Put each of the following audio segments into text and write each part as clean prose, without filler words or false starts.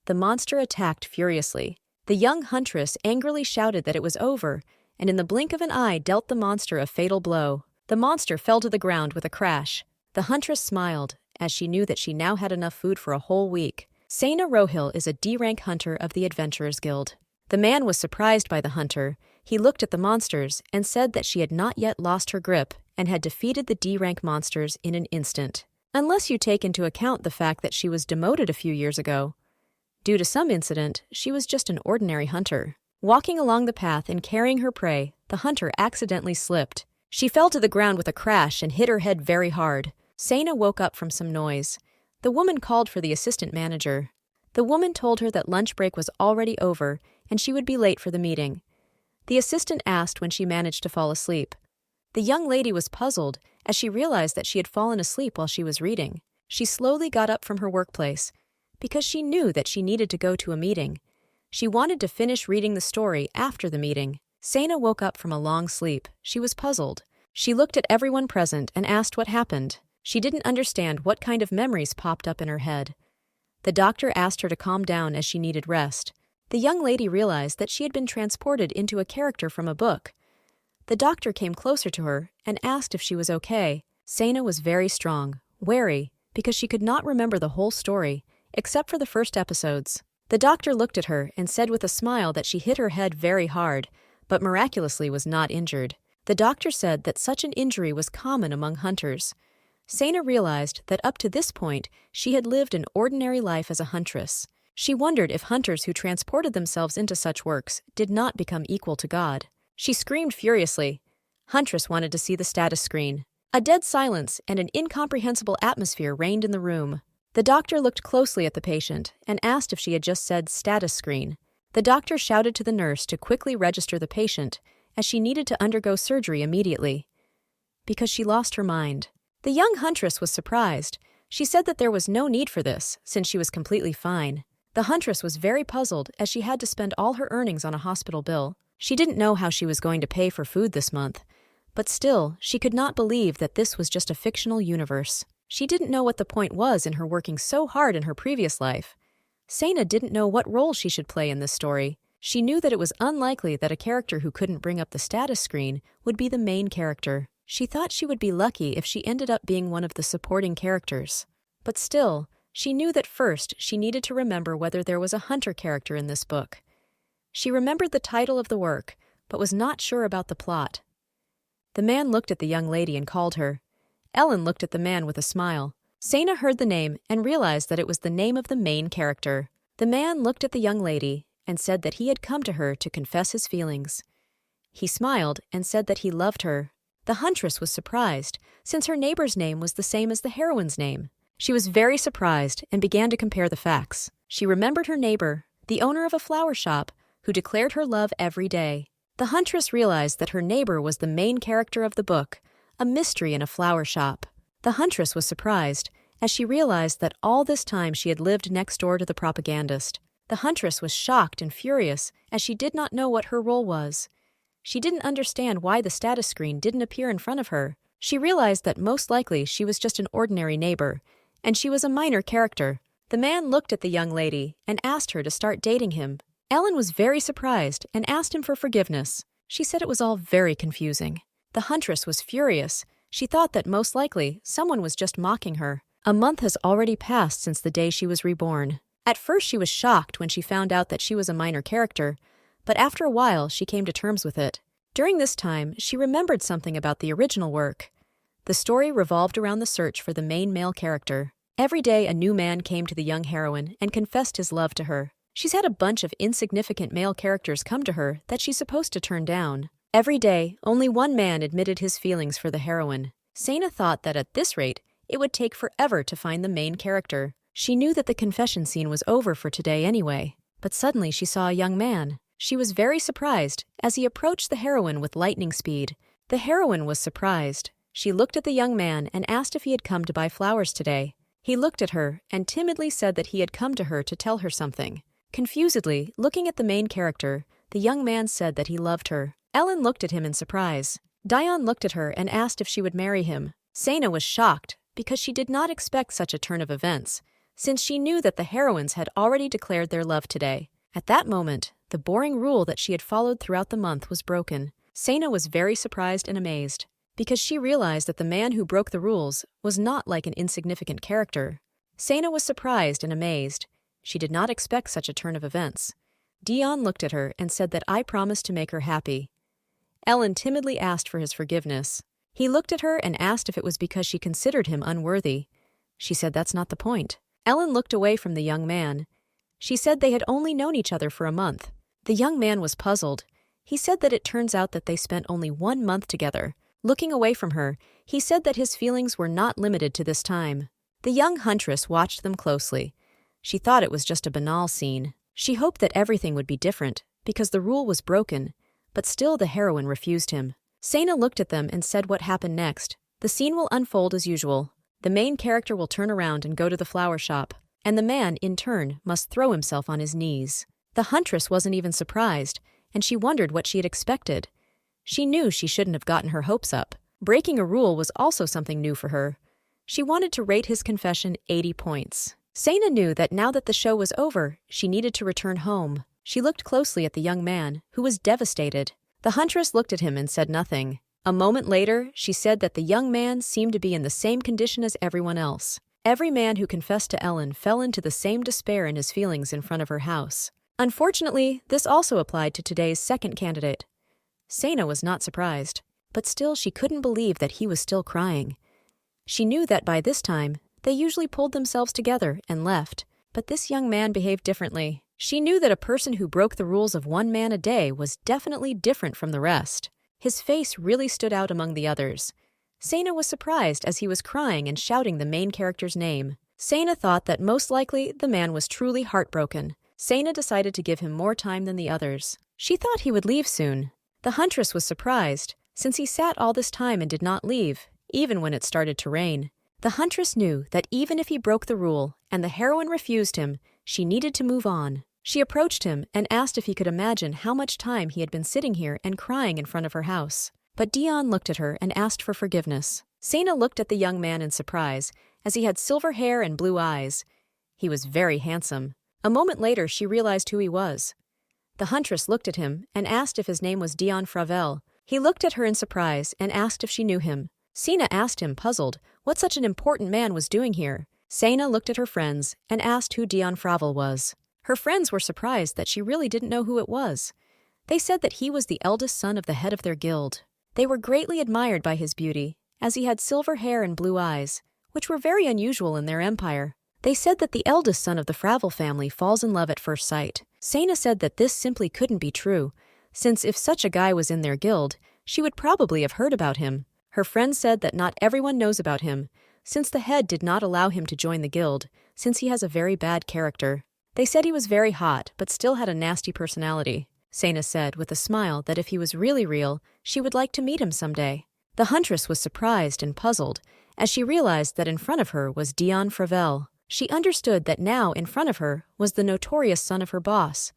the monster attacked furiously. The young huntress angrily shouted that it was over, and in the blink of an eye dealt the monster a fatal blow. The monster fell to the ground with a crash. The huntress smiled, as she knew that she now had enough food for a whole week. Saina Rohil is a D-rank hunter of the Adventurers Guild. The man was surprised by the hunter. He looked at the monsters and said that she had not yet lost her grip and had defeated the D-rank monsters in an instant. Unless you take into account the fact that she was demoted a few years ago. Due to some incident, she was just an ordinary hunter. Walking along the path and carrying her prey, the hunter accidentally slipped. She fell to the ground with a crash and hit her head very hard. Saina woke up from some noise. The woman called for the assistant manager. The woman told her that lunch break was already over and she would be late for the meeting. The assistant asked when she managed to fall asleep. The young lady was puzzled as she realized that she had fallen asleep while she was reading. She slowly got up from her workplace because she knew that she needed to go to a meeting. She wanted to finish reading the story after the meeting. Saina woke up from a long sleep. She was puzzled. She looked at everyone present and asked what happened. She didn't understand what kind of memories popped up in her head. The doctor asked her to calm down as she needed rest. The young lady realized that she had been transported into a character from a book. The doctor came closer to her and asked if she was okay. Saina was very strong, wary, because she could not remember the whole story, except for the first episodes. The doctor looked at her and said with a smile that she hit her head very hard, but miraculously was not injured. The doctor said that such an injury was common among hunters. Saina realized that up to this point, she had lived an ordinary life as a huntress. She wondered if hunters who transported themselves into such works did not become equal to God. She screamed furiously. Huntress wanted to see the status screen. A dead silence and an incomprehensible atmosphere reigned in the room. The doctor looked closely at the patient and asked if she had just said status screen. The doctor shouted to the nurse to quickly register the patient, as she needed to undergo surgery immediately. Because she lost her mind. The young huntress was surprised. She said that there was no need for this, since she was completely fine. The huntress was very puzzled as she had to spend all her earnings on a hospital bill. She didn't know how she was going to pay for food this month, but still, she could not believe that this was just a fictional universe. She didn't know what the point was in her working so hard in her previous life. Saina didn't know what role she should play in this story. She knew that it was unlikely that a character who couldn't bring up the status screen would be the main character. She thought she would be lucky if she ended up being one of the supporting characters. But still, she knew that first she needed to remember whether there was a hunter character in this book. She remembered the title of the work, but was not sure about the plot. The man looked at the young lady and called her. Ellen looked at the man with a smile. Saina heard the name and realized that it was the name of the main character. The man looked at the young lady and said that he had come to her to confess his feelings. He smiled and said that he loved her. The huntress was surprised, since her neighbor's name was the same as the heroine's name. She was very surprised and began to compare the facts. She remembered her neighbor, the owner of a flower shop, who declared her love every day. The huntress realized that her neighbor was the main character of the book, a mystery in a flower shop. The huntress was surprised, as she realized that all this time she had lived next door to the propagandist. The huntress was shocked and furious, as she did not know what her role was. She didn't understand why the status screen didn't appear in front of her. She realized that most likely she was just an ordinary neighbor, and she was a minor character. The man looked at the young lady and asked her to start dating him. Ellen was very surprised and asked him for forgiveness. She said it was all very confusing. The huntress was furious. She thought that most likely someone was just mocking her. A month has already passed since the day she was reborn. At first she was shocked when she found out that she was a minor character, but after a while she came to terms with it. During this time, she remembered something about the original work. The story revolved around the search for the main male character. Every day a new man came to the young heroine and confessed his love to her. She's had a bunch of insignificant male characters come to her that she's supposed to turn down. Every day, only one man admitted his feelings for the heroine. Saina thought that at this rate, it would take forever to find the main character. She knew that the confession scene was over for today anyway, but suddenly she saw a young man. She was very surprised as he approached the heroine with lightning speed. The heroine was surprised. She looked at the young man and asked if he had come to buy flowers today. He looked at her and timidly said that he had come to her to tell her something. Confusedly, looking at the main character, the young man said that he loved her. Ellen looked at him in surprise. Dion looked at her and asked if she would marry him. Saina was shocked because she did not expect such a turn of events. since she knew that the heroines had already declared their love today. At that moment, the boring rule that she had followed throughout the month was broken. Sena was very surprised and amazed, because she realized that the man who broke the rules was not like an insignificant character. Sena was surprised and amazed. She did not expect such a turn of events. Dion looked at her and said that I promised to make her happy. Ellen timidly asked for his forgiveness. He looked at her and asked if it was because she considered him unworthy. She said that's not the point. Ellen looked away from the young man. She said they had only known each other for a month. The young man was puzzled. He said that it turns out that they spent only 1 month together. Looking away from her, he said that his feelings were not limited to this time. The young huntress watched them closely. She thought it was just a banal scene. She hoped that everything would be different, because the rule was broken, but still the heroine refused him. Sena looked at them and said what happened next. The scene will unfold as usual. The main character will turn around and go to the flower shop, and the man, in turn, must throw himself on his knees. The huntress wasn't even surprised, and she wondered what she had expected. She knew she shouldn't have gotten her hopes up. Breaking a rule was also something new for her. She wanted to rate his confession 80 points. Sena knew that now that the show was over, she needed to return home. She looked closely at the young man, who was devastated. The huntress looked at him and said nothing. A moment later, she said that the young man seemed to be in the same condition as everyone else. Every man who confessed to Ellen fell into the same despair in his feelings in front of her house. Unfortunately, this also applied to today's second candidate. Sena was not surprised, but still she couldn't believe that he was still crying. She knew that by this time, they usually pulled themselves together and left, but this young man behaved differently. She knew that a person who broke the rules of 1 man a day was definitely different from the rest. His face really stood out among the others. Sena was surprised as he was crying and shouting the main character's name. Sena thought that most likely the man was truly heartbroken. Sena decided to give him more time than the others. She thought he would leave soon. The huntress was surprised, since he sat all this time and did not leave, even when it started to rain. The huntress knew that even if he broke the rule and the heroine refused him, she needed to move on. She approached him and asked if he could imagine how much time he had been sitting here and crying in front of her house. But Dion looked at her and asked for forgiveness. Sena looked at the young man in surprise, as he had silver hair and blue eyes. He was very handsome. A moment later, she realized who he was. The huntress looked at him and asked if his name was Dion Fravel. He looked at her in surprise and asked if she knew him. Sena asked him, puzzled, what such an important man was doing here. Sena looked at her friends and asked who Dion Fravel was. Her friends were surprised that she really didn't know who it was. They said that he was the eldest son of the head of their guild. They were greatly admired by his beauty, as he had silver hair and blue eyes, which were very unusual in their empire. They said that the eldest son of the Fravel family falls in love at first sight. Sena said that this simply couldn't be true, since if such a guy was in their guild, she would probably have heard about him. Her friends said that not everyone knows about him, since the head did not allow him to join the guild, since he has a very bad character. They said he was very hot, but still had a nasty personality. Sena said with a smile that if he was really real, she would like to meet him someday. The huntress was surprised and puzzled, as she realized that in front of her was Dion Fravel. She understood that now in front of her was the notorious son of her boss,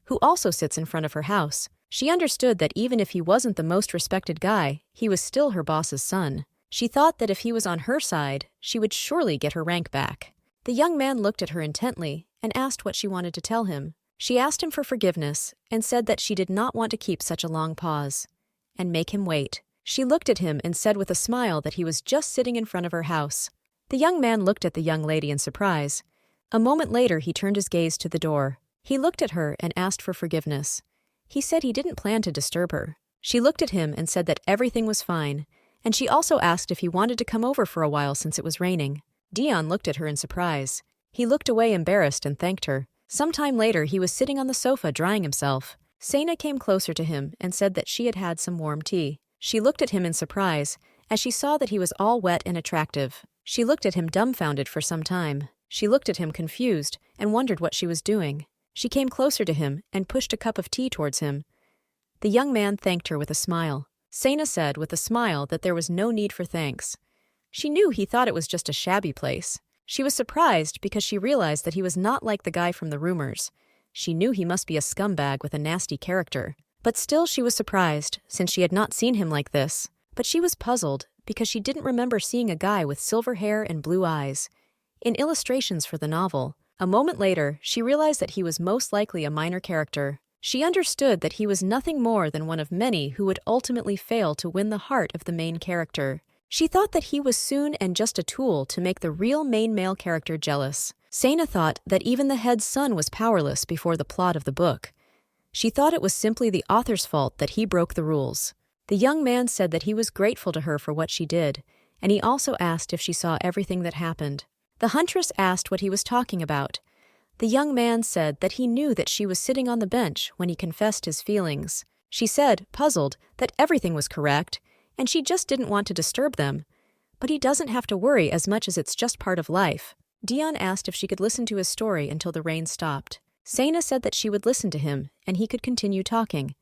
who also sits in front of her house. She understood that even if he wasn't the most respected guy, he was still her boss's son. She thought that if he was on her side, she would surely get her rank back. The young man looked at her intently and asked what she wanted to tell him. She asked him for forgiveness and said that she did not want to keep such a long pause and make him wait. She looked at him and said with a smile that he was just sitting in front of her house. The young man looked at the young lady in surprise. A moment later, he turned his gaze to the door. He looked at her and asked for forgiveness. He said he didn't plan to disturb her. She looked at him and said that everything was fine, and she also asked if he wanted to come over for a while since it was raining. Dion looked at her in surprise. He looked away embarrassed and thanked her. Sometime later, he was sitting on the sofa drying himself. Sena came closer to him and said that she had had some warm tea. She looked at him in surprise, as she saw that he was all wet and attractive. She looked at him dumbfounded for some time. She looked at him confused and wondered what she was doing. She came closer to him and pushed a cup of tea towards him. The young man thanked her with a smile. Sena said with a smile that there was no need for thanks. She knew he thought it was just a shabby place. She was surprised because she realized that he was not like the guy from the rumors. She knew he must be a scumbag with a nasty character. But still she was surprised, since she had not seen him like this. But she was puzzled, because she didn't remember seeing a guy with silver hair and blue eyes. in illustrations for the novel. A moment later, she realized that he was most likely a minor character. She understood that he was nothing more than one of many who would ultimately fail to win the heart of the main character. She thought that he was soon and just a tool to make the real main male character jealous. Sana thought that even the head son was powerless before the plot of the book. She thought it was simply the author's fault that he broke the rules. The young man said that he was grateful to her for what she did, and he also asked if she saw everything that happened. The huntress asked what he was talking about. The young man said that he knew that she was sitting on the bench when he confessed his feelings. She said, puzzled, that everything was correct, and she just didn't want to disturb them. But he doesn't have to worry as much as it's just part of life. Dion asked if she could listen to his story until the rain stopped. Sana said that she would listen to him, and he could continue talking.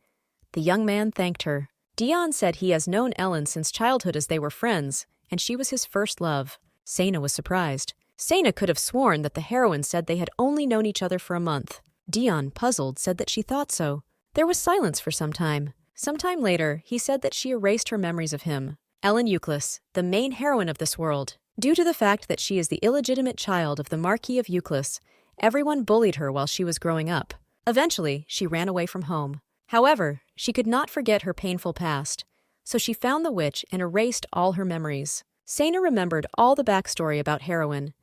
The young man thanked her. Dion said he has known Ellen since childhood as they were friends, and she was his first love. Sana was surprised. Sana could have sworn that the heroine said they had only known each other for a month. Dion, puzzled, said that she thought so. There was silence for some time. Sometime later, he said that she erased her memories of him. Ellen Euclid, the main heroine of this world. Due to the fact that she is the illegitimate child of the Marquee of Euclid, everyone bullied her while she was growing up. Eventually, she ran away from home. However, she could not forget her painful past, so she found the witch and erased all her memories. Sana remembered all the backstory about heroine.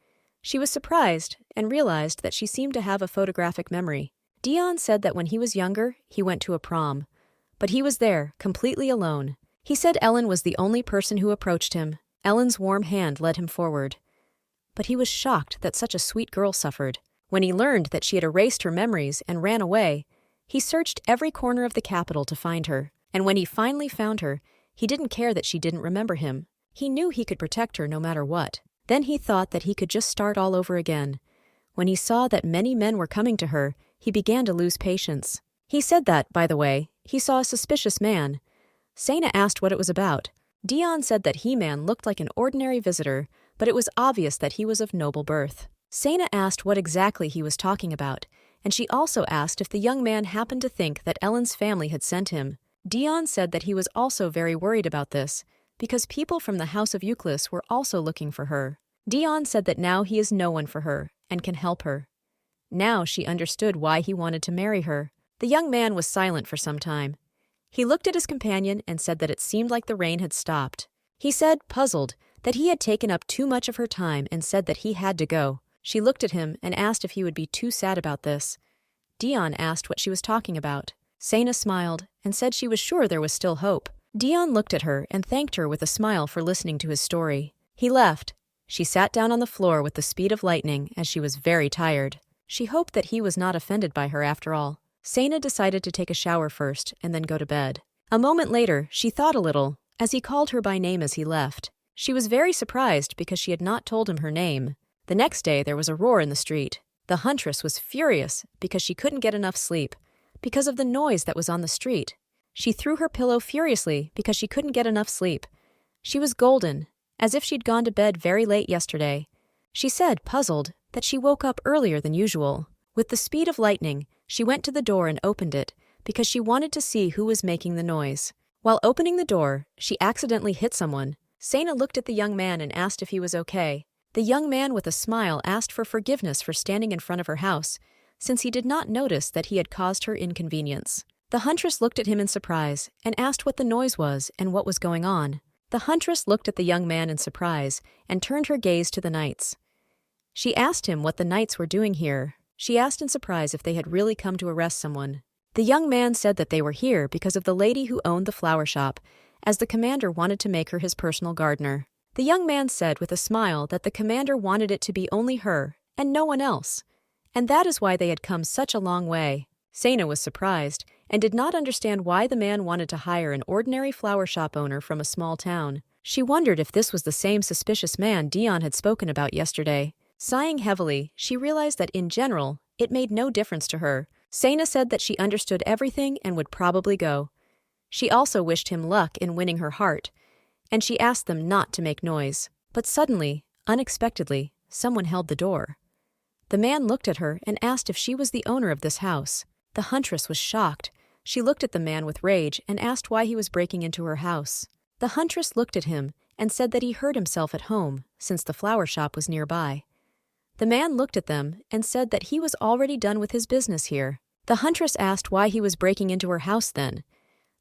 She was surprised and realized that she seemed to have a photographic memory. Dion said that when he was younger, he went to a prom. But he was there, completely alone. He said Ellen was the only person who approached him. Ellen's warm hand led him forward. But he was shocked that such a sweet girl suffered. When he learned that she had erased her memories and ran away, he searched every corner of the capital to find her. And when he finally found her, he didn't care that she didn't remember him. He knew he could protect her no matter what. Then he thought that he could just start all over again. When he saw that many men were coming to her, he began to lose patience. He said that, by the way, he saw a suspicious man. Sana asked what it was about. Dion said that He-Man looked like an ordinary visitor, but it was obvious that he was of noble birth. Sana asked what exactly he was talking about, and she also asked if the young man happened to think that Ellen's family had sent him. Dion said that he was also very worried about this, because people from the House of Euclid were also looking for her. Dion said that now he is no one for her, and can help her. Now she understood why he wanted to marry her. The young man was silent for some time. He looked at his companion and said that it seemed like the rain had stopped. He said, puzzled, that he had taken up too much of her time and said that he had to go. She looked at him and asked if he would be too sad about this. Dion asked what she was talking about. Sana smiled and said she was sure there was still hope. Dion looked at her and thanked her with a smile for listening to his story. He left. She sat down on the floor with the speed of lightning as she was very tired. She hoped that he was not offended by her after all. Sana decided to take a shower first and then go to bed. A moment later, she thought a little, as he called her by name as he left. She was very surprised because she had not told him her name. The next day, there was a roar in the street. The huntress was furious because she couldn't get enough sleep, because of the noise that was on the street. She threw her pillow furiously because she couldn't get enough sleep. She was golden, as if she'd gone to bed very late yesterday. She said, puzzled, that she woke up earlier than usual. With the speed of lightning, she went to the door and opened it, because she wanted to see who was making the noise. While opening the door, she accidentally hit someone. Sana looked at the young man and asked if he was okay. The young man with a smile asked for forgiveness for standing in front of her house, since he did not notice that he had caused her inconvenience. The huntress looked at him in surprise and asked what the noise was and what was going on. The huntress looked at the young man in surprise and turned her gaze to the knights. She asked him what the knights were doing here. She asked in surprise if they had really come to arrest someone. The young man said that they were here because of the lady who owned the flower shop, as the commander wanted to make her his personal gardener. The young man said with a smile that the commander wanted it to be only her and no one else, and that is why they had come such a long way. Sana was surprised and did not understand why the man wanted to hire an ordinary flower shop owner from a small town. She wondered if this was the same suspicious man Dion had spoken about yesterday. Sighing heavily, she realized that in general, it made no difference to her. Sana said that she understood everything and would probably go. She also wished him luck in winning her heart, and she asked them not to make noise. But suddenly, unexpectedly, someone held the door. The man looked at her and asked if she was the owner of this house. The huntress was shocked. She looked at the man with rage and asked why he was breaking into her house. The huntress looked at him and said that he heard himself at home, since the flower shop was nearby. The man looked at them and said that he was already done with his business here. The huntress asked why he was breaking into her house then.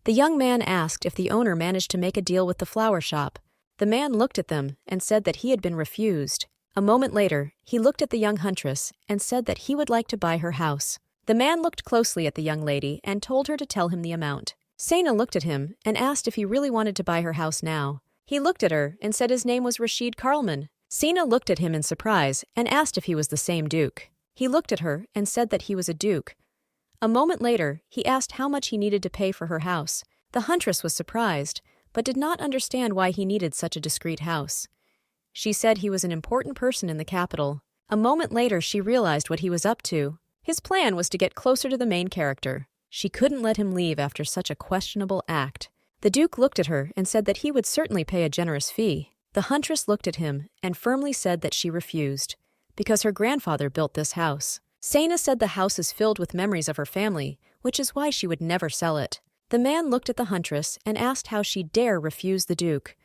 The young man asked if the owner managed to make a deal with the flower shop. The man looked at them and said that he had been refused. A moment later, he looked at the young huntress and said that he would like to buy her house. The man looked closely at the young lady and told her to tell him the amount. Sana looked at him and asked if he really wanted to buy her house now. He looked at her and said his name was Rashid Karlman. Sana looked at him in surprise and asked if he was the same duke. He looked at her and said that he was a duke. A moment later, he asked how much he needed to pay for her house. The huntress was surprised, but did not understand why he needed such a discreet house. She said he was an important person in the capital. A moment later, she realized what he was up to. His plan was to get closer to the main character. She couldn't let him leave after such a questionable act. The duke looked at her and said that he would certainly pay a generous fee. The huntress looked at him and firmly said that she refused, because her grandfather built this house. Sana said the house is filled with memories of her family, which is why she would never sell it. The man looked at the huntress and asked how she dare refuse the duke.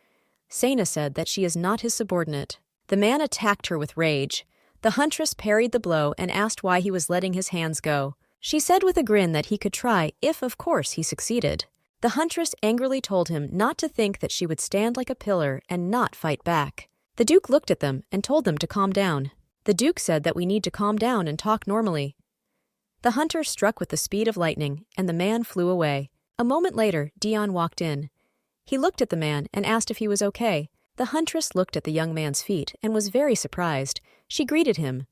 Sana said that she is not his subordinate. The man attacked her with rage. The huntress parried the blow and asked why he was letting his hands go. She said with a grin that he could try if, of course, he succeeded. The huntress angrily told him not to think that she would stand like a pillar and not fight back. The duke looked at them and told them to calm down. The duke said that we need to calm down and talk normally. The hunter struck with the speed of lightning, and the man flew away. A moment later, Dion walked in. He looked at the man and asked if he was okay. The huntress looked at the young man's feet and was very surprised. She greeted him.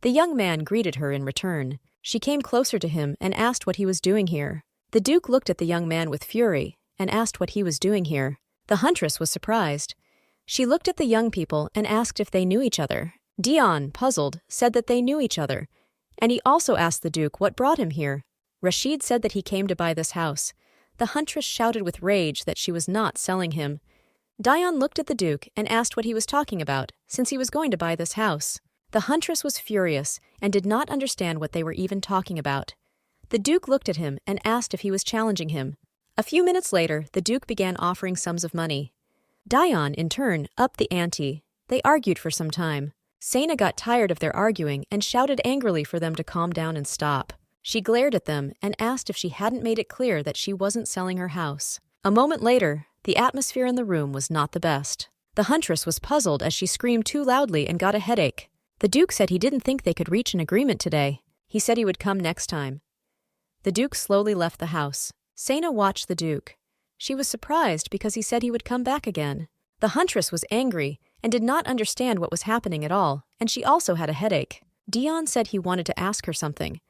The young man greeted her in return. She came closer to him and asked what he was doing here. The duke looked at the young man with fury and asked what he was doing here. The huntress was surprised. She looked at the young people and asked if they knew each other. Dion, puzzled, said that they knew each other, and he also asked the duke what brought him here. Rashid said that he came to buy this house. The huntress shouted with rage that she was not selling him. Dion looked at the duke and asked what he was talking about, since he was going to buy this house. The huntress was furious and did not understand what they were even talking about. The duke looked at him and asked if he was challenging him. A few minutes later, the duke began offering sums of money. Dion, in turn, upped the ante. They argued for some time. Sana got tired of their arguing and shouted angrily for them to calm down and stop. She glared at them and asked if she hadn't made it clear that she wasn't selling her house. A moment later, the atmosphere in the room was not the best. The huntress was puzzled as she screamed too loudly and got a headache. The duke said he didn't think they could reach an agreement today. He said he would come next time. The duke slowly left the house. Sana watched the duke. She was surprised because he said he would come back again. The huntress was angry and did not understand what was happening at all, and she also had a headache. Dion said he wanted to ask her something.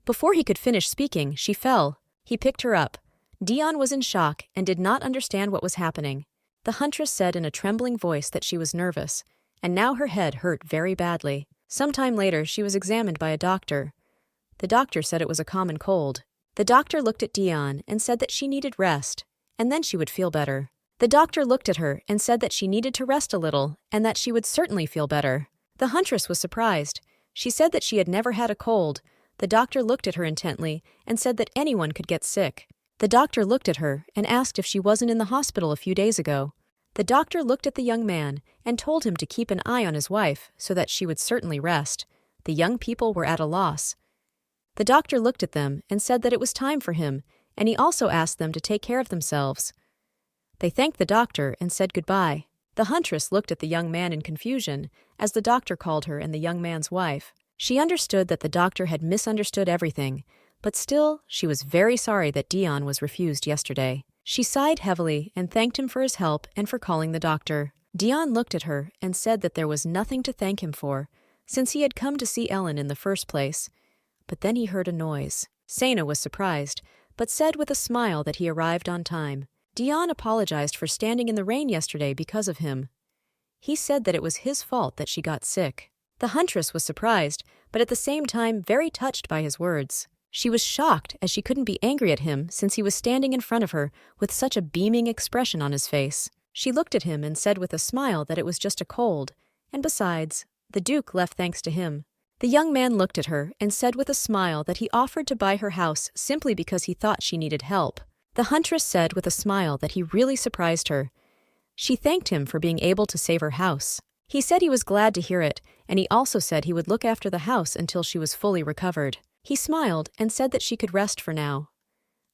Before he could finish speaking, she fell. He picked her up. Dion was in shock and did not understand what was happening. The huntress said in a trembling voice that she was nervous, and now her head hurt very badly. Sometime later, she was examined by a doctor. The doctor said it was a common cold. The doctor looked at Dion and said that she needed rest, and then she would feel better. The doctor looked at her and said that she needed to rest a little and that she would certainly feel better. The huntress was surprised. She said that she had never had a cold. The doctor looked at her intently and said that anyone could get sick. The doctor looked at her and asked if she wasn't in the hospital a few days ago. The doctor looked at the young man and told him to keep an eye on his wife so that she would certainly rest. The young people were at a loss. The doctor looked at them and said that it was time for him, and he also asked them to take care of themselves. They thanked the doctor and said goodbye. The huntress looked at the young man in confusion, as the doctor called her and the young man's wife. She understood that the doctor had misunderstood everything, but still, she was very sorry that Dion was refused yesterday. She sighed heavily and thanked him for his help and for calling the doctor. Dion looked at her and said that there was nothing to thank him for, since he had come to see Ellen in the first place. But then he heard a noise. Sana was surprised, but said with a smile that he arrived on time. Dion apologized for standing in the rain yesterday because of him. He said that it was his fault that she got sick. The huntress was surprised, but at the same time very touched by his words. She was shocked as she couldn't be angry at him since he was standing in front of her with such a beaming expression on his face. She looked at him and said with a smile that it was just a cold, and besides, the duke left thanks to him. The young man looked at her and said with a smile that he offered to buy her house simply because he thought she needed help. The huntress said with a smile that he really surprised her. She thanked him for being able to save her house. He said he was glad to hear it, and he also said he would look after the house until she was fully recovered. He smiled and said that she could rest for now.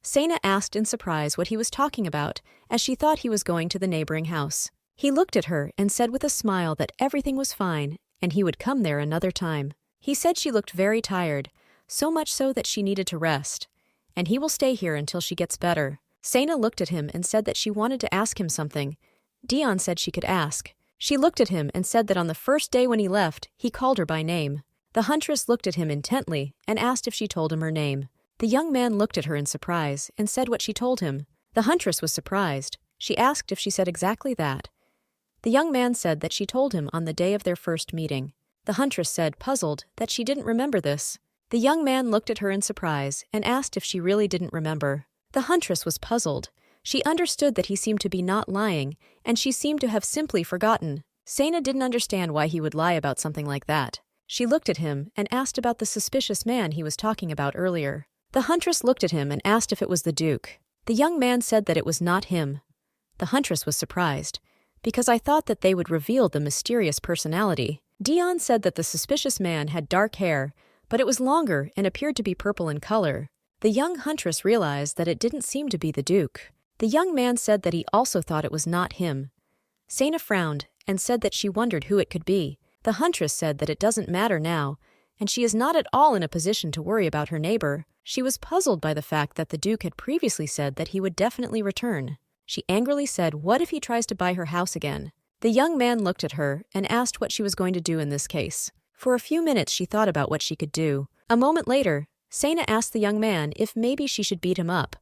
Sena asked in surprise what he was talking about, as she thought he was going to the neighboring house. He looked at her and said with a smile that everything was fine, and he would come there another time. He said she looked very tired, so much so that she needed to rest, and he will stay here until she gets better. Sena looked at him and said that she wanted to ask him something. Dion said she could ask. She looked at him and said that on the first day when he left, he called her by name. The huntress looked at him intently and asked if she told him her name. The young man looked at her in surprise and said what she told him. The huntress was surprised. She asked if she said exactly that. The young man said that she told him on the day of their first meeting. The huntress said, puzzled, that she didn't remember this. The young man looked at her in surprise and asked if she really didn't remember. The huntress was puzzled. She understood that he seemed to be not lying, and she seemed to have simply forgotten. Sena didn't understand why he would lie about something like that. She looked at him and asked about the suspicious man he was talking about earlier. The huntress looked at him and asked if it was the Duke. The young man said that it was not him. The huntress was surprised, because I thought that they would reveal the mysterious personality. Dion said that the suspicious man had dark hair, but it was longer and appeared to be purple in color. The young huntress realized that it didn't seem to be the Duke. The young man said that he also thought it was not him. Sena frowned and said that she wondered who it could be. The huntress said that it doesn't matter now, and she is not at all in a position to worry about her neighbor. She was puzzled by the fact that the Duke had previously said that he would definitely return. She angrily said, what if he tries to buy her house again? The young man looked at her and asked what she was going to do in this case. For a few minutes she thought about what she could do. A moment later, Sena asked the young man if maybe she should beat him up.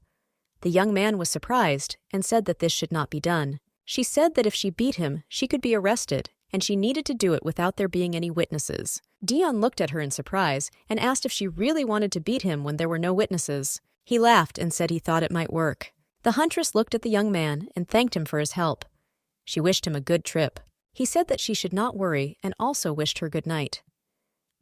The young man was surprised and said that this should not be done. She said that if she beat him, she could be arrested, and she needed to do it without there being any witnesses. Dion looked at her in surprise and asked if she really wanted to beat him when there were no witnesses. He laughed and said he thought it might work. The huntress looked at the young man and thanked him for his help. She wished him a good trip. He said that she should not worry and also wished her good night.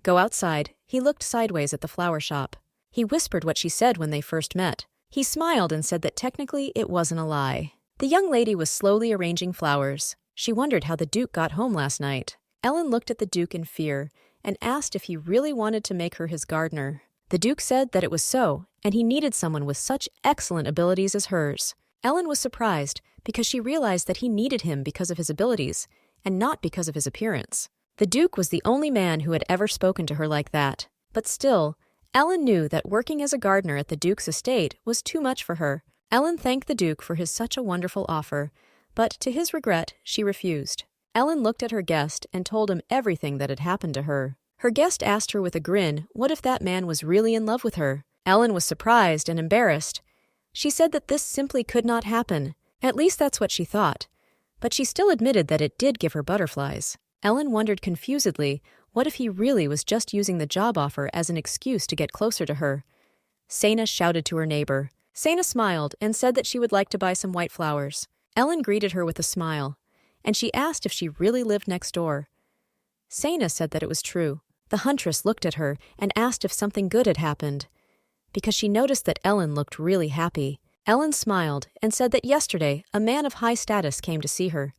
Go outside. He looked sideways at the flower shop. He whispered what she said when they first met. He smiled and said that technically it wasn't a lie. The young lady was slowly arranging flowers. She wondered how the Duke got home last night. Ellen looked at the Duke in fear and asked if he really wanted to make her his gardener. The Duke said that it was so, and he needed someone with such excellent abilities as hers. Ellen was surprised because she realized that he needed him because of his abilities, and not because of his appearance. The Duke was the only man who had ever spoken to her like that. But still, Ellen knew that working as a gardener at the Duke's estate was too much for her. Ellen thanked the Duke for his such a wonderful offer, but to his regret, she refused. Ellen looked at her guest and told him everything that had happened to her. Her guest asked her with a grin what if that man was really in love with her. Ellen was surprised and embarrassed. She said that this simply could not happen. At least that's what she thought. But she still admitted that it did give her butterflies. Ellen wondered confusedly what if he really was just using the job offer as an excuse to get closer to her. Sena shouted to her neighbor. Sena smiled and said that she would like to buy some white flowers. Ellen greeted her with a smile, and she asked if she really lived next door. Sena said that it was true. The huntress looked at her and asked if something good had happened, because she noticed that Ellen looked really happy. Ellen smiled and said that yesterday a man of high status came to see her,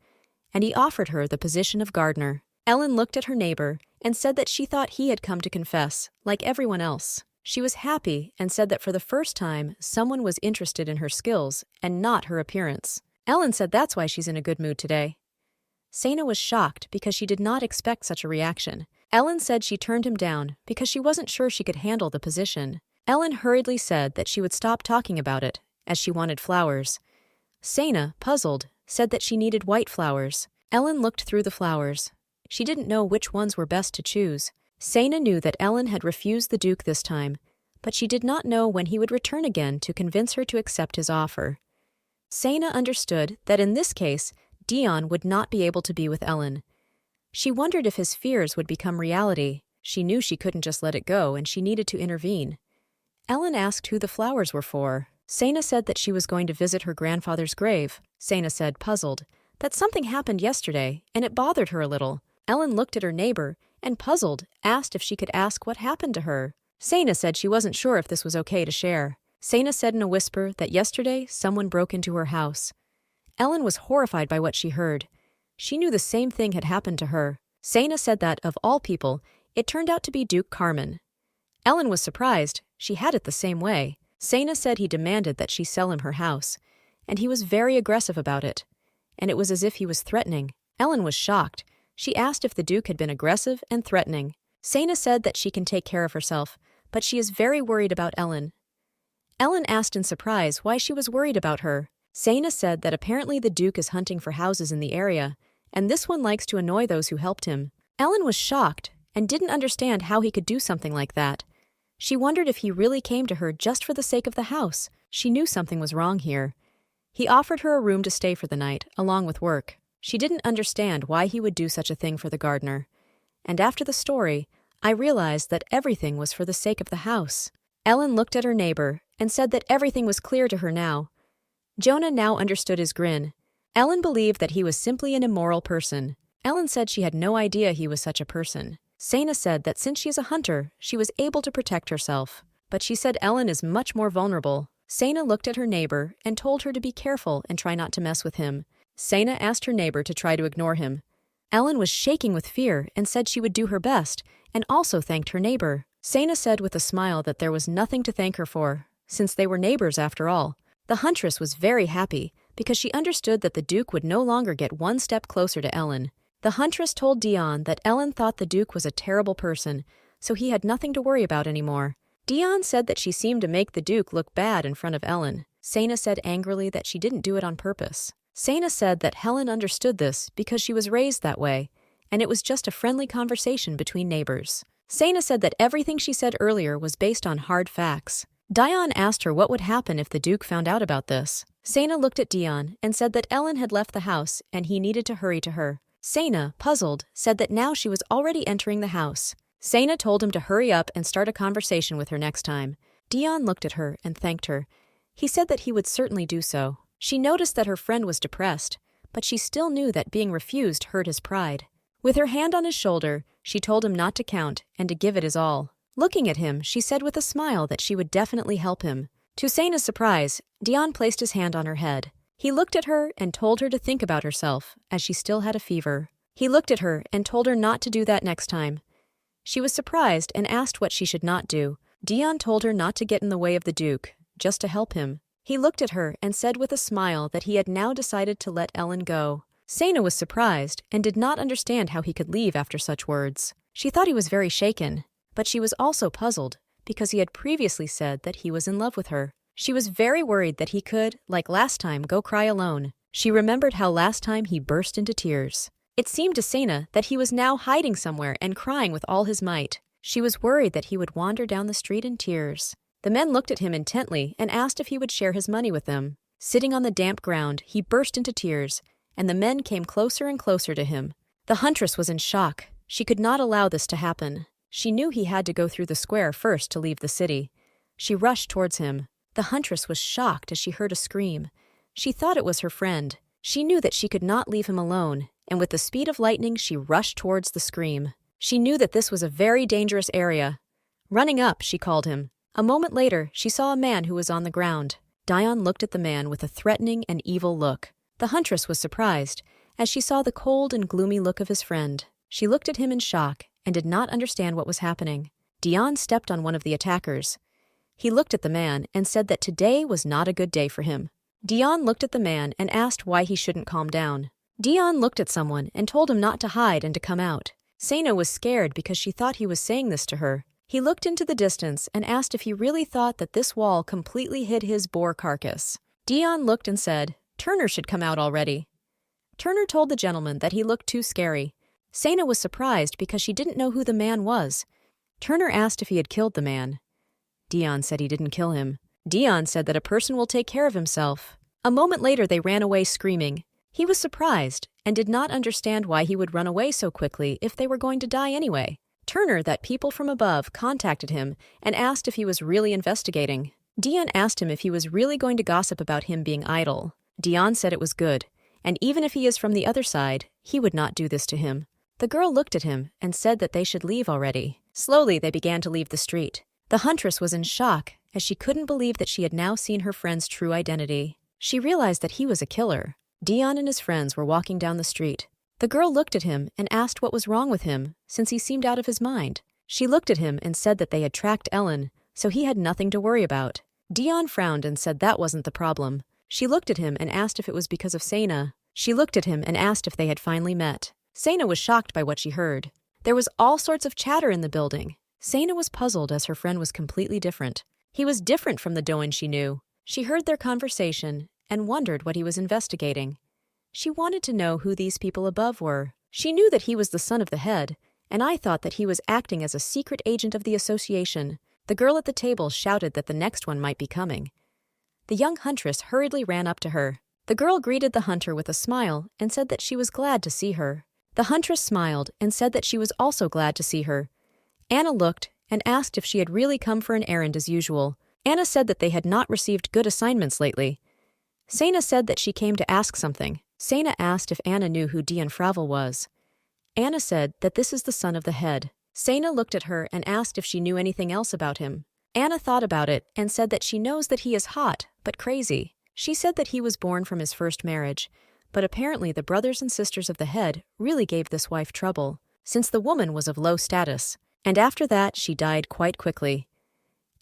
and he offered her the position of gardener. Ellen looked at her neighbor and said that she thought he had come to confess, like everyone else. She was happy and said that for the first time, someone was interested in her skills and not her appearance. Ellen said that's why she's in a good mood today. Sena was shocked because she did not expect such a reaction. Ellen said she turned him down because she wasn't sure she could handle the position. Ellen hurriedly said that she would stop talking about it, as she wanted flowers. Sena, puzzled, said that she needed white flowers. Ellen looked through the flowers. She didn't know which ones were best to choose. Sena knew that Ellen had refused the Duke this time, but she did not know when he would return again to convince her to accept his offer. Sena understood that in this case, Dion would not be able to be with Ellen. She wondered if his fears would become reality. She knew she couldn't just let it go, and she needed to intervene. Ellen asked who the flowers were for. Sena said that she was going to visit her grandfather's grave. Sena said, puzzled, that something happened yesterday, and it bothered her a little. Ellen looked at her neighbor and, puzzled, asked if she could ask what happened to her. Sena said she wasn't sure if this was okay to share. Sena said in a whisper that yesterday someone broke into her house. Ellen was horrified by what she heard. She knew the same thing had happened to her. Sana said that, of all people, it turned out to be Duke Carmen. Ellen was surprised. She had it the same way. Sana said he demanded that she sell him her house, and he was very aggressive about it. And it was as if he was threatening. Ellen was shocked. She asked if the Duke had been aggressive and threatening. Sana said that she can take care of herself, but she is very worried about Ellen. Ellen asked in surprise why she was worried about her. Sana said that apparently the Duke is hunting for houses in the area, and this one likes to annoy those who helped him. Ellen was shocked and didn't understand how he could do something like that. She wondered if he really came to her just for the sake of the house. She knew something was wrong here. He offered her a room to stay for the night, along with work. She didn't understand why he would do such a thing for the gardener. And after the story, I realized that everything was for the sake of the house. Ellen looked at her neighbor and said that everything was clear to her now. Jonah now understood his grin. Ellen believed that he was simply an immoral person. Ellen said she had no idea he was such a person. Sana said that since she is a hunter, she was able to protect herself. But she said Ellen is much more vulnerable. Sana looked at her neighbor and told her to be careful and try not to mess with him. Sana asked her neighbor to try to ignore him. Ellen was shaking with fear and said she would do her best, and also thanked her neighbor. Sana said with a smile that there was nothing to thank her for, since they were neighbors after all. The huntress was very happy because she understood that the Duke would no longer get one step closer to Ellen. The huntress told Dion that Ellen thought the Duke was a terrible person, so he had nothing to worry about anymore. Dion said that she seemed to make the Duke look bad in front of Ellen. Sana said angrily that she didn't do it on purpose. Sana said that Helen understood this because she was raised that way, and it was just a friendly conversation between neighbors. Sana said that everything she said earlier was based on hard facts. Dion asked her what would happen if the Duke found out about this. Sana looked at Dion and said that Ellen had left the house and he needed to hurry to her. Sana, puzzled, said that now she was already entering the house. Sana told him to hurry up and start a conversation with her next time. Dion looked at her and thanked her. He said that he would certainly do so. She noticed that her friend was depressed, but she still knew that being refused hurt his pride. With her hand on his shoulder, she told him not to count and to give it his all. Looking at him, she said with a smile that she would definitely help him. To Sana's surprise, Dion placed his hand on her head. He looked at her and told her to think about herself, as she still had a fever. He looked at her and told her not to do that next time. She was surprised and asked what she should not do. Dion told her not to get in the way of the Duke, just to help him. He looked at her and said with a smile that he had now decided to let Ellen go. Sana was surprised and did not understand how he could leave after such words. She thought he was very shaken, but she was also puzzled because he had previously said that he was in love with her. She was very worried that he could, like last time, go cry alone. She remembered how last time he burst into tears. It seemed to Sana that he was now hiding somewhere and crying with all his might. She was worried that he would wander down the street in tears. The men looked at him intently and asked if he would share his money with them. Sitting on the damp ground, he burst into tears, and the men came closer and closer to him. The huntress was in shock. She could not allow this to happen. She knew he had to go through the square first to leave the city. She rushed towards him. The huntress was shocked as she heard a scream. She thought it was her friend. She knew that she could not leave him alone, and with the speed of lightning she rushed towards the scream. She knew that this was a very dangerous area. Running up, she called him. A moment later, she saw a man who was on the ground. Dion looked at the man with a threatening and evil look. The huntress was surprised, as she saw the cold and gloomy look of his friend. She looked at him in shock and did not understand what was happening. Dion stepped on one of the attackers. He looked at the man and said that today was not a good day for him. Dion looked at the man and asked why he shouldn't calm down. Dion looked at someone and told him not to hide and to come out. Sana was scared because she thought he was saying this to her. He looked into the distance and asked if he really thought that this wall completely hid his boar carcass. Dion looked and said, "Turner should come out already." Turner told the gentleman that he looked too scary. Sana was surprised because she didn't know who the man was. Turner asked if he had killed the man. Dion said he didn't kill him. Dion said that a person will take care of himself. A moment later they ran away screaming. He was surprised and did not understand why he would run away so quickly if they were going to die anyway. Turner, that people from above, contacted him and asked if he was really investigating. Dion asked him if he was really going to gossip about him being idle. Dion said it was good, and even if he is from the other side, he would not do this to him. The girl looked at him and said that they should leave already. Slowly they began to leave the street. The huntress was in shock as she couldn't believe that she had now seen her friend's true identity. She realized that he was a killer. Dion and his friends were walking down the street. The girl looked at him and asked what was wrong with him, since he seemed out of his mind. She looked at him and said that they had tracked Ellen, so he had nothing to worry about. Dion frowned and said that wasn't the problem. She looked at him and asked if it was because of Sana. She looked at him and asked if they had finally met. Sana was shocked by what she heard. There was all sorts of chatter in the building. Sana was puzzled as her friend was completely different. He was different from the Doan she knew. She heard their conversation and wondered what he was investigating. She wanted to know who these people above were. She knew that he was the son of the head, and I thought that he was acting as a secret agent of the association. The girl at the table shouted that the next one might be coming. The young huntress hurriedly ran up to her. The girl greeted the hunter with a smile and said that she was glad to see her. The huntress smiled and said that she was also glad to see her. Anna looked and asked if she had really come for an errand as usual. Anna said that they had not received good assignments lately. Sana said that she came to ask something. Sana asked if Anna knew who Dion was. Anna said that this is the son of the head. Sana looked at her and asked if she knew anything else about him. Anna thought about it and said that she knows that he is hot, but crazy. She said that he was born from his first marriage, but apparently the brothers and sisters of the head really gave this wife trouble, since the woman was of low status, and after that she died quite quickly.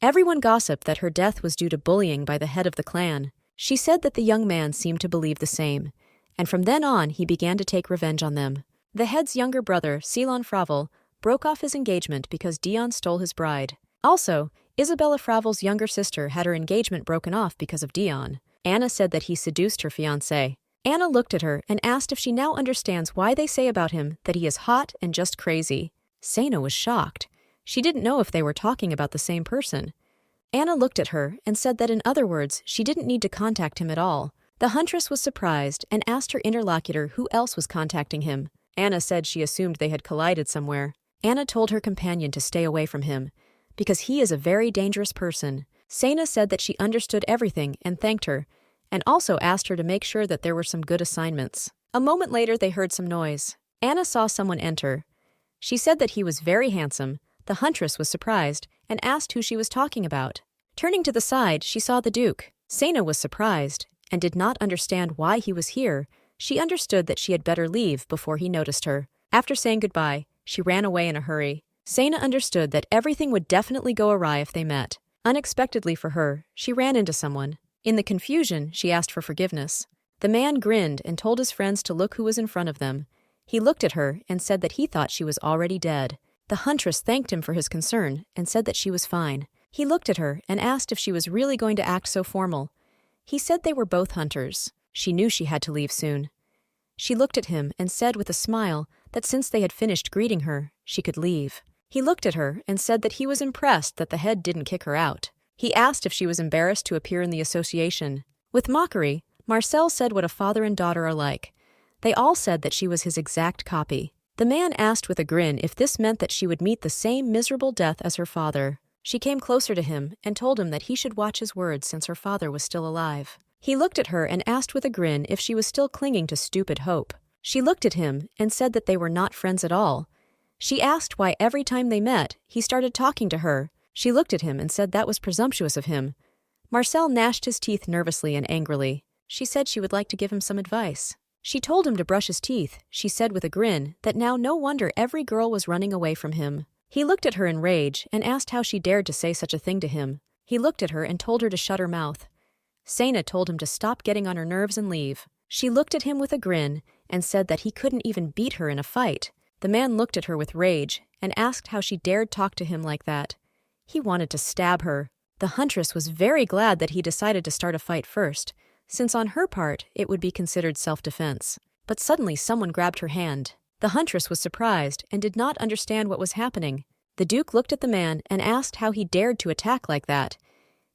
Everyone gossiped that her death was due to bullying by the head of the clan. She said that the young man seemed to believe the same, and from then on he began to take revenge on them. The head's younger brother, Ceylon Fravel, broke off his engagement because Dion stole his bride. Also, Isabella Fravel's younger sister had her engagement broken off because of Dion. Anna said that he seduced her fiancé. Anna looked at her and asked if she now understands why they say about him that he is hot and just crazy. Sana was shocked. She didn't know if they were talking about the same person. Anna looked at her and said that in other words, she didn't need to contact him at all. The huntress was surprised and asked her interlocutor who else was contacting him. Anna said she assumed they had collided somewhere. Anna told her companion to stay away from him, because he is a very dangerous person. Sana said that she understood everything and thanked her, and also asked her to make sure that there were some good assignments. A moment later they heard some noise. Anna saw someone enter. She said that he was very handsome. The huntress was surprised and asked who she was talking about. Turning to the side, she saw the Duke. Sana was surprised and did not understand why he was here. She understood that she had better leave before he noticed her. After saying goodbye, she ran away in a hurry. Sana understood that everything would definitely go awry if they met. Unexpectedly for her, she ran into someone. In the confusion, she asked for forgiveness. The man grinned and told his friends to look who was in front of them. He looked at her and said that he thought she was already dead. The huntress thanked him for his concern and said that she was fine. He looked at her and asked if she was really going to act so formal. He said they were both hunters. She knew she had to leave soon. She looked at him and said with a smile that since they had finished greeting her, she could leave. He looked at her and said that he was impressed that the head didn't kick her out. He asked if she was embarrassed to appear in the association. With mockery, Marcel said what a father and daughter are like. They all said that she was his exact copy. The man asked with a grin if this meant that she would meet the same miserable death as her father. She came closer to him and told him that he should watch his words since her father was still alive. He looked at her and asked with a grin if she was still clinging to stupid hope. She looked at him and said that they were not friends at all. She asked why every time they met, he started talking to her. She looked at him and said that was presumptuous of him. Marcel gnashed his teeth nervously and angrily. She said she would like to give him some advice. She told him to brush his teeth. She said with a grin that now no wonder every girl was running away from him. He looked at her in rage and asked how she dared to say such a thing to him. He looked at her and told her to shut her mouth. Sana told him to stop getting on her nerves and leave. She looked at him with a grin and said that he couldn't even beat her in a fight. The man looked at her with rage and asked how she dared talk to him like that. He wanted to stab her. The huntress was very glad that he decided to start a fight first, since on her part it would be considered self-defense. But suddenly someone grabbed her hand. The huntress was surprised and did not understand what was happening. The Duke looked at the man and asked how he dared to attack like that.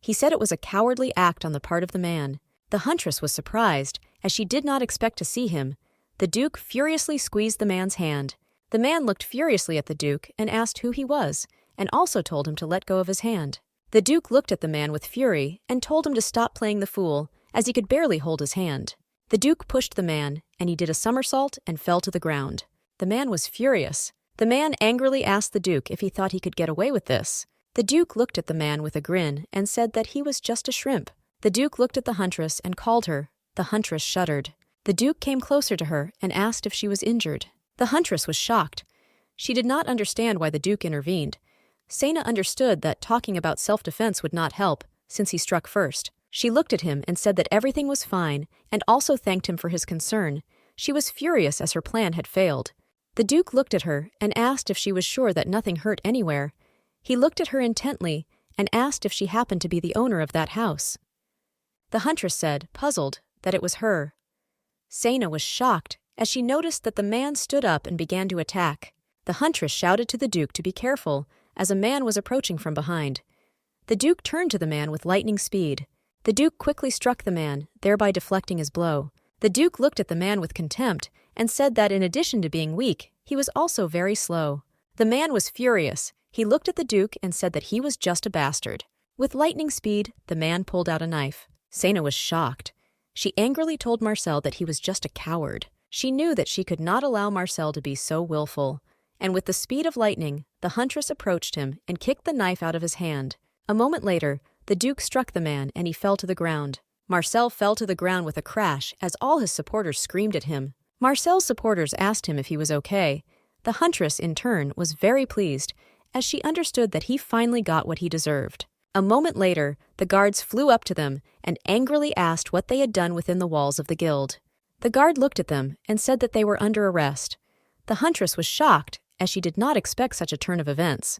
He said it was a cowardly act on the part of the man. The huntress was surprised, as she did not expect to see him. The Duke furiously squeezed the man's hand. The man looked furiously at the Duke and asked who he was, and also told him to let go of his hand. The Duke looked at the man with fury and told him to stop playing the fool, as he could barely hold his hand. The Duke pushed the man, and he did a somersault and fell to the ground. The man was furious. The man angrily asked the Duke if he thought he could get away with this. The Duke looked at the man with a grin and said that he was just a shrimp. The Duke looked at the huntress and called her. The huntress shuddered. The Duke came closer to her and asked if she was injured. The huntress was shocked. She did not understand why the Duke intervened. Sena understood that talking about self-defense would not help, since he struck first. She looked at him and said that everything was fine, and also thanked him for his concern. She was furious as her plan had failed. The Duke looked at her and asked if she was sure that nothing hurt anywhere. He looked at her intently and asked if she happened to be the owner of that house. The huntress said, puzzled, that it was her. Sena was shocked as she noticed that the man stood up and began to attack. The huntress shouted to the Duke to be careful, as a man was approaching from behind. The Duke turned to the man with lightning speed. The Duke quickly struck the man, thereby deflecting his blow. The Duke looked at the man with contempt and said that in addition to being weak, he was also very slow. The man was furious. He looked at the Duke and said that he was just a bastard. With lightning speed, the man pulled out a knife. Sena was shocked. She angrily told Marcel that he was just a coward. She knew that she could not allow Marcel to be so willful. And with the speed of lightning, the huntress approached him and kicked the knife out of his hand. A moment later, the Duke struck the man and he fell to the ground. Marcel fell to the ground with a crash as all his supporters screamed at him. Marcel's supporters asked him if he was okay. The huntress, in turn, was very pleased, as she understood that he finally got what he deserved. A moment later, the guards flew up to them and angrily asked what they had done within the walls of the guild. The guard looked at them and said that they were under arrest. The huntress was shocked, as she did not expect such a turn of events.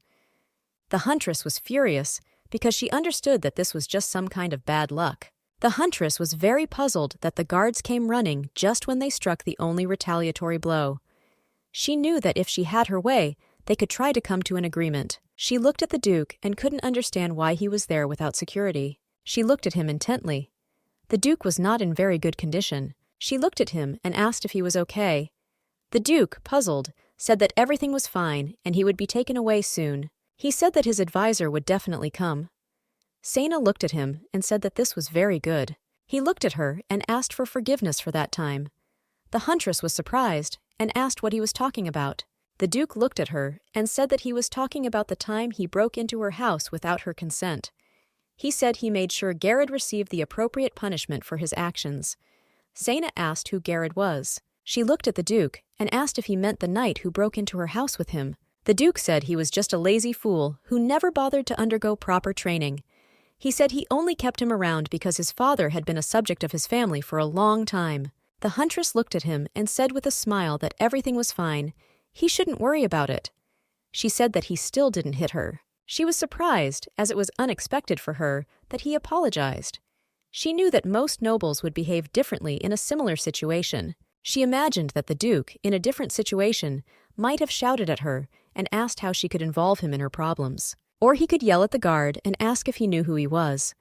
The huntress was furious because she understood that this was just some kind of bad luck. The huntress was very puzzled that the guards came running just when they struck the only retaliatory blow. She knew that if she had her way, they could try to come to an agreement. She looked at the Duke and couldn't understand why he was there without security. She looked at him intently. The Duke was not in very good condition. She looked at him and asked if he was okay. The Duke, puzzled, said that everything was fine and he would be taken away soon. He said that his advisor would definitely come. Sena looked at him and said that this was very good. He looked at her and asked for forgiveness for that time. The huntress was surprised and asked what he was talking about. The Duke looked at her and said that he was talking about the time he broke into her house without her consent. He said he made sure Garrod received the appropriate punishment for his actions. Sena asked who Garrod was. She looked at the Duke and asked if he meant the knight who broke into her house with him. The Duke said he was just a lazy fool who never bothered to undergo proper training. He said he only kept him around because his father had been a subject of his family for a long time. The huntress looked at him and said with a smile that everything was fine. He shouldn't worry about it. She said that he still didn't hit her. She was surprised, as it was unexpected for her, that he apologized. She knew that most nobles would behave differently in a similar situation. She imagined that the Duke, in a different situation, might have shouted at her and asked how she could involve him in her problems. Or he could yell at the guard and ask if he knew who he was.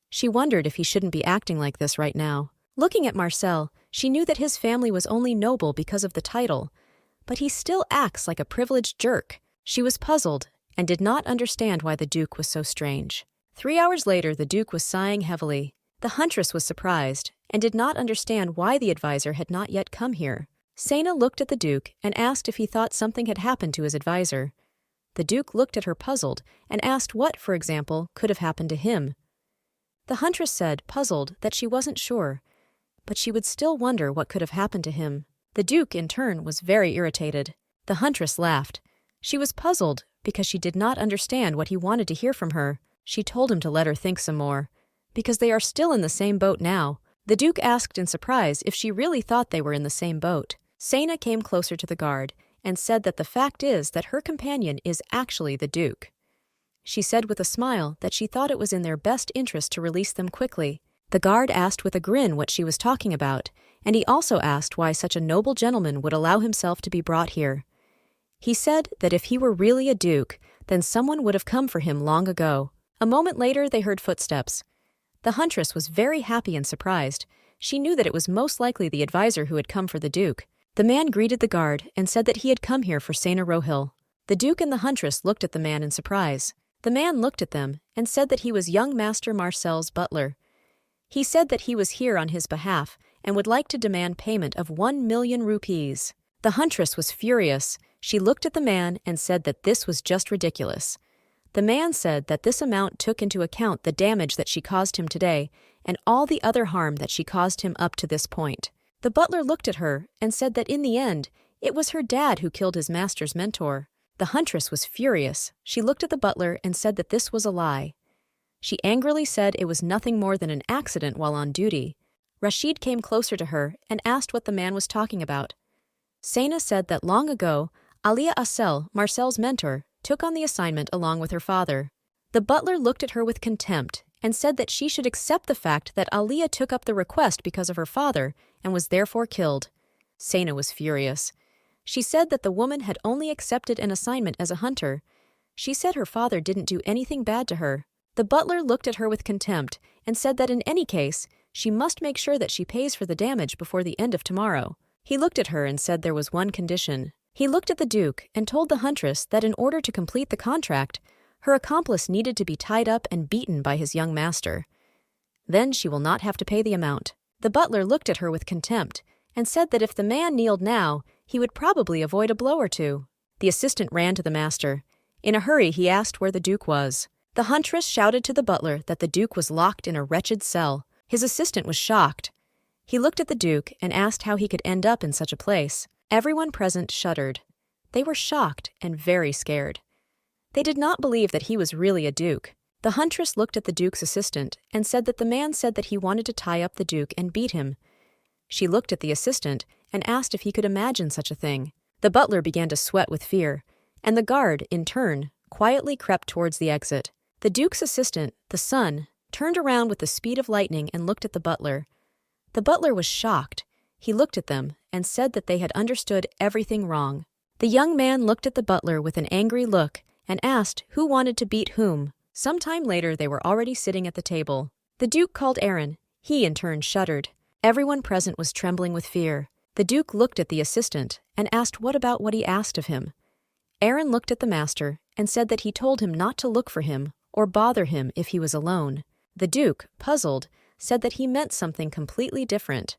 She wondered if he shouldn't be acting like this right now. Looking at Marcel, she knew that his family was only noble because of the title, but he still acts like a privileged jerk. She was puzzled and did not understand why the Duke was so strange. 3 hours later, the Duke was sighing heavily. The huntress was surprised and did not understand why the advisor had not yet come here. Sena looked at the Duke and asked if he thought something had happened to his advisor. The Duke looked at her puzzled and asked what, for example, could have happened to him. The huntress said, puzzled, that she wasn't sure, but she would still wonder what could have happened to him. The Duke, in turn, was very irritated. The huntress laughed. She was puzzled because she did not understand what he wanted to hear from her. She told him to let her think some more, because they are still in the same boat now. The Duke asked in surprise if she really thought they were in the same boat. Sena came closer to the guard and said that the fact is that her companion is actually the Duke. She said with a smile that she thought it was in their best interest to release them quickly. The guard asked with a grin what she was talking about, and he also asked why such a noble gentleman would allow himself to be brought here. He said that if he were really a duke, then someone would have come for him long ago. A moment later, they heard footsteps. The huntress was very happy and surprised. She knew that it was most likely the advisor who had come for the Duke. The man greeted the guard and said that he had come here for Sena Rohill. The Duke and the huntress looked at the man in surprise. The man looked at them and said that he was young Master Marcel's butler. He said that he was here on his behalf and would like to demand payment of 1 million rupees. The huntress was furious. She looked at the man and said that this was just ridiculous. The man said that this amount took into account the damage that she caused him today and all the other harm that she caused him up to this point. The butler looked at her and said that in the end, it was her dad who killed his master's mentor. The huntress was furious. She looked at the butler and said that this was a lie. She angrily said it was nothing more than an accident while on duty. Rashid came closer to her and asked what the man was talking about. Saina said that long ago, Alia Asel, Marcel's mentor, took on the assignment along with her father. The butler looked at her with contempt and said that she should accept the fact that Alia took up the request because of her father and was therefore killed. Saina was furious. She said that the woman had only accepted an assignment as a hunter. She said her father didn't do anything bad to her. The butler looked at her with contempt and said that in any case, she must make sure that she pays for the damage before the end of tomorrow. He looked at her and said there was one condition. He looked at the Duke and told the huntress that in order to complete the contract, her accomplice needed to be tied up and beaten by his young master. Then she will not have to pay the amount. The butler looked at her with contempt and said that if the man kneeled now, he would probably avoid a blow or two. The assistant ran to the master. In a hurry, he asked where the Duke was. The huntress shouted to the butler that the Duke was locked in a wretched cell. His assistant was shocked. He looked at the Duke and asked how he could end up in such a place. Everyone present shuddered. They were shocked and very scared. They did not believe that he was really a Duke. The huntress looked at the Duke's assistant and said that the man said that he wanted to tie up the Duke and beat him. She looked at the assistant and asked if he could imagine such a thing. The butler began to sweat with fear, and the guard, in turn, quietly crept towards the exit. The Duke's assistant, the son, turned around with the speed of lightning and looked at the butler. The butler was shocked. He looked at them and said that they had understood everything wrong. The young man looked at the butler with an angry look and asked who wanted to beat whom. Some time later, they were already sitting at the table. The Duke called Aaron. He, in turn, shuddered. Everyone present was trembling with fear. The Duke looked at the assistant and asked what about what he asked of him. Aaron looked at the master and said that he told him not to look for him or bother him if he was alone. The Duke, puzzled, said that he meant something completely different.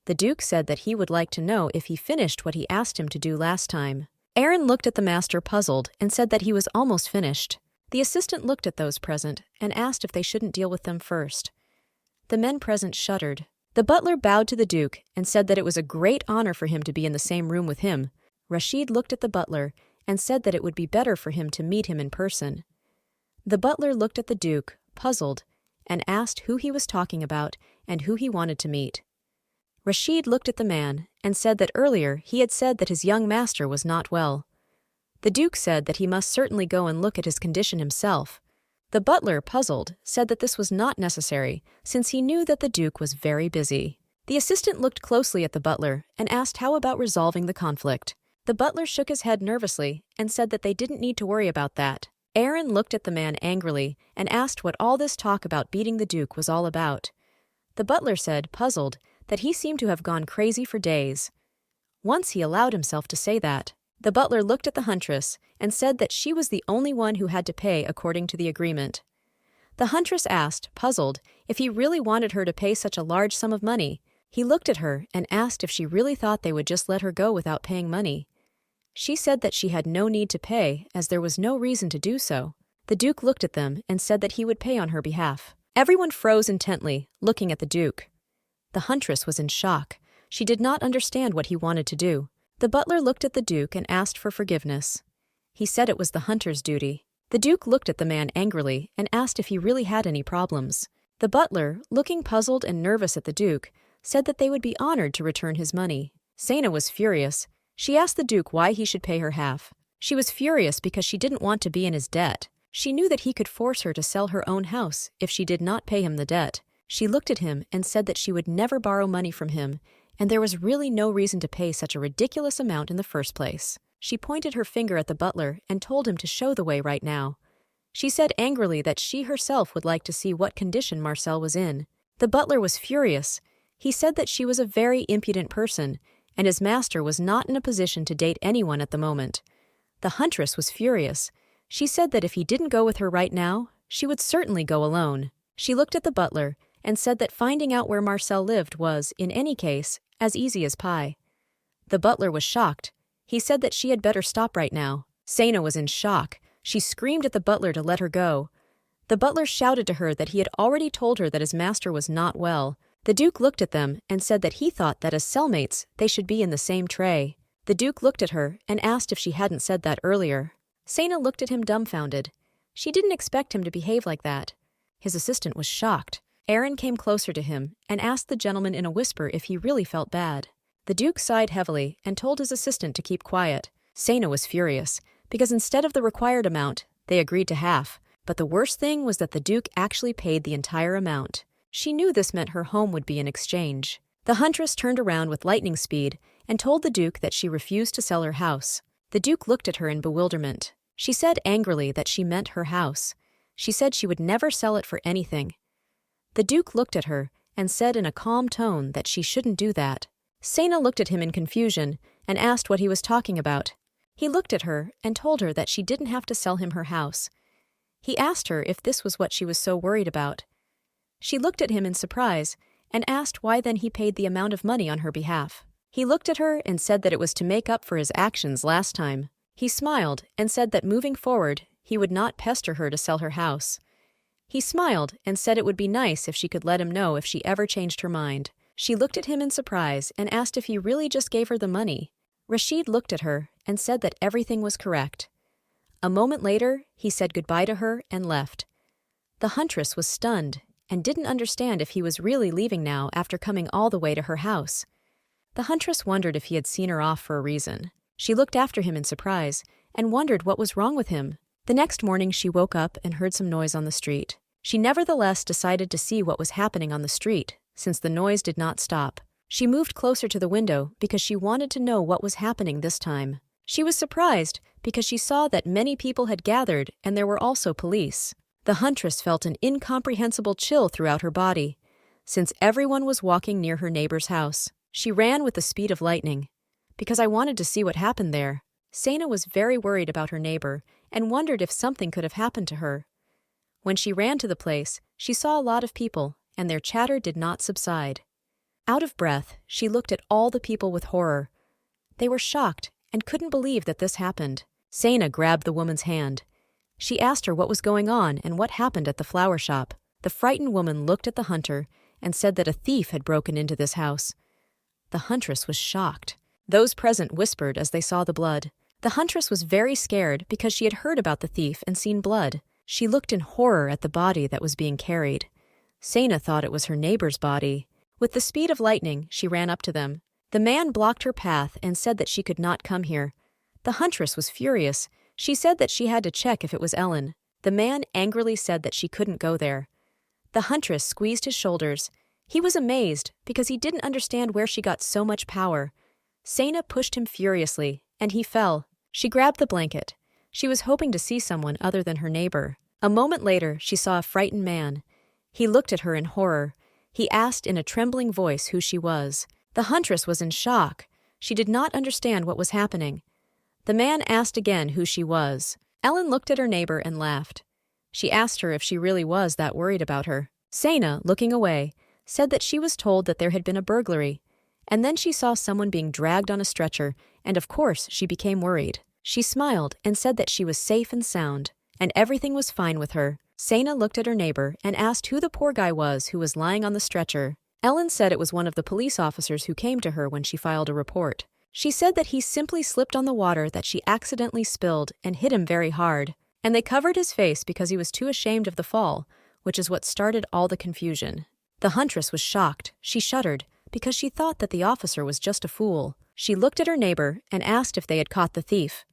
The Duke said that he would like to know if he finished what he asked him to do last time. Aaron looked at the master puzzled and said that he was almost finished. The assistant looked at those present and asked if they shouldn't deal with them first. The men present shuddered. The butler bowed to the Duke and said that it was a great honor for him to be in the same room with him. Rashid looked at the butler and said that it would be better for him to meet him in person. The butler looked at the Duke, puzzled, and asked who he was talking about and who he wanted to meet. Rashid looked at the man and said that earlier he had said that his young master was not well. The Duke said that he must certainly go and look at his condition himself. The butler, puzzled, said that this was not necessary, since he knew that the Duke was very busy. The assistant looked closely at the butler and asked how about resolving the conflict. The butler shook his head nervously and said that they didn't need to worry about that. Aaron looked at the man angrily and asked what all this talk about beating the Duke was all about. The butler said, puzzled, that he seemed to have gone crazy for days. Once he allowed himself to say that. The butler looked at the huntress and said that she was the only one who had to pay according to the agreement. The huntress asked, puzzled, if he really wanted her to pay such a large sum of money. He looked at her and asked if she really thought they would just let her go without paying money. She said that she had no need to pay, as there was no reason to do so. The Duke looked at them and said that he would pay on her behalf. Everyone froze intently, looking at the Duke. The huntress was in shock. She did not understand what he wanted to do. The butler looked at the Duke and asked for forgiveness. He said it was the hunter's duty. The Duke looked at the man angrily and asked if he really had any problems. The butler, looking puzzled and nervous at the Duke, said that they would be honored to return his money. Saina was furious. She asked the Duke why he should pay her half. She was furious because she didn't want to be in his debt. She knew that he could force her to sell her own house if she did not pay him the debt. She looked at him and said that she would never borrow money from him, and there was really no reason to pay such a ridiculous amount in the first place. She pointed her finger at the butler and told him to show the way right now. She said angrily that she herself would like to see what condition Marcel was in. The butler was furious. He said that she was a very impudent person, and his master was not in a position to date anyone at the moment. The huntress was furious. She said that if he didn't go with her right now, she would certainly go alone. She looked at the butler and said that finding out where Marcel lived was, in any case, as easy as pie. The butler was shocked. He said that she had better stop right now. Saina was in shock. She screamed at the butler to let her go. The butler shouted to her that he had already told her that his master was not well. The Duke looked at them and said that he thought that as cellmates they should be in the same tray. The Duke looked at her and asked if she hadn't said that earlier. Sena looked at him dumbfounded. She didn't expect him to behave like that. His assistant was shocked. Aaron came closer to him and asked the gentleman in a whisper if he really felt bad. The Duke sighed heavily and told his assistant to keep quiet. Sena was furious, because instead of the required amount, they agreed to half. But the worst thing was that the Duke actually paid the entire amount. She knew this meant her home would be in exchange. The huntress turned around with lightning speed and told the Duke that she refused to sell her house. The Duke looked at her in bewilderment. She said angrily that she meant her house. She said she would never sell it for anything. The Duke looked at her and said in a calm tone that she shouldn't do that. Sena looked at him in confusion and asked what he was talking about. He looked at her and told her that she didn't have to sell him her house. He asked her if this was what she was so worried about. She looked at him in surprise and asked why then he paid the amount of money on her behalf. He looked at her and said that it was to make up for his actions last time. He smiled and said that moving forward, he would not pester her to sell her house. He smiled and said it would be nice if she could let him know if she ever changed her mind. She looked at him in surprise and asked if he really just gave her the money. Rashid looked at her and said that everything was correct. A moment later, he said goodbye to her and left. The huntress was stunned and didn't understand if he was really leaving now after coming all the way to her house. The huntress wondered if he had seen her off for a reason. She looked after him in surprise and wondered what was wrong with him. The next morning she woke up and heard some noise on the street. She nevertheless decided to see what was happening on the street, since the noise did not stop. She moved closer to the window because she wanted to know what was happening this time. She was surprised because she saw that many people had gathered and there were also police. The huntress felt an incomprehensible chill throughout her body, since everyone was walking near her neighbor's house. She ran with the speed of lightning. Because I wanted to see what happened there. Sena was very worried about her neighbor and wondered if something could have happened to her. When she ran to the place, she saw a lot of people, and their chatter did not subside. Out of breath, she looked at all the people with horror. They were shocked and couldn't believe that this happened. Sena grabbed the woman's hand. She asked her what was going on and what happened at the flower shop. The frightened woman looked at the hunter and said that a thief had broken into this house. The huntress was shocked. Those present whispered as they saw the blood. The huntress was very scared because she had heard about the thief and seen blood. She looked in horror at the body that was being carried. Sena thought it was her neighbor's body. With the speed of lightning, she ran up to them. The man blocked her path and said that she could not come here. The huntress was furious. She said that she had to check if it was Ellen. The man angrily said that she couldn't go there. The huntress squeezed his shoulders. He was amazed because he didn't understand where she got so much power. Sena pushed him furiously, and he fell. She grabbed the blanket. She was hoping to see someone other than her neighbor. A moment later, she saw a frightened man. He looked at her in horror. He asked in a trembling voice who she was. The huntress was in shock. She did not understand what was happening. The man asked again who she was. Ellen looked at her neighbor and laughed. She asked her if she really was that worried about her. Sena, looking away, said that she was told that there had been a burglary. And then she saw someone being dragged on a stretcher, and of course she became worried. She smiled and said that she was safe and sound, and everything was fine with her. Sena looked at her neighbor and asked who the poor guy was who was lying on the stretcher. Ellen said it was one of the police officers who came to her when she filed a report. She said that he simply slipped on the water that she accidentally spilled and hit him very hard, and they covered his face because he was too ashamed of the fall, which is what started all the confusion. The huntress was shocked. She shuddered, because she thought that the officer was just a fool. She looked at her neighbor and asked if they had caught the thief.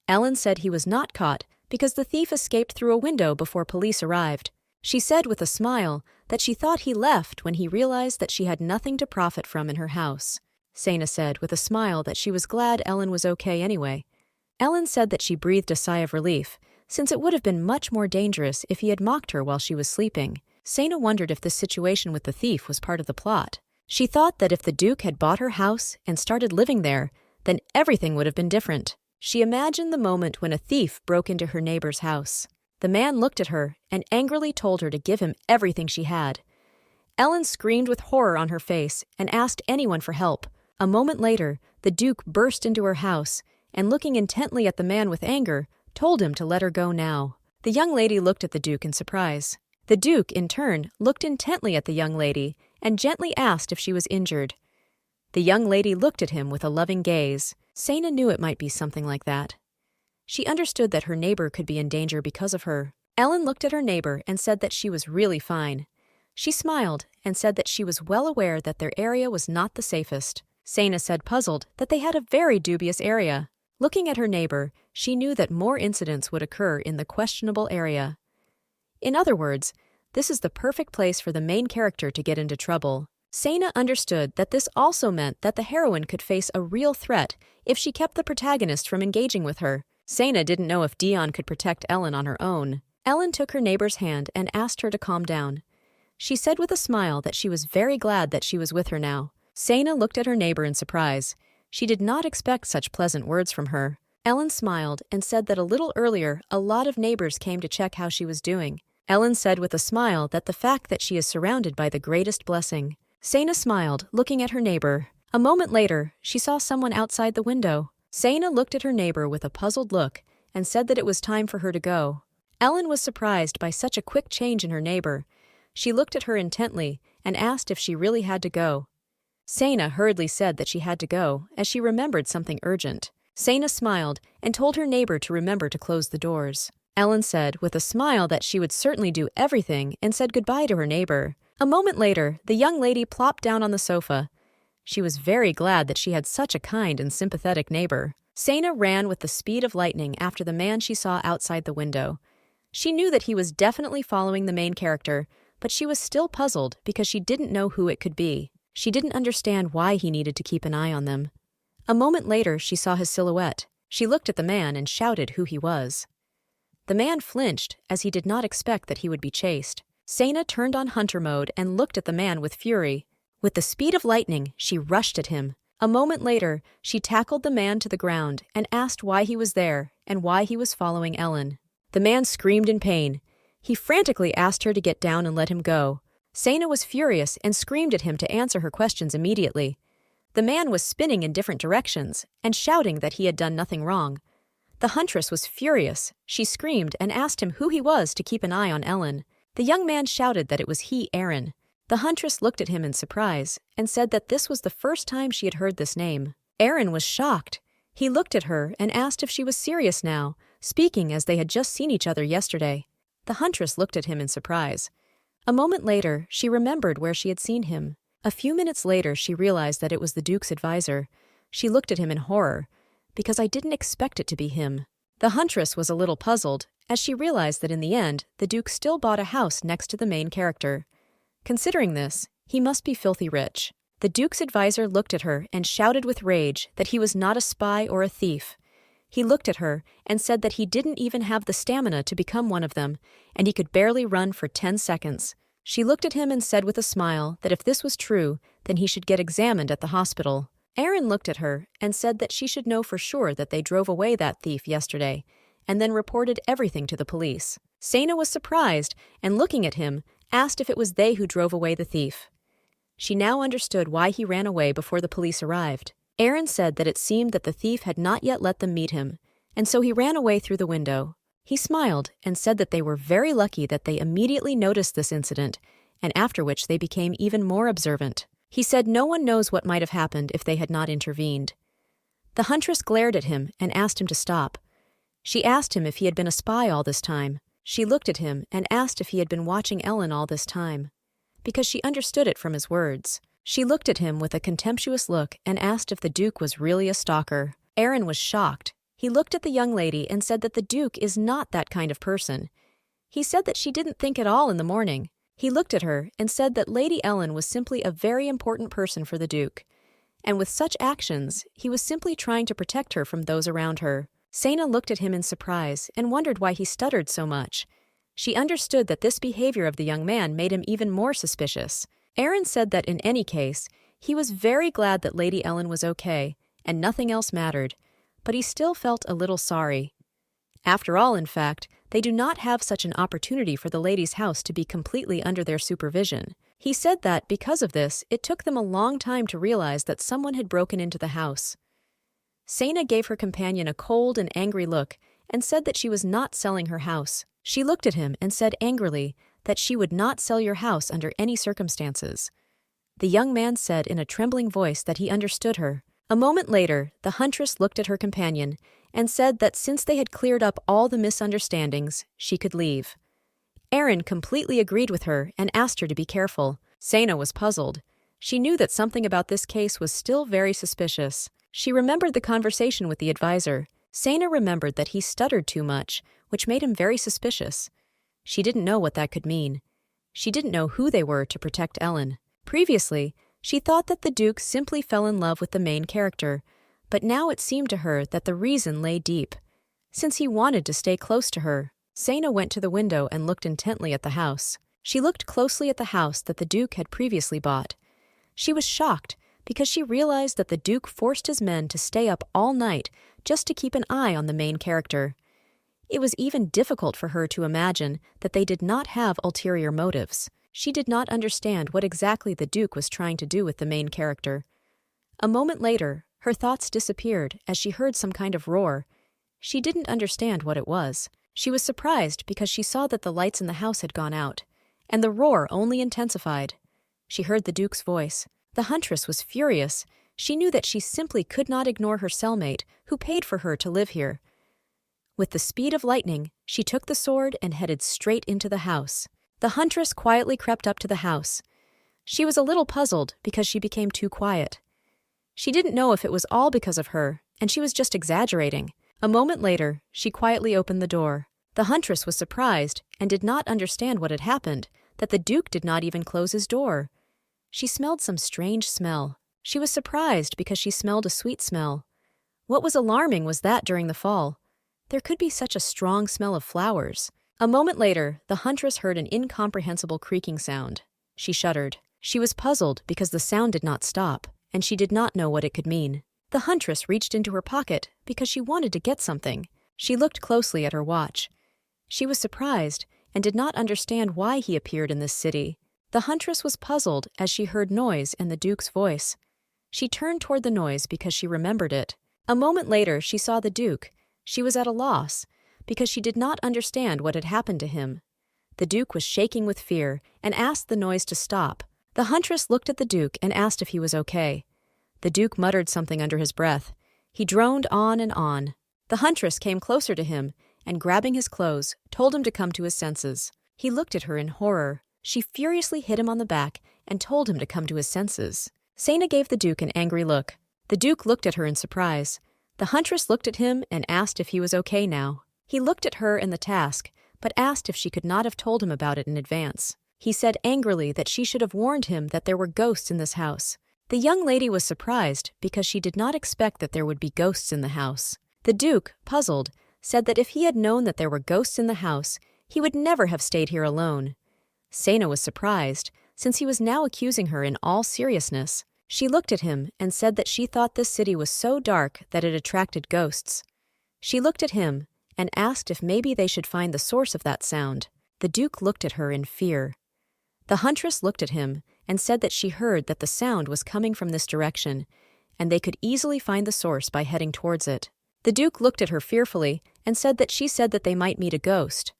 Ellen said he was not caught because the thief escaped through a window before police arrived. She said with a smile that she thought he left when he realized that she had nothing to profit from in her house. Sena said with a smile that she was glad Ellen was okay anyway. Ellen said that she breathed a sigh of relief, since it would have been much more dangerous if he had mocked her while she was sleeping. Sena wondered if this situation with the thief was part of the plot. She thought that if the Duke had bought her house and started living there, then everything would have been different. She imagined the moment when a thief broke into her neighbor's house. The man looked at her and angrily told her to give him everything she had. Ellen screamed with horror on her face and asked anyone for help. A moment later, the Duke burst into her house and, looking intently at the man with anger, told him to let her go now. The young lady looked at the Duke in surprise. The Duke, in turn, looked intently at the young lady and gently asked if she was injured. The young lady looked at him with a loving gaze. Sana knew it might be something like that. She understood that her neighbor could be in danger because of her. Ellen looked at her neighbor and said that she was really fine. She smiled and said that she was well aware that their area was not the safest. Sana said, puzzled, that they had a very dubious area. Looking at her neighbor, she knew that more incidents would occur in the questionable area. In other words, this is the perfect place for the main character to get into trouble. Sana understood that this also meant that the heroine could face a real threat if she kept the protagonist from engaging with her. Sana didn't know if Dion could protect Ellen on her own. Ellen took her neighbor's hand and asked her to calm down. She said with a smile that she was very glad that she was with her now. Sana looked at her neighbor in surprise. She did not expect such pleasant words from her. Ellen smiled and said that a little earlier a lot of neighbors came to check how she was doing. Ellen said with a smile that the fact that she is surrounded by the greatest blessing. Sana smiled, looking at her neighbor. A moment later, she saw someone outside the window. Sana looked at her neighbor with a puzzled look and said that it was time for her to go. Ellen was surprised by such a quick change in her neighbor. She looked at her intently and asked if she really had to go. Sana hurriedly said that she had to go, as she remembered something urgent. Sana smiled and told her neighbor to remember to close the doors. Ellen said with a smile that she would certainly do everything and said goodbye to her neighbor. A moment later, the young lady plopped down on the sofa. She was very glad that she had such a kind and sympathetic neighbor. Sana ran with the speed of lightning after the man she saw outside the window. She knew that he was definitely following the main character, but she was still puzzled because she didn't know who it could be. She didn't understand why he needed to keep an eye on them. A moment later, she saw his silhouette. She looked at the man and shouted who he was. The man flinched, as he did not expect that he would be chased. Sana turned on hunter mode and looked at the man with fury. With the speed of lightning, she rushed at him. A moment later, she tackled the man to the ground and asked why he was there and why he was following Ellen. The man screamed in pain. He frantically asked her to get down and let him go. Sana was furious and screamed at him to answer her questions immediately. The man was spinning in different directions and shouting that he had done nothing wrong. The huntress was furious. She screamed and asked him who he was to keep an eye on Ellen. The young man shouted that it was he, Aaron. The huntress looked at him in surprise and said that this was the first time she had heard this name. Aaron was shocked. He looked at her and asked if she was serious now, speaking as they had just seen each other yesterday. The huntress looked at him in surprise. A moment later, she remembered where she had seen him. A few minutes later, she realized that it was the Duke's advisor. She looked at him in horror, because I didn't expect it to be him. The huntress was a little puzzled, as she realized that in the end, the Duke still bought a house next to the main character. Considering this, he must be filthy rich. The Duke's advisor looked at her and shouted with rage that he was not a spy or a thief. He looked at her and said that he didn't even have the stamina to become one of them, and he could barely run for 10 seconds. She looked at him and said with a smile that if this was true, then he should get examined at the hospital. Aaron looked at her and said that she should know for sure that they drove away that thief yesterday, and then reported everything to the police. Sana was surprised and, looking at him, asked if it was they who drove away the thief. She now understood why he ran away before the police arrived. Aaron said that it seemed that the thief had not yet let them meet him, and so he ran away through the window. He smiled and said that they were very lucky that they immediately noticed this incident, and after which they became even more observant. He said no one knows what might have happened if they had not intervened. The huntress glared at him and asked him to stop. She asked him if he had been a spy all this time. She looked at him and asked if he had been watching Ellen all this time, because she understood it from his words. She looked at him with a contemptuous look and asked if the Duke was really a stalker. Aaron was shocked. He looked at the young lady and said that the Duke is not that kind of person. He said that she didn't think at all in the morning. He looked at her and said that Lady Ellen was simply a very important person for the Duke, and with such actions, he was simply trying to protect her from those around her. Sana looked at him in surprise and wondered why he stuttered so much. She understood that this behavior of the young man made him even more suspicious. Aaron said that in any case, he was very glad that Lady Ellen was okay, and nothing else mattered, but he still felt a little sorry. After all, in fact, they do not have such an opportunity for the lady's house to be completely under their supervision. He said that, because of this, it took them a long time to realize that someone had broken into the house. Sana gave her companion a cold and angry look and said that she was not selling her house. She looked at him and said angrily that she would not sell your house under any circumstances. The young man said in a trembling voice that he understood her. A moment later, the huntress looked at her companion and said that since they had cleared up all the misunderstandings, she could leave. Aaron completely agreed with her and asked her to be careful. Sana was puzzled. She knew that something about this case was still very suspicious. She remembered the conversation with the advisor. Sana remembered that he stuttered too much, which made him very suspicious. She didn't know what that could mean. She didn't know who they were to protect Ellen. Previously, she thought that the Duke simply fell in love with the main character, but now it seemed to her that the reason lay deep. Since he wanted to stay close to her, Sana went to the window and looked intently at the house. She looked closely at the house that the Duke had previously bought. She was shocked because she realized that the Duke forced his men to stay up all night just to keep an eye on the main character. It was even difficult for her to imagine that they did not have ulterior motives. She did not understand what exactly the Duke was trying to do with the main character. A moment later, her thoughts disappeared as she heard some kind of roar. She didn't understand what it was. She was surprised because she saw that the lights in the house had gone out, and the roar only intensified. She heard the Duke's voice. The huntress was furious. She knew that she simply could not ignore her cellmate, who paid for her to live here. With the speed of lightning, she took the sword and headed straight into the house. The huntress quietly crept up to the house. She was a little puzzled because she became too quiet. She didn't know if it was all because of her, and she was just exaggerating. A moment later, she quietly opened the door. The huntress was surprised and did not understand what had happened, that the Duke did not even close his door. She smelled some strange smell. She was surprised because she smelled a sweet smell. What was alarming was that during the fall, there could be such a strong smell of flowers. A moment later, the huntress heard an incomprehensible creaking sound. She shuddered. She was puzzled because the sound did not stop, and she did not know what it could mean. The huntress reached into her pocket because she wanted to get something. She looked closely at her watch. She was surprised and did not understand why he appeared in this city. The huntress was puzzled as she heard noise and the Duke's voice. She turned toward the noise because she remembered it. A moment later, she saw the Duke. She was at a loss because she did not understand what had happened to him. The Duke was shaking with fear and asked the noise to stop. The huntress looked at the Duke and asked if he was okay. The Duke muttered something under his breath. He droned on and on. The huntress came closer to him and, grabbing his clothes, told him to come to his senses. He looked at her in horror. She furiously hit him on the back and told him to come to his senses. Sana gave the Duke an angry look. The Duke looked at her in surprise. The huntress looked at him and asked if he was okay now. He looked at her and the task, but asked if she could not have told him about it in advance. He said angrily that she should have warned him that there were ghosts in this house. The young lady was surprised because she did not expect that there would be ghosts in the house. The Duke, puzzled, said that if he had known that there were ghosts in the house, he would never have stayed here alone. Sana was surprised, since he was now accusing her in all seriousness. She looked at him and said that she thought this city was so dark that it attracted ghosts. She looked at him and asked if maybe they should find the source of that sound. The Duke looked at her in fear. The huntress looked at him and said that she heard that the sound was coming from this direction, and they could easily find the source by heading towards it. The Duke looked at her fearfully and said that she said that they might meet a ghost.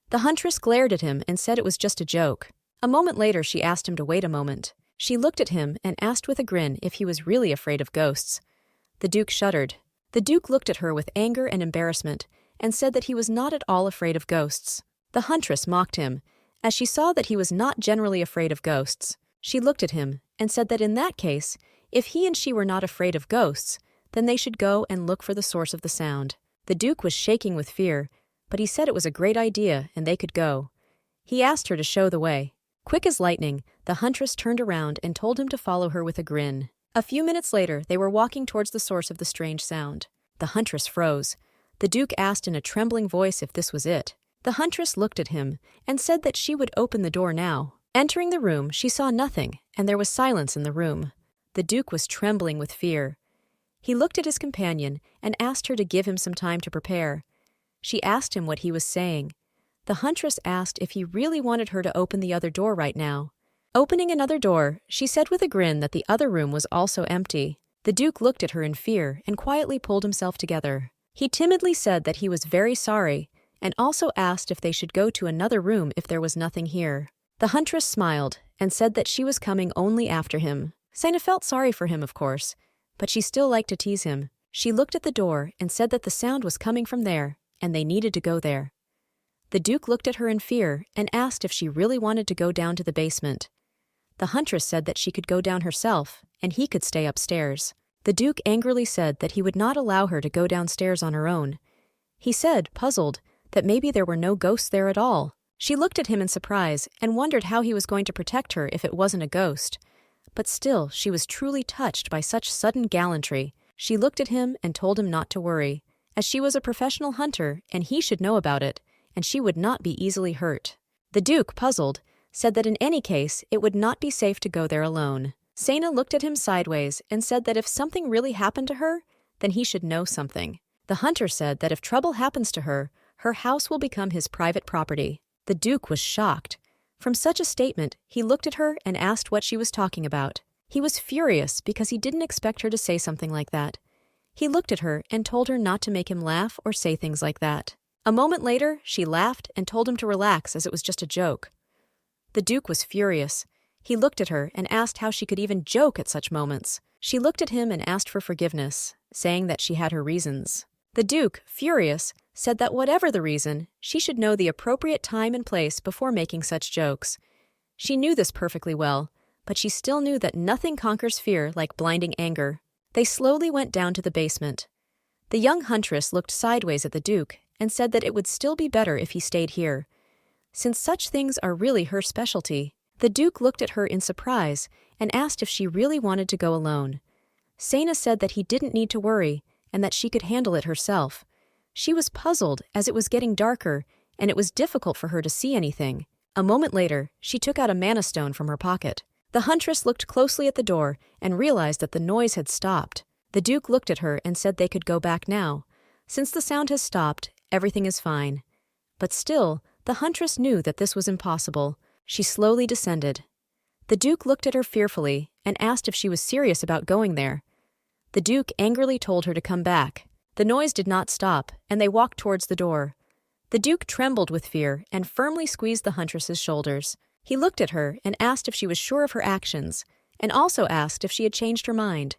The huntress glared at him and said it was just a joke. A moment later, she asked him to wait a moment. She looked at him and asked with a grin if he was really afraid of ghosts. The Duke shuddered. The Duke looked at her with anger and embarrassment and said that he was not at all afraid of ghosts. The huntress mocked him, as she saw that he was not generally afraid of ghosts. She looked at him and said that in that case, if he and she were not afraid of ghosts, then they should go and look for the source of the sound. The Duke was shaking with fear, but he said it was a great idea and they could go. He asked her to show the way. Quick as lightning, the huntress turned around and told him to follow her with a grin. A few minutes later, they were walking towards the source of the strange sound. The huntress froze. The Duke asked in a trembling voice if this was it. The huntress looked at him and said that she would open the door now. Entering the room, she saw nothing, and there was silence in the room. The Duke was trembling with fear. He looked at his companion and asked her to give him some time to prepare. She asked him what he was saying. The huntress asked if he really wanted her to open the other door right now. Opening another door, she said with a grin that the other room was also empty. The Duke looked at her in fear and quietly pulled himself together. He timidly said that he was very sorry and also asked if they should go to another room if there was nothing here. The huntress smiled and said that she was coming only after him. Sena felt sorry for him, of course, but she still liked to tease him. She looked at the door and said that the sound was coming from there, and they needed to go there. The Duke looked at her in fear and asked if she really wanted to go down to the basement. The huntress said that she could go down herself, and he could stay upstairs. The Duke angrily said that he would not allow her to go downstairs on her own. He said, puzzled, that maybe there were no ghosts there at all. She looked at him in surprise and wondered how he was going to protect her if it wasn't a ghost. But still, she was truly touched by such sudden gallantry. She looked at him and told him not to worry, as she was a professional hunter and he should know about it, and she would not be easily hurt. The Duke, puzzled, said that in any case it would not be safe to go there alone. Sena looked at him sideways and said that if something really happened to her, then he should know something. The hunter said that if trouble happens to her, her house will become his private property. The Duke was shocked. From such a statement, he looked at her and asked what she was talking about. He was furious because he didn't expect her to say something like that. He looked at her and told her not to make him laugh or say things like that. A moment later, she laughed and told him to relax as it was just a joke. The Duke was furious. He looked at her and asked how she could even joke at such moments. She looked at him and asked for forgiveness, saying that she had her reasons. The Duke, furious, said that whatever the reason, she should know the appropriate time and place before making such jokes. She knew this perfectly well, but she still knew that nothing conquers fear like blinding anger. They slowly went down to the basement. The young huntress looked sideways at the Duke and said that it would still be better if he stayed here, since such things are really her specialty. The Duke looked at her in surprise and asked if she really wanted to go alone. Sena said that he didn't need to worry and that she could handle it herself. She was puzzled as it was getting darker and it was difficult for her to see anything. A moment later, she took out a mana stone from her pocket. The huntress looked closely at the door and realized that the noise had stopped. The Duke looked at her and said they could go back now. Since the sound has stopped, everything is fine. But still, the huntress knew that this was impossible. She slowly descended. The Duke looked at her fearfully and asked if she was serious about going there. The Duke angrily told her to come back. The noise did not stop, and they walked towards the door. The Duke trembled with fear and firmly squeezed the huntress's shoulders. He looked at her and asked if she was sure of her actions, and also asked if she had changed her mind.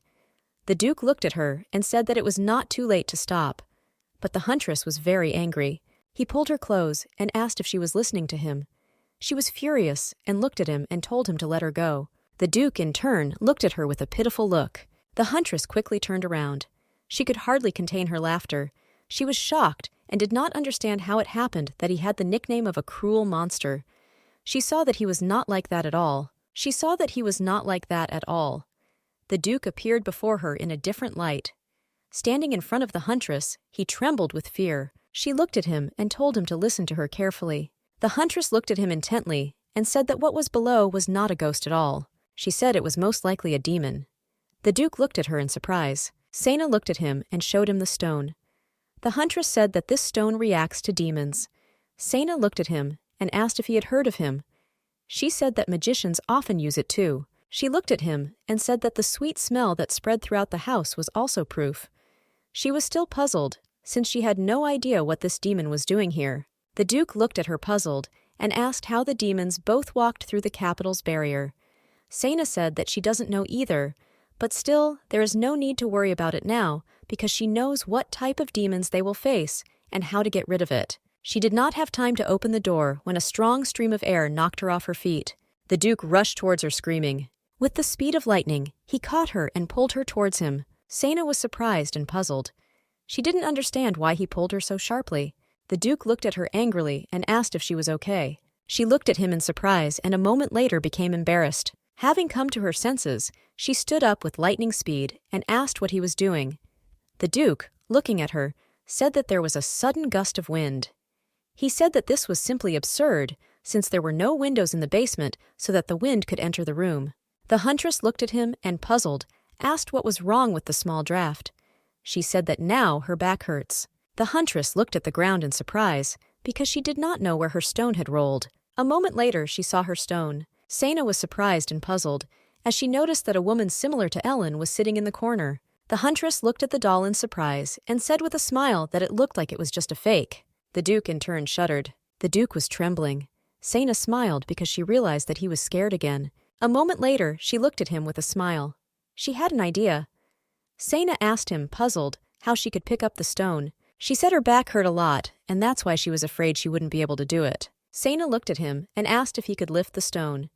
The Duke looked at her and said that it was not too late to stop. But the huntress was very angry. He pulled her close and asked if she was listening to him. She was furious and looked at him and told him to let her go. The Duke, in turn, looked at her with a pitiful look. The huntress quickly turned around. She could hardly contain her laughter. She was shocked and did not understand how it happened that he had the nickname of a cruel monster. She saw that he was not like that at all. The Duke appeared before her in a different light. Standing in front of the huntress, he trembled with fear. She looked at him and told him to listen to her carefully. The huntress looked at him intently and said that what was below was not a ghost at all. She said it was most likely a demon. The Duke looked at her in surprise. Sena looked at him and showed him the stone. The huntress said that this stone reacts to demons. Sena looked at him and asked if he had heard of him. She said that magicians often use it too. She looked at him and said that the sweet smell that spread throughout the house was also proof. She was still puzzled, since she had no idea what this demon was doing here. The Duke looked at her puzzled and asked how the demons both walked through the capital's barrier. Sena said that she doesn't know either, but still, there is no need to worry about it now because she knows what type of demons they will face and how to get rid of it. She did not have time to open the door when a strong stream of air knocked her off her feet. The Duke rushed towards her screaming. With the speed of lightning, he caught her and pulled her towards him. Sena was surprised and puzzled. She didn't understand why he pulled her so sharply. The Duke looked at her angrily and asked if she was okay. She looked at him in surprise and a moment later became embarrassed. Having come to her senses, she stood up with lightning speed and asked what he was doing. The Duke, looking at her, said that there was a sudden gust of wind. He said that this was simply absurd, since there were no windows in the basement so that the wind could enter the room. The huntress looked at him and, puzzled, asked what was wrong with the small draft. She said that now her back hurts. The huntress looked at the ground in surprise because she did not know where her stone had rolled. A moment later, she saw her stone. Sena was surprised and puzzled, as she noticed that a woman similar to Ellen was sitting in the corner. The huntress looked at the doll in surprise and said with a smile that it looked like it was just a fake. The Duke in turn shuddered. The Duke was trembling. Sena smiled because she realized that he was scared again. A moment later, she looked at him with a smile. She had an idea. Sena asked him, puzzled, how she could pick up the stone. She said her back hurt a lot, and that's why she was afraid she wouldn't be able to do it. Sena looked at him and asked if he could lift the stone.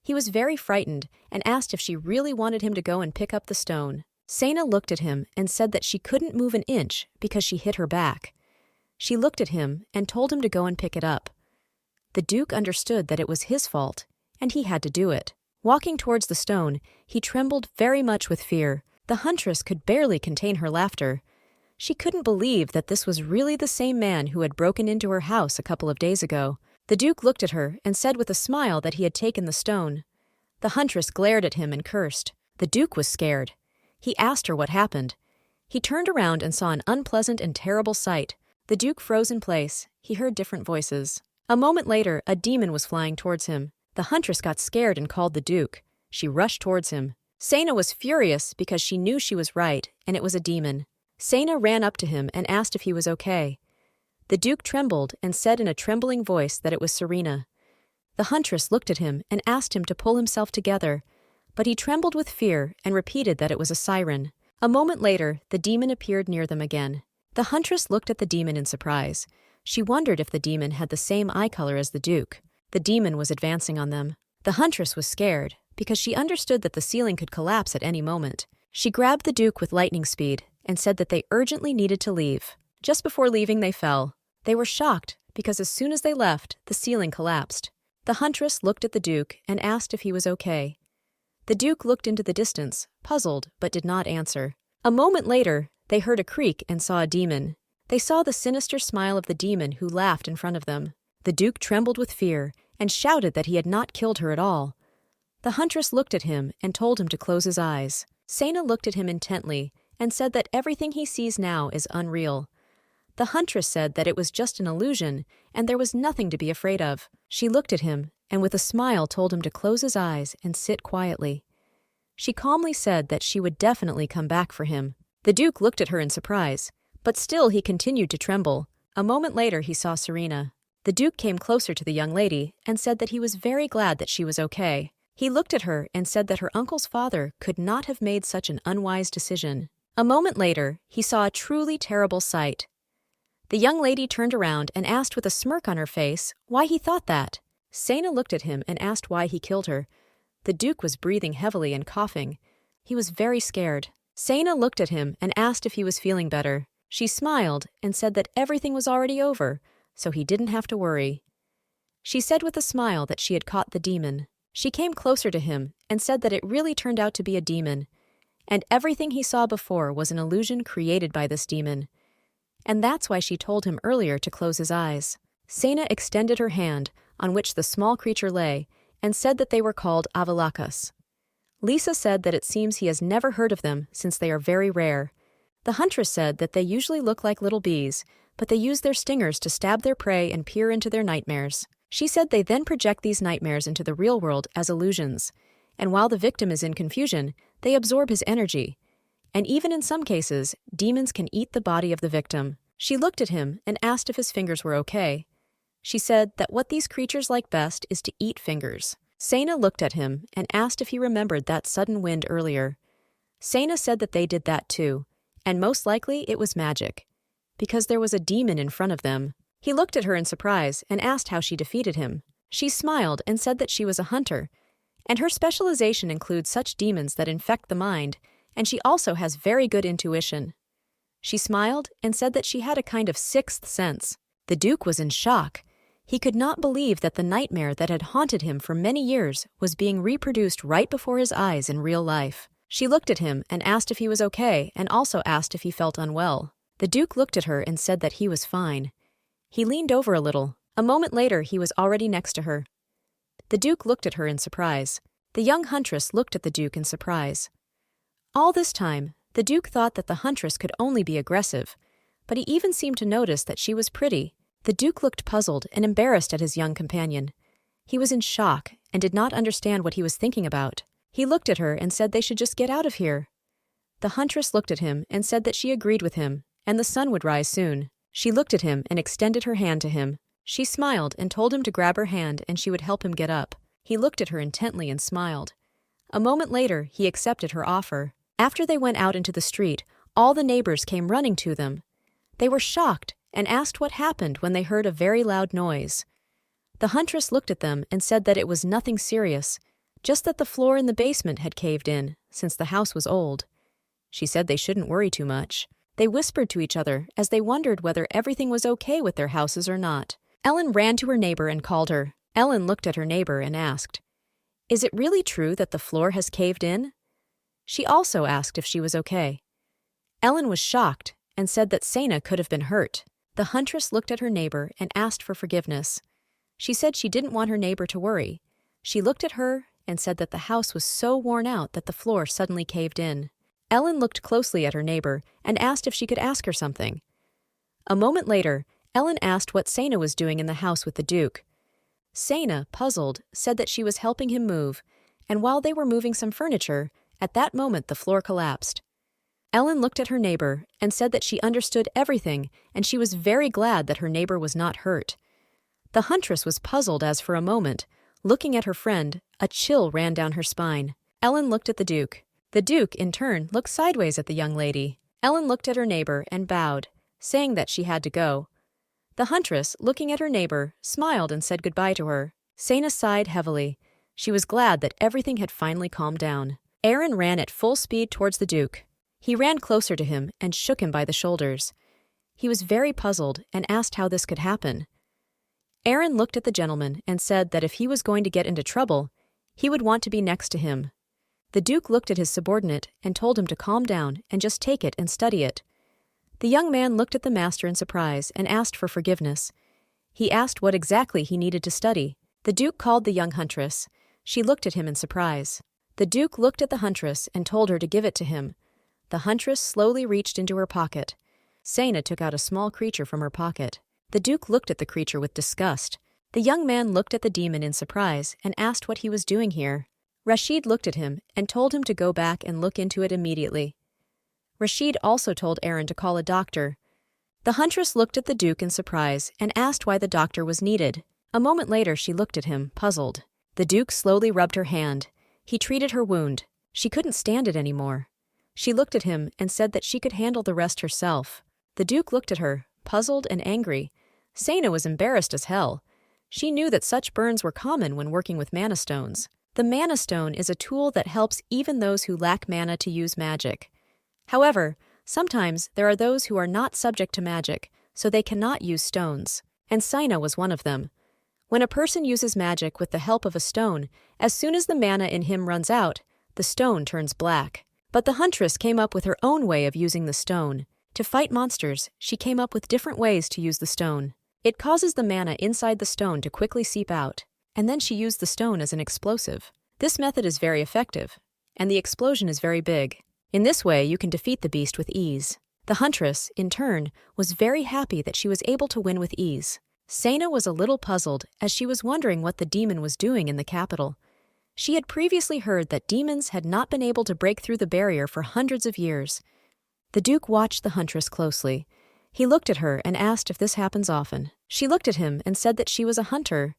He was very frightened and asked if she really wanted him to go and pick up the stone. Sena looked at him and said that she couldn't move an inch because she hit her back. She looked at him and told him to go and pick it up. The Duke understood that it was his fault, and he had to do it. Walking towards the stone, he trembled very much with fear. The huntress could barely contain her laughter. She couldn't believe that this was really the same man who had broken into her house a couple of days ago. The Duke looked at her and said with a smile that he had taken the stone. The huntress glared at him and cursed. The Duke was scared. He asked her what happened. He turned around and saw an unpleasant and terrible sight. The Duke froze in place. He heard different voices. A moment later, a demon was flying towards him. The huntress got scared and called the Duke. She rushed towards him. Sena was furious because she knew she was right, and it was a demon. Sena ran up to him and asked if he was okay. The Duke trembled and said in a trembling voice that it was Serena. The huntress looked at him and asked him to pull himself together, but he trembled with fear and repeated that it was a siren. A moment later, the demon appeared near them again. The huntress looked at the demon in surprise. She wondered if the demon had the same eye color as the Duke. The demon was advancing on them. The huntress was scared because she understood that the ceiling could collapse at any moment. She grabbed the Duke with lightning speed and said that they urgently needed to leave. Just before leaving, they fell. They were shocked because as soon as they left, the ceiling collapsed. The huntress looked at the Duke and asked if he was okay. The Duke looked into the distance, puzzled, but did not answer. A moment later, they heard a creak and saw a demon. They saw the sinister smile of the demon who laughed in front of them. The Duke trembled with fear and shouted that he had not killed her at all. The huntress looked at him and told him to close his eyes. Sena looked at him intently and said that everything he sees now is unreal. The huntress said that it was just an illusion and there was nothing to be afraid of. She looked at him and with a smile told him to close his eyes and sit quietly. She calmly said that she would definitely come back for him. The Duke looked at her in surprise, but still he continued to tremble. A moment later he saw Serena. The Duke came closer to the young lady and said that he was very glad that she was okay. He looked at her and said that her uncle's father could not have made such an unwise decision. A moment later, he saw a truly terrible sight. The young lady turned around and asked with a smirk on her face why he thought that. Sena looked at him and asked why he killed her. The Duke was breathing heavily and coughing. He was very scared. Sena looked at him and asked if he was feeling better. She smiled and said that everything was already over, so he didn't have to worry. She said with a smile that she had caught the demon. She came closer to him and said that it really turned out to be a demon, and everything he saw before was an illusion created by this demon. And that's why she told him earlier to close his eyes. Sena extended her hand, on which the small creature lay, and said that they were called avalakas. Lisa said that it seems he has never heard of them since they are very rare. The huntress said that they usually look like little bees, but they use their stingers to stab their prey and peer into their nightmares. She said they then project these nightmares into the real world as illusions, and while the victim is in confusion, they absorb his energy. And even in some cases, demons can eat the body of the victim. She looked at him and asked if his fingers were okay. She said that what these creatures like best is to eat fingers. Sena looked at him and asked if he remembered that sudden wind earlier. Sena said that they did that too, and most likely it was magic, because there was a demon in front of them. He looked at her in surprise and asked how she defeated him. She smiled and said that she was a hunter, and her specialization includes such demons that infect the mind, and she also has very good intuition. She smiled and said that she had a kind of sixth sense. The Duke was in shock. He could not believe that the nightmare that had haunted him for many years was being reproduced right before his eyes in real life. She looked at him and asked if he was okay and also asked if he felt unwell. The Duke looked at her and said that he was fine. He leaned over a little. A moment later, he was already next to her. The Duke looked at her in surprise. The young huntress looked at the Duke in surprise. All this time, the Duke thought that the huntress could only be aggressive, but he even seemed to notice that she was pretty. The Duke looked puzzled and embarrassed at his young companion. He was in shock and did not understand what he was thinking about. He looked at her and said they should just get out of here. The huntress looked at him and said that she agreed with him, and the sun would rise soon. She looked at him and extended her hand to him. She smiled and told him to grab her hand and she would help him get up. He looked at her intently and smiled. A moment later, he accepted her offer. After they went out into the street, all the neighbors came running to them. They were shocked and asked what happened when they heard a very loud noise. The huntress looked at them and said that it was nothing serious, just that the floor in the basement had caved in, since the house was old. She said they shouldn't worry too much. They whispered to each other as they wondered whether everything was okay with their houses or not. Ellen ran to her neighbor and called her. Ellen looked at her neighbor and asked, "Is it really true that the floor has caved in?" She also asked if she was okay. Ellen was shocked and said that Sana could have been hurt. The huntress looked at her neighbor and asked for forgiveness. She said she didn't want her neighbor to worry. She looked at her and said that the house was so worn out that the floor suddenly caved in. Ellen looked closely at her neighbor and asked if she could ask her something. A moment later, Ellen asked what Sana was doing in the house with the Duke. Sana, puzzled, said that she was helping him move, and while they were moving some furniture, at that moment the floor collapsed. Ellen looked at her neighbor and said that she understood everything and she was very glad that her neighbor was not hurt. The huntress was puzzled as for a moment, looking at her friend, a chill ran down her spine. Ellen looked at the Duke. The Duke, in turn, looked sideways at the young lady. Ellen looked at her neighbor and bowed, saying that she had to go. The huntress, looking at her neighbor, smiled and said goodbye to her. Sana sighed heavily. She was glad that everything had finally calmed down. Aaron ran at full speed towards the Duke. He ran closer to him and shook him by the shoulders. He was very puzzled and asked how this could happen. Aaron looked at the gentleman and said that if he was going to get into trouble, he would want to be next to him. The Duke looked at his subordinate and told him to calm down and just take it and study it. The young man looked at the master in surprise and asked for forgiveness. He asked what exactly he needed to study. The Duke called the young huntress. She looked at him in surprise. The Duke looked at the huntress and told her to give it to him. The huntress slowly reached into her pocket. Sana took out a small creature from her pocket. The Duke looked at the creature with disgust. The young man looked at the demon in surprise and asked what he was doing here. Rashid looked at him and told him to go back and look into it immediately. Rashid also told Aaron to call a doctor. The huntress looked at the Duke in surprise and asked why the doctor was needed. A moment later she looked at him, puzzled. The Duke slowly rubbed her hand. He treated her wound. She couldn't stand it anymore. She looked at him and said that she could handle the rest herself. The Duke looked at her, puzzled and angry. Sana was embarrassed as hell. She knew that such burns were common when working with mana stones. The mana stone is a tool that helps even those who lack mana to use magic. However, sometimes there are those who are not subject to magic, so they cannot use stones, and Sana was one of them. When a person uses magic with the help of a stone, as soon as the mana in him runs out, the stone turns black. But the huntress came up with her own way of using the stone. To fight monsters, she came up with different ways to use the stone. It causes the mana inside the stone to quickly seep out, and then she used the stone as an explosive. This method is very effective, and the explosion is very big. In this way, you can defeat the beast with ease. The huntress, in turn, was very happy that she was able to win with ease. Sana was a little puzzled as she was wondering what the demon was doing in the capital. She had previously heard that demons had not been able to break through the barrier for hundreds of years. The Duke watched the huntress closely. He looked at her and asked if this happens often. She looked at him and said that she was a hunter.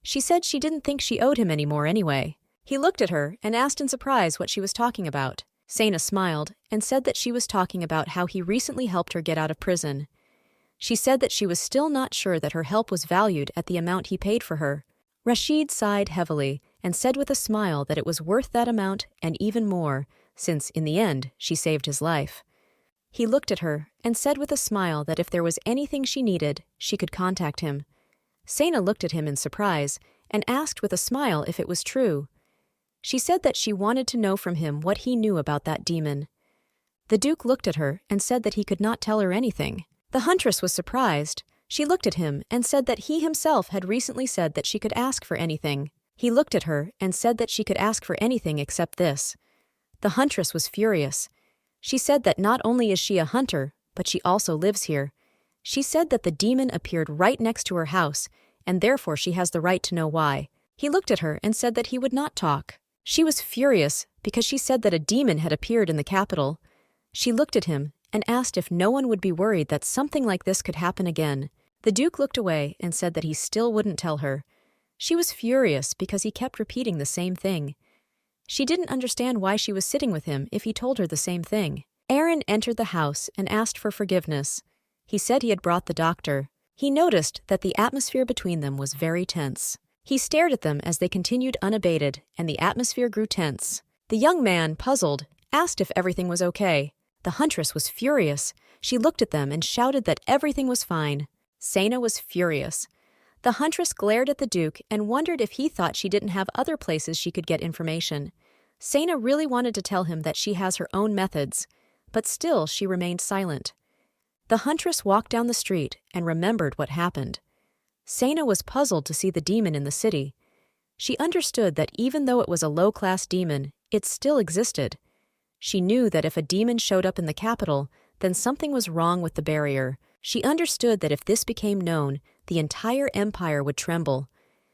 She said she didn't think she owed him any more anyway. He looked at her and asked in surprise what she was talking about. Sana smiled and said that she was talking about how he recently helped her get out of prison. She said that she was still not sure that her help was valued at the amount he paid for her. Rashid sighed heavily and said with a smile that it was worth that amount and even more, since, in the end, she saved his life. He looked at her and said with a smile that if there was anything she needed, she could contact him. Sana looked at him in surprise and asked with a smile if it was true. She said that she wanted to know from him what he knew about that demon. The Duke looked at her and said that he could not tell her anything. The huntress was surprised. She looked at him and said that he himself had recently said that she could ask for anything. He looked at her and said that she could ask for anything except this. The huntress was furious. She said that not only is she a hunter, but she also lives here. She said that the demon appeared right next to her house, and therefore she has the right to know why. He looked at her and said that he would not talk. She was furious because she said that a demon had appeared in the capital. She looked at him and asked if no one would be worried that something like this could happen again. The Duke looked away and said that he still wouldn't tell her. She was furious because he kept repeating the same thing. She didn't understand why she was sitting with him if he told her the same thing. Aaron entered the house and asked for forgiveness. He said he had brought the doctor. He noticed that the atmosphere between them was very tense. He stared at them as they continued unabated, and the atmosphere grew tense. The young man, puzzled, asked if everything was okay. The huntress was furious. She looked at them and shouted that everything was fine. Sena was furious. The huntress glared at the Duke and wondered if he thought she didn't have other places she could get information. Sena really wanted to tell him that she has her own methods, but still she remained silent. The huntress walked down the street and remembered what happened. Sena was puzzled to see the demon in the city. She understood that even though it was a low-class demon, it still existed. She knew that if a demon showed up in the capital, then something was wrong with the barrier. She understood that if this became known, the entire empire would tremble.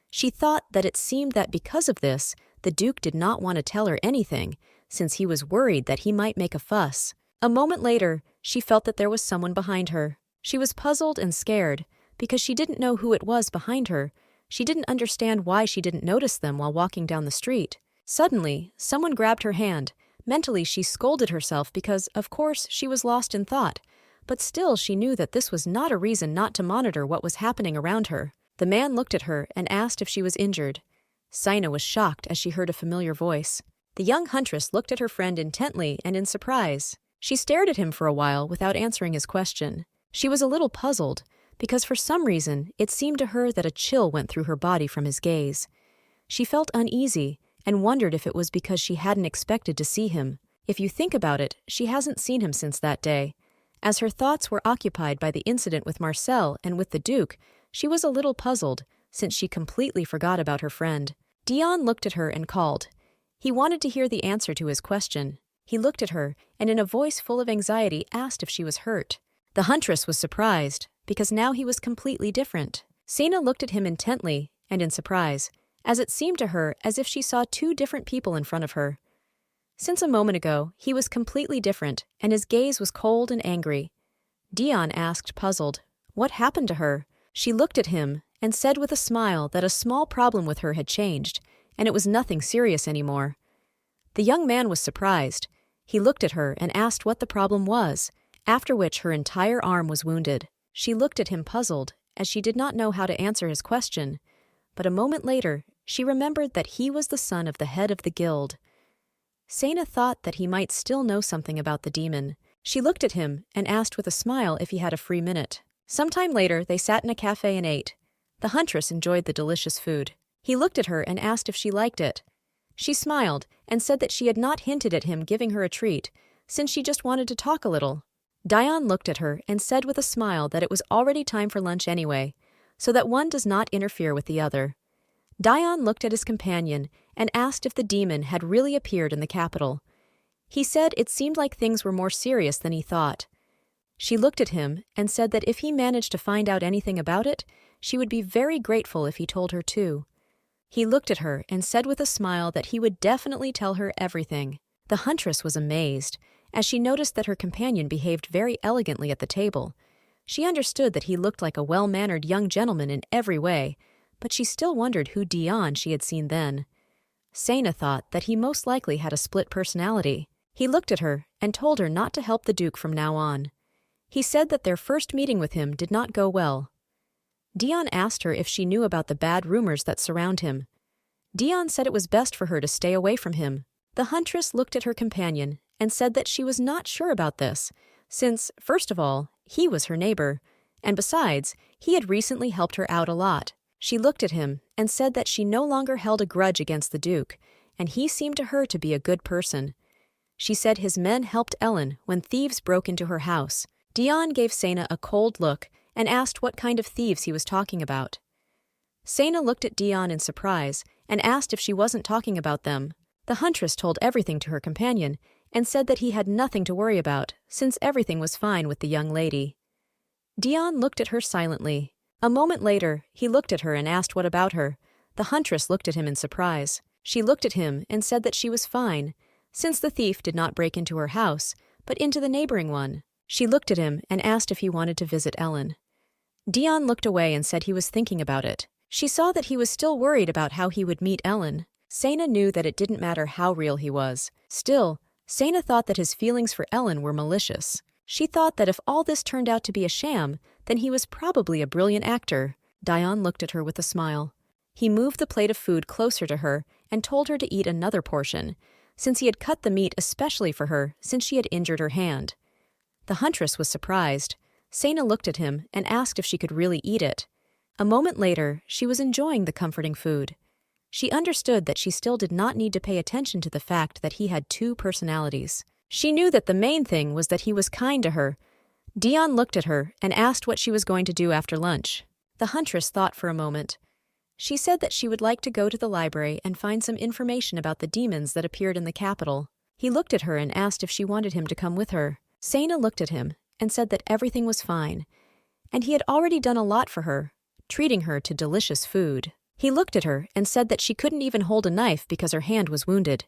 She thought that it seemed that because of this, the Duke did not want to tell her anything, since he was worried that he might make a fuss. A moment later, she felt that there was someone behind her. She was puzzled and scared, because she didn't know who it was behind her. She didn't understand why she didn't notice them while walking down the street. Suddenly, someone grabbed her hand. Mentally, she scolded herself because, of course, she was lost in thought. But still, she knew that this was not a reason not to monitor what was happening around her. The man looked at her and asked if she was injured. Sena was shocked as she heard a familiar voice. The young huntress looked at her friend intently and in surprise. She stared at him for a while without answering his question. She was a little puzzled, because for some reason it seemed to her that a chill went through her body from his gaze. She felt uneasy and wondered if it was because she hadn't expected to see him. If you think about it, she hasn't seen him since that day. As her thoughts were occupied by the incident with Marcel and with the Duke, she was a little puzzled, since she completely forgot about her friend. Dion looked at her and called. He wanted to hear the answer to his question. He looked at her and in a voice full of anxiety asked if she was hurt. The huntress was surprised, because now he was completely different. Sena looked at him intently and in surprise, as it seemed to her as if she saw two different people in front of her. Since a moment ago, he was completely different, and his gaze was cold and angry. Dion asked, puzzled, what happened to her? She looked at him and said with a smile that a small problem with her had changed, and it was nothing serious anymore. The young man was surprised. He looked at her and asked what the problem was, after which her entire arm was wounded. She looked at him puzzled, as she did not know how to answer his question. But a moment later, she remembered that he was the son of the head of the guild. Sena thought that he might still know something about the demon. She looked at him and asked with a smile if he had a free minute. Sometime later, they sat in a cafe and ate. The huntress enjoyed the delicious food. He looked at her and asked if she liked it. She smiled and said that she had not hinted at him giving her a treat, since she just wanted to talk a little. Dion looked at her and said with a smile that it was already time for lunch anyway, so that one does not interfere with the other. Dion looked at his companion and asked if the demon had really appeared in the capital. He said it seemed like things were more serious than he thought. She looked at him and said that if he managed to find out anything about it, she would be very grateful if he told her too. He looked at her and said with a smile that he would definitely tell her everything. The huntress was amazed, as she noticed that her companion behaved very elegantly at the table. She understood that he looked like a well-mannered young gentleman in every way, but she still wondered who Dion she had seen then. Sena thought that he most likely had a split personality. He looked at her and told her not to help the Duke from now on. He said that their first meeting with him did not go well. Dion asked her if she knew about the bad rumors that surround him. Dion said it was best for her to stay away from him. The huntress looked at her companion and said that she was not sure about this, since, first of all, he was her neighbor, and besides, he had recently helped her out a lot. She looked at him and said that she no longer held a grudge against the Duke, and he seemed to her to be a good person. She said his men helped Ellen when thieves broke into her house. Dion gave Sena a cold look and asked what kind of thieves he was talking about. Sena looked at Dion in surprise and asked if she wasn't talking about them. The huntress told everything to her companion and said that he had nothing to worry about, since everything was fine with the young lady. Dion looked at her silently. A moment later, he looked at her and asked what about her. The huntress looked at him in surprise. She looked at him and said that she was fine, since the thief did not break into her house, but into the neighboring one. She looked at him and asked if he wanted to visit Ellen. Dion looked away and said he was thinking about it. She saw that he was still worried about how he would meet Ellen. Sena knew that it didn't matter how real he was. Still, Sena thought that his feelings for Ellen were malicious. She thought that if all this turned out to be a sham, then he was probably a brilliant actor. Dion looked at her with a smile. He moved the plate of food closer to her and told her to eat another portion, since he had cut the meat especially for her since she had injured her hand. The huntress was surprised. Sena looked at him and asked if she could really eat it. A moment later, she was enjoying the comforting food. She understood that she still did not need to pay attention to the fact that he had two personalities. She knew that the main thing was that he was kind to her. Dion looked at her and asked what she was going to do after lunch. The huntress thought for a moment. She said that she would like to go to the library and find some information about the demons that appeared in the capital. He looked at her and asked if she wanted him to come with her. Sena looked at him and said that everything was fine, and he had already done a lot for her, treating her to delicious food. He looked at her and said that she couldn't even hold a knife because her hand was wounded.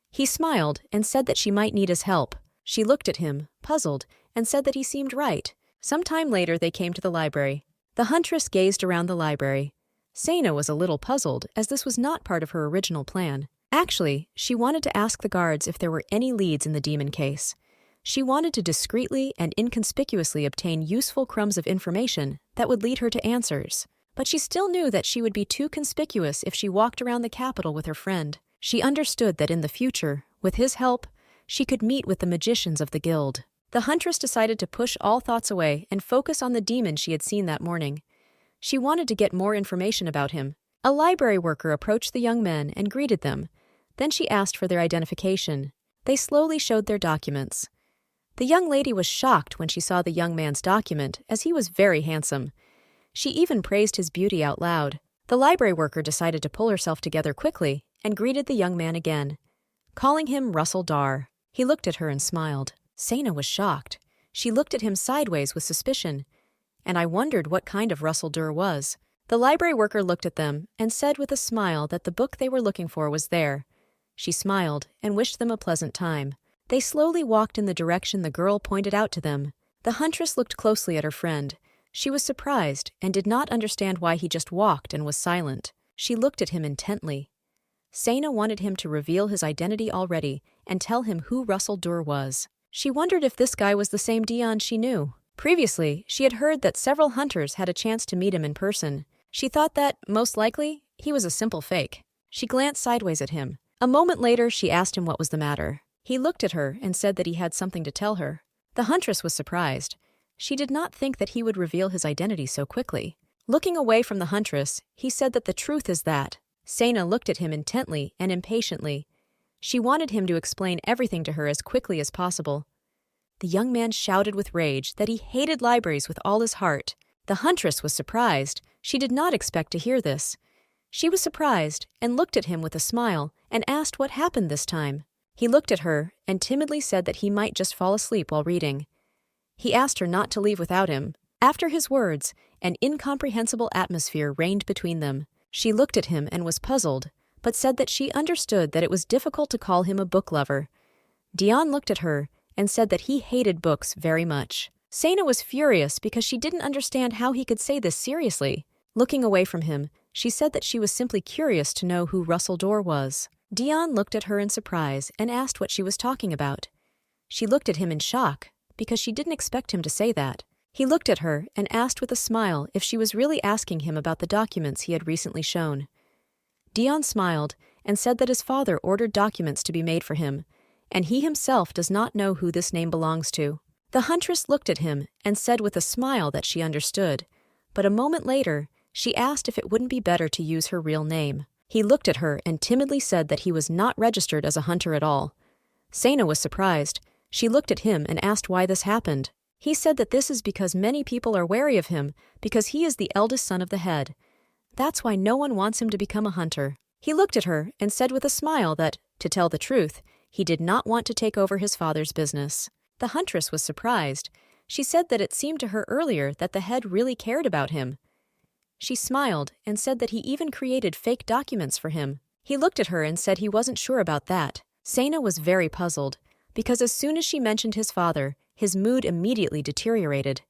He smiled and said that she might need his help. She looked at him, puzzled, and said that he seemed right. Some time later they came to the library. The huntress gazed around the library. Sena was a little puzzled, as this was not part of her original plan. Actually, she wanted to ask the guards if there were any leads in the demon case. She wanted to discreetly and inconspicuously obtain useful crumbs of information that would lead her to answers. But she still knew that she would be too conspicuous if she walked around the capital with her friend. She understood that in the future, with his help, she could meet with the magicians of the guild. The huntress decided to push all thoughts away and focus on the demon she had seen that morning. She wanted to get more information about him. A library worker approached the young men and greeted them. Then she asked for their identification. They slowly showed their documents. The young lady was shocked when she saw the young man's document, as he was very handsome. She even praised his beauty out loud. The library worker decided to pull herself together quickly and greeted the young man again, calling him Russell Dar. He looked at her and smiled. Sena was shocked. She looked at him sideways with suspicion, and I wondered what kind of Russell Dar was. The library worker looked at them and said with a smile that the book they were looking for was there. She smiled and wished them a pleasant time. They slowly walked in the direction the girl pointed out to them. The huntress looked closely at her friend. She was surprised and did not understand why he just walked and was silent. She looked at him intently. Sena wanted him to reveal his identity already and tell him who Russell Dar was. She wondered if this guy was the same Dion she knew. Previously, she had heard that several hunters had a chance to meet him in person. She thought that, most likely, he was a simple fake. She glanced sideways at him. A moment later, she asked him what was the matter. He looked at her and said that he had something to tell her. The huntress was surprised. She did not think that he would reveal his identity so quickly. Looking away from the huntress, he said that the truth is that. Sena looked at him intently and impatiently. She wanted him to explain everything to her as quickly as possible. The young man shouted with rage that he hated libraries with all his heart. The huntress was surprised. She did not expect to hear this. She was surprised and looked at him with a smile and asked what happened this time. He looked at her and timidly said that he might just fall asleep while reading. He asked her not to leave without him. After his words, an incomprehensible atmosphere reigned between them. She looked at him and was puzzled, but said that she understood that it was difficult to call him a book lover. Dion looked at her and said that he hated books very much. Sena was furious because she didn't understand how he could say this seriously. Looking away from him, she said that she was simply curious to know who Russell Dar was. Dion looked at her in surprise and asked what she was talking about. She looked at him in shock, because she didn't expect him to say that. He looked at her and asked with a smile if she was really asking him about the documents he had recently shown. Dion smiled and said that his father ordered documents to be made for him, and he himself does not know who this name belongs to. The huntress looked at him and said with a smile that she understood, but a moment later, she asked if it wouldn't be better to use her real name. He looked at her and timidly said that he was not registered as a hunter at all. Sena was surprised. She looked at him and asked why this happened. He said that this is because many people are wary of him because he is the eldest son of the head. That's why no one wants him to become a hunter. He looked at her and said with a smile that, to tell the truth, he did not want to take over his father's business. The huntress was surprised. She said that it seemed to her earlier that the head really cared about him. She smiled and said that he even created fake documents for him. He looked at her and said he wasn't sure about that. Sena was very puzzled, because as soon as she mentioned his father, his mood immediately deteriorated.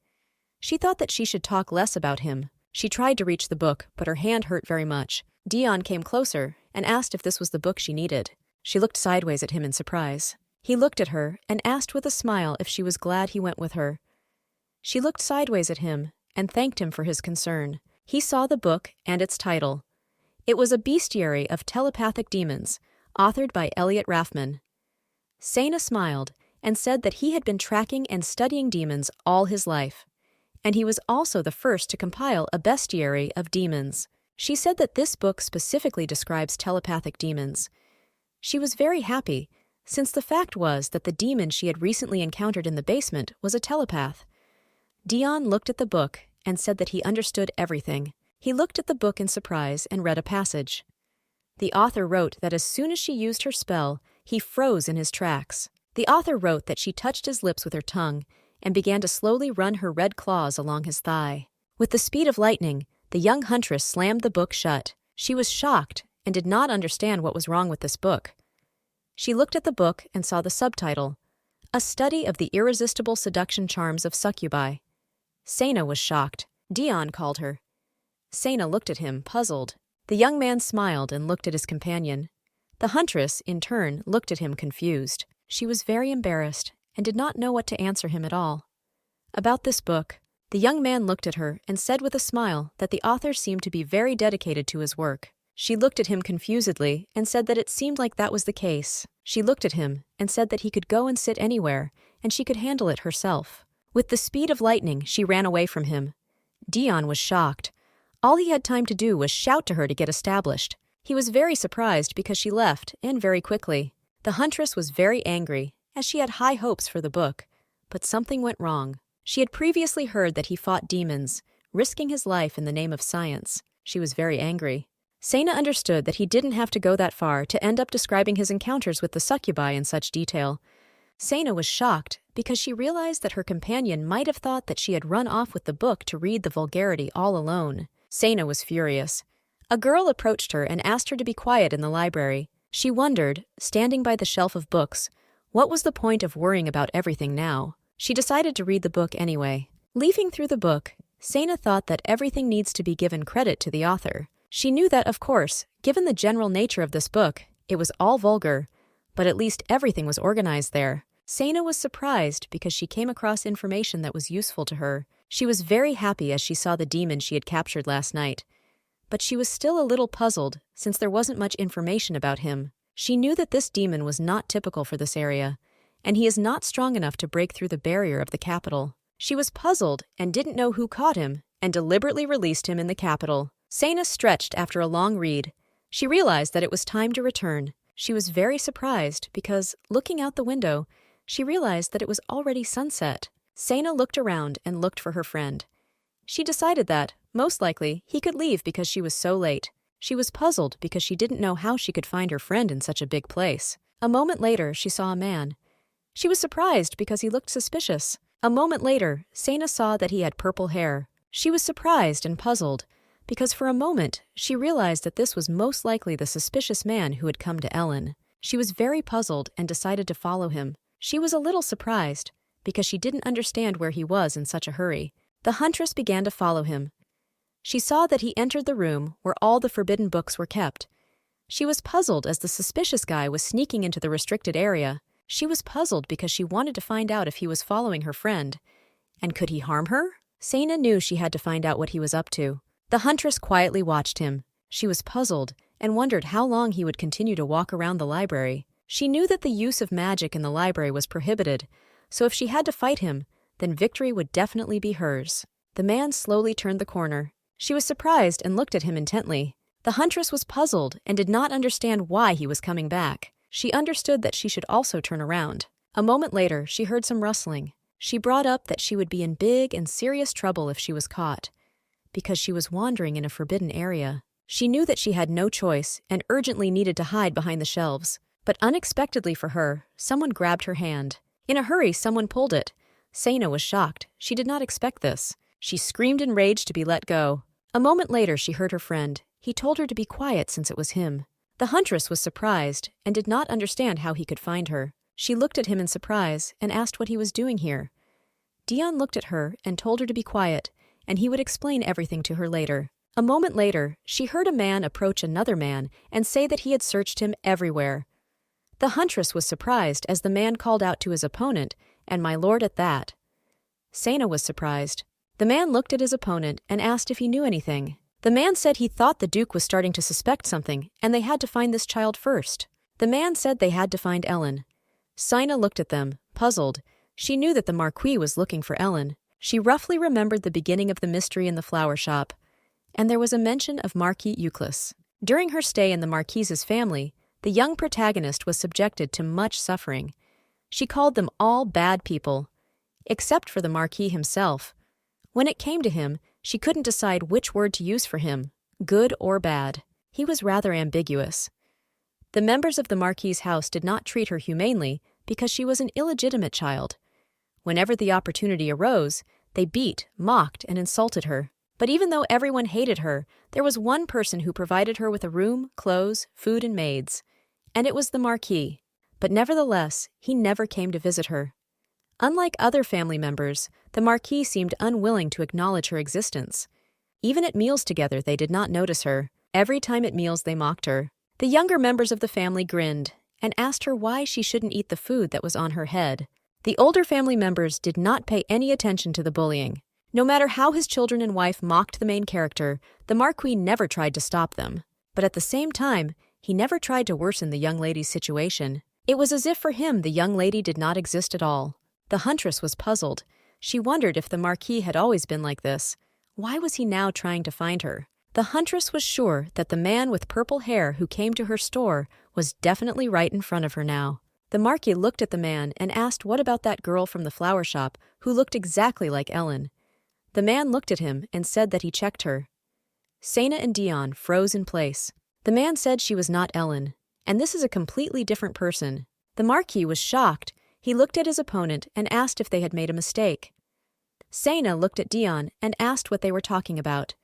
She thought that she should talk less about him. She tried to reach the book, but her hand hurt very much. Dion came closer and asked if this was the book she needed. She looked sideways at him in surprise. He looked at her and asked with a smile if she was glad he went with her. She looked sideways at him and thanked him for his concern. He saw the book and its title. It was a bestiary of telepathic demons, authored by Elliot Raffman. Sana smiled and said that he had been tracking and studying demons all his life, and he was also the first to compile a bestiary of demons. She said that this book specifically describes telepathic demons. She was very happy, since the fact was that the demon she had recently encountered in the basement was a telepath. Dion looked at the book and said that he understood everything. He looked at the book in surprise and read a passage. The author wrote that as soon as she used her spell, he froze in his tracks. The author wrote that she touched his lips with her tongue and began to slowly run her red claws along his thigh. With the speed of lightning, the young huntress slammed the book shut. She was shocked and did not understand what was wrong with this book. She looked at the book and saw the subtitle, A Study of the Irresistible Seduction Charms of Succubi. Sana was shocked. Dion called her. Sana looked at him, puzzled. The young man smiled and looked at his companion. The huntress, in turn, looked at him confused. She was very embarrassed and did not know what to answer him at all. About this book, the young man looked at her and said with a smile that the author seemed to be very dedicated to his work. She looked at him confusedly and said that it seemed like that was the case. She looked at him and said that he could go and sit anywhere and she could handle it herself. With the speed of lightning, she ran away from him. Dion was shocked. All he had time to do was shout to her to get established. He was very surprised because she left, and very quickly. The huntress was very angry, as she had high hopes for the book. But something went wrong. She had previously heard that he fought demons, risking his life in the name of science. She was very angry. Sana understood that he didn't have to go that far to end up describing his encounters with the succubi in such detail. Sana was shocked because she realized that her companion might have thought that she had run off with the book to read the vulgarity all alone. Sana was furious. A girl approached her and asked her to be quiet in the library. She wondered, standing by the shelf of books, what was the point of worrying about everything now? She decided to read the book anyway. Leafing through the book, Sana thought that everything needs to be given credit to the author. She knew that, of course, given the general nature of this book, it was all vulgar, but at least everything was organized there. Sana was surprised because she came across information that was useful to her. She was very happy as she saw the demon she had captured last night. But she was still a little puzzled since there wasn't much information about him. She knew that this demon was not typical for this area, and he is not strong enough to break through the barrier of the capital. She was puzzled and didn't know who caught him and deliberately released him in the capital. Sana stretched after a long read. She realized that it was time to return. She was very surprised because, looking out the window, she realized that it was already sunset. Sana looked around and looked for her friend. She decided that, most likely, he could leave because she was so late. She was puzzled because she didn't know how she could find her friend in such a big place. A moment later, she saw a man. She was surprised because he looked suspicious. A moment later, Sana saw that he had purple hair. She was surprised and puzzled because for a moment, she realized that this was most likely the suspicious man who had come to Ellen. She was very puzzled and decided to follow him. She was a little surprised because she didn't understand where he was in such a hurry. The huntress began to follow him. She saw that he entered the room where all the forbidden books were kept. She was puzzled as the suspicious guy was sneaking into the restricted area. She was puzzled because she wanted to find out if he was following her friend. And could he harm her? Sana knew she had to find out what he was up to. The huntress quietly watched him. She was puzzled and wondered how long he would continue to walk around the library. She knew that the use of magic in the library was prohibited, so if she had to fight him, then victory would definitely be hers. The man slowly turned the corner. She was surprised and looked at him intently. The huntress was puzzled and did not understand why he was coming back. She understood that she should also turn around. A moment later, she heard some rustling. She brought up that she would be in big and serious trouble if she was caught, because she was wandering in a forbidden area. She knew that she had no choice and urgently needed to hide behind the shelves. But unexpectedly for her, someone grabbed her hand. In a hurry, someone pulled it. Sana was shocked. She did not expect this. She screamed in rage to be let go. A moment later, she heard her friend. He told her to be quiet since it was him. The huntress was surprised and did not understand how he could find her. She looked at him in surprise and asked what he was doing here. Dion looked at her and told her to be quiet, and he would explain everything to her later. A moment later, she heard a man approach another man and say that he had searched him everywhere. The huntress was surprised as the man called out to his opponent, and my lord at that. Sena was surprised. The man looked at his opponent and asked if he knew anything. The man said he thought the Duke was starting to suspect something, and they had to find this child first. The man said they had to find Ellen. Sena looked at them, puzzled. She knew that the Marquee was looking for Ellen. She roughly remembered the beginning of the mystery in the flower shop, and there was a mention of Marquee Euclid. During her stay in the Marquise's family, the young protagonist was subjected to much suffering. She called them all bad people, except for the Marquee himself. When it came to him, she couldn't decide which word to use for him, good or bad. He was rather ambiguous. The members of the Marquee's house did not treat her humanely because she was an illegitimate child. Whenever the opportunity arose, they beat, mocked, and insulted her. But even though everyone hated her, there was one person who provided her with a room, clothes, food, and maids. And it was the Marquee. But nevertheless, he never came to visit her. Unlike other family members, the Marquee seemed unwilling to acknowledge her existence. Even at meals together, they did not notice her. Every time at meals, they mocked her. The younger members of the family grinned and asked her why she shouldn't eat the food that was on her head. The older family members did not pay any attention to the bullying. No matter how his children and wife mocked the main character, the Marquee never tried to stop them. But at the same time, he never tried to worsen the young lady's situation. It was as if for him the young lady did not exist at all. The huntress was puzzled. She wondered if the Marquee had always been like this. Why was he now trying to find her? The huntress was sure that the man with purple hair who came to her store was definitely right in front of her now. The Marquee looked at the man and asked what about that girl from the flower shop who looked exactly like Ellen. The man looked at him and said that he checked her. Sena and Dion froze in place. The man said she was not Ellen, and this is a completely different person. The Marquee was shocked. He looked at his opponent and asked if they had made a mistake. Sena looked at Dion and asked what they were talking about.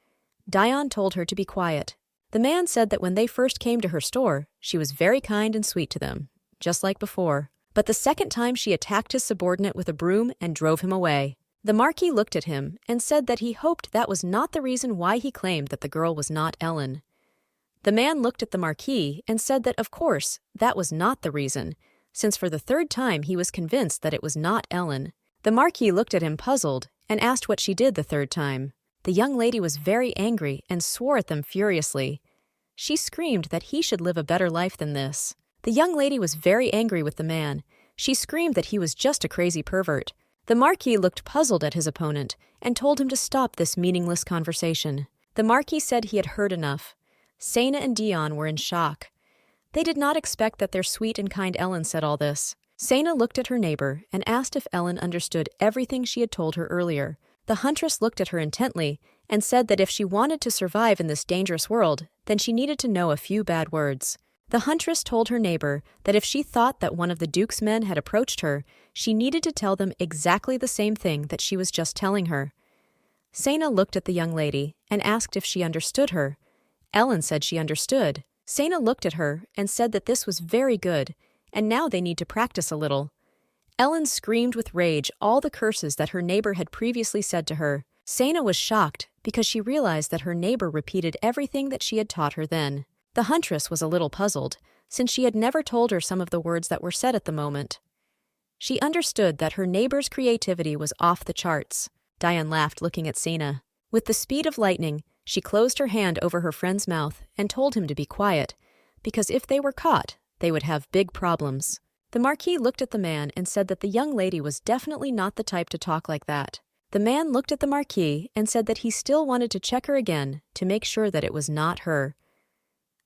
Dion told her to be quiet. The man said that when they first came to her store, she was very kind and sweet to them, just like before. But the second time she attacked his subordinate with a broom and drove him away. The Marquee looked at him and said that he hoped that was not the reason why he claimed that the girl was not Ellen. The man looked at the Marquee and said that, of course, that was not the reason, since for the third time he was convinced that it was not Ellen. The Marquee looked at him puzzled and asked what she did the third time. The young lady was very angry and swore at them furiously. She screamed that he should live a better life than this. The young lady was very angry with the man. She screamed that he was just a crazy pervert. The Marquee looked puzzled at his opponent and told him to stop this meaningless conversation. The Marquee said he had heard enough. Sena and Dion were in shock. They did not expect that their sweet and kind Ellen said all this. Sena looked at her neighbor and asked if Ellen understood everything she had told her earlier. The huntress looked at her intently and said that if she wanted to survive in this dangerous world, then she needed to know a few bad words. The huntress told her neighbor that if she thought that one of the Duke's men had approached her, she needed to tell them exactly the same thing that she was just telling her. Sena looked at the young lady and asked if she understood her. Ellen said she understood. Sena looked at her and said that this was very good, and now they need to practice a little. Ellen screamed with rage all the curses that her neighbor had previously said to her. Sena was shocked because she realized that her neighbor repeated everything that she had taught her then. The huntress was a little puzzled, since she had never told her some of the words that were said at the moment. She understood that her neighbor's creativity was off the charts. Dion laughed, looking at Sena. With the speed of lightning, she closed her hand over her friend's mouth and told him to be quiet, because if they were caught, they would have big problems. The Marquee looked at the man and said that the young lady was definitely not the type to talk like that. The man looked at the Marquee and said that he still wanted to check her again to make sure that it was not her.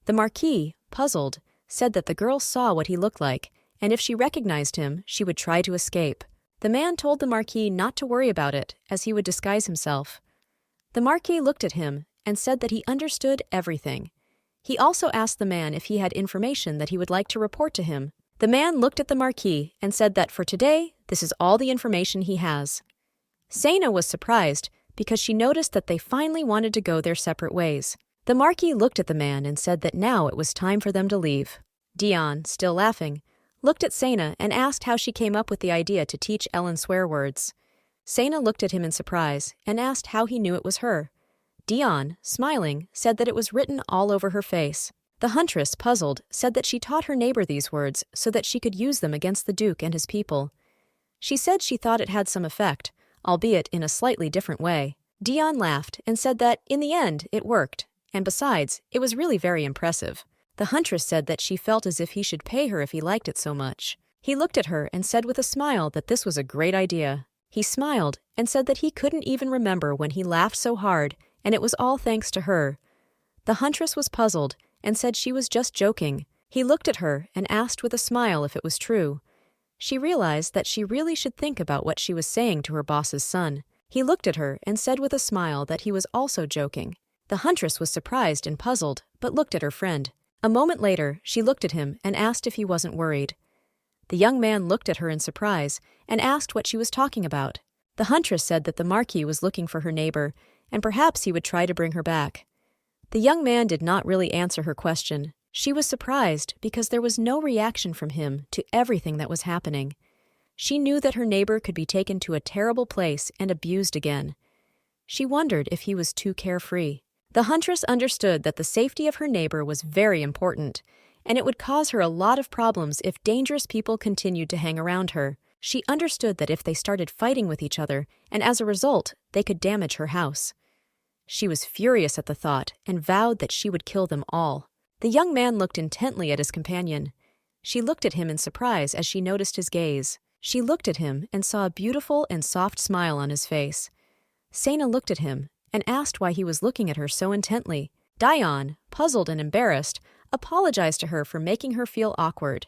The Marquee, puzzled, said that the girl saw what he looked like, and if she recognized him, she would try to escape. The man told the Marquee not to worry about it, as he would disguise himself. The Marquee looked at him and said that he understood everything. He also asked the man if he had information that he would like to report to him. The man looked at the Marquee and said that for today, this is all the information he has. Sena was surprised because she noticed that they finally wanted to go their separate ways. The Marquee looked at the man and said that now it was time for them to leave. Dion, still laughing, looked at Sena and asked how she came up with the idea to teach Ellen swear words. Sana looked at him in surprise and asked how he knew it was her. Dion, smiling, said that it was written all over her face. The huntress, puzzled, said that she taught her neighbor these words so that she could use them against the Duke and his people. She said she thought it had some effect, albeit in a slightly different way. Dion laughed and said that, in the end, it worked, and besides, it was really very impressive. The huntress said that she felt as if he should pay her if he liked it so much. He looked at her and said with a smile that this was a great idea. He smiled and said that he couldn't even remember when he laughed so hard, and it was all thanks to her. The huntress was puzzled and said she was just joking. He looked at her and asked with a smile if it was true. She realized that she really should think about what she was saying to her boss's son. He looked at her and said with a smile that he was also joking. The huntress was surprised and puzzled, but looked at her friend. A moment later, she looked at him and asked if he wasn't worried. The young man looked at her in surprise and asked what she was talking about. The huntress said that the Marquee was looking for her neighbor, and perhaps he would try to bring her back. The young man did not really answer her question. She was surprised because there was no reaction from him to everything that was happening. She knew that her neighbor could be taken to a terrible place and abused again. She wondered if he was too carefree. The huntress understood that the safety of her neighbor was very important, and it would cause her a lot of problems if dangerous people continued to hang around her. She understood that if they started fighting with each other, and as a result, they could damage her house. She was furious at the thought and vowed that she would kill them all. The young man looked intently at his companion. She looked at him in surprise as she noticed his gaze. She looked at him and saw a beautiful and soft smile on his face. Sana looked at him and asked why he was looking at her so intently. Dion, puzzled and embarrassed, apologized to her for making her feel awkward.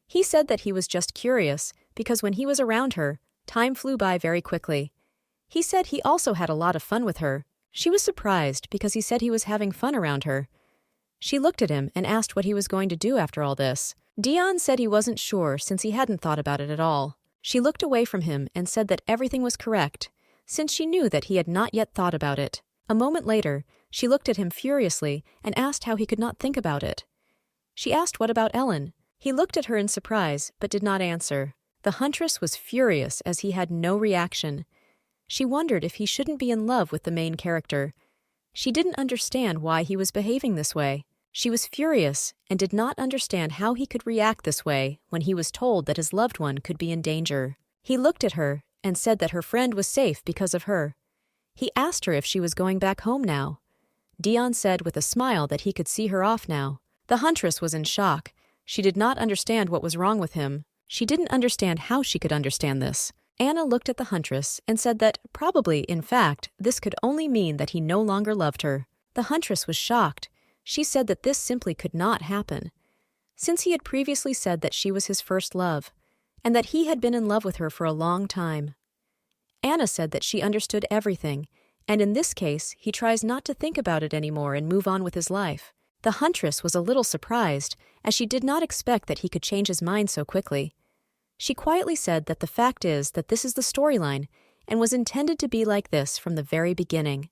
He said that he was just curious because when he was around her, time flew by very quickly. He said he also had a lot of fun with her. She was surprised because he said he was having fun around her. She looked at him and asked what he was going to do after all this. Dion said he wasn't sure since he hadn't thought about it at all. She looked away from him and said that everything was correct, since she knew that he had not yet thought about it. A moment later, she looked at him furiously and asked how he could not think about it. She asked what about Ellen. He looked at her in surprise but did not answer. The huntress was furious as he had no reaction. She wondered if he shouldn't be in love with the main character. She didn't understand why he was behaving this way. She was furious and did not understand how he could react this way when he was told that his loved one could be in danger. He looked at her and said that her friend was safe because of her. He asked her if she was going back home now. Dion said with a smile that he could see her off now. The huntress was in shock. She did not understand what was wrong with him. She didn't understand how she could understand this. Anna looked at the huntress and said that, probably, in fact, this could only mean that he no longer loved her. The huntress was shocked. She said that this simply could not happen, since he had previously said that she was his first love, and that he had been in love with her for a long time. Anna said that she understood everything, and in this case, he tries not to think about it anymore and move on with his life. The huntress was a little surprised, as she did not expect that he could change his mind so quickly. She quietly said that the fact is that this is the storyline, and was intended to be like this from the very beginning.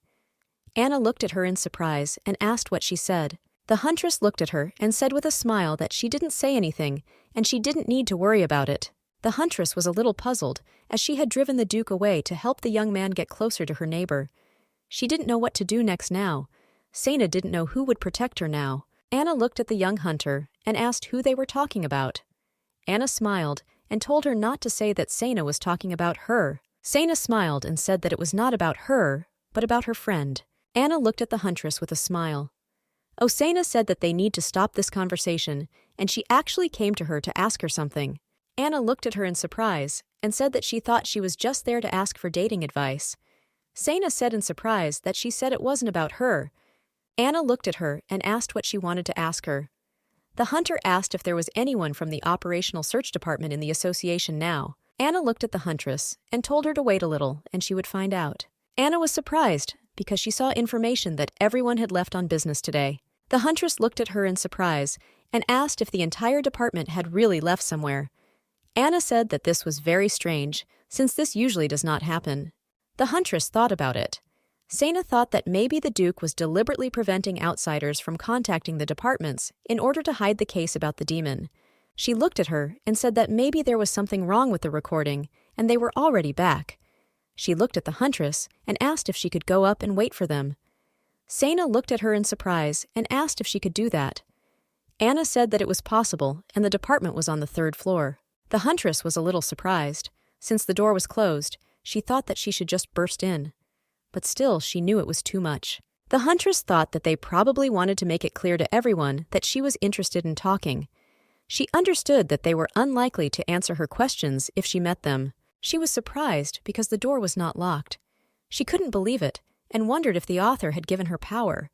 Anna looked at her in surprise and asked what she said. The huntress looked at her and said with a smile that she didn't say anything, and she didn't need to worry about it. The huntress was a little puzzled, as she had driven the Duke away to help the young man get closer to her neighbor. She didn't know what to do next now. Sana didn't know who would protect her now. Anna looked at the young hunter and asked who they were talking about. Anna smiled and told her not to say that Sana was talking about her. Sana smiled and said that it was not about her, but about her friend. Anna looked at the huntress with a smile. Sana said that they need to stop this conversation, and she actually came to her to ask her something. Anna looked at her in surprise and said that she thought she was just there to ask for dating advice. Sana said in surprise that she said it wasn't about her. Anna looked at her and asked what she wanted to ask her. The hunter asked if there was anyone from the operational search department in the association now. Anna looked at the huntress and told her to wait a little and she would find out. Anna was surprised because she saw information that everyone had left on business today. The huntress looked at her in surprise and asked if the entire department had really left somewhere. Anna said that this was very strange, since this usually does not happen. The huntress thought about it. Sana thought that maybe the Duke was deliberately preventing outsiders from contacting the departments in order to hide the case about the demon. She looked at her and said that maybe there was something wrong with the recording, and they were already back. She looked at the huntress and asked if she could go up and wait for them. Sena looked at her in surprise and asked if she could do that. Anna said that it was possible and the department was on the 3rd floor. The huntress was a little surprised. Since the door was closed, she thought that she should just burst in. But still, she knew it was too much. The huntress thought that they probably wanted to make it clear to everyone that she was interested in talking. She understood that they were unlikely to answer her questions if she met them. She was surprised because the door was not locked. She couldn't believe it and wondered if the author had given her power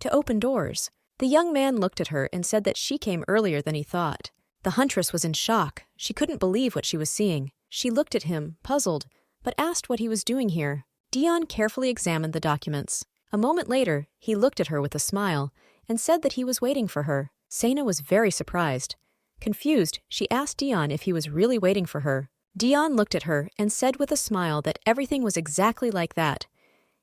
to open doors. The young man looked at her and said that she came earlier than he thought. The huntress was in shock. She couldn't believe what she was seeing. She looked at him, puzzled, but asked what he was doing here. Dion carefully examined the documents. A moment later, he looked at her with a smile and said that he was waiting for her. Sena was very surprised. Confused, she asked Dion if he was really waiting for her. Dion looked at her and said with a smile that everything was exactly like that.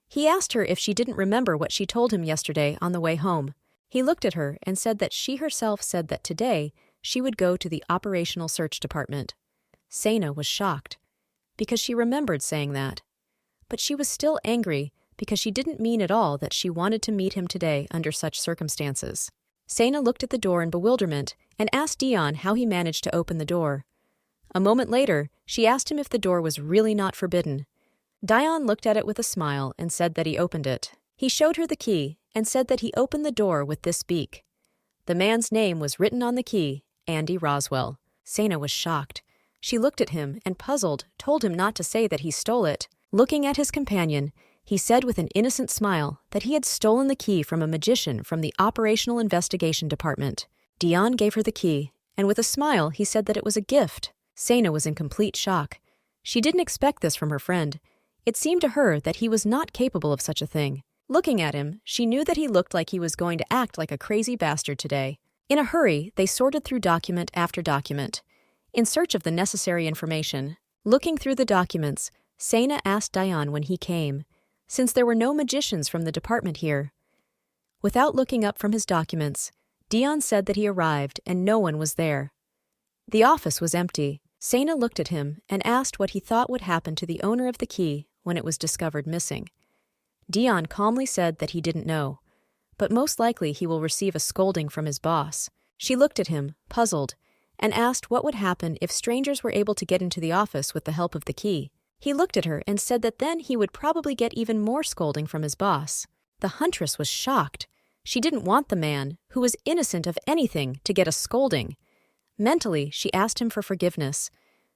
He asked her if she didn't remember what she told him yesterday on the way home. He looked at her and said that she herself said that today she would go to the operational search department. Sena was shocked because she remembered saying that. But she was still angry because she didn't mean at all that she wanted to meet him today under such circumstances. Sena looked at the door in bewilderment and asked Dion how he managed to open the door. A moment later, she asked him if the door was really not forbidden. Dion looked at it with a smile and said that he opened it. He showed her the key and said that he opened the door with this beak. The man's name was written on the key, Andy Roswell. Sena was shocked. She looked at him and, puzzled, told him not to say that he stole it. Looking at his companion, he said with an innocent smile that he had stolen the key from a magician from the Operational Investigation Department. Dion gave her the key, and with a smile he said that it was a gift. Sena was in complete shock. She didn't expect this from her friend. It seemed to her that he was not capable of such a thing. Looking at him, she knew that he looked like he was going to act like a crazy bastard today. In a hurry, they sorted through document after document, in search of the necessary information. Looking through the documents, Sena asked Dion when he came, since there were no magicians from the department here. Without looking up from his documents, Dion said that he arrived and no one was there. The office was empty. Sena looked at him and asked what he thought would happen to the owner of the key when it was discovered missing. Dion calmly said that he didn't know, but most likely he will receive a scolding from his boss. She looked at him, puzzled, and asked what would happen if strangers were able to get into the office with the help of the key. He looked at her and said that then he would probably get even more scolding from his boss. The huntress was shocked. She didn't want the man, who was innocent of anything, to get a scolding. Mentally, she asked him for forgiveness.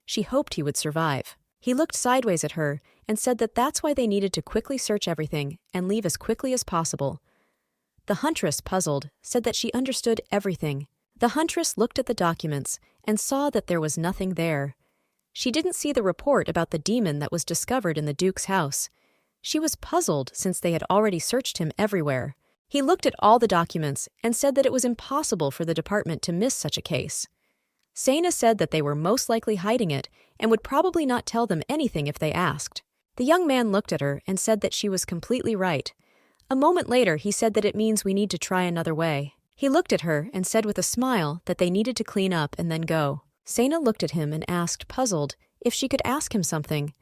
She hoped he would survive. He looked sideways at her and said that that's why they needed to quickly search everything and leave as quickly as possible. The huntress, puzzled, said that she understood everything. The huntress looked at the documents and saw that there was nothing there. She didn't see the report about the demon that was discovered in the Duke's house. She was puzzled since they had already searched him everywhere. He looked at all the documents and said that it was impossible for the department to miss such a case. Sena said that they were most likely hiding it and would probably not tell them anything if they asked. The young man looked at her and said that she was completely right. A moment later, he said that it means we need to try another way. He looked at her and said with a smile that they needed to clean up and then go. Sena looked at him and asked, puzzled, if she could ask him something.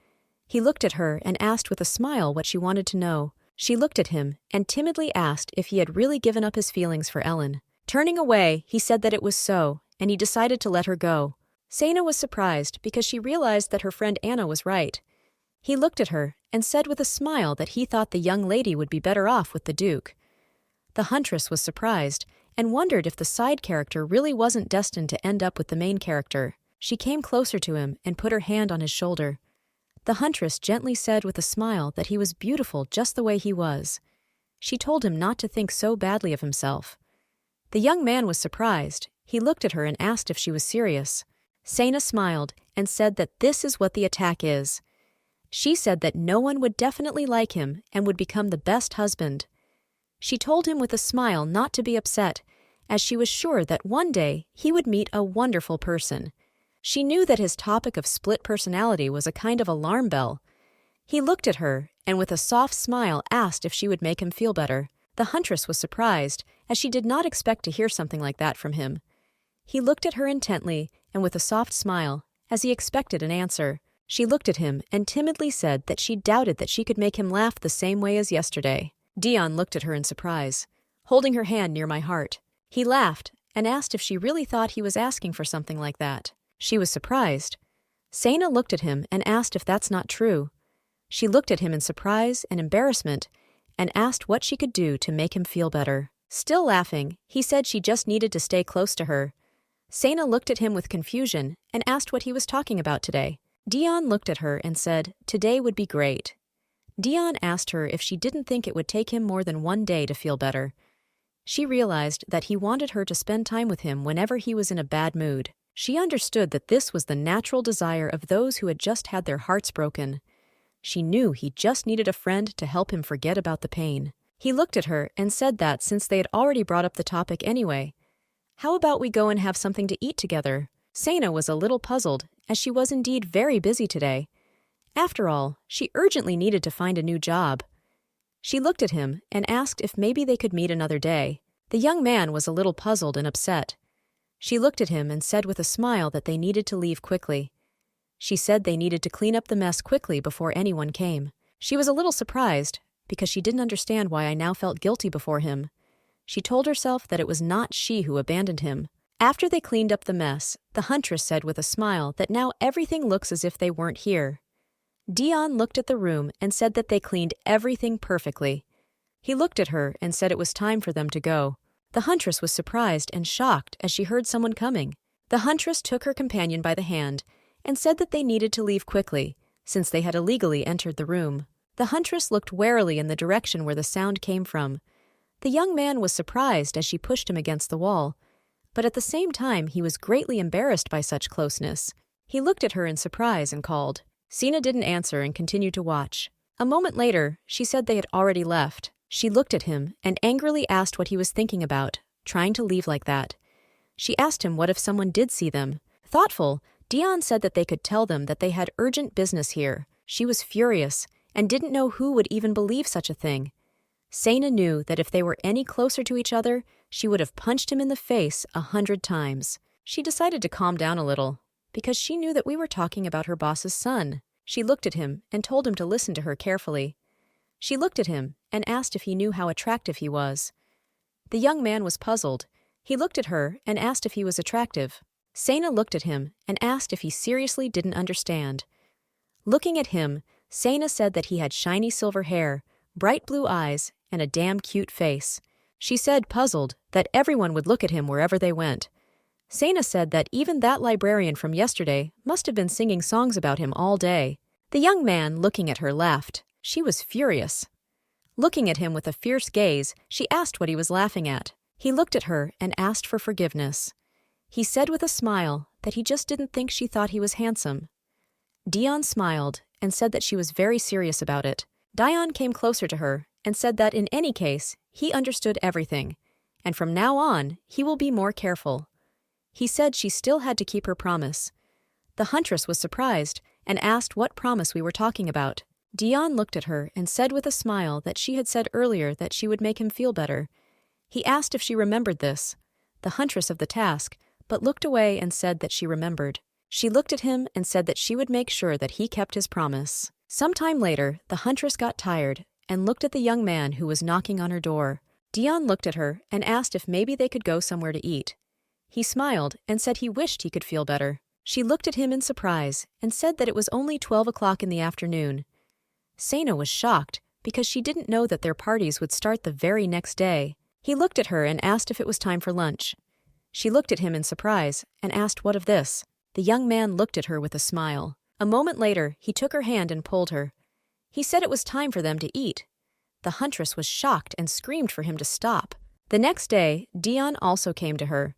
He looked at her and asked with a smile what she wanted to know. She looked at him and timidly asked if he had really given up his feelings for Ellen. Turning away, he said that it was so, and he decided to let her go. Sena was surprised because she realized that her friend Anna was right. He looked at her and said with a smile that he thought the young lady would be better off with the Duke. The huntress was surprised and wondered if the side character really wasn't destined to end up with the main character. She came closer to him and put her hand on his shoulder. The huntress gently said with a smile that he was beautiful just the way he was. She told him not to think so badly of himself. The young man was surprised. He looked at her and asked if she was serious. Sena smiled and said that this is what the attack is. She said that no one would definitely like him and would become the best husband. She told him with a smile not to be upset, as she was sure that one day he would meet a wonderful person. She knew that his topic of split personality was a kind of alarm bell. He looked at her and with a soft smile asked if she would make him feel better. The huntress was surprised, as she did not expect to hear something like that from him. He looked at her intently and with a soft smile, as he expected an answer. She looked at him and timidly said that she doubted that she could make him laugh the same way as yesterday. Dion looked at her in surprise, holding her hand near my heart. He laughed and asked if she really thought he was asking for something like that. She was surprised. Sana looked at him and asked if that's not true. She looked at him in surprise and embarrassment and asked what she could do to make him feel better. Still laughing, he said she just needed to stay close to her. Sana looked at him with confusion and asked what he was talking about today. Dion looked at her and said, "Today would be great." Dion asked her if she didn't think it would take him more than one day to feel better. She realized that he wanted her to spend time with him whenever he was in a bad mood. She understood that this was the natural desire of those who had just had their hearts broken. She knew he just needed a friend to help him forget about the pain. He looked at her and said that since they had already brought up the topic anyway, how about we go and have something to eat together? Sana was a little puzzled, as she was indeed very busy today. After all, she urgently needed to find a new job. She looked at him and asked if maybe they could meet another day. The young man was a little puzzled and upset. She looked at him and said with a smile that they needed to leave quickly. She said they needed to clean up the mess quickly before anyone came. She was a little surprised, because she didn't understand why I now felt guilty before him. She told herself that it was not she who abandoned him. After they cleaned up the mess, the huntress said with a smile that now everything looks as if they weren't here. Dion looked at the room and said that they cleaned everything perfectly. He looked at her and said it was time for them to go. The huntress was surprised and shocked as she heard someone coming. The huntress took her companion by the hand and said that they needed to leave quickly, since they had illegally entered the room. The huntress looked warily in the direction where the sound came from. The young man was surprised as she pushed him against the wall, but at the same time he was greatly embarrassed by such closeness. He looked at her in surprise and called. Sana didn't answer and continued to watch. A moment later, she said they had already left. She looked at him and angrily asked what he was thinking about, trying to leave like that. She asked him what if someone did see them. Thoughtful, Dion said that they could tell them that they had urgent business here. She was furious and didn't know who would even believe such a thing. Sana knew that if they were any closer to each other, she would have punched him in the face 100 times. She decided to calm down a little, because she knew that we were talking about her boss's son. She looked at him and told him to listen to her carefully. She looked at him and asked if he knew how attractive he was. The young man was puzzled. He looked at her and asked if he was attractive. Sana looked at him and asked if he seriously didn't understand. Looking at him, Sana said that he had shiny silver hair, bright blue eyes, and a damn cute face. She said, puzzled, that everyone would look at him wherever they went. Sana said that even that librarian from yesterday must have been singing songs about him all day. The young man, looking at her, laughed. She was furious. Looking at him with a fierce gaze, she asked what he was laughing at. He looked at her and asked for forgiveness. He said with a smile that he just didn't think she thought he was handsome. Dion smiled and said that she was very serious about it. Dion came closer to her and said that in any case, he understood everything, and from now on, he will be more careful. He said she still had to keep her promise. The huntress was surprised and asked what promise we were talking about. Dion looked at her and said with a smile that she had said earlier that she would make him feel better. He asked if she remembered this, the huntress of the task, but looked away and said that she remembered. She looked at him and said that she would make sure that he kept his promise. Some time later, the huntress got tired and looked at the young man who was knocking on her door. Dion looked at her and asked if maybe they could go somewhere to eat. He smiled and said he wished he could feel better. She looked at him in surprise and said that it was only 12 o'clock in the afternoon. Sana was shocked because she didn't know that their parties would start the very next day. He looked at her and asked if it was time for lunch. She looked at him in surprise and asked what of this. The young man looked at her with a smile. A moment later, he took her hand and pulled her. He said it was time for them to eat. The huntress was shocked and screamed for him to stop. The next day, Dion also came to her.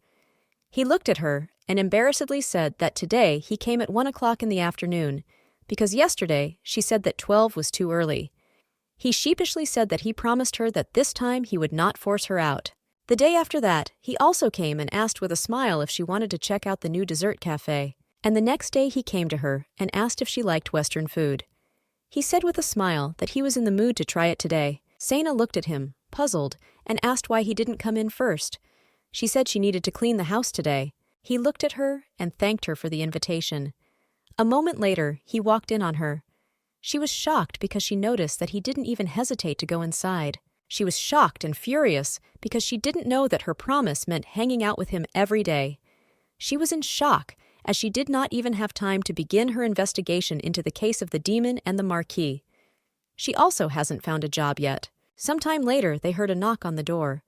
He looked at her and embarrassedly said that today he came at 1 o'clock in the afternoon, because yesterday she said that 12 was too early. He sheepishly said that he promised her that this time he would not force her out. The day after that, he also came and asked with a smile if she wanted to check out the new dessert cafe. And the next day he came to her and asked if she liked Western food. He said with a smile that he was in the mood to try it today. Sana looked at him, puzzled, and asked why he didn't come in first. She said she needed to clean the house today. He looked at her and thanked her for the invitation. A moment later, he walked in on her. She was shocked because she noticed that he didn't even hesitate to go inside. She was shocked and furious because she didn't know that her promise meant hanging out with him every day. She was in shock as she did not even have time to begin her investigation into the case of the demon and the Marquee. She also hasn't found a job yet. Sometime later, they heard a knock on the door.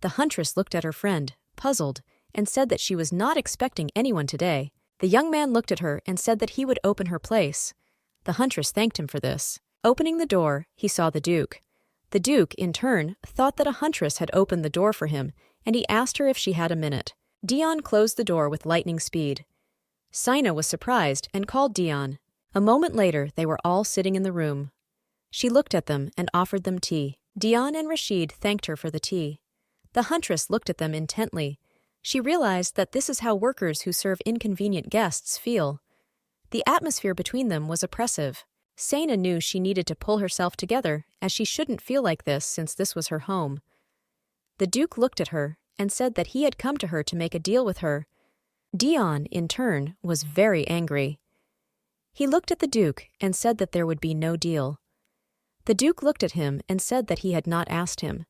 The huntress looked at her friend, puzzled, and said that she was not expecting anyone today. The young man looked at her and said that he would open her place. The huntress thanked him for this. Opening the door, he saw the Duke. The Duke, in turn, thought that a huntress had opened the door for him, and he asked her if she had a minute. Dion closed the door with lightning speed. Sina was surprised and called Dion. A moment later, they were all sitting in the room. She looked at them and offered them tea. Dion and Rashid thanked her for the tea. The huntress looked at them intently. She realized that this is how workers who serve inconvenient guests feel. The atmosphere between them was oppressive. Sina knew she needed to pull herself together, as she shouldn't feel like this since this was her home. The Duke looked at her and said that he had come to her to make a deal with her. Dion, in turn, was very angry. He looked at the Duke and said that there would be no deal. The Duke looked at him and said that he had not asked him.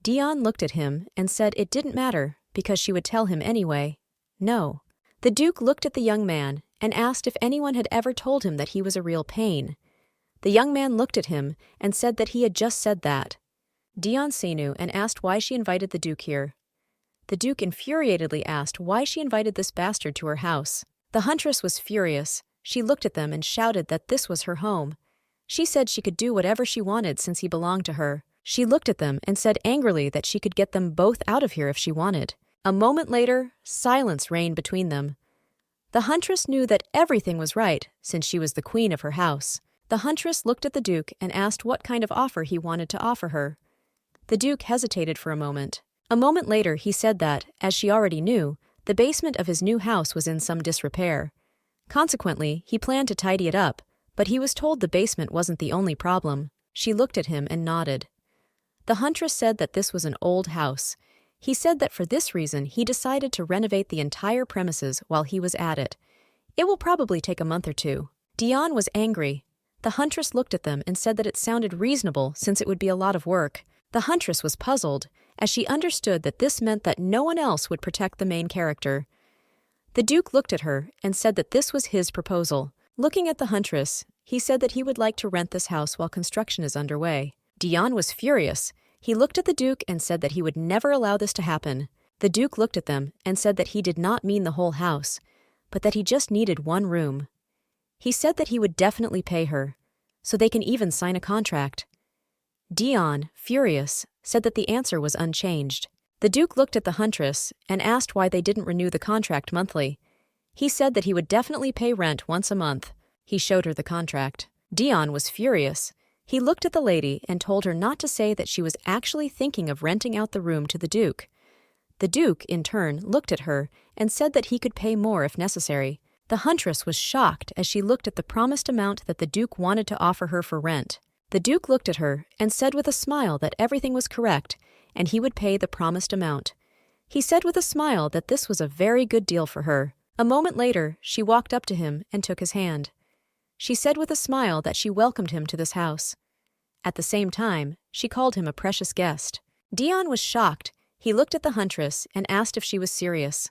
Dion looked at him and said it didn't matter because she would tell him anyway. No. The Duke looked at the young man and asked if anyone had ever told him that he was a real pain. The young man looked at him and said that he had just said that. Dion knew and asked why she invited the Duke here. The Duke infuriatedly asked why she invited this bastard to her house. The huntress was furious. She looked at them and shouted that this was her home. She said she could do whatever she wanted since he belonged to her. She looked at them and said angrily that she could get them both out of here if she wanted. A moment later, silence reigned between them. The huntress knew that everything was right since she was the queen of her house. The huntress looked at the Duke and asked what kind of offer he wanted to offer her. The Duke hesitated for a moment. A moment later, he said that, as she already knew, the basement of his new house was in some disrepair. Consequently, he planned to tidy it up, but he was told the basement wasn't the only problem. She looked at him and nodded. The huntress said that this was an old house. He said that for this reason he decided to renovate the entire premises while he was at it. It will probably take a month or two. Dion was angry. The huntress looked at them and said that it sounded reasonable since it would be a lot of work. The huntress was puzzled, as she understood that this meant that no one else would protect the main character. The Duke looked at her and said that this was his proposal. Looking at the huntress, he said that he would like to rent this house while construction is underway. Dion was furious. He looked at the Duke and said that he would never allow this to happen. The Duke looked at them and said that he did not mean the whole house, but that he just needed one room. He said that he would definitely pay her, so they can even sign a contract. Dion, furious, said that the answer was unchanged. The Duke looked at the huntress and asked why they didn't renew the contract monthly. He said that he would definitely pay rent once a month. He showed her the contract. Dion was furious. He looked at the lady and told her not to say that she was actually thinking of renting out the room to the Duke. The Duke, in turn, looked at her and said that he could pay more if necessary. The huntress was shocked as she looked at the promised amount that the Duke wanted to offer her for rent. The Duke looked at her and said with a smile that everything was correct and he would pay the promised amount. He said with a smile that this was a very good deal for her. A moment later, she walked up to him and took his hand. She said with a smile that she welcomed him to this house. At the same time, she called him a precious guest. Dion was shocked. He looked at the huntress and asked if she was serious.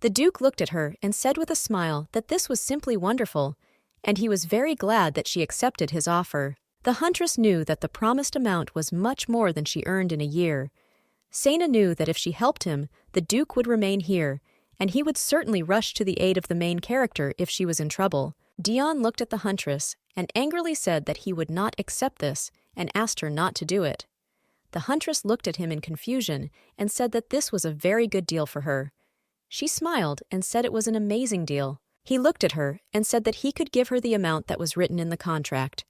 The Duke looked at her and said with a smile that this was simply wonderful, and he was very glad that she accepted his offer. The huntress knew that the promised amount was much more than she earned in a year. Sena knew that if she helped him, the Duke would remain here, and he would certainly rush to the aid of the main character if she was in trouble. Dion looked at the huntress and angrily said that he would not accept this and asked her not to do it. The huntress looked at him in confusion and said that this was a very good deal for her. She smiled and said it was an amazing deal. He looked at her and said that he could give her the amount that was written in the contract.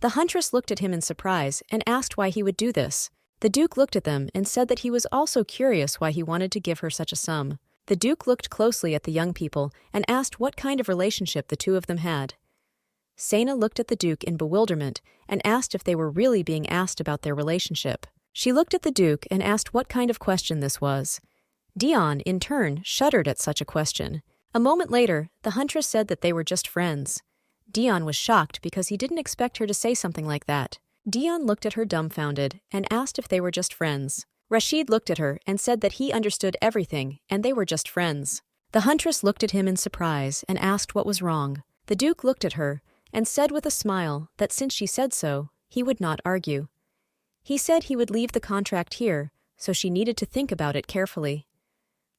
The huntress looked at him in surprise and asked why he would do this. The Duke looked at them and said that he was also curious why he wanted to give her such a sum. The Duke looked closely at the young people and asked what kind of relationship the two of them had. Sena looked at the Duke in bewilderment and asked if they were really being asked about their relationship. She looked at the Duke and asked what kind of question this was. Dion, in turn, shuddered at such a question. A moment later, the huntress said that they were just friends. Dion was shocked because he didn't expect her to say something like that. Dion looked at her dumbfounded and asked if they were just friends. Rashid looked at her and said that he understood everything and they were just friends. The huntress looked at him in surprise and asked what was wrong. The Duke looked at her and said with a smile that since she said so, he would not argue. He said he would leave the contract here, so she needed to think about it carefully.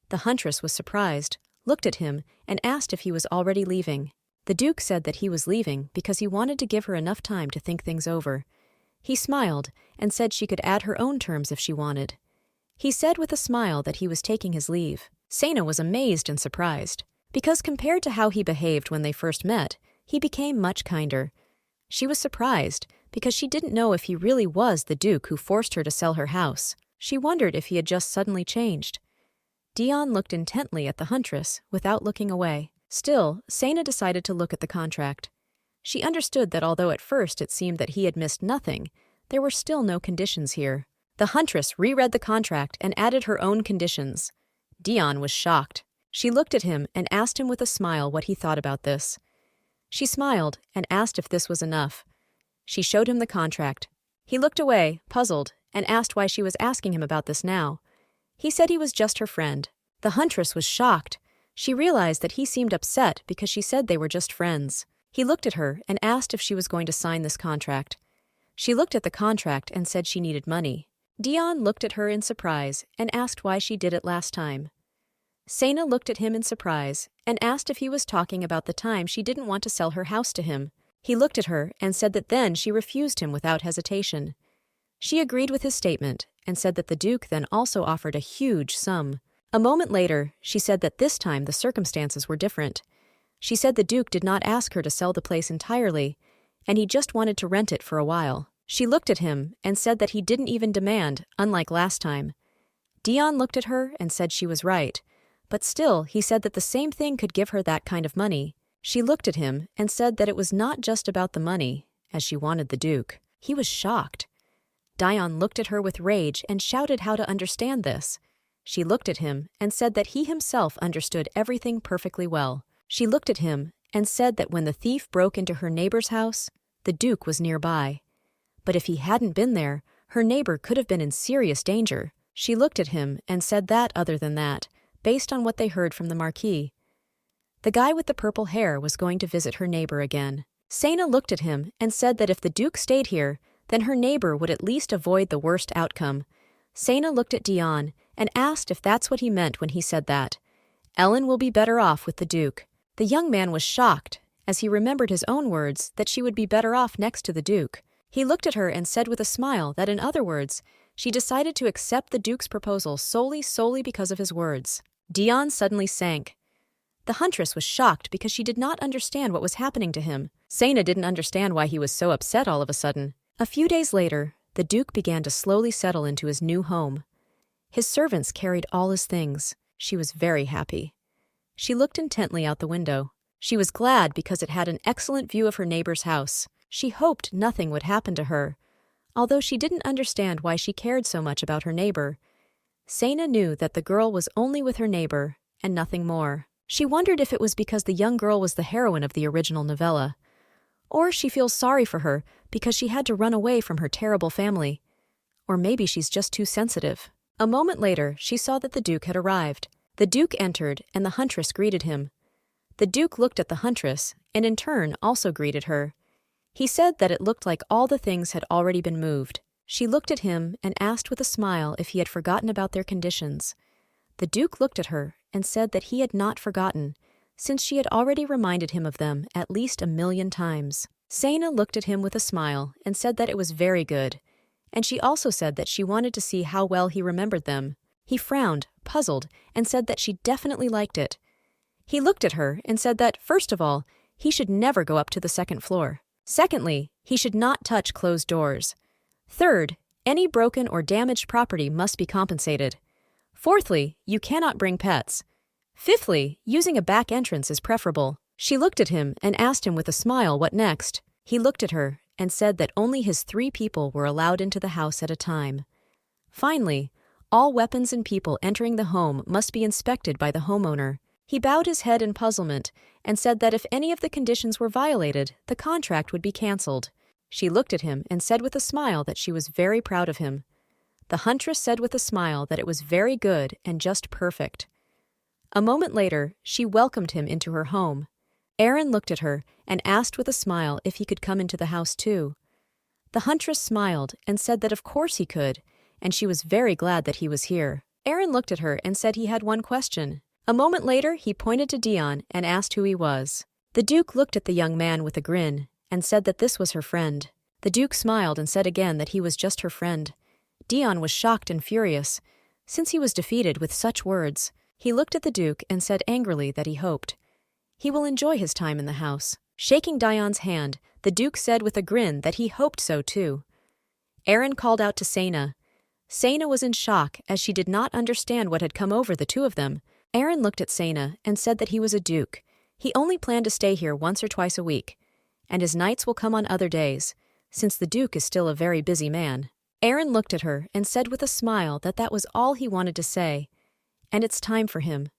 The huntress was surprised, looked at him, and asked if he was already leaving. The Duke said that he was leaving because he wanted to give her enough time to think things over. He smiled and said she could add her own terms if she wanted. He said with a smile that he was taking his leave. Sena was amazed and surprised, because compared to how he behaved when they first met, he became much kinder. She was surprised because she didn't know if he really was the Duke who forced her to sell her house. She wondered if he had just suddenly changed. Dion looked intently at the huntress without looking away. Still, Sena decided to look at the contract. She understood that although at first it seemed that he had missed nothing, there were still no conditions here. The huntress reread the contract and added her own conditions. Dion was shocked. She looked at him and asked him with a smile what he thought about this. She smiled and asked if this was enough. She showed him the contract. He looked away, puzzled, and asked why she was asking him about this now. He said he was just her friend. The huntress was shocked. She realized that he seemed upset because she said they were just friends. He looked at her and asked if she was going to sign this contract. She looked at the contract and said she needed money. Dion looked at her in surprise and asked why she did it last time. Sena looked at him in surprise and asked if he was talking about the time she didn't want to sell her house to him. He looked at her and said that then she refused him without hesitation. She agreed with his statement and said that the Duke then also offered a huge sum. A moment later, she said that this time the circumstances were different. She said the Duke did not ask her to sell the place entirely, and he just wanted to rent it for a while. She looked at him and said that he didn't even demand, unlike last time. Dion looked at her and said she was right, but still he said that the same thing could give her that kind of money. She looked at him and said that it was not just about the money, as she wanted the Duke. He was shocked. Dion looked at her with rage and shouted how to understand this. She looked at him and said that he himself understood everything perfectly well. She looked at him and said that when the thief broke into her neighbor's house, the Duke was nearby. But if he hadn't been there, her neighbor could have been in serious danger. She looked at him and said that other than that, based on what they heard from the Marquee. The guy with the purple hair was going to visit her neighbor again. Sena looked at him and said that if the Duke stayed here, then her neighbor would at least avoid the worst outcome. Sena looked at Dion and asked if that's what he meant when he said that. Ellen will be better off with the Duke. The young man was shocked, as he remembered his own words that she would be better off next to the Duke. He looked at her and said with a smile that in other words, she decided to accept the Duke's proposal solely because of his words. Dion suddenly sank. The huntress was shocked because she did not understand what was happening to him. Sena didn't understand why he was so upset all of a sudden. A few days later, the Duke began to slowly settle into his new home. His servants carried all his things. She was very happy. She looked intently out the window. She was glad because it had an excellent view of her neighbor's house. She hoped nothing would happen to her, although she didn't understand why she cared so much about her neighbor. Sena knew that the girl was only with her neighbor and nothing more. She wondered if it was because the young girl was the heroine of the original novella, or she feels sorry for her because she had to run away from her terrible family, or maybe she's just too sensitive. A moment later, she saw that the Duke had arrived. The Duke entered and the huntress greeted him. The Duke looked at the huntress and in turn also greeted her. He said that it looked like all the things had already been moved. She looked at him and asked with a smile if he had forgotten about their conditions. The Duke looked at her and said that he had not forgotten, since she had already reminded him of them at least 1,000,000 times. Sena looked at him with a smile and said that it was very good, and she also said that she wanted to see how well he remembered them. He frowned, puzzled, and said that she definitely liked it. He looked at her and said that, first of all, he should never go up to the second floor. Secondly, he should not touch closed doors. Third, any broken or damaged property must be compensated. Fourthly, you cannot bring pets. Fifthly, using a back entrance is preferable. She looked at him and asked him with a smile what next. He looked at her and said that only his 3 people were allowed into the house at a time. Finally, all weapons and people entering the home must be inspected by the homeowner. He bowed his head in puzzlement and said that if any of the conditions were violated, the contract would be cancelled. She looked at him and said with a smile that she was very proud of him. The huntress said with a smile that it was very good and just perfect. A moment later, she welcomed him into her home. Aaron looked at her and asked with a smile if he could come into the house too. The huntress smiled and said that of course he could, and she was very glad that he was here. Aaron looked at her and said he had one question. A moment later, he pointed to Dion and asked who he was. The Duke looked at the young man with a grin and said that this was her friend. The Duke smiled and said again that he was just her friend. Dion was shocked and furious, since he was defeated with such words. He looked at the Duke and said angrily that he hoped he will enjoy his time in the house. Shaking Dion's hand, the Duke said with a grin that he hoped so too. Aaron called out to Sena. Sena was in shock as she did not understand what had come over the two of them. Aaron looked at Sena and said that he was a Duke. He only planned to stay here once or twice a week, and his nights will come on other days, since the Duke is still a very busy man. Aaron looked at her and said with a smile that that was all he wanted to say, and it's time for him.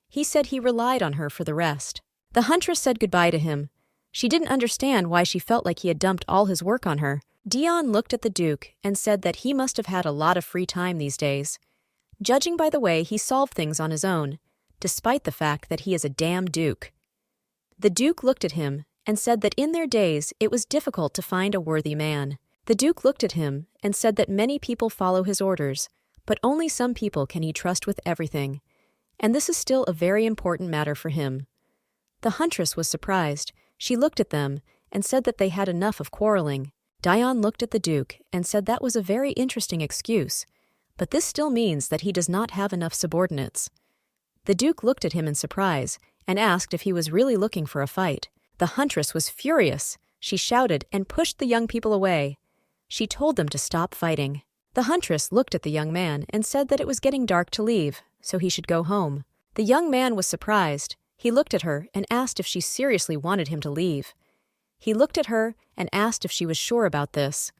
He said he relied on her for the rest. The huntress said goodbye to him. She didn't understand why she felt like he had dumped all his work on her. Dion looked at the Duke and said that he must have had a lot of free time these days, judging by the way he solved things on his own, despite the fact that he is a damn Duke. The Duke looked at him and said that in their days it was difficult to find a worthy man. The Duke looked at him and said that many people follow his orders, but only some people can he trust with everything, and this is still a very important matter for him. The huntress was surprised. She looked at them and said that they had enough of quarreling. Dion looked at the Duke and said that was a very interesting excuse, but this still means that he does not have enough subordinates. The Duke looked at him in surprise and asked if he was really looking for a fight. The huntress was furious. She shouted and pushed the young people away. She told them to stop fighting. The huntress looked at the young man and said that it was getting dark to leave, so he should go home. The young man was surprised. He looked at her and asked if she seriously wanted him to leave. He looked at her and asked if she was sure about this.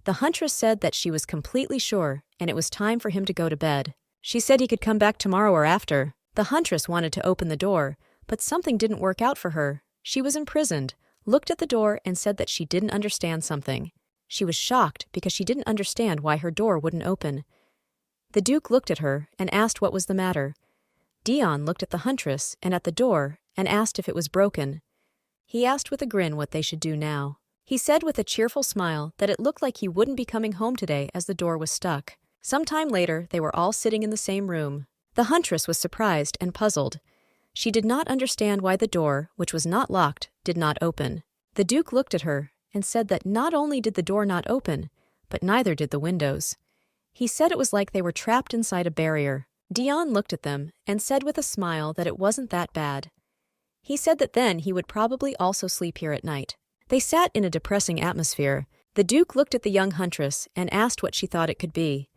The huntress said that she was completely sure, and it was time for him to go to bed. She said he could come back tomorrow or after. The huntress wanted to open the door, but something didn't work out for her. She was imprisoned, looked at the door and said that she didn't understand something. She was shocked because she didn't understand why her door wouldn't open. The Duke looked at her and asked what was the matter. Dion looked at the huntress and at the door and asked if it was broken. He asked with a grin what they should do now. He said with a cheerful smile that it looked like he wouldn't be coming home today as the door was stuck. Some time later, they were all sitting in the same room. The huntress was surprised and puzzled. She did not understand why the door, which was not locked, did not open. The Duke looked at her and said that not only did the door not open, but neither did the windows. He said it was like they were trapped inside a barrier. Dion looked at them and said with a smile that it wasn't that bad. He said that then he would probably also sleep here at night. They sat in a depressing atmosphere. The Duke looked at the young huntress and asked what she thought it could be.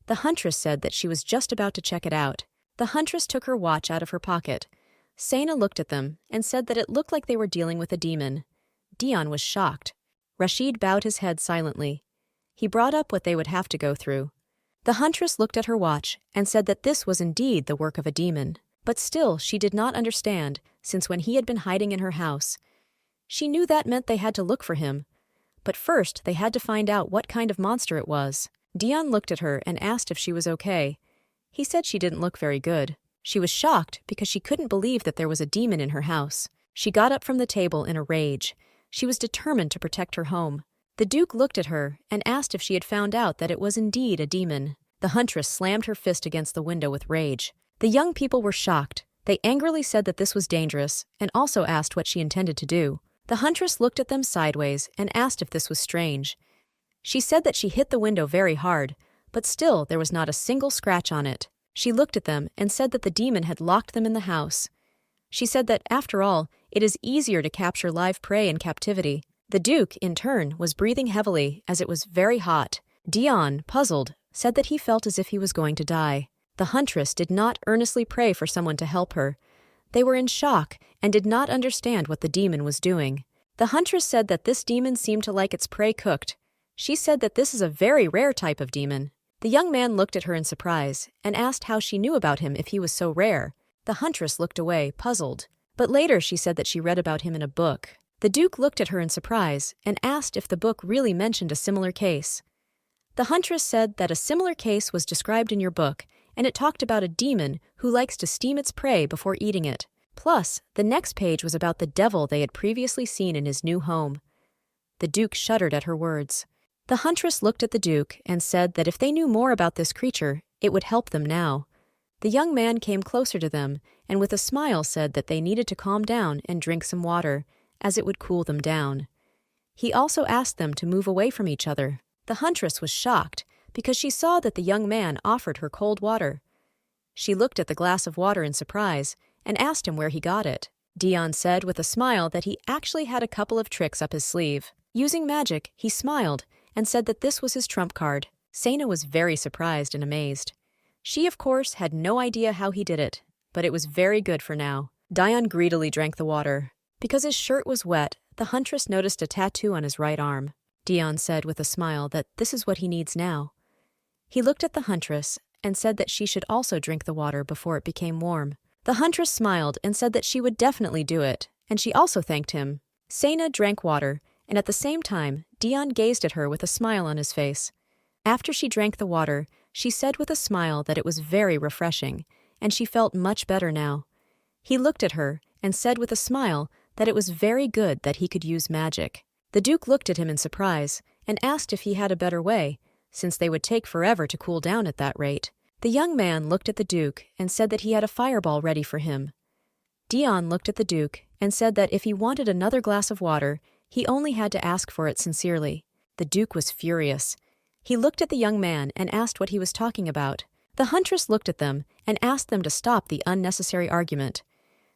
The huntress said that she was just about to check it out. The huntress took her watch out of her pocket. Sena looked at them and said that it looked like they were dealing with a demon. Dion was shocked. Rashid bowed his head silently. He brought up what they would have to go through. The huntress looked at her watch and said that this was indeed the work of a demon. But still, she did not understand, since when he had been hiding in her house, she knew that meant they had to look for him. But first, they had to find out what kind of monster it was. Dion looked at her and asked if she was okay. He said she didn't look very good. She was shocked because she couldn't believe that there was a demon in her house. She got up from the table in a rage. She was determined to protect her home. The Duke looked at her and asked if she had found out that it was indeed a demon. The huntress slammed her fist against the window with rage. The young people were shocked. They angrily said that this was dangerous and also asked what she intended to do. The huntress looked at them sideways and asked if this was strange. She said that she hit the window very hard, but still there was not a single scratch on it. She looked at them and said that the demon had locked them in the house. She said that, after all, it is easier to capture live prey in captivity. The Duke, in turn, was breathing heavily as it was very hot. Dion, puzzled, said that he felt as if he was going to die. The huntress did not earnestly pray for someone to help her. They were in shock and did not understand what the demon was doing. The huntress said that this demon seemed to like its prey cooked. She said that this is a very rare type of demon. The young man looked at her in surprise and asked how she knew about him if he was so rare. The The huntress looked away, puzzled. But later she said that she read about him in a book. The Duke looked at her in surprise and asked if the book really mentioned a similar case. The huntress said that a similar case was described in your book, and it talked about a demon who likes to steam its prey before eating it. Plus, the next page was about the devil they had previously seen in his new home. The Duke shuddered at her words. The huntress looked at the Duke and said that if they knew more about this creature, it would help them now. The young man came closer to them and with a smile said that they needed to calm down and drink some water, as it would cool them down. He also asked them to move away from each other. The huntress was shocked because she saw that the young man offered her cold water. She looked at the glass of water in surprise and asked him where he got it. Dion said with a smile that he actually had a couple of tricks up his sleeve. Using magic, he smiled and said that this was his trump card. Sena was very surprised and amazed. She, of course, had no idea how he did it, but it was very good for now. Dion greedily drank the water. Because his shirt was wet, the huntress noticed a tattoo on his right arm. Dion said with a smile that this is what he needs now. He looked at the huntress and said that she should also drink the water before it became warm. The huntress smiled and said that she would definitely do it, and she also thanked him. Sena drank water, and at the same time, Dion gazed at her with a smile on his face. After she drank the water, she said with a smile that it was very refreshing, and she felt much better now. He looked at her and said with a smile that it was very good that he could use magic. The Duke looked at him in surprise and asked if he had a better way, since they would take forever to cool down at that rate. The young man looked at the Duke and said that he had a fireball ready for him. Dion looked at the Duke and said that if he wanted another glass of water, he only had to ask for it sincerely. The Duke was furious. He looked at the young man and asked what he was talking about. The huntress looked at them and asked them to stop the unnecessary argument.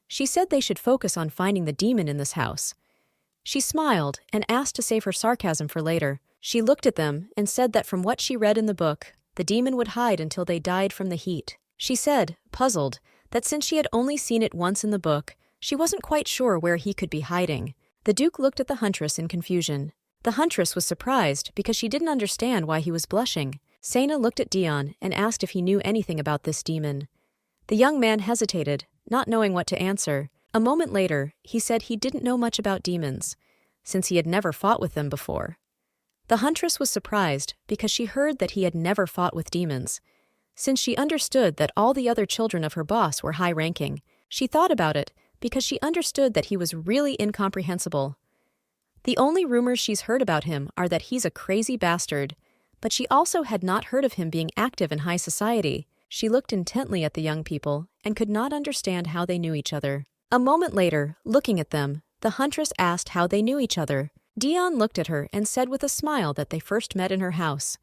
She said they should focus on finding the demon in this house. She smiled and asked to save her sarcasm for later. She looked at them and said that from what she read in the book, the demon would hide until they died from the heat. She said, puzzled, that since she had only seen it once in the book, she wasn't quite sure where he could be hiding. The Duke looked at the huntress in confusion. The huntress was surprised because she didn't understand why he was blushing. Sena looked at Dion and asked if he knew anything about this demon. The young man hesitated, not knowing what to answer. A moment later, he said he didn't know much about demons, since he had never fought with them before. The huntress was surprised because she heard that he had never fought with demons. Since she understood that all the other children of her boss were high-ranking, she thought about it because she understood that he was really incomprehensible. The only rumors she's heard about him are that he's a crazy bastard, but she also had not heard of him being active in high society. She looked intently at the young people and could not understand how they knew each other. A moment later, looking at them, the huntress asked how they knew each other. Dion looked at her and said with a smile that they first met in her house.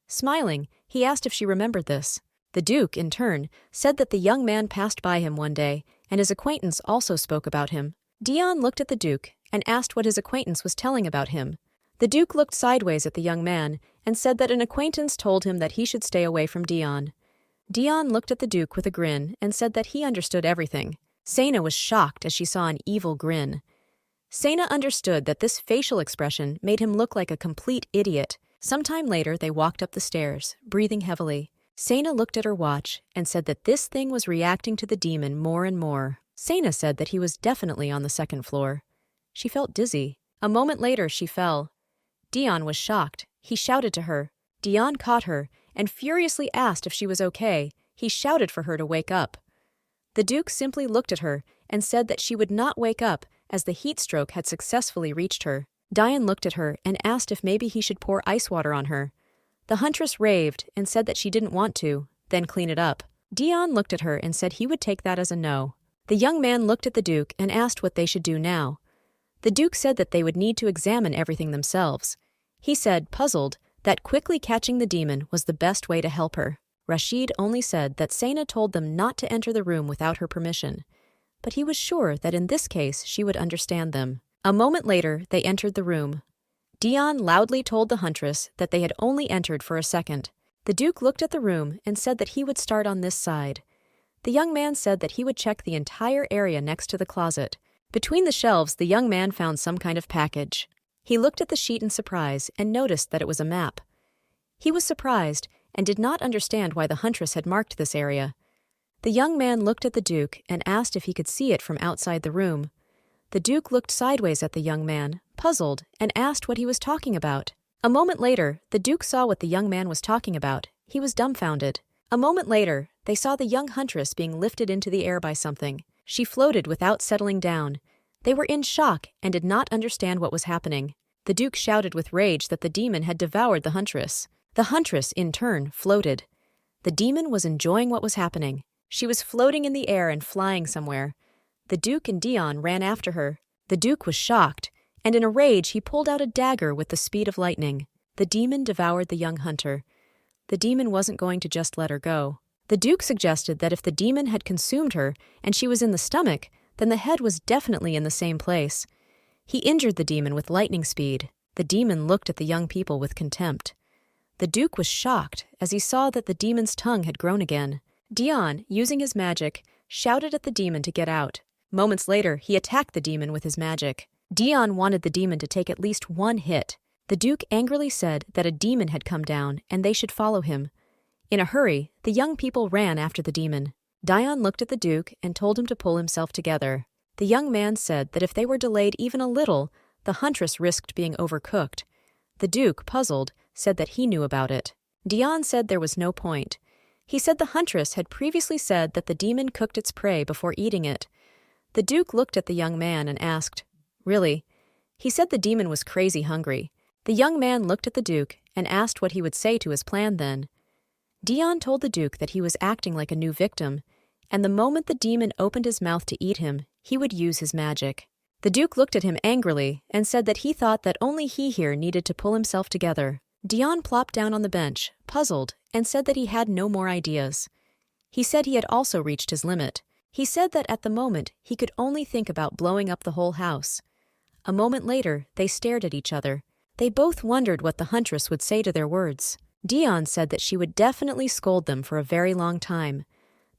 Smiling, he asked if she remembered this. The Duke, in turn, said that the young man passed by him one day, and his acquaintance also spoke about him. Dion looked at the Duke and asked what his acquaintance was telling about him. The Duke looked sideways at the young man and said that an acquaintance told him that he should stay away from Dion. Dion looked at the Duke with a grin and said that he understood everything. Sena was shocked as she saw an evil grin. Sena understood that this facial expression made him look like a complete idiot. Sometime later, they walked up the stairs, breathing heavily. Sena looked at her watch and said that this thing was reacting to the demon more and more. Sena said that he was definitely on the second floor. She felt dizzy. A moment later, she fell. Dion was shocked. He shouted to her. Dion caught her and furiously asked if she was okay. He shouted for her to wake up. The Duke simply looked at her and said that she would not wake up as the heat stroke had successfully reached her. Dion looked at her and asked if maybe he should pour ice water on her. The huntress raved and said that she didn't want to, then clean it up. Dion looked at her and said he would take that as a no. The young man looked at the Duke and asked what they should do now. The Duke said that they would need to examine everything themselves. He said, puzzled, that quickly catching the demon was the best way to help her. Rashid only said that Sena told them not to enter the room without her permission, but he was sure that in this case she would understand them. A moment later, they entered the room. Dion loudly told the huntress that they had only entered for a second. The Duke looked at the room and said that he would start on this side. The young man said that he would check the entire area next to the closet. Between the shelves, the young man found some kind of package. He looked at the sheet in surprise and noticed that it was a map. He was surprised and did not understand why the huntress had marked this area. The young man looked at the Duke and asked if he could see it from outside the room. The Duke looked sideways at the young man, puzzled, and asked what he was talking about. A moment later, the Duke saw what the young man was talking about. He was dumbfounded. A moment later, they saw the young huntress being lifted into the air by something. She floated without settling down. They were in shock and did not understand what was happening. The Duke shouted with rage that the demon had devoured the huntress. The huntress, in turn, floated. The demon was enjoying what was happening. She was floating in the air and flying somewhere. The Duke and Dion ran after her. The Duke was shocked, and in a rage he pulled out a dagger with the speed of lightning. The demon devoured the young hunter. The demon wasn't going to just let her go. The Duke suggested that if the demon had consumed her and she was in the stomach, then the head was definitely in the same place. He injured the demon with lightning speed. The demon looked at the young people with contempt. The Duke was shocked as he saw that the demon's tongue had grown again. Dion, using his magic, shouted at the demon to get out. Moments later, he attacked the demon with his magic. Dion wanted the demon to take at least one hit. The Duke angrily said that a demon had come down and they should follow him. In a hurry, the young people ran after the demon. Dion looked at the Duke and told him to pull himself together. The young man said that if they were delayed even a little, the huntress risked being overcooked. The Duke, puzzled, said that he knew about it. Dion said there was no point. He said the huntress had previously said that the demon cooked its prey before eating it. The Duke looked at the young man and asked, "Really?" He said the demon was crazy hungry. The young man looked at the Duke and asked what he would say to his plan then. Dion told the Duke that he was acting like a new victim, and the moment the demon opened his mouth to eat him, he would use his magic. The Duke looked at him angrily and said that he thought that only he here needed to pull himself together. Dion plopped down on the bench, puzzled, and said that he had no more ideas. He said he had also reached his limit. He said that at the moment he could only think about blowing up the whole house. A moment later, they stared at each other. They both wondered what the huntress would say to their words. Dion said that she would definitely scold them for a very long time.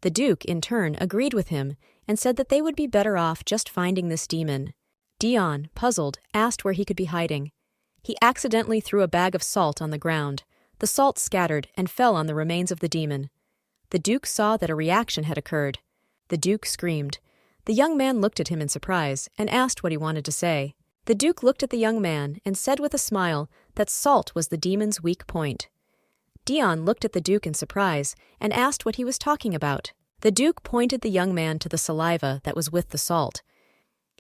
The Duke, in turn, agreed with him and said that they would be better off just finding this demon. Dion, puzzled, asked where he could be hiding. He accidentally threw a bag of salt on the ground. The salt scattered and fell on the remains of the demon. The Duke saw that a reaction had occurred. The Duke screamed. The young man looked at him in surprise and asked what he wanted to say. The Duke looked at the young man and said with a smile that salt was the demon's weak point. Dion looked at the Duke in surprise and asked what he was talking about. The Duke pointed the young man to the saliva that was with the salt.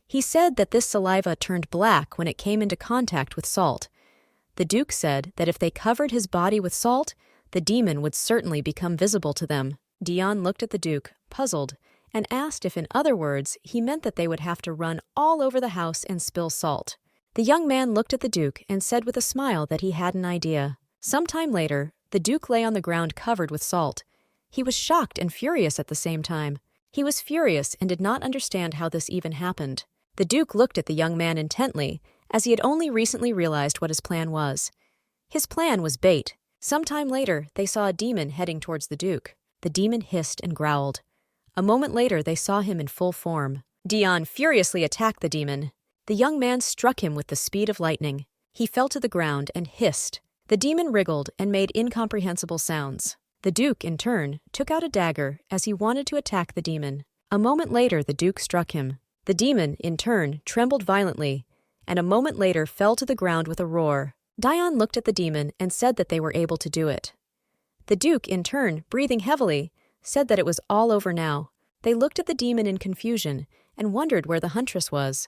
He said that this saliva turned black when it came into contact with salt. The Duke said that if they covered his body with salt, the demon would certainly become visible to them. Dion looked at the Duke, puzzled, and asked if in other words he meant that they would have to run all over the house and spill salt. The young man looked at the Duke and said with a smile that he had an idea. Sometime later, the Duke lay on the ground covered with salt. He was shocked and furious at the same time. He was furious and did not understand how this even happened. The Duke looked at the young man intently, as he had only recently realized what his plan was. His plan was bait. Sometime later, they saw a demon heading towards the Duke. The demon hissed and growled. A moment later, they saw him in full form. Dion furiously attacked the demon. The young man struck him with the speed of lightning. He fell to the ground and hissed. The demon wriggled and made incomprehensible sounds. The Duke, in turn, took out a dagger as he wanted to attack the demon. A moment later, the Duke struck him. The demon, in turn, trembled violently, and a moment later fell to the ground with a roar. Dion looked at the demon and said that they were able to do it. The Duke, in turn, breathing heavily, said that it was all over now. They looked at the demon in confusion and wondered where the huntress was.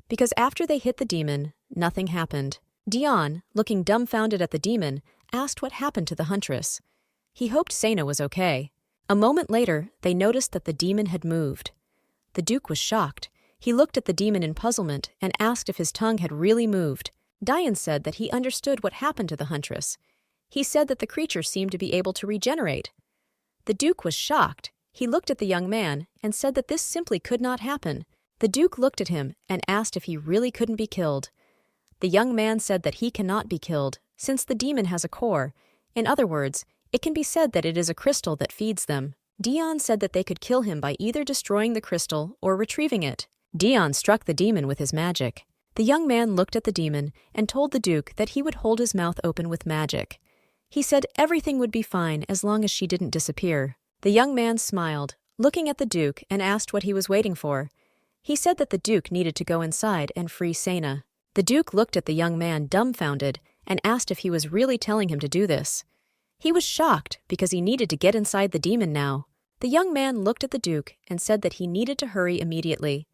Because after they hit the demon, nothing happened. Dion, looking dumbfounded at the demon, asked what happened to the huntress. He hoped Sena was okay. A moment later, they noticed that the demon had moved. The Duke was shocked. He looked at the demon in puzzlement and asked if his tongue had really moved. Dion said that he understood what happened to the huntress. He said that the creature seemed to be able to regenerate. The Duke was shocked. He looked at the young man and said that this simply could not happen. The Duke looked at him and asked if he really couldn't be killed. The young man said that he cannot be killed, since the demon has a core. In other words, it can be said that it is a crystal that feeds them. Dion said that they could kill him by either destroying the crystal or retrieving it. Dion struck the demon with his magic. The young man looked at the demon and told the Duke that he would hold his mouth open with magic. He said everything would be fine as long as she didn't disappear. The young man smiled, looking at the Duke, and asked what he was waiting for. He said that the Duke needed to go inside and free Sena. The Duke looked at the young man dumbfounded and asked if he was really telling him to do this. He was shocked because he needed to get inside the demon now. The young man looked at the Duke and said that he needed to hurry immediately.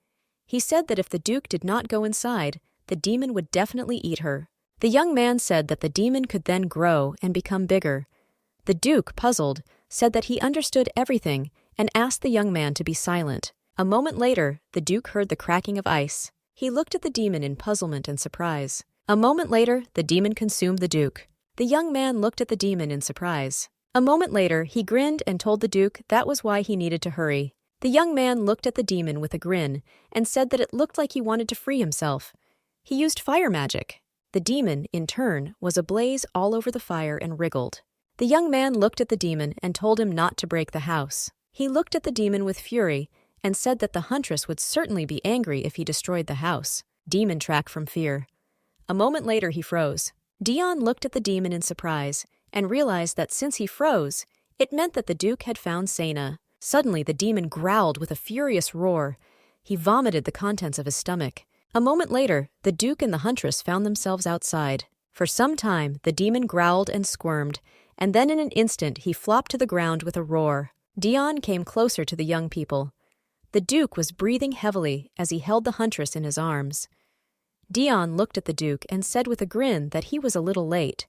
He said that if the Duke did not go inside, the demon would definitely eat her. The young man said that the demon could then grow and become bigger. The Duke, puzzled, said that he understood everything and asked the young man to be silent. A moment later, the Duke heard the cracking of ice. He looked at the demon in puzzlement and surprise. A moment later, the demon consumed the Duke. The young man looked at the demon in surprise. A moment later, he grinned and told the Duke that was why he needed to hurry. The young man looked at the demon with a grin and said that it looked like he wanted to free himself. He used fire magic. The demon, in turn, was ablaze all over the fire and wriggled. The young man looked at the demon and told him not to break the house. He looked at the demon with fury and said that the huntress would certainly be angry if he destroyed the house. Demon track from fear. A moment later, he froze. Dion looked at the demon in surprise and realized that since he froze, it meant that the Duke had found Sena. Suddenly, the demon growled with a furious roar. He vomited the contents of his stomach. A moment later, the Duke and the huntress found themselves outside. For some time, the demon growled and squirmed, and then in an instant he flopped to the ground with a roar. Dion came closer to the young people. The Duke was breathing heavily as he held the huntress in his arms. Dion looked at the Duke and said with a grin that he was a little late.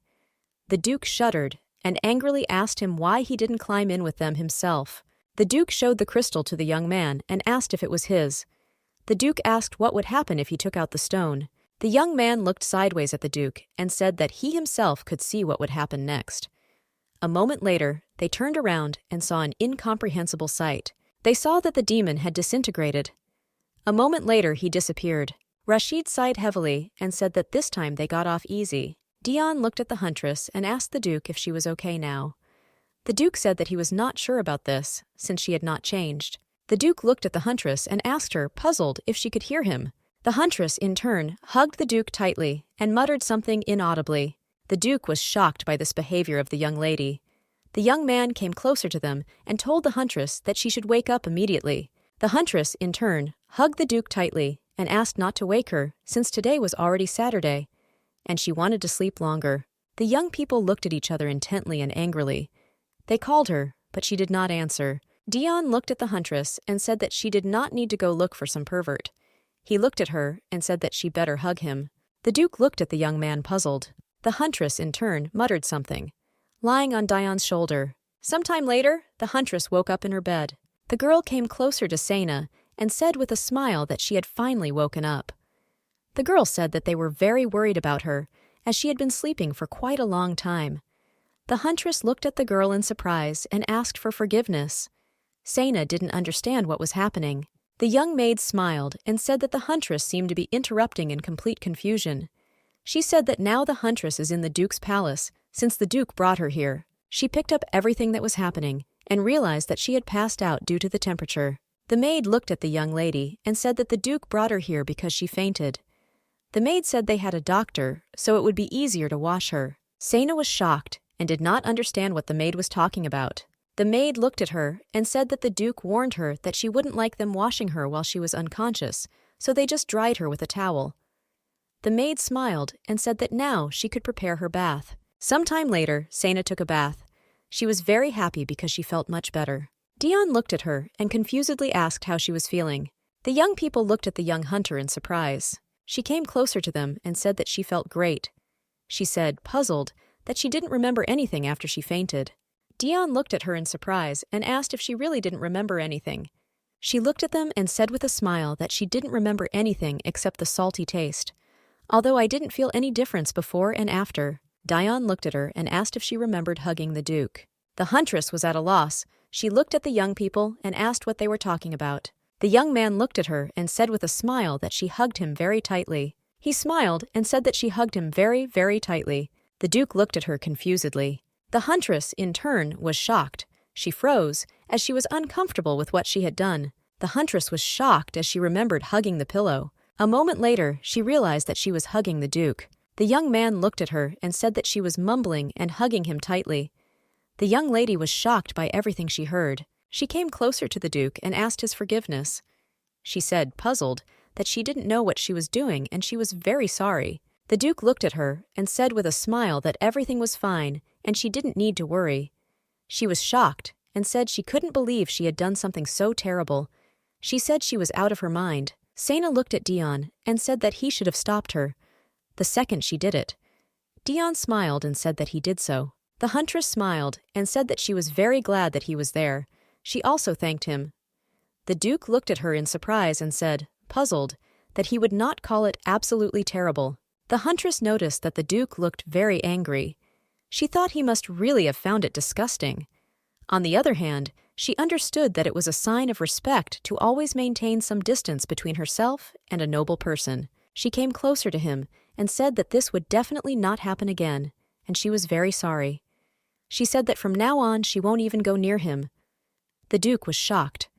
The Duke shuddered and angrily asked him why he didn't climb in with them himself. The Duke showed the crystal to the young man and asked if it was his. The Duke asked what would happen if he took out the stone. The young man looked sideways at the Duke and said that he himself could see what would happen next. A moment later, they turned around and saw an incomprehensible sight. They saw that the demon had disintegrated. A moment later, he disappeared. Rashid sighed heavily and said that this time they got off easy. Dion looked at the huntress and asked the Duke if she was okay now. The Duke said that he was not sure about this, since she had not changed. The Duke looked at the huntress and asked her, puzzled, if she could hear him. The huntress, in turn, hugged the Duke tightly and muttered something inaudibly. The Duke was shocked by this behavior of the young lady. The young man came closer to them and told the huntress that she should wake up immediately. The huntress, in turn, hugged the Duke tightly and asked not to wake her, since today was already Saturday, and she wanted to sleep longer. The young people looked at each other intently and angrily. They called her, but she did not answer. Dion looked at the huntress and said that she did not need to go look for some pervert. He looked at her and said that she better hug him. The Duke looked at the young man puzzled. The huntress, in turn, muttered something, lying on Dion's shoulder. Sometime later, the huntress woke up in her bed. The girl came closer to Sena and said with a smile that she had finally woken up. The girl said that they were very worried about her, as she had been sleeping for quite a long time. The huntress looked at the girl in surprise and asked for forgiveness. Sena didn't understand what was happening. The young maid smiled and said that the huntress seemed to be interrupting in complete confusion. She said that now the huntress is in the Duke's palace, since the Duke brought her here. She picked up everything that was happening and realized that she had passed out due to the temperature. The maid looked at the young lady and said that the Duke brought her here because she fainted. The maid said they had a doctor, so it would be easier to wash her. Sena was shocked and did not understand what the maid was talking about. The maid looked at her and said that the Duke warned her that she wouldn't like them washing her while she was unconscious, so they just dried her with a towel. The maid smiled and said that now she could prepare her bath. Sometime later, Sena took a bath. She was very happy because she felt much better. Dion looked at her and confusedly asked how she was feeling. The young people looked at the young hunter in surprise. She came closer to them and said that she felt great. She said, puzzled, that she didn't remember anything after she fainted. Dion looked at her in surprise and asked if she really didn't remember anything. She looked at them and said with a smile that she didn't remember anything except the salty taste. Although I didn't feel any difference before and after. Dion looked at her and asked if she remembered hugging the Duke. The huntress was at a loss. She looked at the young people and asked what they were talking about. The young man looked at her and said with a smile that she hugged him very tightly. He smiled and said that she hugged him very, very tightly. The Duke looked at her confusedly. The huntress, in turn, was shocked. She froze, as she was uncomfortable with what she had done. The huntress was shocked as she remembered hugging the pillow. A moment later, she realized that she was hugging the Duke. The young man looked at her and said that she was mumbling and hugging him tightly. The young lady was shocked by everything she heard. She came closer to the Duke and asked his forgiveness. She said, puzzled, that she didn't know what she was doing and she was very sorry. The Duke looked at her and said with a smile that everything was fine and she didn't need to worry. She was shocked and said she couldn't believe she had done something so terrible. She said she was out of her mind. Sana looked at Dion and said that he should have stopped her the second she did it. Dion smiled and said that he did so. The huntress smiled and said that she was very glad that he was there. She also thanked him. The Duke looked at her in surprise and said, puzzled, that he would not call it absolutely terrible. The huntress noticed that the Duke looked very angry. She thought he must really have found it disgusting. On the other hand, she understood that it was a sign of respect to always maintain some distance between herself and a noble person. She came closer to him and said that this would definitely not happen again, and she was very sorry. She said that from now on she won't even go near him. The Duke was shocked.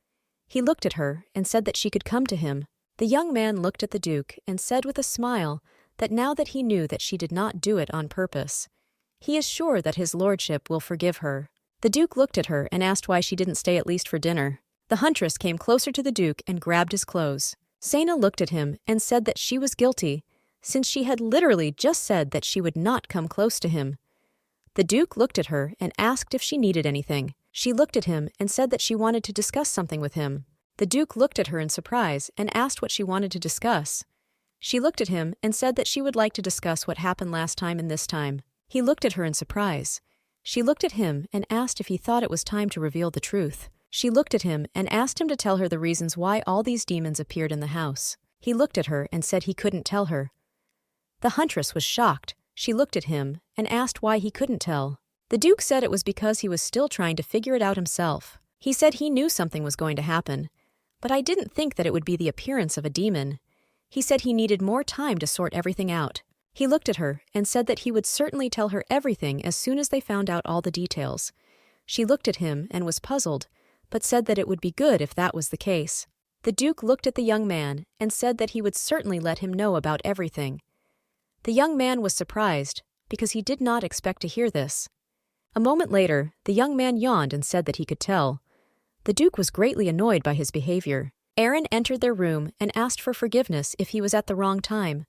He looked at her and said that she could come to him. The young man looked at the Duke and said with a smile that now that he knew that she did not do it on purpose, he is sure that his lordship will forgive her. The Duke looked at her and asked why she didn't stay at least for dinner. The huntress came closer to the Duke and grabbed his clothes. Sana looked at him and said that she was guilty, since she had literally just said that she would not come close to him. The Duke looked at her and asked if she needed anything. She looked at him and said that she wanted to discuss something with him. The Duke looked at her in surprise and asked what she wanted to discuss. She looked at him and said that she would like to discuss what happened last time and this time. He looked at her in surprise. She looked at him and asked if he thought it was time to reveal the truth. She looked at him and asked him to tell her the reasons why all these demons appeared in the house. He looked at her and said he couldn't tell her. The huntress was shocked. She looked at him and asked why he couldn't tell. The Duke said it was because he was still trying to figure it out himself. He said he knew something was going to happen, but I didn't think that it would be the appearance of a demon. He said he needed more time to sort everything out. He looked at her and said that he would certainly tell her everything as soon as they found out all the details. She looked at him and was puzzled, but said that it would be good if that was the case. The Duke looked at the young man and said that he would certainly let him know about everything. The young man was surprised because he did not expect to hear this. A moment later, the young man yawned and said that he could tell. The Duke was greatly annoyed by his behavior. Aaron entered their room and asked for forgiveness if he was at the wrong time.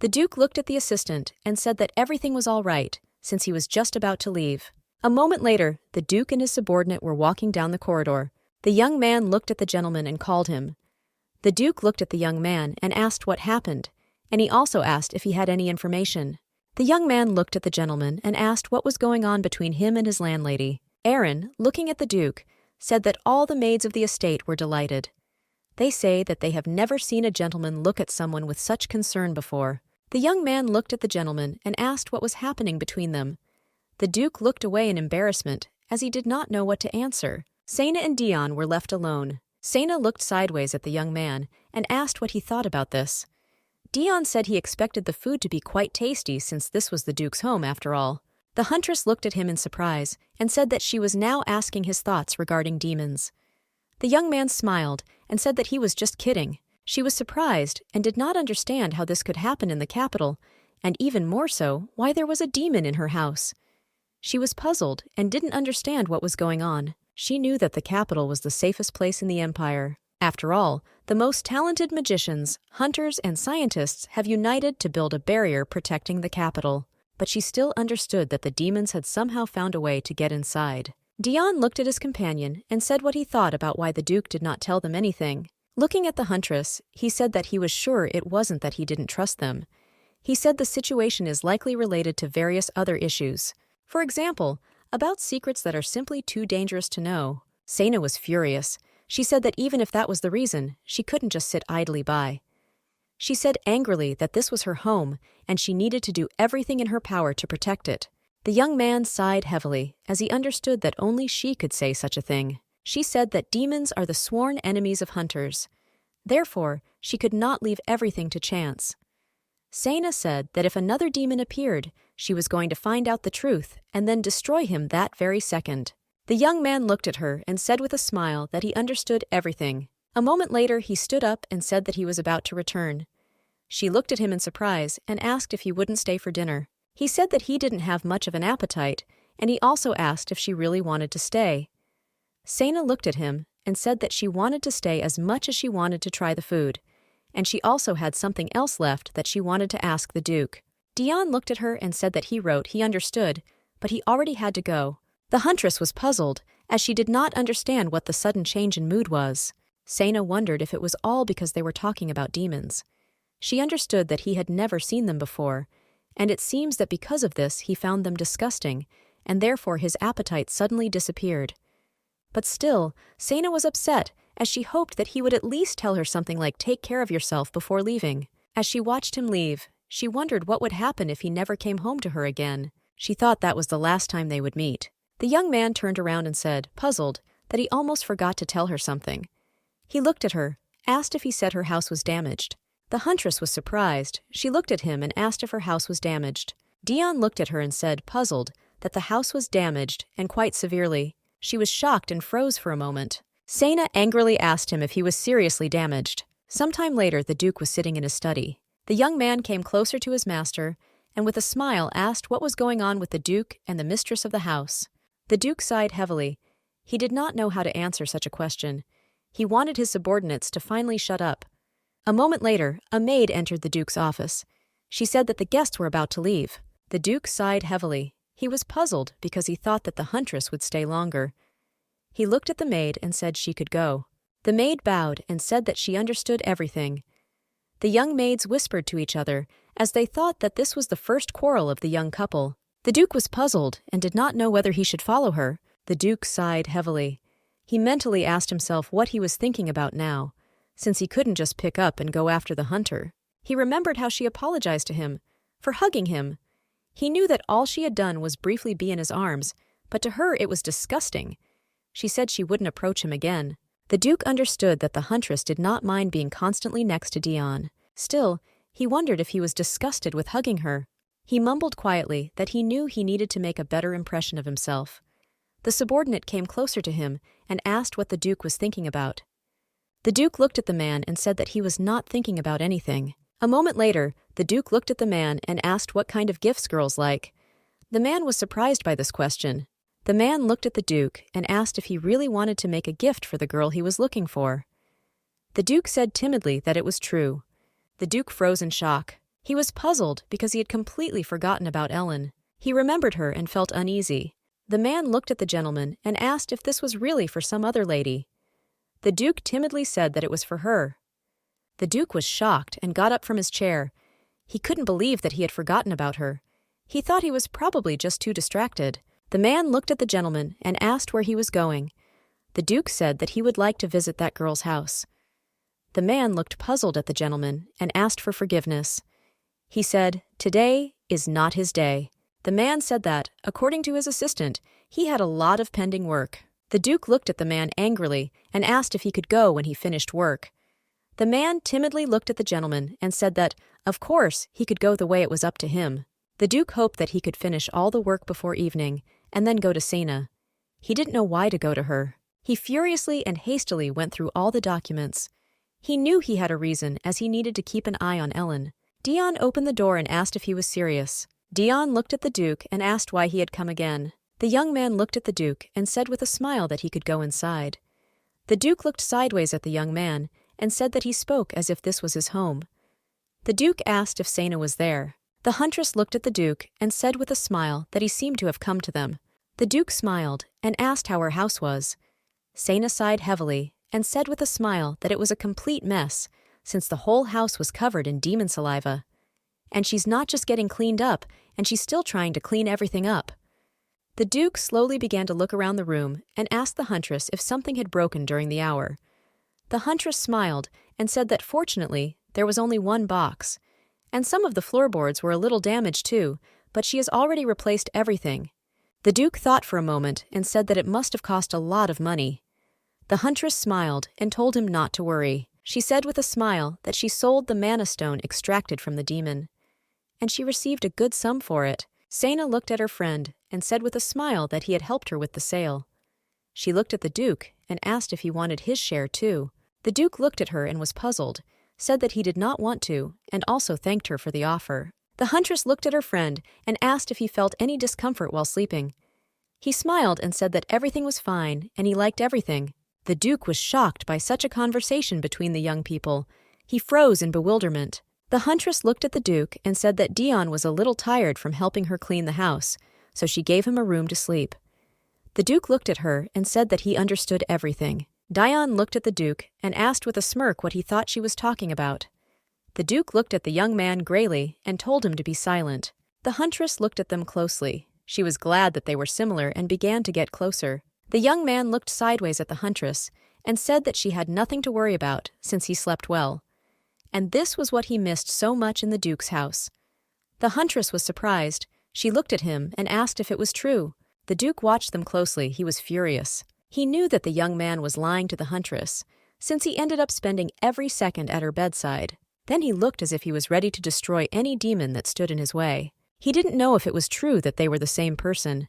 The Duke looked at the assistant and said that everything was all right, since he was just about to leave. A moment later, the Duke and his subordinate were walking down the corridor. The young man looked at the gentleman and called him. The Duke looked at the young man and asked what happened, and he also asked if he had any information. The young man looked at the gentleman and asked what was going on between him and his landlady. Aaron, looking at the Duke, said that all the maids of the estate were delighted. They say that they have never seen a gentleman look at someone with such concern before. The young man looked at the gentleman and asked what was happening between them. The Duke looked away in embarrassment, as he did not know what to answer. Sana and Dion were left alone. Sana looked sideways at the young man and asked what he thought about this. Dion said he expected the food to be quite tasty since this was the Duke's home after all. The huntress looked at him in surprise and said that she was now asking his thoughts regarding demons. The young man smiled and said that he was just kidding. She was surprised and did not understand how this could happen in the capital, and even more so, why there was a demon in her house. She was puzzled and didn't understand what was going on. She knew that the capital was the safest place in the empire. After all, the most talented magicians, hunters, and scientists have united to build a barrier protecting the capital. But she still understood that the demons had somehow found a way to get inside. Dion looked at his companion and said what he thought about why the Duke did not tell them anything. Looking at the huntress, he said that he was sure it wasn't that he didn't trust them. He said the situation is likely related to various other issues. For example, about secrets that are simply too dangerous to know. Sana was furious. She said that even if that was the reason, she couldn't just sit idly by. She said angrily that this was her home and she needed to do everything in her power to protect it. The young man sighed heavily as he understood that only she could say such a thing. She said that demons are the sworn enemies of hunters. Therefore, she could not leave everything to chance. Sana said that if another demon appeared, she was going to find out the truth and then destroy him that very second. The young man looked at her and said with a smile that he understood everything. A moment later, he stood up and said that he was about to return. She looked at him in surprise and asked if he wouldn't stay for dinner. He said that he didn't have much of an appetite, and he also asked if she really wanted to stay. Sena looked at him and said that she wanted to stay as much as she wanted to try the food, and she also had something else left that she wanted to ask the Duke. Dion looked at her and said that he wrote he understood, but he already had to go. The huntress was puzzled, as she did not understand what the sudden change in mood was. Sena wondered if it was all because they were talking about demons. She understood that he had never seen them before, and it seems that because of this he found them disgusting, and therefore his appetite suddenly disappeared. But still, Sena was upset, as she hoped that he would at least tell her something like "take care of yourself" before leaving. As she watched him leave, she wondered what would happen if he never came home to her again. She thought that was the last time they would meet. The young man turned around and said, puzzled, that he almost forgot to tell her something. He looked at her, asked if he said her house was damaged. The huntress was surprised. She looked at him and asked if her house was damaged. Dion looked at her and said, puzzled, that the house was damaged, and quite severely. She was shocked and froze for a moment. Sena angrily asked him if he was seriously damaged. Sometime later, the Duke was sitting in his study. The young man came closer to his master, and with a smile asked what was going on with the Duke and the mistress of the house. The Duke sighed heavily. He did not know how to answer such a question. He wanted his subordinates to finally shut up. A moment later, a maid entered the Duke's office. She said that the guests were about to leave. The Duke sighed heavily. He was puzzled because he thought that the huntress would stay longer. He looked at the maid and said she could go. The maid bowed and said that she understood everything. The young maids whispered to each other, as they thought that this was the first quarrel of the young couple. The Duke was puzzled and did not know whether he should follow her. The Duke sighed heavily. He mentally asked himself what he was thinking about now, since he couldn't just pick up and go after the hunter. He remembered how she apologized to him for hugging him. He knew that all she had done was briefly be in his arms, but to her it was disgusting. She said she wouldn't approach him again. The Duke understood that the huntress did not mind being constantly next to Dion. Still, he wondered if he was disgusted with hugging her. He mumbled quietly that he knew he needed to make a better impression of himself. The subordinate came closer to him and asked what the Duke was thinking about. The Duke looked at the man and said that he was not thinking about anything. A moment later, the Duke looked at the man and asked what kind of gifts girls like. The man was surprised by this question. The man looked at the Duke and asked if he really wanted to make a gift for the girl he was looking for. The Duke said timidly that it was true. The Duke froze in shock. He was puzzled because he had completely forgotten about Ellen. He remembered her and felt uneasy. The man looked at the gentleman and asked if this was really for some other lady. The Duke timidly said that it was for her. The Duke was shocked and got up from his chair. He couldn't believe that he had forgotten about her. He thought he was probably just too distracted. The man looked at the gentleman and asked where he was going. The Duke said that he would like to visit that girl's house. The man looked puzzled at the gentleman and asked for forgiveness. He said, today is not his day. The man said that, according to his assistant, he had a lot of pending work. The Duke looked at the man angrily and asked if he could go when he finished work. The man timidly looked at the gentleman and said that, of course, he could go the way it was up to him. The Duke hoped that he could finish all the work before evening and then go to Sena. He didn't know why to go to her. He furiously and hastily went through all the documents. He knew he had a reason, as he needed to keep an eye on Ellen. Dion opened the door and asked if he was serious. Dion looked at the Duke and asked why he had come again. The young man looked at the Duke and said with a smile that he could go inside. The Duke looked sideways at the young man and said that he spoke as if this was his home. The Duke asked if Sena was there. The huntress looked at the Duke and said with a smile that he seemed to have come to them. The Duke smiled and asked how her house was. Sena sighed heavily and said with a smile that it was a complete mess, since the whole house was covered in demon saliva. And she's not just getting cleaned up, and she's still trying to clean everything up. The Duke slowly began to look around the room and asked the huntress if something had broken during the hour. The huntress smiled and said that fortunately there was only one box, and some of the floorboards were a little damaged too, but she has already replaced everything. The Duke thought for a moment and said that it must have cost a lot of money. The huntress smiled and told him not to worry. She said with a smile that she sold the mana stone extracted from the demon, and she received a good sum for it. Sena looked at her friend and said with a smile that he had helped her with the sale. She looked at the Duke and asked if he wanted his share too. The Duke looked at her and was puzzled, said that he did not want to, and also thanked her for the offer. The huntress looked at her friend and asked if he felt any discomfort while sleeping. He smiled and said that everything was fine and he liked everything. The Duke was shocked by such a conversation between the young people. He froze in bewilderment. The huntress looked at the Duke and said that Dion was a little tired from helping her clean the house, so she gave him a room to sleep. The Duke looked at her and said that he understood everything. Dion looked at the Duke and asked with a smirk what he thought she was talking about. The Duke looked at the young man grayly and told him to be silent. The huntress looked at them closely. She was glad that they were similar and began to get closer. The young man looked sideways at the huntress and said that she had nothing to worry about since he slept well. And this was what he missed so much in the Duke's house. The huntress was surprised. She looked at him and asked if it was true. The Duke watched them closely. He was furious. He knew that the young man was lying to the huntress, since he ended up spending every second at her bedside. Then he looked as if he was ready to destroy any demon that stood in his way. He didn't know if it was true that they were the same person,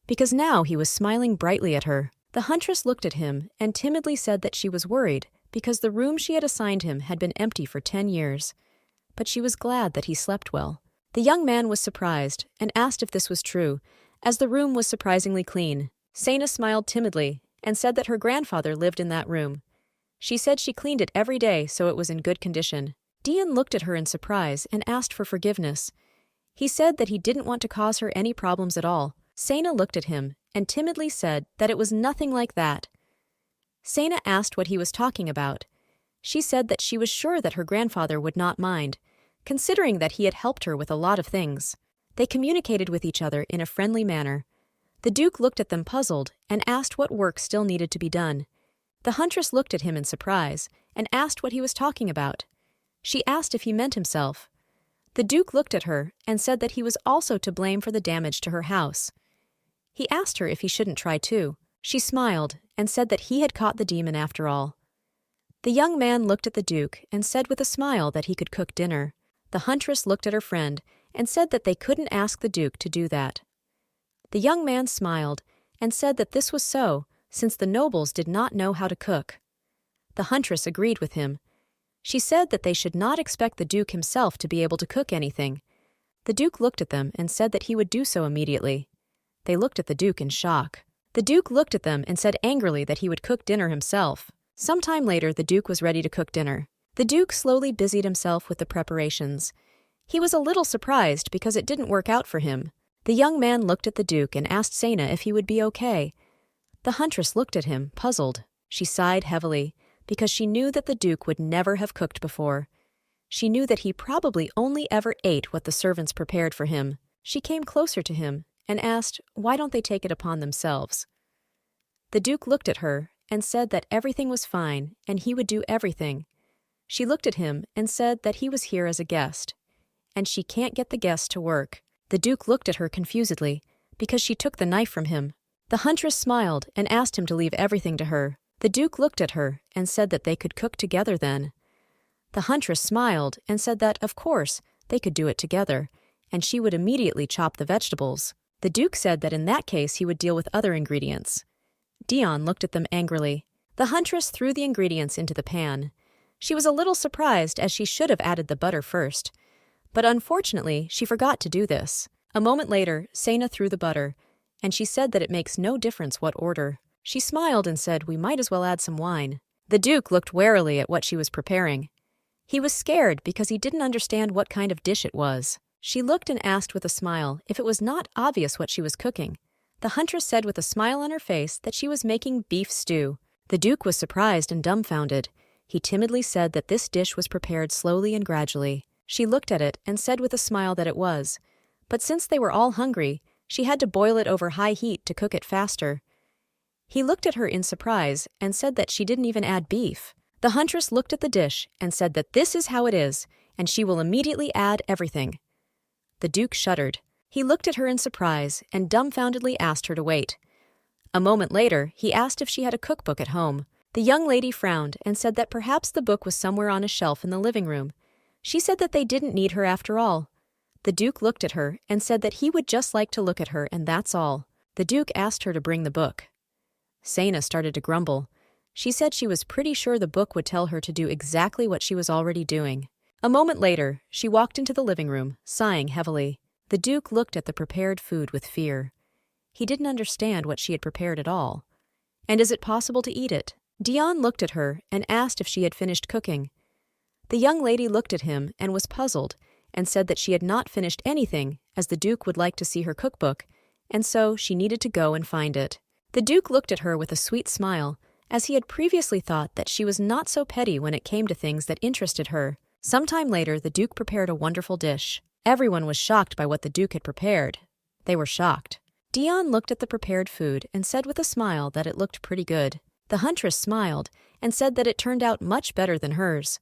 because now he was smiling brightly at her. The huntress looked at him and timidly said that she was worried because the room she had assigned him had been empty for 10 years. But she was glad that he slept well. The young man was surprised and asked if this was true, as the room was surprisingly clean. Sana smiled timidly and said that her grandfather lived in that room. She said she cleaned it every day so it was in good condition. Dion looked at her in surprise and asked for forgiveness. He said that he didn't want to cause her any problems at all. Sana looked at him and timidly said that it was nothing like that. Sana asked what he was talking about. She said that she was sure that her grandfather would not mind, considering that he had helped her with a lot of things. They communicated with each other in a friendly manner. The Duke looked at them puzzled and asked what work still needed to be done. The huntress looked at him in surprise and asked what he was talking about. She asked if he meant himself. The Duke looked at her and said that he was also to blame for the damage to her house. He asked her if he shouldn't try too. She smiled and said that he had caught the demon after all. The young man looked at the Duke and said with a smile that he could cook dinner. The huntress looked at her friend and said that they couldn't ask the Duke to do that. The young man smiled and said that this was so, since the nobles did not know how to cook. The huntress agreed with him. She said that they should not expect the Duke himself to be able to cook anything. The Duke looked at them and said that he would do so immediately. They looked at the Duke in shock. The Duke looked at them and said angrily that he would cook dinner himself. Sometime later, the Duke was ready to cook dinner. The Duke slowly busied himself with the preparations. He was a little surprised because it didn't work out for him. The young man looked at the Duke and asked Sana if he would be okay. The huntress looked at him, puzzled. She sighed heavily, because she knew that the Duke would never have cooked before. She knew that he probably only ever ate what the servants prepared for him. She came closer to him and asked, why don't they take it upon themselves? The Duke looked at her and said that everything was fine and he would do everything. She looked at him and said that he was here as a guest, and she can't get the guest to work. The Duke looked at her confusedly, because she took the knife from him. The huntress smiled and asked him to leave everything to her. The Duke looked at her and said that they could cook together then. The huntress smiled and said that, of course, they could do it together, and she would immediately chop the vegetables. The Duke said that in that case he would deal with other ingredients. Dion looked at them angrily. The huntress threw the ingredients into the pan. She was a little surprised as she should have added the butter first, but unfortunately she forgot to do this. A moment later, Sana threw the butter, and she said that it makes no difference what order. She smiled and said we might as well add some wine. The Duke looked warily at what she was preparing. He was scared because he didn't understand what kind of dish it was. She looked and asked with a smile if it was not obvious what she was cooking. The huntress said with a smile on her face that she was making beef stew. The Duke was surprised and dumbfounded. He timidly said that this dish was prepared slowly and gradually. She looked at it and said with a smile that it was. But since they were all hungry, she had to boil it over high heat to cook it faster. He looked at her in surprise and said that she didn't even add beef. The huntress looked at the dish and said that this is how it is, and she will immediately add everything. The Duke shuddered. He looked at her in surprise and dumbfoundedly asked her to wait. A moment later, he asked if she had a cookbook at home. The young lady frowned and said that perhaps the book was somewhere on a shelf in the living room. She said that they didn't need her after all. The Duke looked at her and said that he would just like to look at her and that's all. The Duke asked her to bring the book. Sana started to grumble. She said she was pretty sure the book would tell her to do exactly what she was already doing. A moment later, she walked into the living room, sighing heavily. The Duke looked at the prepared food with fear. He didn't understand what she had prepared at all. "And is it possible to eat it?" Dion looked at her and asked if she had finished cooking. The young lady looked at him and was puzzled and said that she had not finished anything, as the Duke would like to see her cookbook, and so she needed to go and find it. The Duke looked at her with a sweet smile, as he had previously thought that she was not so petty when it came to things that interested her. Sometime later, the Duke prepared a wonderful dish. Everyone was shocked by what the Duke had prepared. They were shocked. Dion looked at the prepared food and said with a smile that it looked pretty good. The huntress smiled and said that it turned out much better than hers.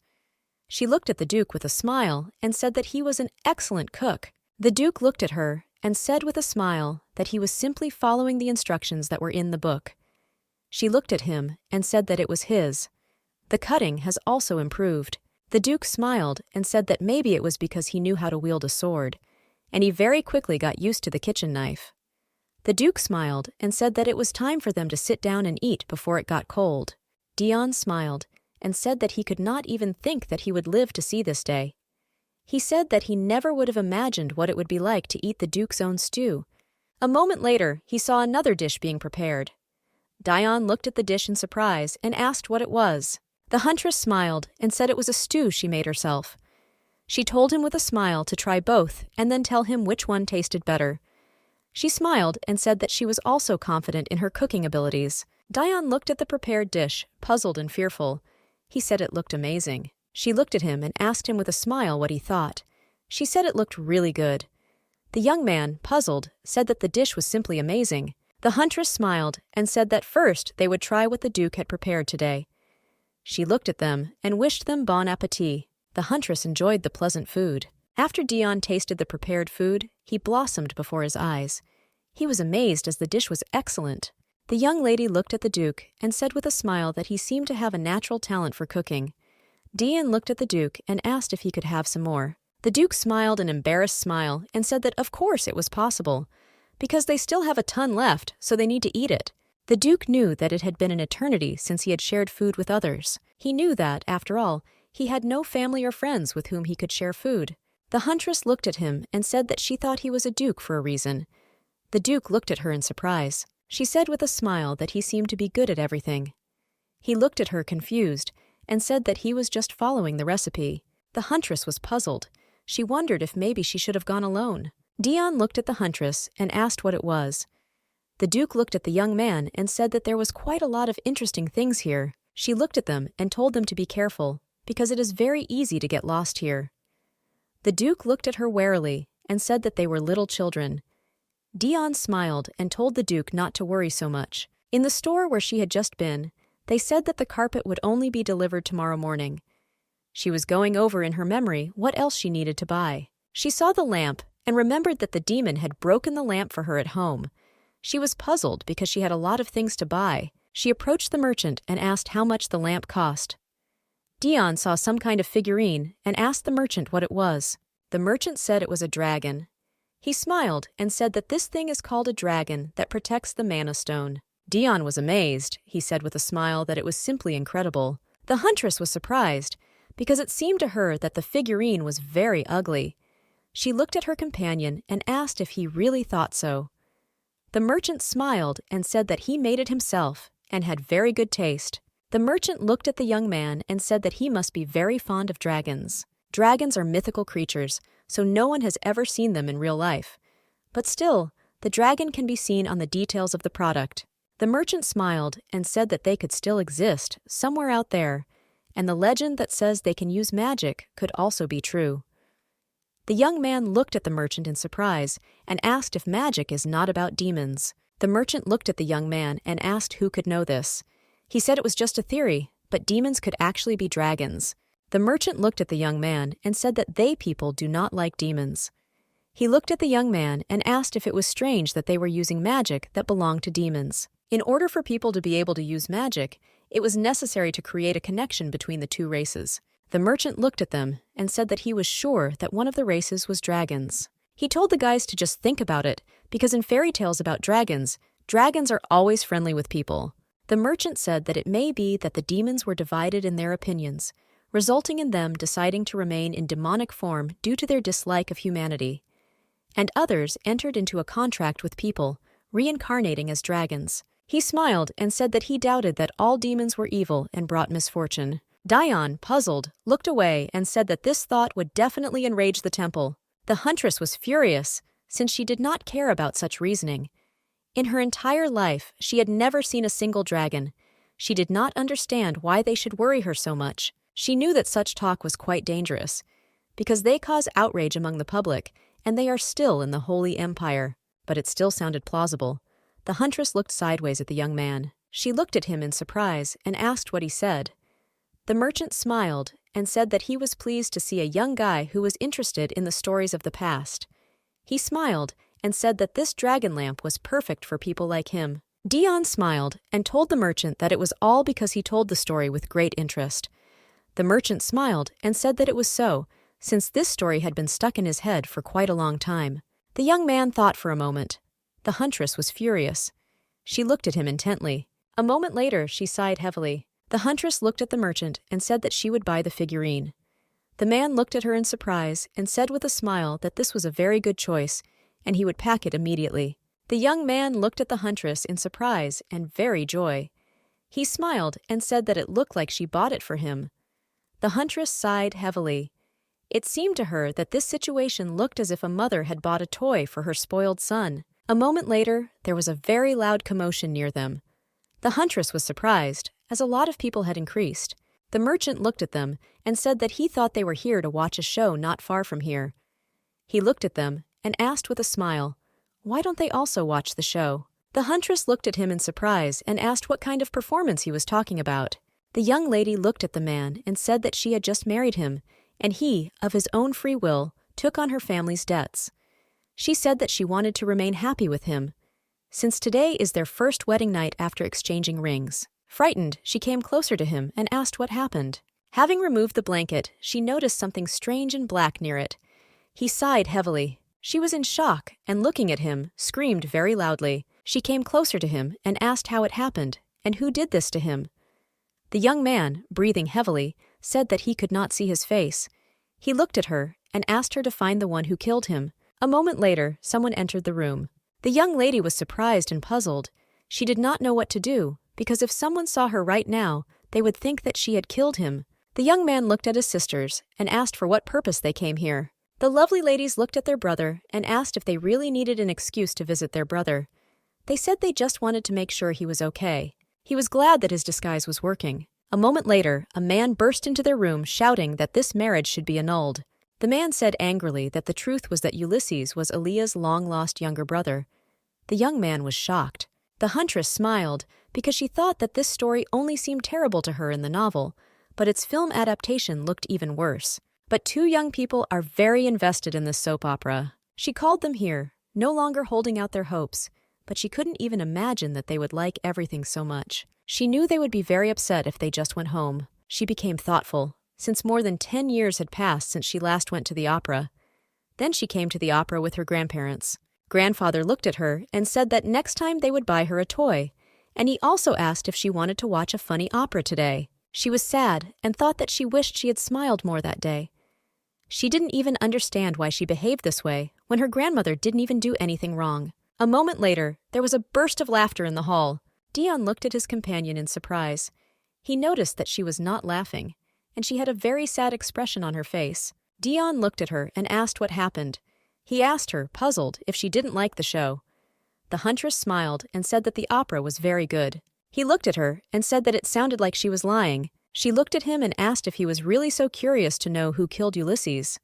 She looked at the Duke with a smile and said that he was an excellent cook. The Duke looked at her and said with a smile that he was simply following the instructions that were in the book. She looked at him and said that it was his. The cutting has also improved. The Duke smiled and said that maybe it was because he knew how to wield a sword, and he very quickly got used to the kitchen knife. The Duke smiled and said that it was time for them to sit down and eat before it got cold. Dion smiled and said that he could not even think that he would live to see this day. He said that he never would have imagined what it would be like to eat the Duke's own stew. A moment later, he saw another dish being prepared. Dion looked at the dish in surprise and asked what it was. The huntress smiled and said it was a stew she made herself. She told him with a smile to try both and then tell him which one tasted better. She smiled and said that she was also confident in her cooking abilities. Dion looked at the prepared dish, puzzled and fearful. He said it looked amazing. She looked at him and asked him with a smile what he thought. She said it looked really good. The young man, puzzled, said that the dish was simply amazing. The huntress smiled and said that first they would try what the Duke had prepared today. She looked at them and wished them bon appétit. The huntress enjoyed the pleasant food. After Dion tasted the prepared food, he blossomed before his eyes. He was amazed as the dish was excellent. The young lady looked at the Duke and said with a smile that he seemed to have a natural talent for cooking. Dion looked at the Duke and asked if he could have some more. The Duke smiled an embarrassed smile and said that of course it was possible, because they still have a ton left, so they need to eat it. The Duke knew that it had been an eternity since he had shared food with others. He knew that, after all, he had no family or friends with whom he could share food. The huntress looked at him and said that she thought he was a duke for a reason. The Duke looked at her in surprise. She said with a smile that he seemed to be good at everything. He looked at her confused and said that he was just following the recipe. The huntress was puzzled. She wondered if maybe she should have gone alone. Dion looked at the huntress and asked what it was. The Duke looked at the young man and said that there was quite a lot of interesting things here. She looked at them and told them to be careful, because it is very easy to get lost here. The Duke looked at her warily and said that they were little children. Dion smiled and told the Duke not to worry so much. In the store where she had just been, they said that the carpet would only be delivered tomorrow morning. She was going over in her memory what else she needed to buy. She saw the lamp and remembered that the demon had broken the lamp for her at home. She was puzzled because she had a lot of things to buy. She approached the merchant and asked how much the lamp cost. Dion saw some kind of figurine and asked the merchant what it was. The merchant said it was a dragon. He smiled and said that this thing is called a dragon that protects the mana stone. Dion was amazed. He said with a smile that it was simply incredible. The huntress was surprised because it seemed to her that the figurine was very ugly. She looked at her companion and asked if he really thought so. The merchant smiled and said that he made it himself and had very good taste. The merchant looked at the young man and said that he must be very fond of dragons. Dragons are mythical creatures, so no one has ever seen them in real life. But still, the dragon can be seen on the details of the product. The merchant smiled and said that they could still exist somewhere out there, and the legend that says they can use magic could also be true. The young man looked at the merchant in surprise and asked if magic is not about demons. The merchant looked at the young man and asked who could know this. He said it was just a theory, but demons could actually be dragons. The merchant looked at the young man and said that they people do not like demons. He looked at the young man and asked if it was strange that they were using magic that belonged to demons. In order for people to be able to use magic, it was necessary to create a connection between the two races. The merchant looked at them and said that he was sure that one of the races was dragons. He told the guys to just think about it, because in fairy tales about dragons, dragons are always friendly with people. The merchant said that it may be that the demons were divided in their opinions, resulting in them deciding to remain in demonic form due to their dislike of humanity. And others entered into a contract with people, reincarnating as dragons. He smiled and said that he doubted that all demons were evil and brought misfortune. Dion, puzzled, looked away and said that this thought would definitely enrage the temple. The huntress was furious, since she did not care about such reasoning. In her entire life, she had never seen a single dragon. She did not understand why they should worry her so much. She knew that such talk was quite dangerous, because they cause outrage among the public, and they are still in the Holy Empire. But it still sounded plausible. The huntress looked sideways at the young man. She looked at him in surprise and asked what he said. The merchant smiled and said that he was pleased to see a young guy who was interested in the stories of the past. He smiled and said that this dragon lamp was perfect for people like him. Dion smiled and told the merchant that it was all because he told the story with great interest. The merchant smiled and said that it was so, since this story had been stuck in his head for quite a long time. The young man thought for a moment. The huntress was furious. She looked at him intently. A moment later, she sighed heavily. The huntress looked at the merchant and said that she would buy the figurine. The man looked at her in surprise and said with a smile that this was a very good choice, and he would pack it immediately. The young man looked at the huntress in surprise and very joy. He smiled and said that it looked like she bought it for him. The huntress sighed heavily. It seemed to her that this situation looked as if a mother had bought a toy for her spoiled son. A moment later, there was a very loud commotion near them. The huntress was surprised, as a lot of people had increased. The merchant looked at them and said that he thought they were here to watch a show not far from here. He looked at them and asked with a smile, "Why don't they also watch the show?" The huntress looked at him in surprise and asked what kind of performance he was talking about. The young lady looked at the man and said that she had just married him, and he, of his own free will, took on her family's debts. She said that she wanted to remain happy with him, since today is their first wedding night after exchanging rings. Frightened, she came closer to him and asked what happened. Having removed the blanket, she noticed something strange and black near it. He sighed heavily. She was in shock and, looking at him, screamed very loudly. She came closer to him and asked how it happened and who did this to him. The young man, breathing heavily, said that he could not see his face. He looked at her and asked her to find the one who killed him. A moment later, someone entered the room. The young lady was surprised and puzzled. She did not know what to do, because if someone saw her right now, they would think that she had killed him. The young man looked at his sisters and asked for what purpose they came here. The lovely ladies looked at their brother and asked if they really needed an excuse to visit their brother. They said they just wanted to make sure he was okay. He was glad that his disguise was working. A moment later, a man burst into their room shouting that this marriage should be annulled. The man said angrily that the truth was that Ulysses was Aaliyah's long-lost younger brother. The young man was shocked. The huntress smiled because she thought that this story only seemed terrible to her in the novel, but its film adaptation looked even worse. But two young people are very invested in this soap opera. She called them here, no longer holding out their hopes, but she couldn't even imagine that they would like everything so much. She knew they would be very upset if they just went home. She became thoughtful, since more than 10 years had passed since she last went to the opera. Then she came to the opera with her grandparents. Grandfather looked at her and said that next time they would buy her a toy, and he also asked if she wanted to watch a funny opera today. She was sad and thought that she wished she had smiled more that day. She didn't even understand why she behaved this way when her grandmother didn't even do anything wrong. A moment later, there was a burst of laughter in the hall. Dion looked at his companion in surprise. He noticed that she was not laughing, and she had a very sad expression on her face. Dion looked at her and asked what happened. He asked her, puzzled, if she didn't like the show. The huntress smiled and said that the opera was very good. He looked at her and said that it sounded like she was lying. She looked at him and asked if he was really so curious to know who killed Ulysses.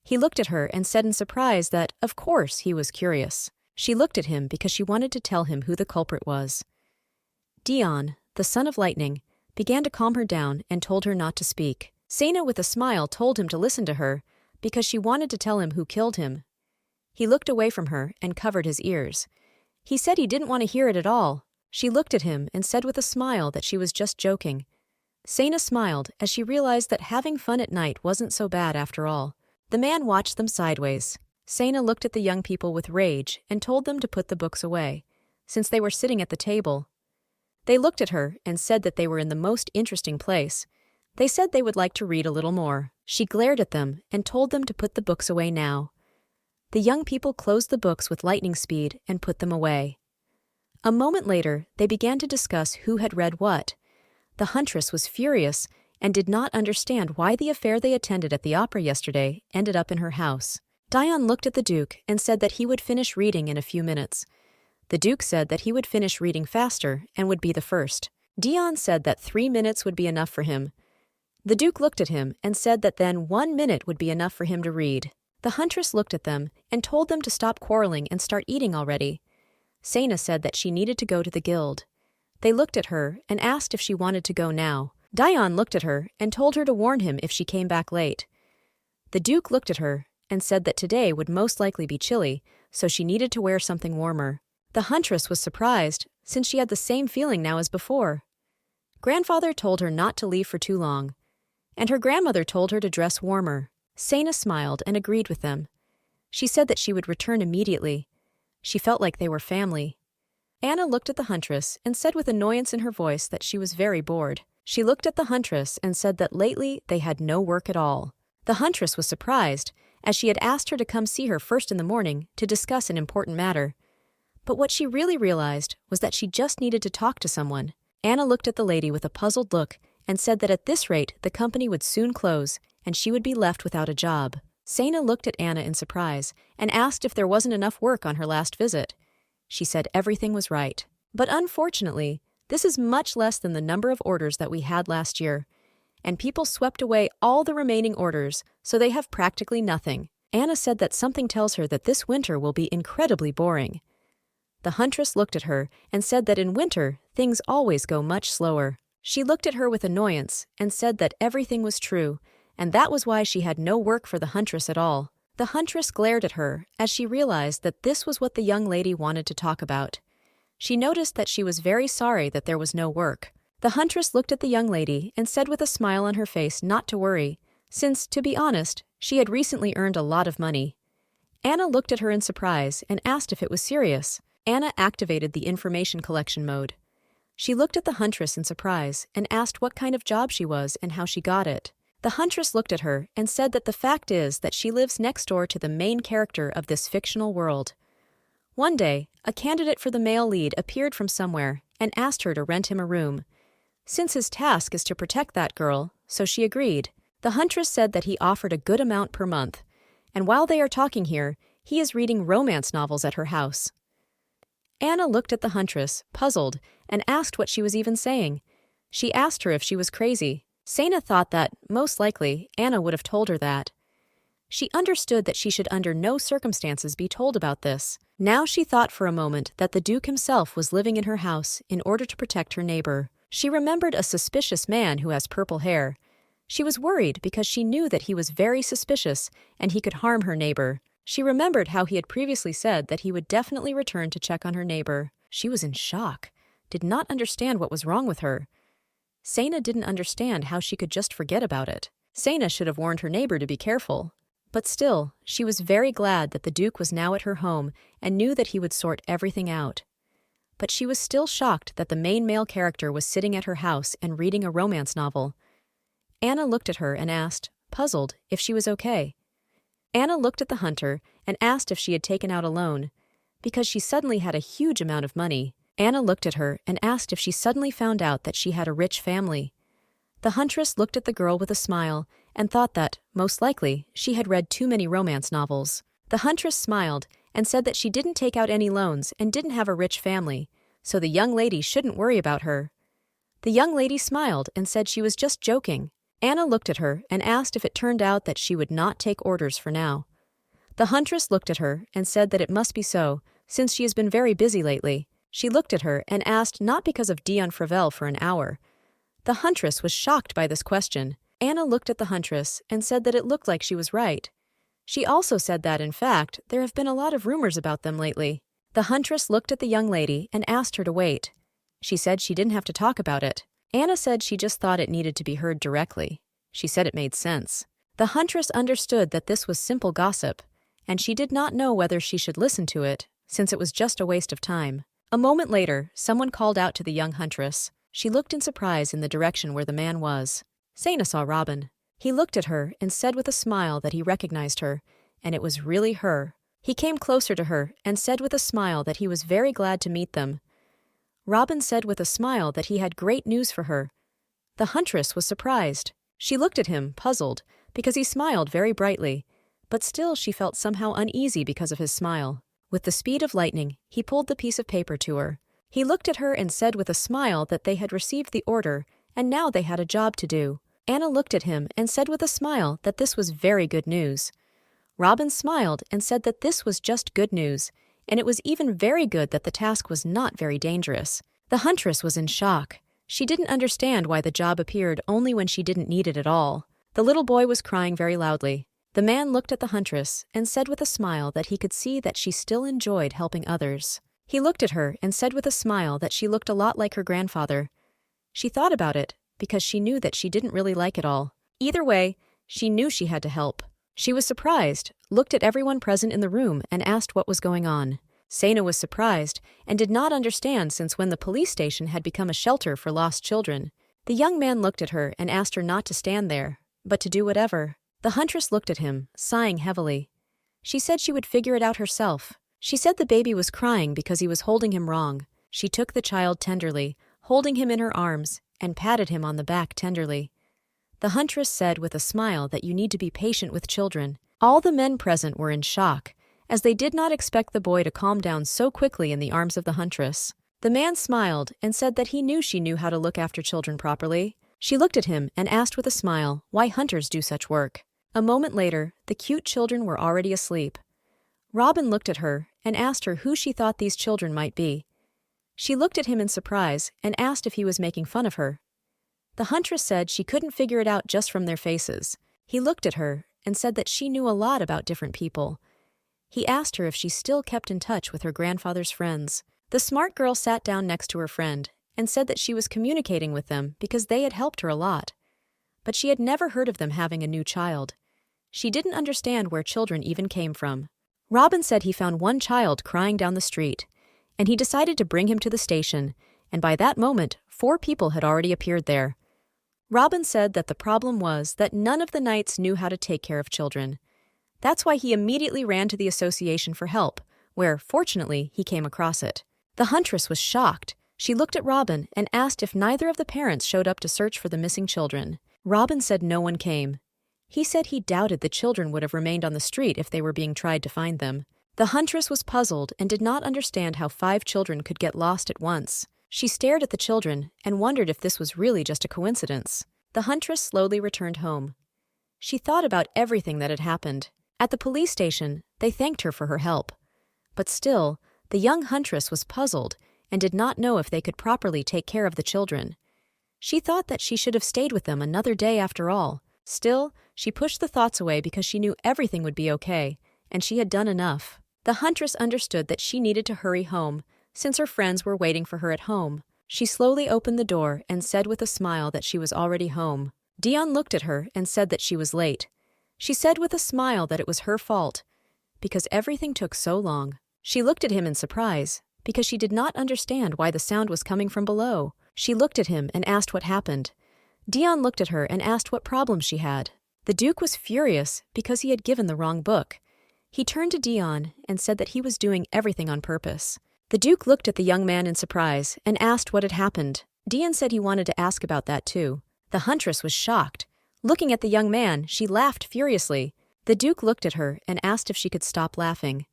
He looked at her and said in surprise that, of course, he was curious. She looked at him because she wanted to tell him who the culprit was. Dion, the son of lightning, began to calm her down and told her not to speak. Sena, with a smile, told him to listen to her because she wanted to tell him who killed him. He looked away from her and covered his ears. He said he didn't want to hear it at all. She looked at him and said with a smile that she was just joking. Sena smiled as she realized that having fun at night wasn't so bad after all. The man watched them sideways. Sena looked at the young people with rage and told them to put the books away, since they were sitting at the table. They looked at her and said that they were in the most interesting place. They said they would like to read a little more. She glared at them and told them to put the books away now. The young people closed the books with lightning speed and put them away. A moment later, they began to discuss who had read what. The huntress was furious and did not understand why the affair they attended at the opera yesterday ended up in her house. Dion looked at the Duke and said that he would finish reading in a few minutes. The Duke said that he would finish reading faster and would be the first. Dion said that 3 minutes would be enough for him. The Duke looked at him and said that then 1 minute would be enough for him to read. The huntress looked at them and told them to stop quarreling and start eating already. Sana said that she needed to go to the guild. They looked at her and asked if she wanted to go now. Dion looked at her and told her to warn him if she came back late. The Duke looked at her and said that today would most likely be chilly, so she needed to wear something warmer. The huntress was surprised, since she had the same feeling now as before. Grandfather told her not to leave for too long, and her grandmother told her to dress warmer. Sana smiled and agreed with them. She said that she would return immediately. She felt like they were family. Anna looked at the huntress and said with annoyance in her voice that she was very bored. She looked at the huntress and said that lately they had no work at all. The huntress was surprised, as she had asked her to come see her first in the morning to discuss an important matter. But what she really realized was that she just needed to talk to someone. Anna looked at the lady with a puzzled look and said that at this rate the company would soon close and she would be left without a job. Sana looked at Anna in surprise and asked if there wasn't enough work on her last visit. She said everything was right. But unfortunately, this is much less than the number of orders that we had last year, and people swept away all the remaining orders, so they have practically nothing. Anna said that something tells her that this winter will be incredibly boring. The huntress looked at her and said that in winter, things always go much slower. She looked at her with annoyance and said that everything was true, and that was why she had no work for the huntress at all. The huntress glared at her as she realized that this was what the young lady wanted to talk about. She noticed that she was very sorry that there was no work. The huntress looked at the young lady and said with a smile on her face not to worry, since, to be honest, she had recently earned a lot of money. Anna looked at her in surprise and asked if it was serious. Anna activated the information collection mode. She looked at the huntress in surprise and asked what kind of job she was and how she got it. The huntress looked at her and said that the fact is that she lives next door to the main character of this fictional world. One day, a candidate for the male lead appeared from somewhere and asked her to rent him a room. Since his task is to protect that girl, so she agreed. The huntress said that he offered a good amount per month, and while they are talking here, he is reading romance novels at her house. Anna looked at the huntress, puzzled, and asked what she was even saying. She asked her if she was crazy. Sana thought that, most likely, Anna would have told her that. She understood that she should under no circumstances be told about this. Now she thought for a moment that the Duke himself was living in her house in order to protect her neighbor. She remembered a suspicious man who has purple hair. She was worried because she knew that he was very suspicious and he could harm her neighbor. She remembered how he had previously said that he would definitely return to check on her neighbor. She was in shock, did not understand what was wrong with her. Sana didn't understand how she could just forget about it. Sana should have warned her neighbor to be careful. But still, she was very glad that the Duke was now at her home and knew that he would sort everything out. But she was still shocked that the main male character was sitting at her house and reading a romance novel. Anna looked at her and asked, puzzled, if she was okay. Anna looked at the hunter and asked if she had taken out a loan, because she suddenly had a huge amount of money. Anna looked at her and asked if she suddenly found out that she had a rich family. The huntress looked at the girl with a smile and thought that, most likely, she had read too many romance novels. The huntress smiled and said that she didn't take out any loans and didn't have a rich family, so the young lady shouldn't worry about her. The young lady smiled and said she was just joking. Anna looked at her and asked if it turned out that she would not take orders for now. The huntress looked at her and said that it must be so, since she has been very busy lately. She looked at her and asked not because of Dion for an hour. The huntress was shocked by this question. Anna looked at the huntress and said that it looked like she was right. She also said that, in fact, there have been a lot of rumors about them lately. The huntress looked at the young lady and asked her to wait. She said she didn't have to talk about it. Anna said she just thought it needed to be heard directly. She said it made sense. The huntress understood that this was simple gossip, and she did not know whether she should listen to it, since it was just a waste of time. A moment later, someone called out to the young huntress. She looked in surprise in the direction where the man was. Sana saw Robin. He looked at her and said with a smile that he recognized her, and it was really her. He came closer to her and said with a smile that he was very glad to meet them. Robin said with a smile that he had great news for her. The huntress was surprised. She looked at him, puzzled, because he smiled very brightly, but still she felt somehow uneasy because of his smile. With the speed of lightning, he pulled the piece of paper to her. He looked at her and said with a smile that they had received the order, and now they had a job to do. Anna looked at him and said with a smile that this was very good news. Robin smiled and said that this was just good news, and it was even very good that the task was not very dangerous. The huntress was in shock. She didn't understand why the job appeared only when she didn't need it at all. The little boy was crying very loudly. The man looked at the huntress and said with a smile that he could see that she still enjoyed helping others. He looked at her and said with a smile that she looked a lot like her grandfather. She thought about it, because she knew that she didn't really like it all. Either way, she knew she had to help. She was surprised, looked at everyone present in the room and asked what was going on. Sena was surprised and did not understand since when the police station had become a shelter for lost children. The young man looked at her and asked her not to stand there, but to do whatever. The huntress looked at him, sighing heavily. She said she would figure it out herself. She said the baby was crying because he was holding him wrong. She took the child tenderly, holding him in her arms, and patted him on the back tenderly. The huntress said with a smile that you need to be patient with children. All the men present were in shock, as they did not expect the boy to calm down so quickly in the arms of the huntress. The man smiled and said that he knew she knew how to look after children properly. She looked at him and asked with a smile why hunters do such work. A moment later, the cute children were already asleep. Robin looked at her and asked her who she thought these children might be. She looked at him in surprise and asked if he was making fun of her. The huntress said she couldn't figure it out just from their faces. He looked at her and said that she knew a lot about different people. He asked her if she still kept in touch with her grandfather's friends. The smart girl sat down next to her friend and said that she was communicating with them because they had helped her a lot. But she had never heard of them having a new child. She didn't understand where children even came from. Robin said he found one child crying down the street, and he decided to bring him to the station, and by that moment, 4 people had already appeared there. Robin said that the problem was that none of the knights knew how to take care of children. That's why he immediately ran to the association for help, where, fortunately, he came across it. The huntress was shocked. She looked at Robin and asked if neither of the parents showed up to search for the missing children. Robin said no one came. He said he doubted the children would have remained on the street if they were being tried to find them. The huntress was puzzled and did not understand how 5 children could get lost at once. She stared at the children and wondered if this was really just a coincidence. The huntress slowly returned home. She thought about everything that had happened. At the police station, they thanked her for her help. But still, the young huntress was puzzled and did not know if they could properly take care of the children. She thought that she should have stayed with them another day after all. Still, she pushed the thoughts away because she knew everything would be okay, and she had done enough. The huntress understood that she needed to hurry home, since her friends were waiting for her at home. She slowly opened the door and said with a smile that she was already home. Dion looked at her and said that she was late. She said with a smile that it was her fault, because everything took so long. She looked at him in surprise, because she did not understand why the sound was coming from below. She looked at him and asked what happened. Dion looked at her and asked what problem she had. The Duke was furious because he had given the wrong book. He turned to Dion and said that he was doing everything on purpose. The Duke looked at the young man in surprise and asked what had happened. Dion said he wanted to ask about that too. The huntress was shocked. Looking at the young man, she laughed furiously. The Duke looked at her and asked if she could stop laughing.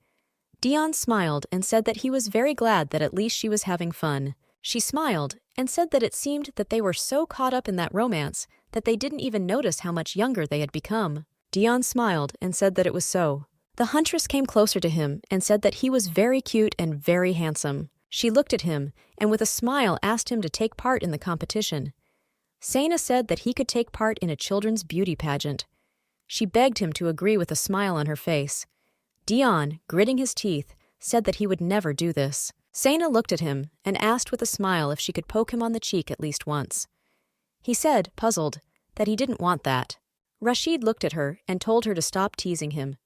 Dion smiled and said that he was very glad that at least she was having fun. She smiled and said that it seemed that they were so caught up in that romance that they didn't even notice how much younger they had become. Dion smiled and said that it was so. The huntress came closer to him and said that he was very cute and very handsome. She looked at him and with a smile asked him to take part in the competition. Sena said that he could take part in a children's beauty pageant. She begged him to agree with a smile on her face. Dion, gritting his teeth, said that he would never do this. Sena looked at him and asked with a smile if she could poke him on the cheek at least once. He said, puzzled, that he didn't want that. Rashid looked at her and told her to stop teasing him.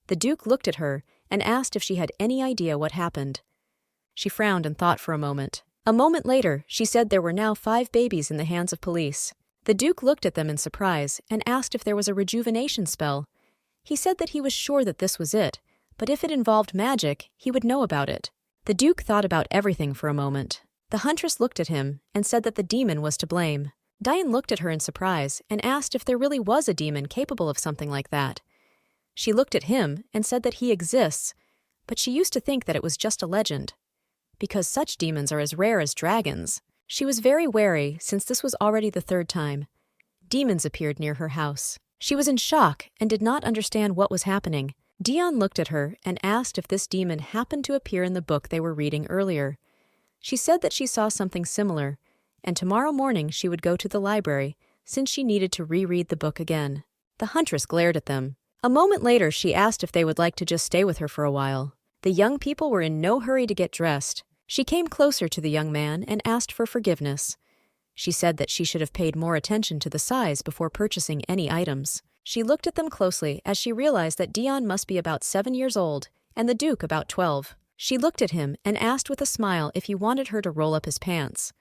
The Duke looked at her and asked if she had any idea what happened. She frowned and thought for a moment. A moment later, she said there were now 5 babies in the hands of police. The Duke looked at them in surprise and asked if there was a rejuvenation spell. He said that he was sure that this was it, but if it involved magic, he would know about it. The Duke thought about everything for a moment. The huntress looked at him and said that the demon was to blame. Dion looked at her in surprise and asked if there really was a demon capable of something like that. She looked at him and said that he exists, but she used to think that it was just a legend, because such demons are as rare as dragons. She was very wary since this was already the third time demons appeared near her house. She was in shock and did not understand what was happening. Dion looked at her and asked if this demon happened to appear in the book they were reading earlier. She said that she saw something similar, and tomorrow morning she would go to the library since she needed to reread the book again. The huntress glared at them. A moment later, she asked if they would like to just stay with her for a while. The young people were in no hurry to get dressed. She came closer to the young man and asked for forgiveness. She said that she should have paid more attention to the size before purchasing any items. She looked at them closely as she realized that Dion must be about 7 years old and the Duke about 12. She looked at him and asked with a smile if he wanted her to roll up his pants.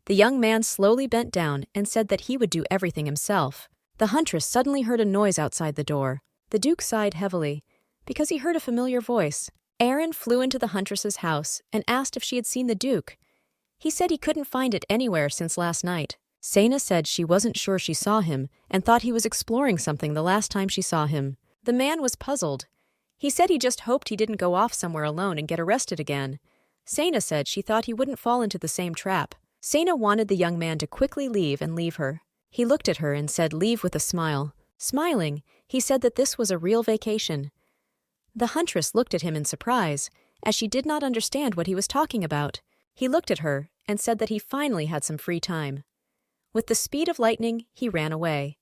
The young man slowly bent down and said that he would do everything himself. The huntress suddenly heard a noise outside the door. The Duke sighed heavily because he heard a familiar voice. Aaron flew into the huntress's house and asked if she had seen the Duke. He said he couldn't find it anywhere since last night. Sana said she wasn't sure she saw him and thought he was exploring something the last time she saw him. The man was puzzled. He said he just hoped he didn't go off somewhere alone and get arrested again. Sana said she thought he wouldn't fall into the same trap. Sana wanted the young man to quickly leave and leave her. He looked at her and said leave with a smile. Smiling, he said that this was a real vacation. The huntress looked at him in surprise, as she did not understand what he was talking about. He looked at her and said that he finally had some free time. With the speed of lightning, he ran away.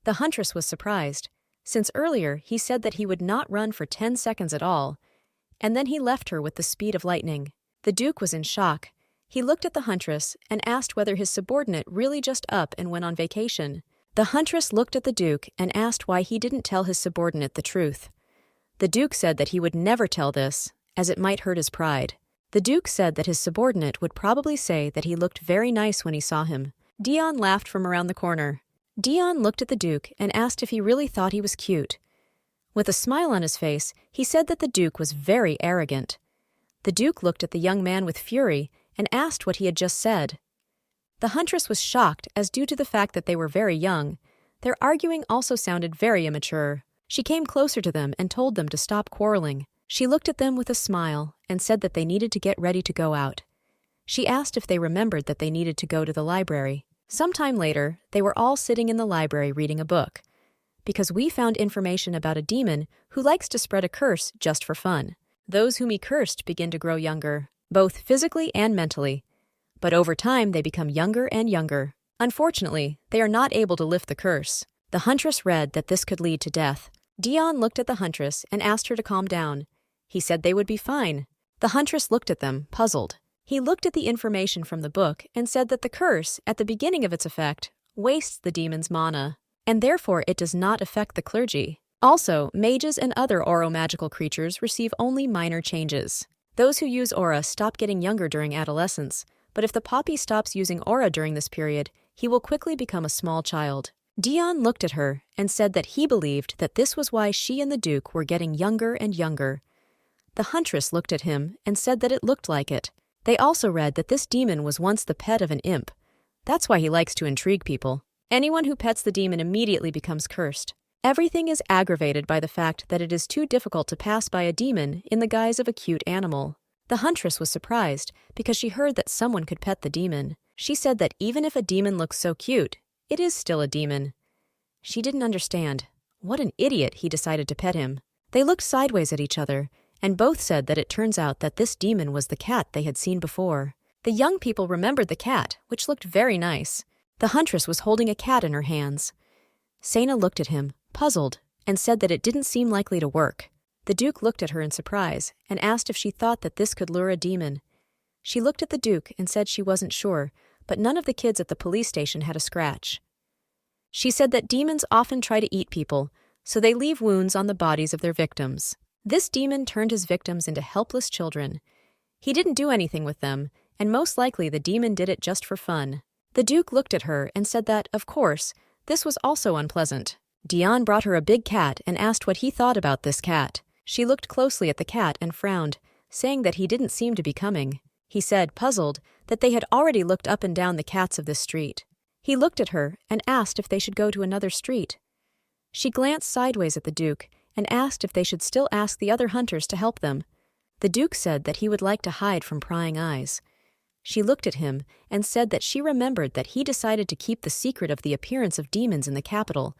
The huntress was surprised, since earlier he said that he would not run for 10 seconds at all, and then he left her with the speed of lightning. The Duke was in shock. He looked at the huntress and asked whether his subordinate really just up and went on vacation. The huntress looked at the Duke and asked why he didn't tell his subordinate the truth. The Duke said that he would never tell this, as it might hurt his pride. The Duke said that his subordinate would probably say that he looked very nice when he saw him. Dion laughed from around the corner. Dion looked at the Duke and asked if he really thought he was cute. With a smile on his face, he said that the Duke was very arrogant. The Duke looked at the young man with fury and asked what he had just said. The huntress was shocked as due to the fact that they were very young, their arguing also sounded very immature. She came closer to them and told them to stop quarreling. She looked at them with a smile and said that they needed to get ready to go out. She asked if they remembered that they needed to go to the library. Sometime later, they were all sitting in the library reading a book, because we found information about a demon who likes to spread a curse just for fun. Those whom he cursed begin to grow younger, both physically and mentally, but over time they become younger and younger. Unfortunately, they are not able to lift the curse. The huntress read that this could lead to death. Dion looked at the huntress and asked her to calm down. He said they would be fine. The huntress looked at them, puzzled. He looked at the information from the book and said that the curse, at the beginning of its effect, wastes the demon's mana, and therefore it does not affect the clergy. Also, mages and other oro-magical creatures receive only minor changes. Those who use aura stop getting younger during adolescence, but if the poppy stops using aura during this period, he will quickly become a small child. Dion looked at her and said that he believed that this was why she and the Duke were getting younger and younger. The huntress looked at him and said that it looked like it. They also read that this demon was once the pet of an imp. That's why he likes to intrigue people. Anyone who pets the demon immediately becomes cursed. Everything is aggravated by the fact that it is too difficult to pass by a demon in the guise of a cute animal. The huntress was surprised because she heard that someone could pet the demon. She said that even if a demon looks so cute, it is still a demon. She didn't understand. What an idiot he decided to pet him. They looked sideways at each other, and both said that it turns out that this demon was the cat they had seen before. The young people remembered the cat, which looked very nice. The huntress was holding a cat in her hands. Sana looked at him, puzzled, and said that it didn't seem likely to work. The Duke looked at her in surprise and asked if she thought that this could lure a demon. She looked at the Duke and said she wasn't sure, but none of the kids at the police station had a scratch. She said that demons often try to eat people, so they leave wounds on the bodies of their victims. This demon turned his victims into helpless children. He didn't do anything with them, and most likely the demon did it just for fun. The Duke looked at her and said that, of course, this was also unpleasant. Dion brought her a big cat and asked what he thought about this cat. She looked closely at the cat and frowned, saying that he didn't seem to be coming. He said, puzzled, that they had already looked up and down the cats of this street. He looked at her and asked if they should go to another street. She glanced sideways at the Duke and asked if they should still ask the other hunters to help them. The Duke said that he would like to hide from prying eyes. She looked at him and said that she remembered that he decided to keep the secret of the appearance of demons in the capital,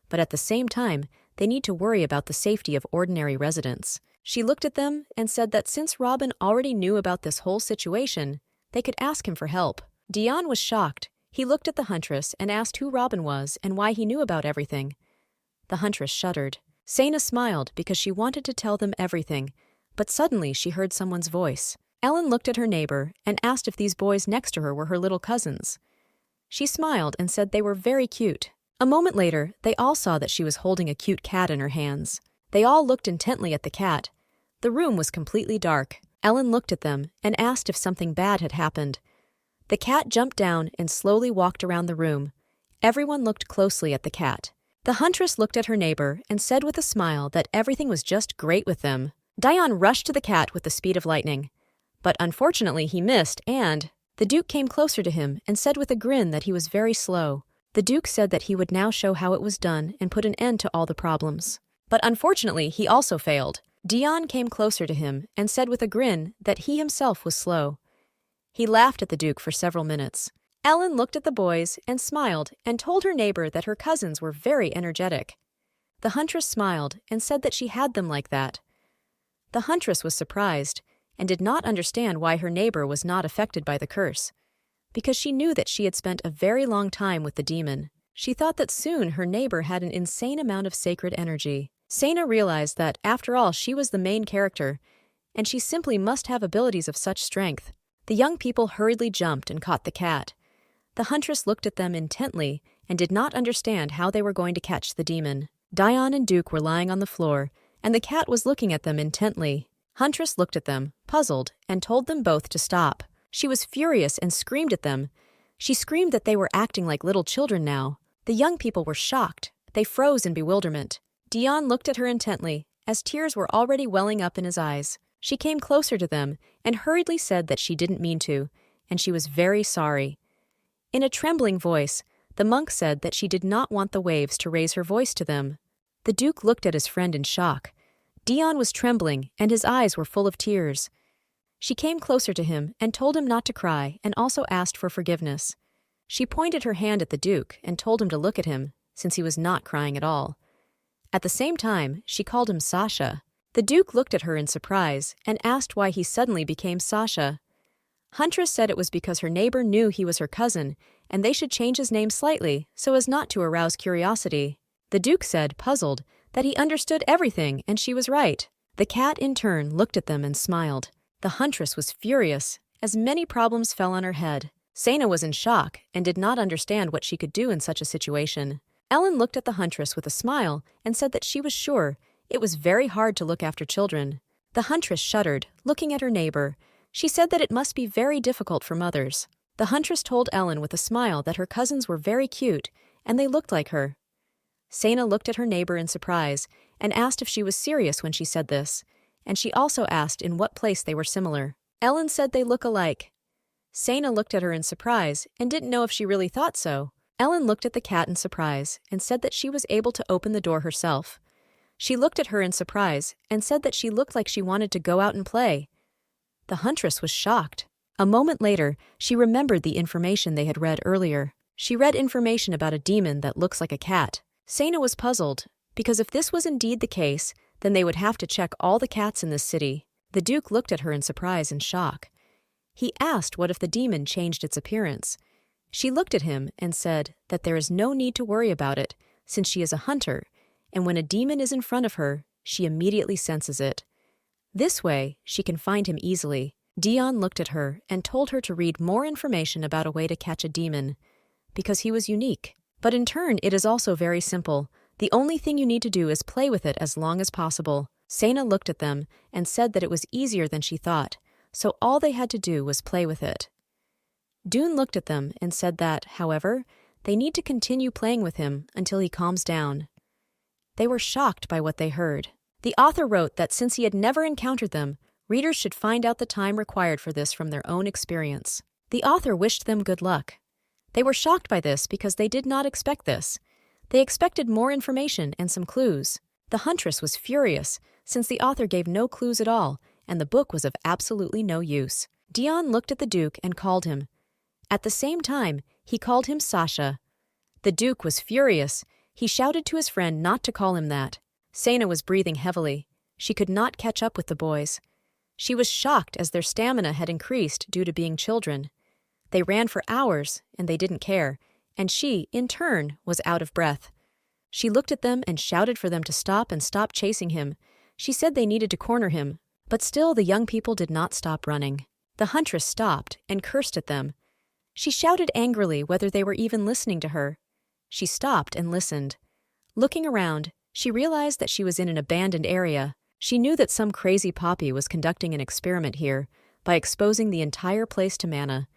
but at the same time, they need to worry about the safety of ordinary residents. She looked at them and said that since Robin already knew about this whole situation, they could ask him for help. Dion was shocked. He looked at the huntress and asked who Robin was and why he knew about everything. The huntress shuddered. Sena smiled because she wanted to tell them everything, but suddenly she heard someone's voice. Ellen looked at her neighbor and asked if these boys next to her were her little cousins. She smiled and said they were very cute. A moment later, they all saw that she was holding a cute cat in her hands. They all looked intently at the cat. The room was completely dark. Ellen looked at them and asked if something bad had happened. The cat jumped down and slowly walked around the room. Everyone looked closely at the cat. The huntress looked at her neighbor and said with a smile that everything was just great with them. Dion rushed to the cat with the speed of lightning. But unfortunately he missed and the Duke came closer to him and said with a grin that he was very slow. The Duke said that he would now show how it was done and put an end to all the problems. But unfortunately he also failed. Dion came closer to him and said with a grin that he himself was slow. He laughed at the Duke for several minutes. Ellen looked at the boys and smiled and told her neighbor that her cousins were very energetic. The huntress smiled and said that she had them like that. The huntress was surprised and did not understand why her neighbor was not affected by the curse, because she knew that she had spent a very long time with the demon. She thought that soon her neighbor had an insane amount of sacred energy. Sena realized that, after all, she was the main character, and she simply must have abilities of such strength. The young people hurriedly jumped and caught the cat. The huntress looked at them intently and did not understand how they were going to catch the demon. Dion and Duke were lying on the floor, and the cat was looking at them intently. Huntress looked at them, puzzled, and told them both to stop. She was furious and screamed at them. She screamed that they were acting like little children now. The young people were shocked. They froze in bewilderment. Dion looked at her intently, as tears were already welling up in his eyes. She came closer to them and hurriedly said that she didn't mean to, and she was very sorry. In a trembling voice, the monk said that she did not want the waves to raise her voice to them. The Duke looked at his friend in shock. Dion was trembling, and his eyes were full of tears. She came closer to him and told him not to cry and also asked for forgiveness. She pointed her hand at the Duke and told him to look at him, since he was not crying at all. At the same time, she called him Sasha. The Duke looked at her in surprise and asked why he suddenly became Sasha. Huntress said it was because her neighbor knew he was her cousin, and they should change his name slightly so as not to arouse curiosity. The Duke said, puzzled, that he understood everything and she was right. The cat, in turn, looked at them and smiled. The huntress was furious, as many problems fell on her head. Sena was in shock and did not understand what she could do in such a situation. Ellen looked at the huntress with a smile and said that she was sure it was very hard to look after children. The huntress shuddered, looking at her neighbor. She said that it must be very difficult for mothers. The huntress told Ellen with a smile that her cousins were very cute, and they looked like her. Sena looked at her neighbor in surprise and asked if she was serious when she said this, and she also asked in what place they were similar. Ellen said they look alike. Sena looked at her in surprise and didn't know if she really thought so. Ellen looked at the cat in surprise and said that she was able to open the door herself. She looked at her in surprise and said that she looked like she wanted to go out and play. The huntress was shocked. A moment later, she remembered the information they had read earlier. She read information about a demon that looks like a cat. Sena was puzzled, because if this was indeed the case, then they would have to check all the cats in this city. The Duke looked at her in surprise and shock. He asked what if the demon changed its appearance. She looked at him and said that there is no need to worry about it, since she is a hunter, and when a demon is in front of her, she immediately senses it. This way, she can find him easily. Dion looked at her and told her to read more information about a way to catch a demon, because he was unique. But in turn, it is also very simple. The only thing you need to do is play with it as long as possible. Sena looked at them and said that it was easier than she thought, so all they had to do was play with it. Dune looked at them and said that, however, they need to continue playing with him until he calms down. They were shocked by what they heard. The author wrote that since he had never encountered them, readers should find out the time required for this from their own experience. The author wished them good luck. They were shocked by this because they did not expect this. They expected more information and some clues. The huntress was furious, since the author gave no clues at all, and the book was of absolutely no use. Dion looked at the Duke and called him. At the same time, he called him Sasha. The Duke was furious. He shouted to his friend not to call him that. Sena was breathing heavily. She could not catch up with the boys. She was shocked as their stamina had increased due to being children. They ran for hours, and they didn't care, and she, in turn, was out of breath. She looked at them and shouted for them to stop and stop chasing him. She said they needed to corner him, but still the young people did not stop running. The huntress stopped and cursed at them. She shouted angrily whether they were even listening to her. She stopped and listened. Looking around, she realized that she was in an abandoned area. She knew that some crazy poppy was conducting an experiment here by exposing the entire place to mana.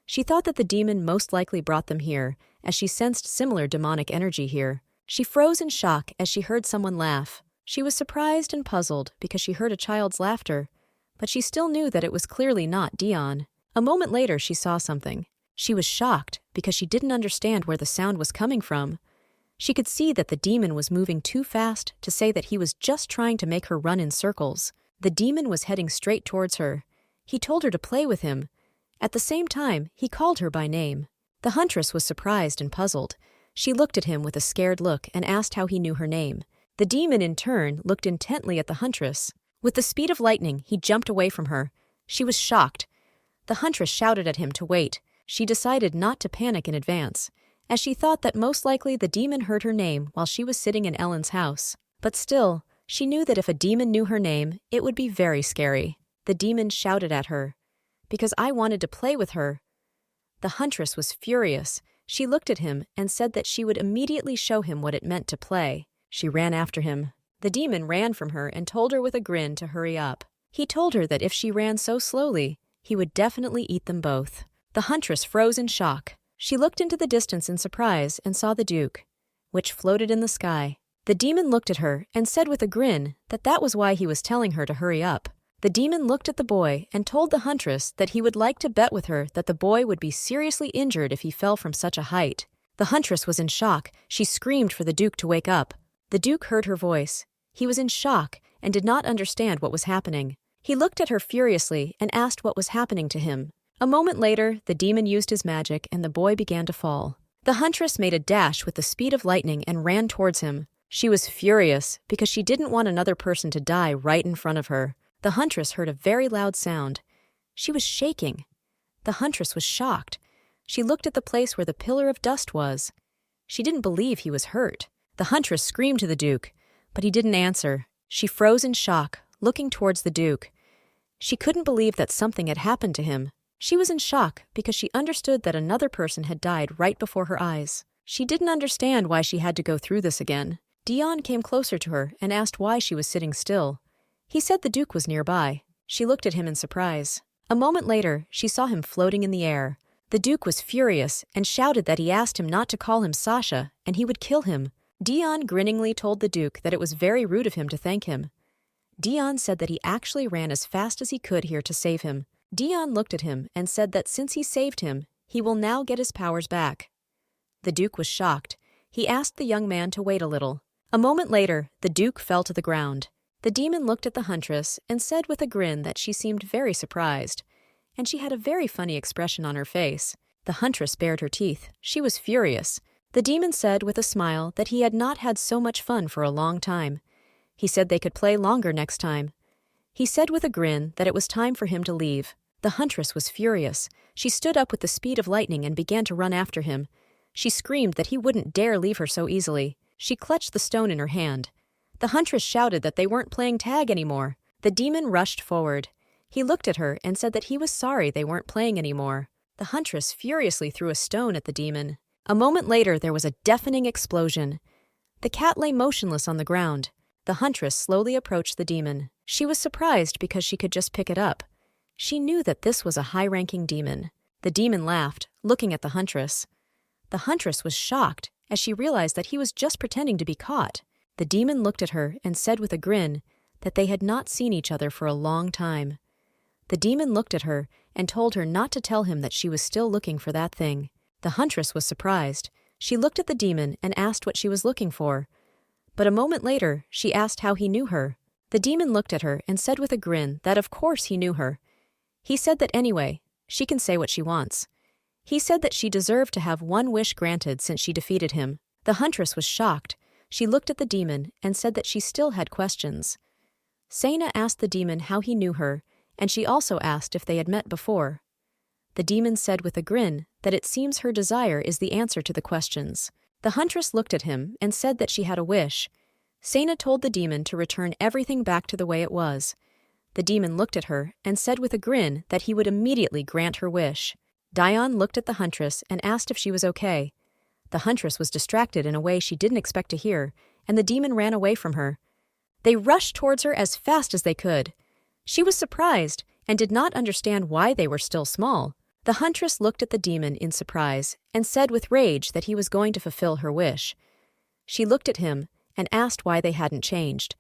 She thought that the demon most likely brought them here, as she sensed similar demonic energy here. She froze in shock as she heard someone laugh. She was surprised and puzzled because she heard a child's laughter, but she still knew that it was clearly not Dion. A moment later, she saw something. She was shocked because she didn't understand where the sound was coming from. She could see that the demon was moving too fast to say that he was just trying to make her run in circles. The demon was heading straight towards her. He told her to play with him. At the same time, he called her by name. The huntress was surprised and puzzled. She looked at him with a scared look and asked how he knew her name. The demon, in turn, looked intently at the huntress. With the speed of lightning, he jumped away from her. She was shocked. The huntress shouted at him to wait. She decided not to panic in advance, as she thought that most likely the demon heard her name while she was sitting in Ellen's house. But still, she knew that if a demon knew her name, it would be very scary. The demon shouted at her, "Because I wanted to play with her." The huntress was furious. She looked at him and said that she would immediately show him what it meant to play. She ran after him. The demon ran from her and told her with a grin to hurry up. He told her that if she ran so slowly, he would definitely eat them both. The huntress froze in shock. She looked into the distance in surprise and saw the Duke, which floated in the sky. The demon looked at her and said with a grin that that was why he was telling her to hurry up. The demon looked at the boy and told the huntress that he would like to bet with her that the boy would be seriously injured if he fell from such a height. The huntress was in shock. She screamed for the Duke to wake up. The Duke heard her voice. He was in shock and did not understand what was happening. He looked at her furiously and asked what was happening to him. A moment later, the demon used his magic and the boy began to fall. The huntress made a dash with the speed of lightning and ran towards him. She was furious because she didn't want another person to die right in front of her. The huntress heard a very loud sound. She was shaking. The huntress was shocked. She looked at the place where the pillar of dust was. She didn't believe he was hurt. The huntress screamed to the Duke, but he didn't answer. She froze in shock, looking towards the Duke. She couldn't believe that something had happened to him. She was in shock because she understood that another person had died right before her eyes. She didn't understand why she had to go through this again. Dion came closer to her and asked why she was sitting still. He said the Duke was nearby. She looked at him in surprise. A moment later, she saw him floating in the air. The Duke was furious and shouted that he asked him not to call him Sasha and he would kill him. Dion grinningly told the Duke that it was very rude of him to thank him. Dion said that he actually ran as fast as he could here to save him. Dion looked at him and said that since he saved him, he will now get his powers back. The Duke was shocked. He asked the young man to wait a little. A moment later, the Duke fell to the ground. The demon looked at the huntress and said with a grin that she seemed very surprised, and she had a very funny expression on her face. The huntress bared her teeth. She was furious. The demon said with a smile that he had not had so much fun for a long time. He said they could play longer next time. He said with a grin that it was time for him to leave. The huntress was furious. She stood up with the speed of lightning and began to run after him. She screamed that he wouldn't dare leave her so easily. She clutched the stone in her hand. The huntress shouted that they weren't playing tag anymore. The demon rushed forward. He looked at her and said that he was sorry they weren't playing anymore. The huntress furiously threw a stone at the demon. A moment later, there was a deafening explosion. The cat lay motionless on the ground. The huntress slowly approached the demon. She was surprised because she could just pick it up. She knew that this was a high-ranking demon. The demon laughed, looking at the huntress. The huntress was shocked as she realized that he was just pretending to be caught. The demon looked at her and said with a grin that they had not seen each other for a long time. The demon looked at her and told her not to tell him that she was still looking for that thing. The huntress was surprised. She looked at the demon and asked what she was looking for. But a moment later, she asked how he knew her. The demon looked at her and said with a grin that of course he knew her. He said that anyway, she can say what she wants. He said that she deserved to have one wish granted since she defeated him. The huntress was shocked. She looked at the demon and said that she still had questions. Sena asked the demon how he knew her, and she also asked if they had met before. The demon said with a grin that it seems her desire is the answer to the questions. The huntress looked at him and said that she had a wish. Sena told the demon to return everything back to the way it was. The demon looked at her and said with a grin that he would immediately grant her wish. Dion looked at the huntress and asked if she was okay. The huntress was distracted in a way she didn't expect to hear, and the demon ran away from her. They rushed towards her as fast as they could. She was surprised and did not understand why they were still small. The huntress looked at the demon in surprise and said with rage that he was going to fulfill her wish. She looked at him and asked why they hadn't changed.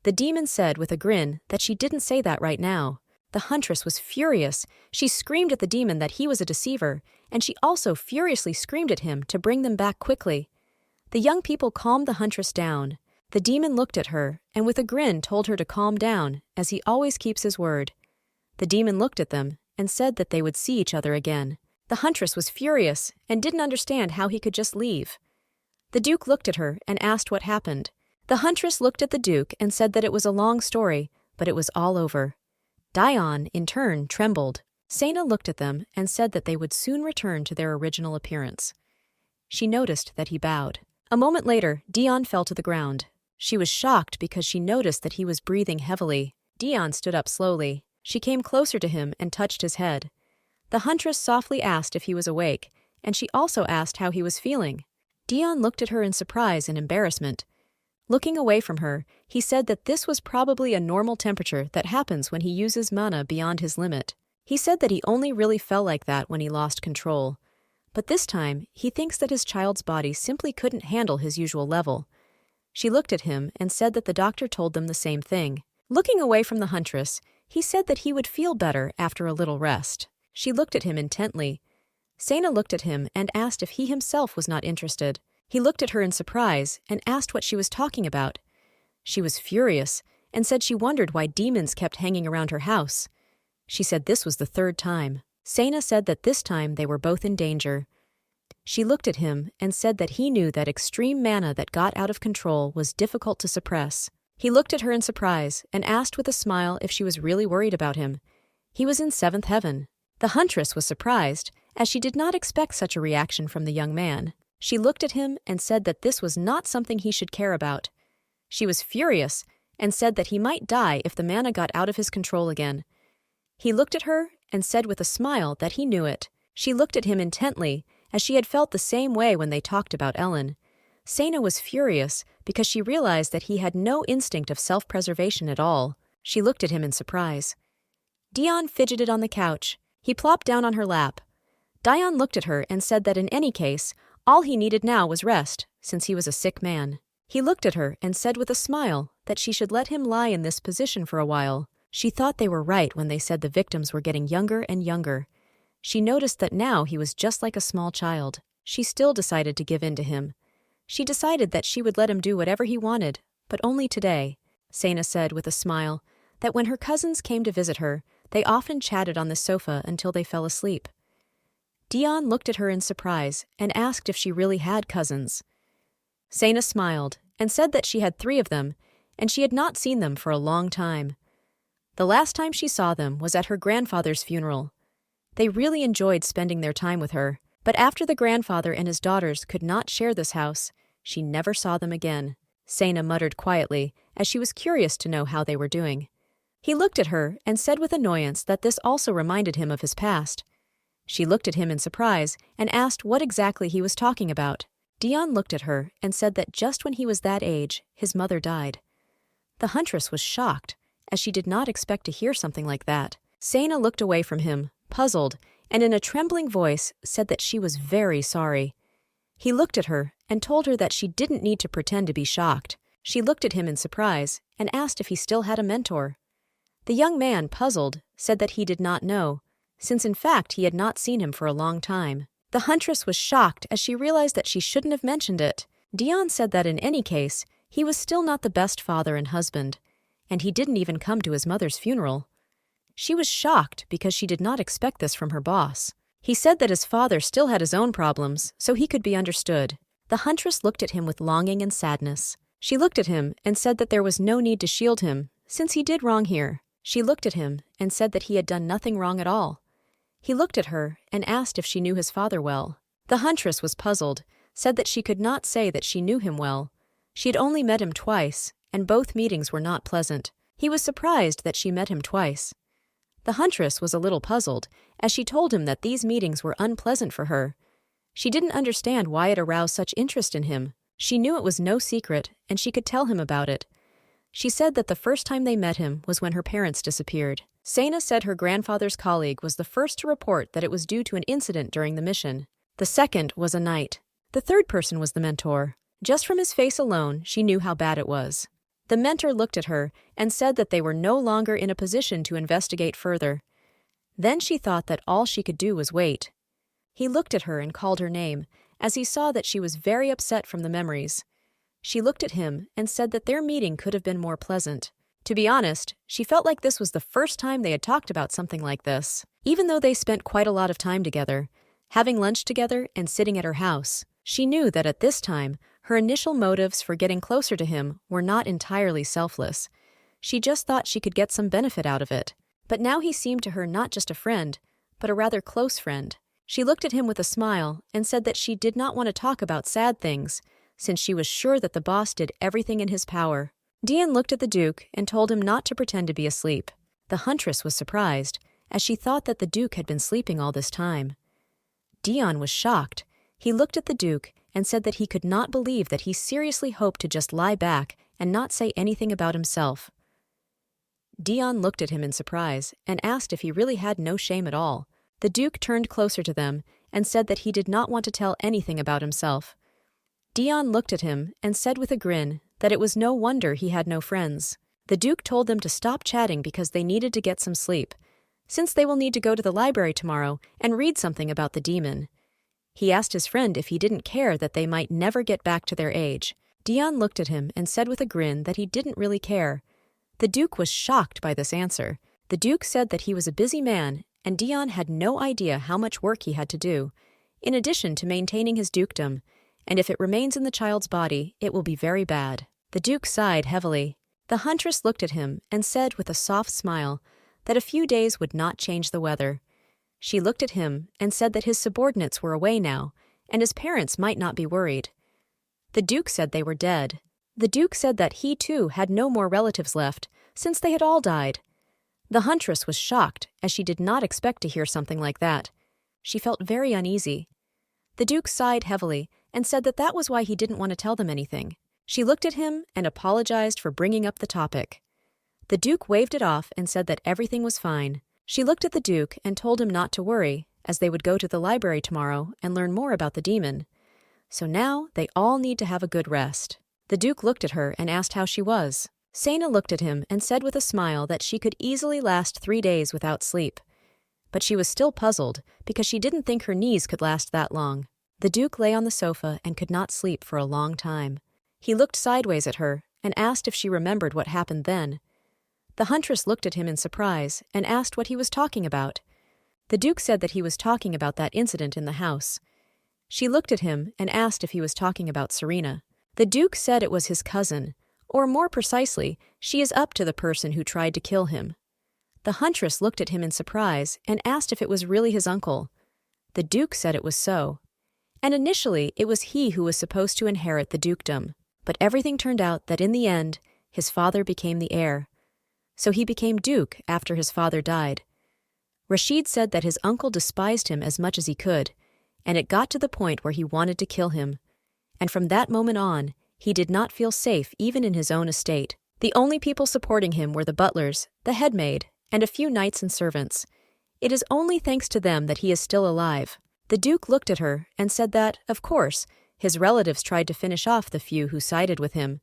The demon said with a grin that she didn't say that right now. The huntress was furious. She screamed at the demon that he was a deceiver, and she also furiously screamed at him to bring them back quickly. The young people calmed the huntress down. The demon looked at her and with a grin told her to calm down, as he always keeps his word. The demon looked at them and said that they would see each other again. The huntress was furious and didn't understand how he could just leave. The duke looked at her and asked what happened. The huntress looked at the duke and said that it was a long story, but it was all over. Dion, in turn, trembled. Sena looked at them and said that they would soon return to their original appearance. She noticed that he bowed. A moment later, Dion fell to the ground. She was shocked because she noticed that he was breathing heavily. Dion stood up slowly. She came closer to him and touched his head. The huntress softly asked if he was awake, and she also asked how he was feeling. Dion looked at her in surprise and embarrassment. Looking away from her, he said that this was probably a normal temperature that happens when he uses mana beyond his limit. He said that he only really felt like that when he lost control. But this time, he thinks that his child's body simply couldn't handle his usual level. She looked at him and said that the doctor told them the same thing. Looking away from the huntress, he said that he would feel better after a little rest. She looked at him intently. Sena looked at him and asked if he himself was not interested. He looked at her in surprise and asked what she was talking about. She was furious and said she wondered why demons kept hanging around her house. She said this was the third time. Sena said that this time they were both in danger. She looked at him and said that he knew that extreme mana that got out of control was difficult to suppress. He looked at her in surprise and asked with a smile if she was really worried about him. He was in seventh heaven. The huntress was surprised, as she did not expect such a reaction from the young man. She looked at him and said that this was not something he should care about. She was furious and said that he might die if the mana got out of his control again. He looked at her and said with a smile that he knew it. She looked at him intently, as she had felt the same way when they talked about Ellen. Sena was furious because she realized that he had no instinct of self-preservation at all. She looked at him in surprise. Dion fidgeted on the couch. He plopped down on her lap. Dion looked at her and said that in any case, all he needed now was rest, since he was a sick man. He looked at her and said with a smile that she should let him lie in this position for a while. She thought they were right when they said the victims were getting younger and younger. She noticed that now he was just like a small child. She still decided to give in to him. She decided that she would let him do whatever he wanted, but only today. Sena said with a smile that when her cousins came to visit her, they often chatted on the sofa until they fell asleep. Dion looked at her in surprise and asked if she really had cousins. Sena smiled and said that she had 3 of them, and she had not seen them for a long time. The last time she saw them was at her grandfather's funeral. They really enjoyed spending their time with her, but after the grandfather and his daughters could not share this house, she never saw them again. Sena muttered quietly, as she was curious to know how they were doing. He looked at her and said with annoyance that this also reminded him of his past. She looked at him in surprise and asked what exactly he was talking about. Dion looked at her and said that just when he was that age, his mother died. The huntress was shocked, as she did not expect to hear something like that. Sena looked away from him, puzzled, and in a trembling voice said that she was very sorry. He looked at her and told her that she didn't need to pretend to be shocked. She looked at him in surprise and asked if he still had a mentor. The young man, puzzled, said that he did not know. since in fact he had not seen him for a long time. The huntress was shocked as she realized that she shouldn't have mentioned it. Dion said that in any case, he was still not the best father and husband, and he didn't even come to his mother's funeral. She was shocked because she did not expect this from her boss. He said that his father still had his own problems, so he could be understood. The huntress looked at him with longing and sadness. She looked at him and said that there was no need to shield him, since he did wrong here. She looked at him and said that he had done nothing wrong at all. He looked at her and asked if she knew his father well. The huntress was puzzled, said that she could not say that she knew him well. She had only met him twice, and both meetings were not pleasant. He was surprised that she met him twice. The huntress was a little puzzled, as she told him that these meetings were unpleasant for her. She didn't understand why it aroused such interest in him. She knew it was no secret, and she could tell him about it. She said that the first time they met him was when her parents disappeared. Sana said her grandfather's colleague was the first to report that it was due to an incident during the mission. The second was a knight. The third person was the mentor. Just from his face alone, she knew how bad it was. The mentor looked at her and said that they were no longer in a position to investigate further. Then she thought that all she could do was wait. He looked at her and called her name, as he saw that she was very upset from the memories. She looked at him and said that their meeting could have been more pleasant. To be honest, she felt like this was the first time they had talked about something like this. Even though they spent quite a lot of time together, having lunch together and sitting at her house, she knew that at this time, her initial motives for getting closer to him were not entirely selfless. She just thought she could get some benefit out of it. But now he seemed to her not just a friend, but a rather close friend. She looked at him with a smile and said that she did not want to talk about sad things, since she was sure that the boss did everything in his power. Dion looked at the Duke and told him not to pretend to be asleep. The huntress was surprised, as she thought that the Duke had been sleeping all this time. Dion was shocked. He looked at the Duke and said that he could not believe that he seriously hoped to just lie back and not say anything about himself. Dion looked at him in surprise and asked if he really had no shame at all. The Duke turned closer to them and said that he did not want to tell anything about himself. Dion looked at him and said with a grin that it was no wonder he had no friends. The Duke told them to stop chatting because they needed to get some sleep, since they will need to go to the library tomorrow and read something about the demon. He asked his friend if he didn't care that they might never get back to their age. Dion looked at him and said with a grin that he didn't really care. The Duke was shocked by this answer. The Duke said that he was a busy man, and Dion had no idea how much work he had to do, in addition to maintaining his dukedom, and if it remains in the child's body, it will be very bad. The Duke sighed heavily. The huntress looked at him and said with a soft smile that a few days would not change the weather. She looked at him and said that his subordinates were away now, and his parents might not be worried. The Duke said they were dead. The Duke said that he too had no more relatives left, since they had all died. The huntress was shocked, as she did not expect to hear something like that. She felt very uneasy. The Duke sighed heavily and said that that was why he didn't want to tell them anything. She looked at him and apologized for bringing up the topic. The Duke waved it off and said that everything was fine. She looked at the Duke and told him not to worry, as they would go to the library tomorrow and learn more about the demon. So now they all need to have a good rest. The Duke looked at her and asked how she was. Sana looked at him and said with a smile that she could easily last 3 days without sleep. But she was still puzzled because she didn't think her knees could last that long. The Duke lay on the sofa and could not sleep for a long time. He looked sideways at her and asked if she remembered what happened then. The huntress looked at him in surprise and asked what he was talking about. The Duke said that he was talking about that incident in the house. She looked at him and asked if he was talking about Serena. The Duke said it was his cousin, or more precisely, she is up to the person who tried to kill him. The huntress looked at him in surprise and asked if it was really his uncle. The Duke said it was so. And initially, it was he who was supposed to inherit the dukedom. But everything turned out that in the end, his father became the heir. So he became Duke after his father died. Rashid said that his uncle despised him as much as he could, and it got to the point where he wanted to kill him. And from that moment on, he did not feel safe even in his own estate. The only people supporting him were the butlers, the headmaid, and a few knights and servants. It is only thanks to them that he is still alive. The Duke looked at her and said that, of course, his relatives tried to finish off the few who sided with him.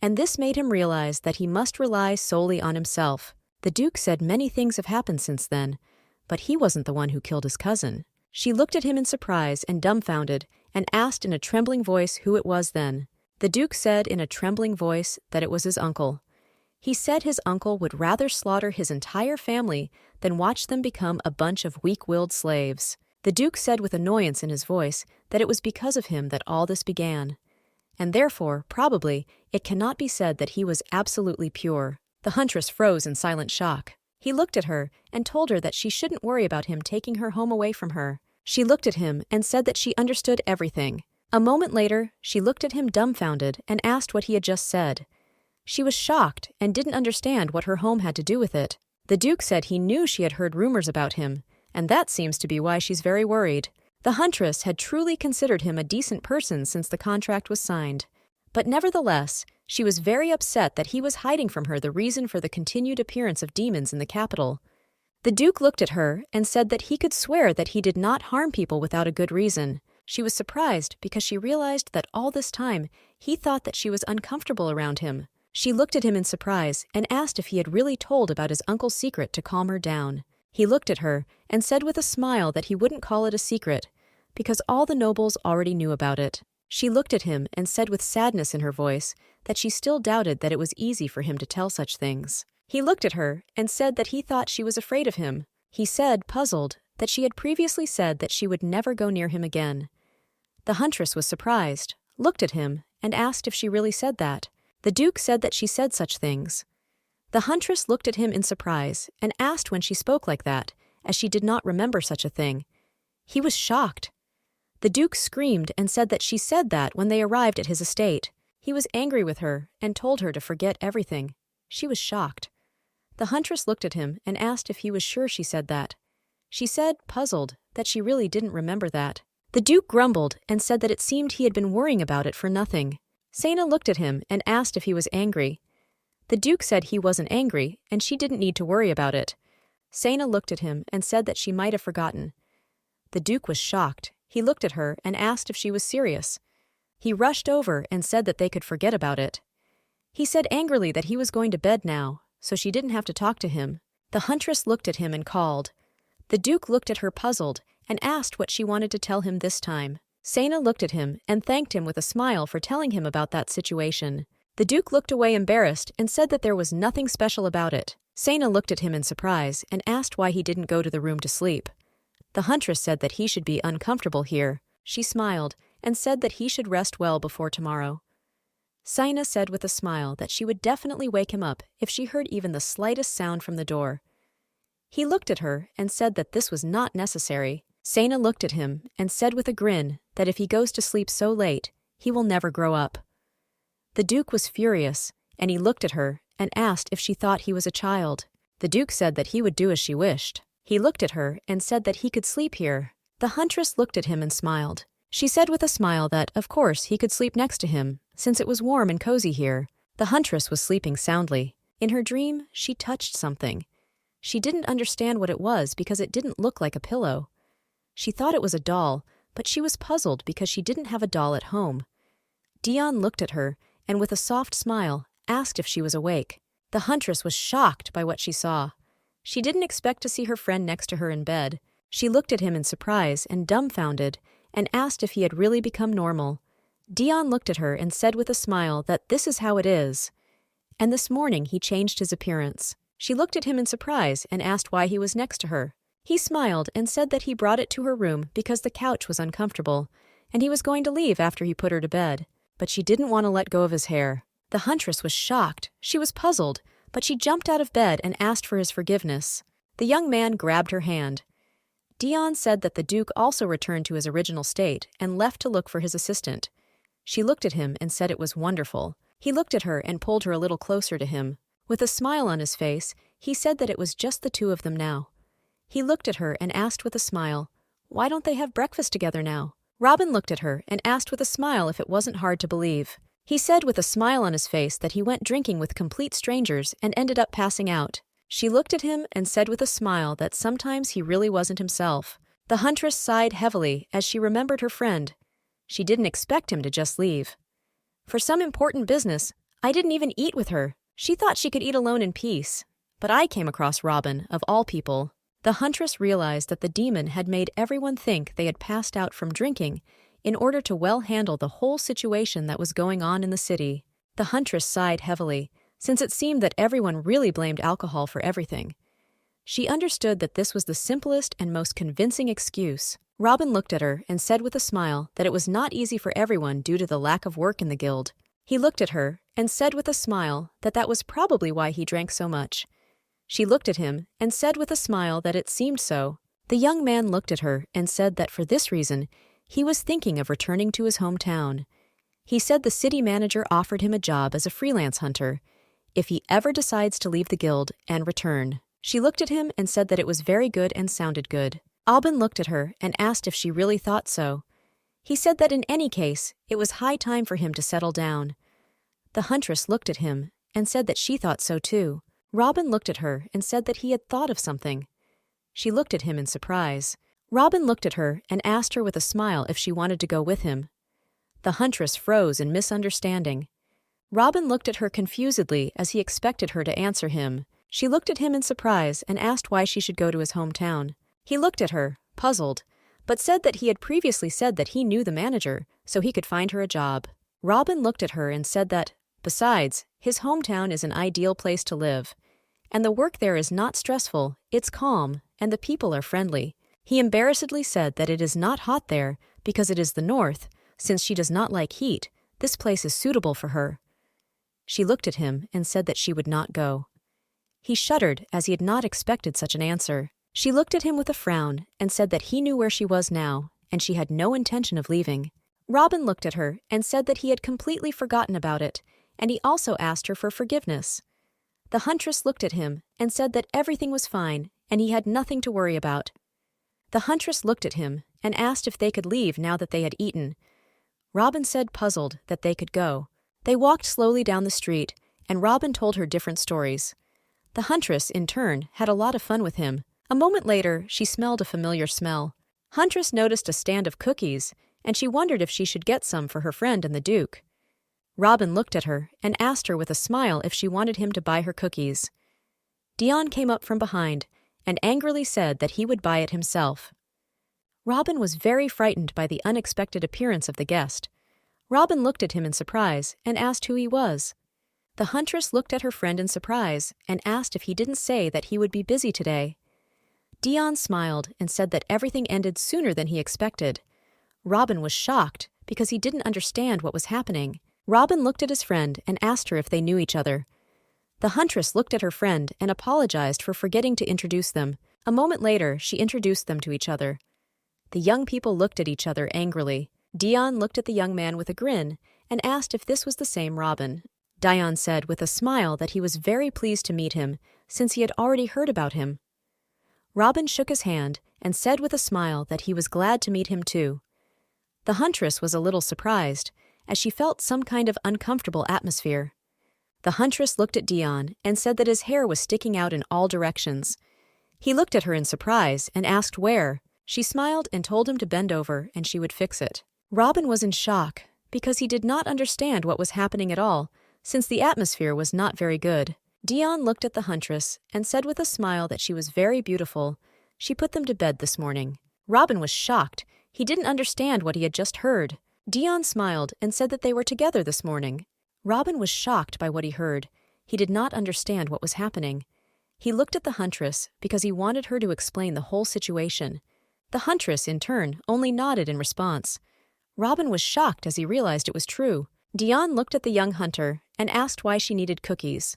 And this made him realize that he must rely solely on himself. The Duke said many things have happened since then, but he wasn't the one who killed his cousin. She looked at him in surprise and dumbfounded, and asked in a trembling voice who it was then. The Duke said in a trembling voice that it was his uncle. He said his uncle would rather slaughter his entire family than watch them become a bunch of weak-willed slaves. The Duke said with annoyance in his voice that it was because of him that all this began. And therefore, probably, it cannot be said that he was absolutely pure. The huntress froze in silent shock. He looked at her and told her that she shouldn't worry about him taking her home away from her. She looked at him and said that she understood everything. A moment later, she looked at him dumbfounded and asked what he had just said. She was shocked and didn't understand what her home had to do with it. The Duke said he knew she had heard rumors about him, and that seems to be why she's very worried. The huntress had truly considered him a decent person since the contract was signed. But nevertheless, she was very upset that he was hiding from her the reason for the continued appearance of demons in the capital. The Duke looked at her and said that he could swear that he did not harm people without a good reason. She was surprised because she realized that all this time he thought that she was uncomfortable around him. She looked at him in surprise and asked if he had really told about his uncle's secret to calm her down. He looked at her and said with a smile that he wouldn't call it a secret, because all the nobles already knew about it. She looked at him and said with sadness in her voice that she still doubted that it was easy for him to tell such things. He looked at her and said that he thought she was afraid of him. He said, puzzled, that she had previously said that she would never go near him again. The huntress was surprised, looked at him, and asked if she really said that. The Duke said that she said such things. The huntress looked at him in surprise and asked when she spoke like that, as she did not remember such a thing. He was shocked. The Duke screamed and said that she said that when they arrived at his estate. He was angry with her and told her to forget everything. She was shocked. The huntress looked at him and asked if he was sure she said that. She said, puzzled, that she really didn't remember that. The Duke grumbled and said that it seemed he had been worrying about it for nothing. Sena looked at him and asked if he was angry. The Duke said he wasn't angry and she didn't need to worry about it. Sena looked at him and said that she might have forgotten. The Duke was shocked. He looked at her and asked if she was serious. He rushed over and said that they could forget about it. He said angrily that he was going to bed now, so she didn't have to talk to him. The huntress looked at him and called. The Duke looked at her puzzled and asked what she wanted to tell him this time. Sena looked at him and thanked him with a smile for telling him about that situation. The Duke looked away embarrassed and said that there was nothing special about it. Sena looked at him in surprise and asked why he didn't go to the room to sleep. The huntress said that he should be uncomfortable here. She smiled and said that he should rest well before tomorrow. Sena said with a smile that she would definitely wake him up if she heard even the slightest sound from the door. He looked at her and said that this was not necessary. Sena looked at him and said with a grin that if he goes to sleep so late, he will never grow up. The Duke was furious, and he looked at her and asked if she thought he was a child. The Duke said that he would do as she wished. He looked at her and said that he could sleep here. The huntress looked at him and smiled. She said with a smile that, of course, he could sleep next to him, since it was warm and cozy here. The huntress was sleeping soundly. In her dream, she touched something. She didn't understand what it was because it didn't look like a pillow. She thought it was a doll, but she was puzzled because she didn't have a doll at home. Dion looked at her and with a soft smile asked if she was awake. The huntress was shocked by what she saw. She didn't expect to see her friend next to her in bed. She looked at him in surprise and dumbfounded and asked if he had really become normal. Dion looked at her and said with a smile that this is how it is. And this morning he changed his appearance. She looked at him in surprise and asked why he was next to her. He smiled and said that he brought it to her room because the couch was uncomfortable, and he was going to leave after he put her to bed. But she didn't want to let go of his hair. The huntress was shocked. She was puzzled, but she jumped out of bed and asked for his forgiveness. The young man grabbed her hand. Dion said that the Duke also returned to his original state and left to look for his assistant. She looked at him and said it was wonderful. He looked at her and pulled her a little closer to him. With a smile on his face, he said that it was just the two of them now. He looked at her and asked with a smile, "Why don't they have breakfast together now?" Robin looked at her and asked with a smile if it wasn't hard to believe. He said with a smile on his face that he went drinking with complete strangers and ended up passing out. She looked at him and said with a smile that sometimes he really wasn't himself. The huntress sighed heavily as she remembered her friend. She didn't expect him to just leave. For some important business, I didn't even eat with her. She thought she could eat alone in peace. But I came across Robin, of all people. The huntress realized that the demon had made everyone think they had passed out from drinking in order to well handle the whole situation that was going on in the city. The huntress sighed heavily, since it seemed that everyone really blamed alcohol for everything. She understood that this was the simplest and most convincing excuse. Robin looked at her and said with a smile that it was not easy for everyone due to the lack of work in the guild. He looked at her and said with a smile that that was probably why he drank so much. She looked at him and said with a smile that it seemed so. The young man looked at her and said that for this reason, he was thinking of returning to his hometown. He said the city manager offered him a job as a freelance hunter if he ever decides to leave the guild and return. She looked at him and said that it was very good and sounded good. Aubin looked at her and asked if she really thought so. He said that in any case, it was high time for him to settle down. The huntress looked at him and said that she thought so too. Robin looked at her and said that he had thought of something. She looked at him in surprise. Robin looked at her and asked her with a smile if she wanted to go with him. The huntress froze in misunderstanding. Robin looked at her confusedly as he expected her to answer him. She looked at him in surprise and asked why she should go to his hometown. He looked at her, puzzled, but said that he had previously said that he knew the manager, so he could find her a job. Robin looked at her and said that, besides, his hometown is an ideal place to live, and the work there is not stressful, it's calm, and the people are friendly. He embarrassedly said that it is not hot there because it is the north. Since she does not like heat, this place is suitable for her. She looked at him and said that she would not go. He shuddered as he had not expected such an answer. She looked at him with a frown and said that he knew where she was now, and she had no intention of leaving. Robin looked at her and said that he had completely forgotten about it, and he also asked her for forgiveness. The huntress looked at him and said that everything was fine and he had nothing to worry about. The huntress looked at him and asked if they could leave now that they had eaten. Robin said, puzzled, that they could go. They walked slowly down the street, and Robin told her different stories. The huntress, in turn, had a lot of fun with him. A moment later, she smelled a familiar smell. Huntress noticed a stand of cookies, and she wondered if she should get some for her friend and the Duke. Robin looked at her and asked her with a smile if she wanted him to buy her cookies. Dion came up from behind and angrily said that he would buy it himself. Robin was very frightened by the unexpected appearance of the guest. Robin looked at him in surprise and asked who he was. The huntress looked at her friend in surprise and asked if he didn't say that he would be busy today. Dion smiled and said that everything ended sooner than he expected. Robin was shocked because he didn't understand what was happening. Robin looked at his friend and asked her if they knew each other. The huntress looked at her friend and apologized for forgetting to introduce them. A moment later, she introduced them to each other. The young people looked at each other angrily. Dion looked at the young man with a grin and asked if this was the same Robin. Dion said with a smile that he was very pleased to meet him, since he had already heard about him. Robin shook his hand and said with a smile that he was glad to meet him too. The huntress was a little surprised, as she felt some kind of uncomfortable atmosphere. The huntress looked at Dion and said that his hair was sticking out in all directions. He looked at her in surprise and asked where. She smiled and told him to bend over and she would fix it. Robin was in shock because he did not understand what was happening at all, since the atmosphere was not very good. Dion looked at the huntress and said with a smile that she was very beautiful. She put them to bed this morning. Robin was shocked. He didn't understand what he had just heard. Dion smiled and said that they were together this morning. Robin was shocked by what he heard. He did not understand what was happening. He looked at the huntress because he wanted her to explain the whole situation. The huntress, in turn, only nodded in response. Robin was shocked as he realized it was true. Dion looked at the young hunter and asked why she needed cookies.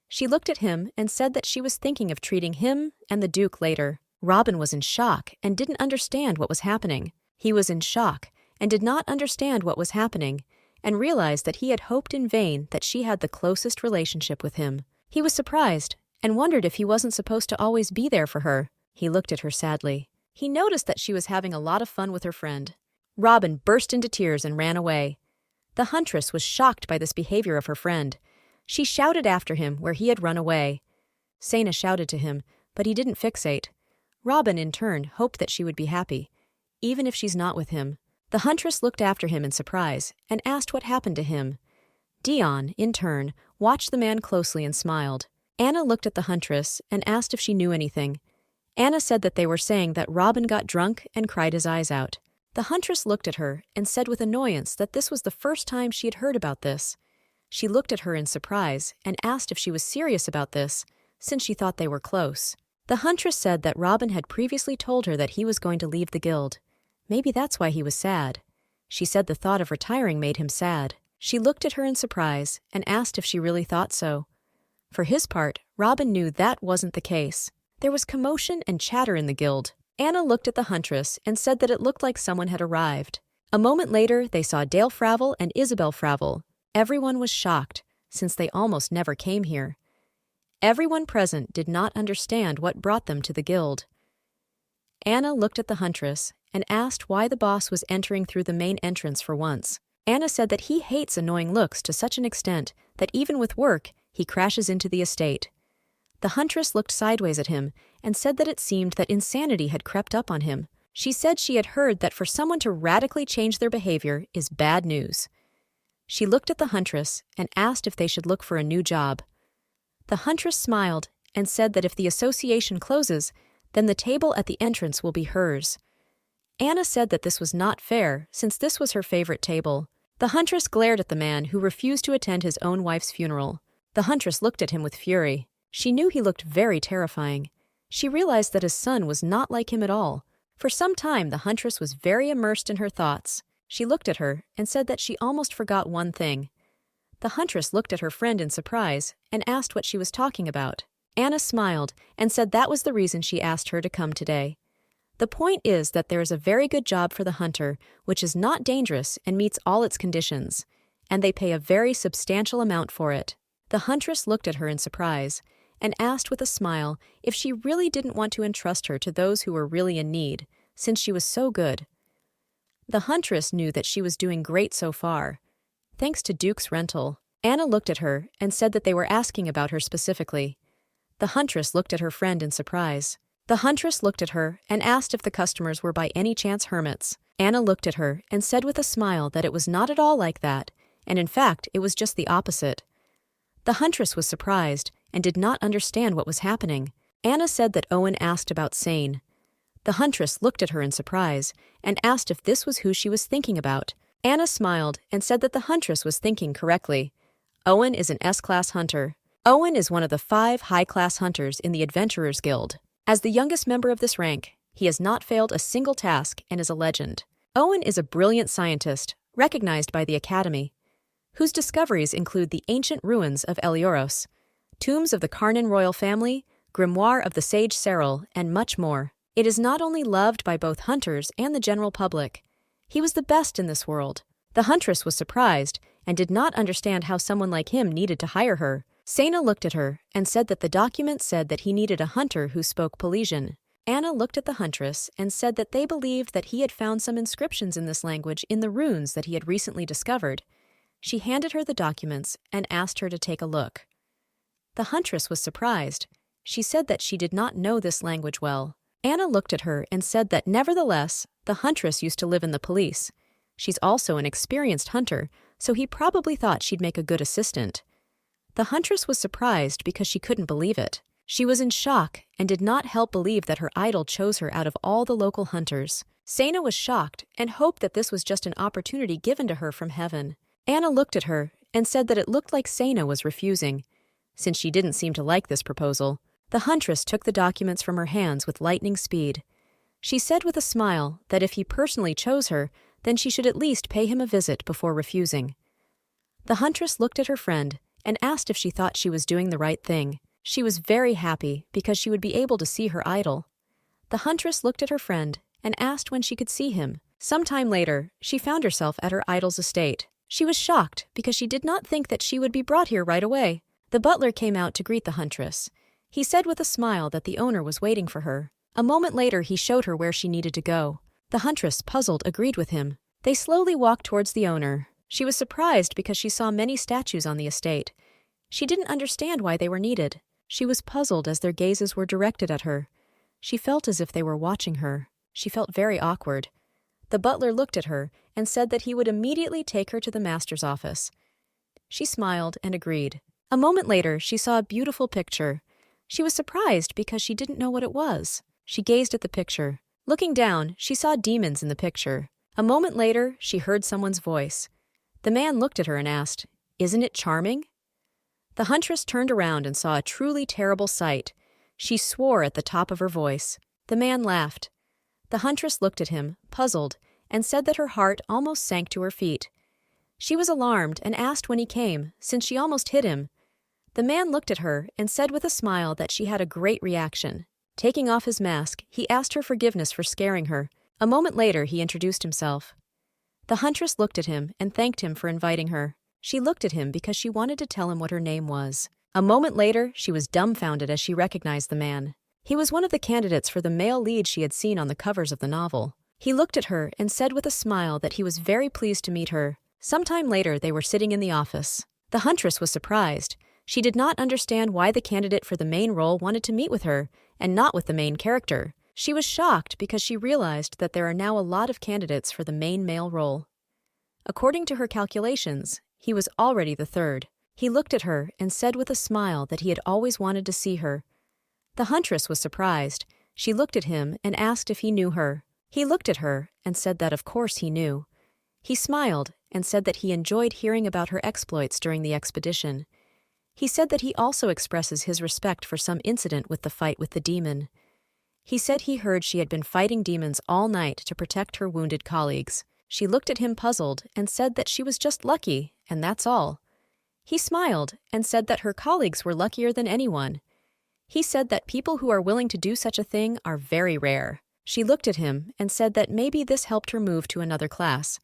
She looked at him and said that she was thinking of treating him and the Duke later. Robin was in shock and didn't understand what was happening. He was in shock and did not understand what was happening, and realized that he had hoped in vain that she had the closest relationship with him. He was surprised and wondered if he wasn't supposed to always be there for her. He looked at her sadly. He noticed that she was having a lot of fun with her friend. Robin burst into tears and ran away. The huntress was shocked by this behavior of her friend. She shouted after him where he had run away. Sena shouted to him, but he didn't fixate. Robin, in turn, hoped that she would be happy, even if she's not with him. The huntress looked after him in surprise and asked what happened to him. Dion, in turn, watched the man closely and smiled. Anna looked at the huntress and asked if she knew anything. Anna said that they were saying that Robin got drunk and cried his eyes out. The huntress looked at her and said with annoyance that this was the first time she had heard about this. She looked at her in surprise and asked if she was serious about this, since she thought they were close. The huntress said that Robin had previously told her that he was going to leave the guild. Maybe that's why he was sad. She said the thought of retiring made him sad. She looked at her in surprise and asked if she really thought so. For his part, Robin knew that wasn't the case. There was commotion and chatter in the guild. Anna looked at the huntress and said that it looked like someone had arrived. A moment later, they saw Dale Fravel and Isabel Fravel. Everyone was shocked, since they almost never came here. Everyone present did not understand what brought them to the guild. Anna looked at the huntress and asked why the boss was entering through the main entrance for once. Anna said that he hates annoying looks to such an extent that even with work, he crashes into the estate. The huntress looked sideways at him and said that it seemed that insanity had crept up on him. She said she had heard that for someone to radically change their behavior is bad news. She looked at the huntress and asked if they should look for a new job. The huntress smiled and said that if the association closes, then the table at the entrance will be hers. Anna said that this was not fair, since this was her favorite table. The huntress glared at the man who refused to attend his own wife's funeral. The huntress looked at him with fury. She knew he looked very terrifying. She realized that his son was not like him at all. For some time, the huntress was very immersed in her thoughts. She looked at her and said that she almost forgot one thing. The huntress looked at her friend in surprise and asked what she was talking about. Anna smiled and said that was the reason she asked her to come today. The point is that there is a very good job for the hunter, which is not dangerous and meets all its conditions, and they pay a very substantial amount for it. The huntress looked at her in surprise and asked with a smile if she really didn't want to entrust her to those who were really in need, since she was so good. The huntress knew that she was doing great so far. Thanks to Duke's rental. Anna looked at her and said that they were asking about her specifically. The huntress looked at her friend in surprise. The huntress looked at her and asked if the customers were by any chance hermits. Anna looked at her and said with a smile that it was not at all like that, and in fact, it was just the opposite. The huntress was surprised and did not understand what was happening. Anna said that Owen asked about Sane. The huntress looked at her in surprise and asked if this was who she was thinking about. Anna smiled and said that the huntress was thinking correctly. Owen is an S-class hunter. Owen is one of the 5 high-class hunters in the Adventurers Guild. As the youngest member of this rank, he has not failed a single task and is a legend. Owen is a brilliant scientist, recognized by the Academy, whose discoveries include the ancient ruins of Elioros, tombs of the Karnan royal family, grimoire of the sage Cyril, and much more. It is not only loved by both hunters and the general public. He was the best in this world. The huntress was surprised and did not understand how someone like him needed to hire her. Sana looked at her and said that the document said that he needed a hunter who spoke Polynesian. Anna looked at the huntress and said that they believed that he had found some inscriptions in this language in the runes that he had recently discovered. She handed her the documents and asked her to take a look. The huntress was surprised. She said that she did not know this language well. Anna looked at her and said that nevertheless, the huntress used to live in the police. She's also an experienced hunter, so he probably thought she'd make a good assistant. The huntress was surprised because she couldn't believe it. She was in shock and did not help believe that her idol chose her out of all the local hunters. Sana was shocked and hoped that this was just an opportunity given to her from heaven. Anna looked at her and said that it looked like Sana was refusing. Since she didn't seem to like this proposal, the huntress took the documents from her hands with lightning speed. She said with a smile that if he personally chose her, then she should at least pay him a visit before refusing. The huntress looked at her friend and asked if she thought she was doing the right thing. She was very happy because she would be able to see her idol. The huntress looked at her friend and asked when she could see him. Sometime later, she found herself at her idol's estate. She was shocked because she did not think that she would be brought here right away. The butler came out to greet the huntress. He said with a smile that the owner was waiting for her. A moment later, he showed her where she needed to go. The huntress, puzzled, agreed with him. They slowly walked towards the owner. She was surprised because she saw many statues on the estate. She didn't understand why they were needed. She was puzzled as their gazes were directed at her. She felt as if they were watching her. She felt very awkward. The butler looked at her and said that he would immediately take her to the master's office. She smiled and agreed. A moment later, she saw a beautiful picture. She was surprised because she didn't know what it was. She gazed at the picture. Looking down, she saw demons in the picture. A moment later, she heard someone's voice. The man looked at her and asked, "Isn't it charming?" The huntress turned around and saw a truly terrible sight. She swore at the top of her voice. The man laughed. The huntress looked at him, puzzled, and said that her heart almost sank to her feet. She was alarmed and asked when he came, since she almost hit him. The man looked at her and said with a smile that she had a great reaction. Taking off his mask, he asked her forgiveness for scaring her. A moment later, he introduced himself. The huntress looked at him and thanked him for inviting her. She looked at him because she wanted to tell him what her name was. A moment later, she was dumbfounded as she recognized the man. He was one of the candidates for the male lead she had seen on the covers of the novel. He looked at her and said with a smile that he was very pleased to meet her. Sometime later, they were sitting in the office. The huntress was surprised. She did not understand why the candidate for the main role wanted to meet with her, and not with the main character. She was shocked because she realized that there are now a lot of candidates for the main male role. According to her calculations, he was already the third. He looked at her and said with a smile that he had always wanted to see her. The huntress was surprised. She looked at him and asked if he knew her. He looked at her and said that of course he knew. He smiled and said that he enjoyed hearing about her exploits during the expedition. He said that he also expresses his respect for some incident with the fight with the demon. He said he heard she had been fighting demons all night to protect her wounded colleagues. She looked at him puzzled and said that she was just lucky, and that's all. He smiled and said that her colleagues were luckier than anyone. He said that people who are willing to do such a thing are very rare. She looked at him and said that maybe this helped her move to another class.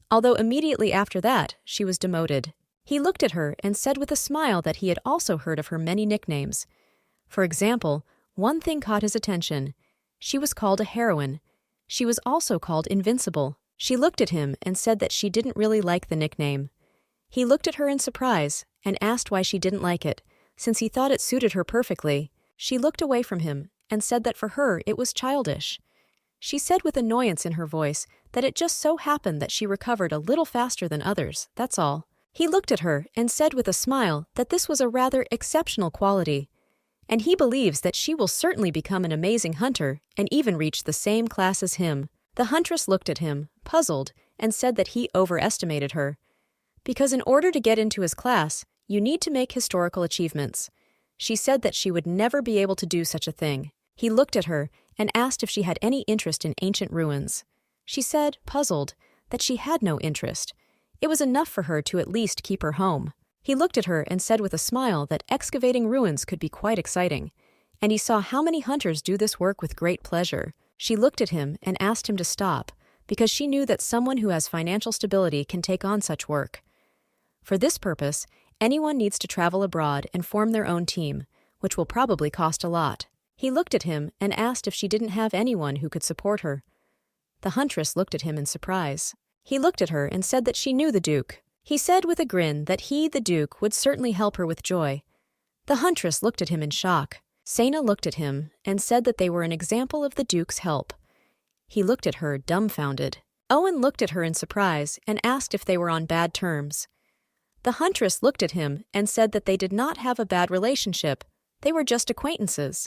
Although immediately after that, she was demoted. He looked at her and said with a smile that he had also heard of her many nicknames. For example, one thing caught his attention. She was called a heroine. She was also called invincible. She looked at him and said that she didn't really like the nickname. He looked at her in surprise and asked why she didn't like it, since he thought it suited her perfectly. She looked away from him and said that for her it was childish. She said with annoyance in her voice that it just so happened that she recovered a little faster than others, that's all. He looked at her and said with a smile that this was a rather exceptional quality, and he believes that she will certainly become an amazing hunter and even reach the same class as him. The huntress looked at him, puzzled, and said that he overestimated her. Because in order to get into his class, you need to make historical achievements. She said that she would never be able to do such a thing. He looked at her and asked if she had any interest in ancient ruins. She said, puzzled, that she had no interest. It was enough for her to at least keep her home. He looked at her and said with a smile that excavating ruins could be quite exciting, and he saw how many hunters do this work with great pleasure. She looked at him and asked him to stop, because she knew that someone who has financial stability can take on such work. For this purpose, anyone needs to travel abroad and form their own team, which will probably cost a lot. He looked at him and asked if she didn't have anyone who could support her. The huntress looked at him in surprise. He looked at her and said that she knew the Duke. He said with a grin that he, the Duke, would certainly help her with joy. The huntress looked at him in shock. Sena looked at him and said that they were an example of the Duke's help. He looked at her, dumbfounded. Owen looked at her in surprise and asked if they were on bad terms. The huntress looked at him and said that they did not have a bad relationship. They were just acquaintances.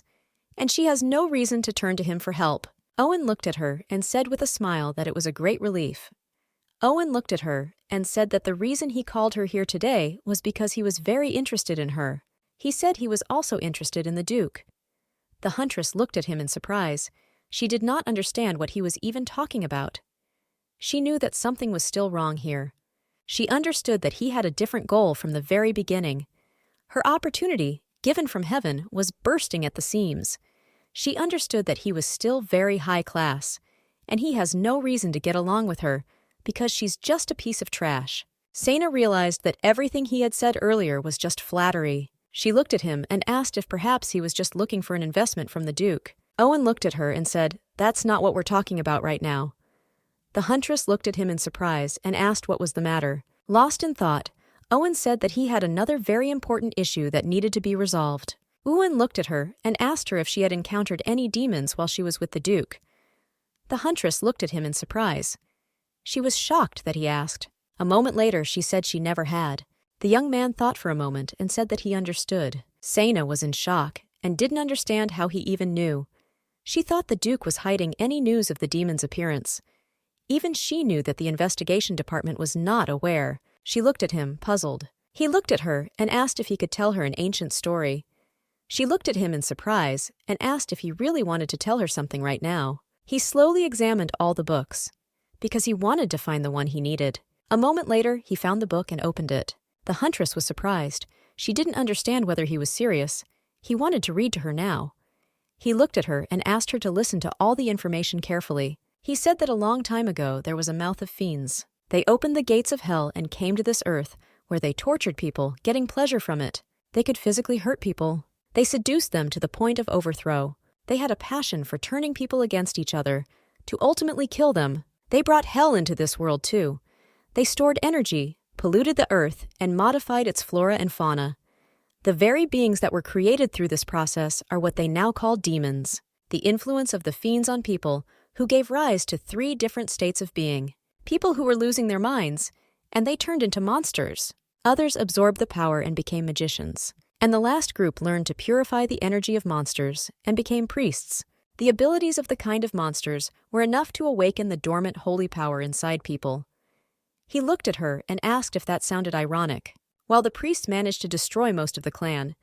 And she has no reason to turn to him for help. Owen looked at her and said with a smile that it was a great relief. Owen looked at her and said that the reason he called her here today was because he was very interested in her. He said he was also interested in the Duke. The huntress looked at him in surprise. She did not understand what he was even talking about. She knew that something was still wrong here. She understood that he had a different goal from the very beginning. Her opportunity, given from heaven, was bursting at the seams. She understood that he was still very high class, and he has no reason to get along with her because she's just a piece of trash. Sena realized that everything he had said earlier was just flattery. She looked at him and asked if perhaps he was just looking for an investment from the Duke. Owen looked at her and said, "That's not what we're talking about right now." The huntress looked at him in surprise and asked what was the matter. Lost in thought, Owen said that he had another very important issue that needed to be resolved. Owen looked at her and asked her if she had encountered any demons while she was with the Duke. The huntress looked at him in surprise. She was shocked that he asked. A moment later, she said she never had. The young man thought for a moment and said that he understood. Sena was in shock and didn't understand how he even knew. She thought the Duke was hiding any news of the demon's appearance. Even she knew that the investigation department was not aware. She looked at him, puzzled. He looked at her and asked if he could tell her an ancient story. She looked at him in surprise and asked if he really wanted to tell her something right now. He slowly examined all the books, because he wanted to find the one he needed. A moment later, he found the book and opened it. The huntress was surprised. She didn't understand whether he was serious. He wanted to read to her now. He looked at her and asked her to listen to all the information carefully. He said that a long time ago there was a mouth of fiends. They opened the gates of hell and came to this earth, where they tortured people, getting pleasure from it. They could physically hurt people. They seduced them to the point of overthrow. They had a passion for turning people against each other, to ultimately kill them. They brought hell into this world too. They stored energy, polluted the earth, and modified its flora and fauna. The very beings that were created through this process are what they now call demons. The influence of the fiends on people, who gave rise to 3 different states of being. People who were losing their minds, and they turned into monsters. Others absorbed the power and became magicians. And the last group learned to purify the energy of monsters and became priests. The abilities of the kind of monsters were enough to awaken the dormant holy power inside people. He looked at her and asked if that sounded ironic. While the priests managed to destroy most of the clan,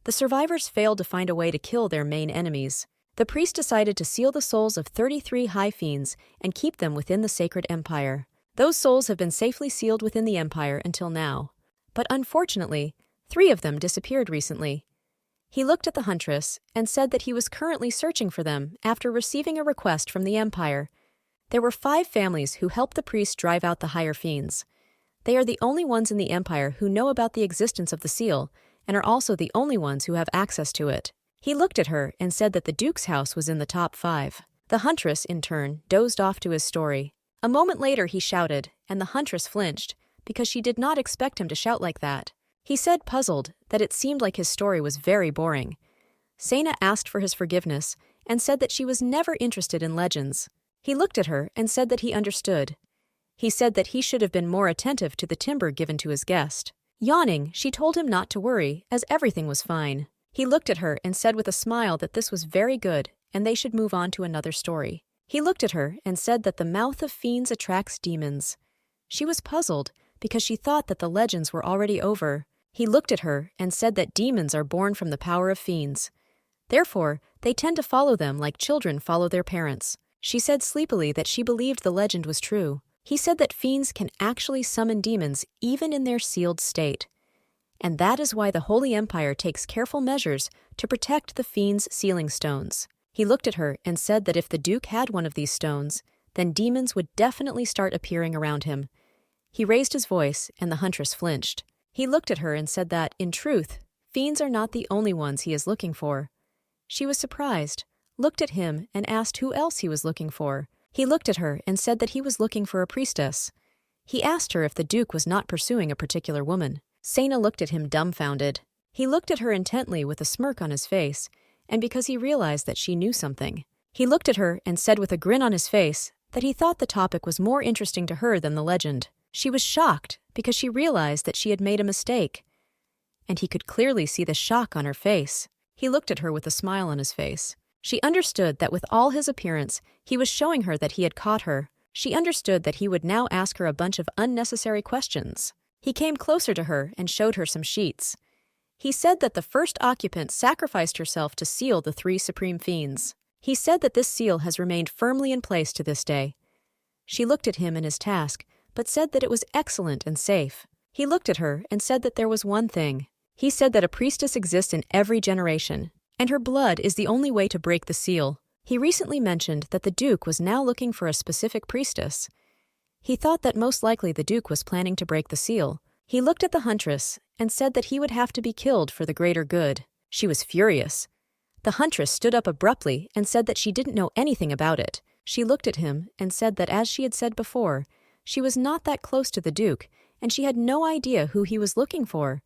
the survivors failed to find a way to kill their main enemies. The priest decided to seal the souls of 33 high fiends and keep them within the sacred empire. Those souls have been safely sealed within the empire until now. But unfortunately, 3 of them disappeared recently. He looked at the huntress and said that he was currently searching for them after receiving a request from the empire. There were 5 families who helped the priest drive out the higher fiends. They are the only ones in the empire who know about the existence of the seal and are also the only ones who have access to it. He looked at her and said that the Duke's house was in the top 5. The huntress, in turn, dozed off to his story. A moment later he shouted, and the huntress flinched, because she did not expect him to shout like that. He said, puzzled, that it seemed like his story was very boring. Sena asked for his forgiveness and said that she was never interested in legends. He looked at her and said that he understood. He said that he should have been more attentive to the timber given to his guest. Yawning, she told him not to worry, as everything was fine. He looked at her and said with a smile that this was very good and they should move on to another story. He looked at her and said that the mouth of fiends attracts demons. She was puzzled because she thought that the legends were already over. He looked at her and said that demons are born from the power of fiends. Therefore, they tend to follow them like children follow their parents. She said sleepily that she believed the legend was true. He said that fiends can actually summon demons even in their sealed state. And that is why the Holy Empire takes careful measures to protect the fiends' sealing stones. He looked at her and said that if the Duke had one of these stones, then demons would definitely start appearing around him. He raised his voice, and the huntress flinched. He looked at her and said that, in truth, fiends are not the only ones he is looking for. She was surprised, looked at him, and asked who else he was looking for. He looked at her and said that he was looking for a priestess. He asked her if the Duke was not pursuing a particular woman. Sena looked at him dumbfounded. He looked at her intently with a smirk on his face, and because he realized that she knew something. He looked at her and said with a grin on his face that he thought the topic was more interesting to her than the legend. She was shocked because she realized that she had made a mistake, and he could clearly see the shock on her face. He looked at her with a smile on his face. She understood that with all his appearance, he was showing her that he had caught her. She understood that he would now ask her a bunch of unnecessary questions. He came closer to her and showed her some sheets. He said that the first occupant sacrificed herself to seal the 3 supreme fiends. He said that this seal has remained firmly in place to this day. She looked at him and his task, but said that it was excellent and safe. He looked at her and said that there was one thing. He said that a priestess exists in every generation, and her blood is the only way to break the seal. He recently mentioned that the Duke was now looking for a specific priestess. He thought that most likely the Duke was planning to break the seal. He looked at the huntress and said that he would have to be killed for the greater good. She was furious. The huntress stood up abruptly and said that she didn't know anything about it. She looked at him and said that, as she had said before, she was not that close to the Duke, and she had no idea who he was looking for.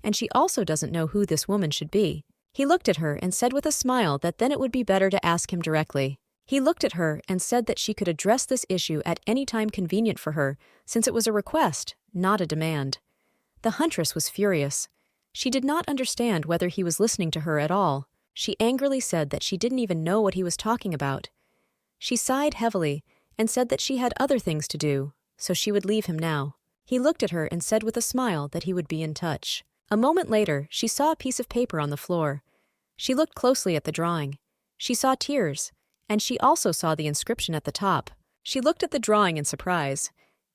And she also doesn't know who this woman should be. He looked at her and said with a smile that then it would be better to ask him directly. He looked at her and said that she could address this issue at any time convenient for her, since it was a request, not a demand. The huntress was furious. She did not understand whether he was listening to her at all. She angrily said that she didn't even know what he was talking about. She sighed heavily and said that she had other things to do, so she would leave him now. He looked at her and said with a smile that he would be in touch. A moment later, she saw a piece of paper on the floor. She looked closely at the drawing. She saw tears, and she also saw the inscription at the top. She looked at the drawing in surprise,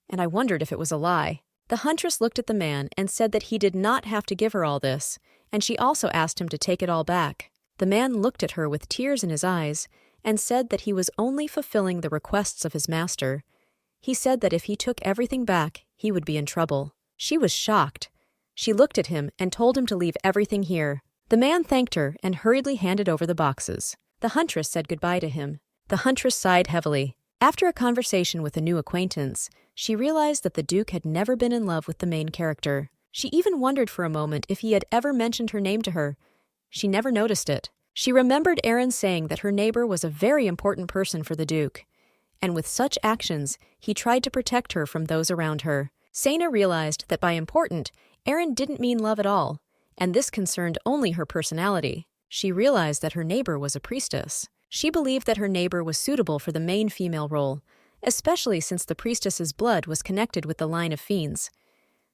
and I wondered if it was a lie. The huntress looked at the man and said that he did not have to give her all this, and she also asked him to take it all back. The man looked at her with tears in his eyes and said that he was only fulfilling the requests of his master. He said that if he took everything back, he would be in trouble. She was shocked. She looked at him and told him to leave everything here. The man thanked her and hurriedly handed over the boxes. The huntress said goodbye to him. The huntress sighed heavily. After a conversation with a new acquaintance, she realized that the Duke had never been in love with the main character. She even wondered for a moment if he had ever mentioned her name to her. She never noticed it. She remembered Aaron saying that her neighbor was a very important person for the Duke, and with such actions, he tried to protect her from those around her. Sana realized that by important, Aaron didn't mean love at all, and this concerned only her personality. She realized that her neighbor was a priestess. She believed that her neighbor was suitable for the main female role, especially since the priestess's blood was connected with the line of fiends.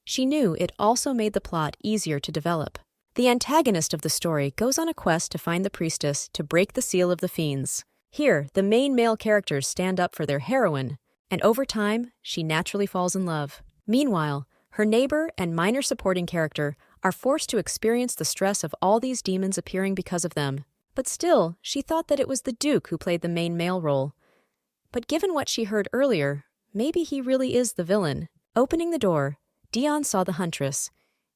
She knew it also made the plot easier to develop. The antagonist of the story goes on a quest to find the priestess to break the seal of the fiends. Here, the main male characters stand up for their heroine, and over time, she naturally falls in love. Meanwhile, her neighbor and minor supporting character are forced to experience the stress of all these demons appearing because of them. But still, she thought that it was the Duke who played the main male role. But given what she heard earlier, maybe he really is the villain. Opening the door, Dion saw the huntress.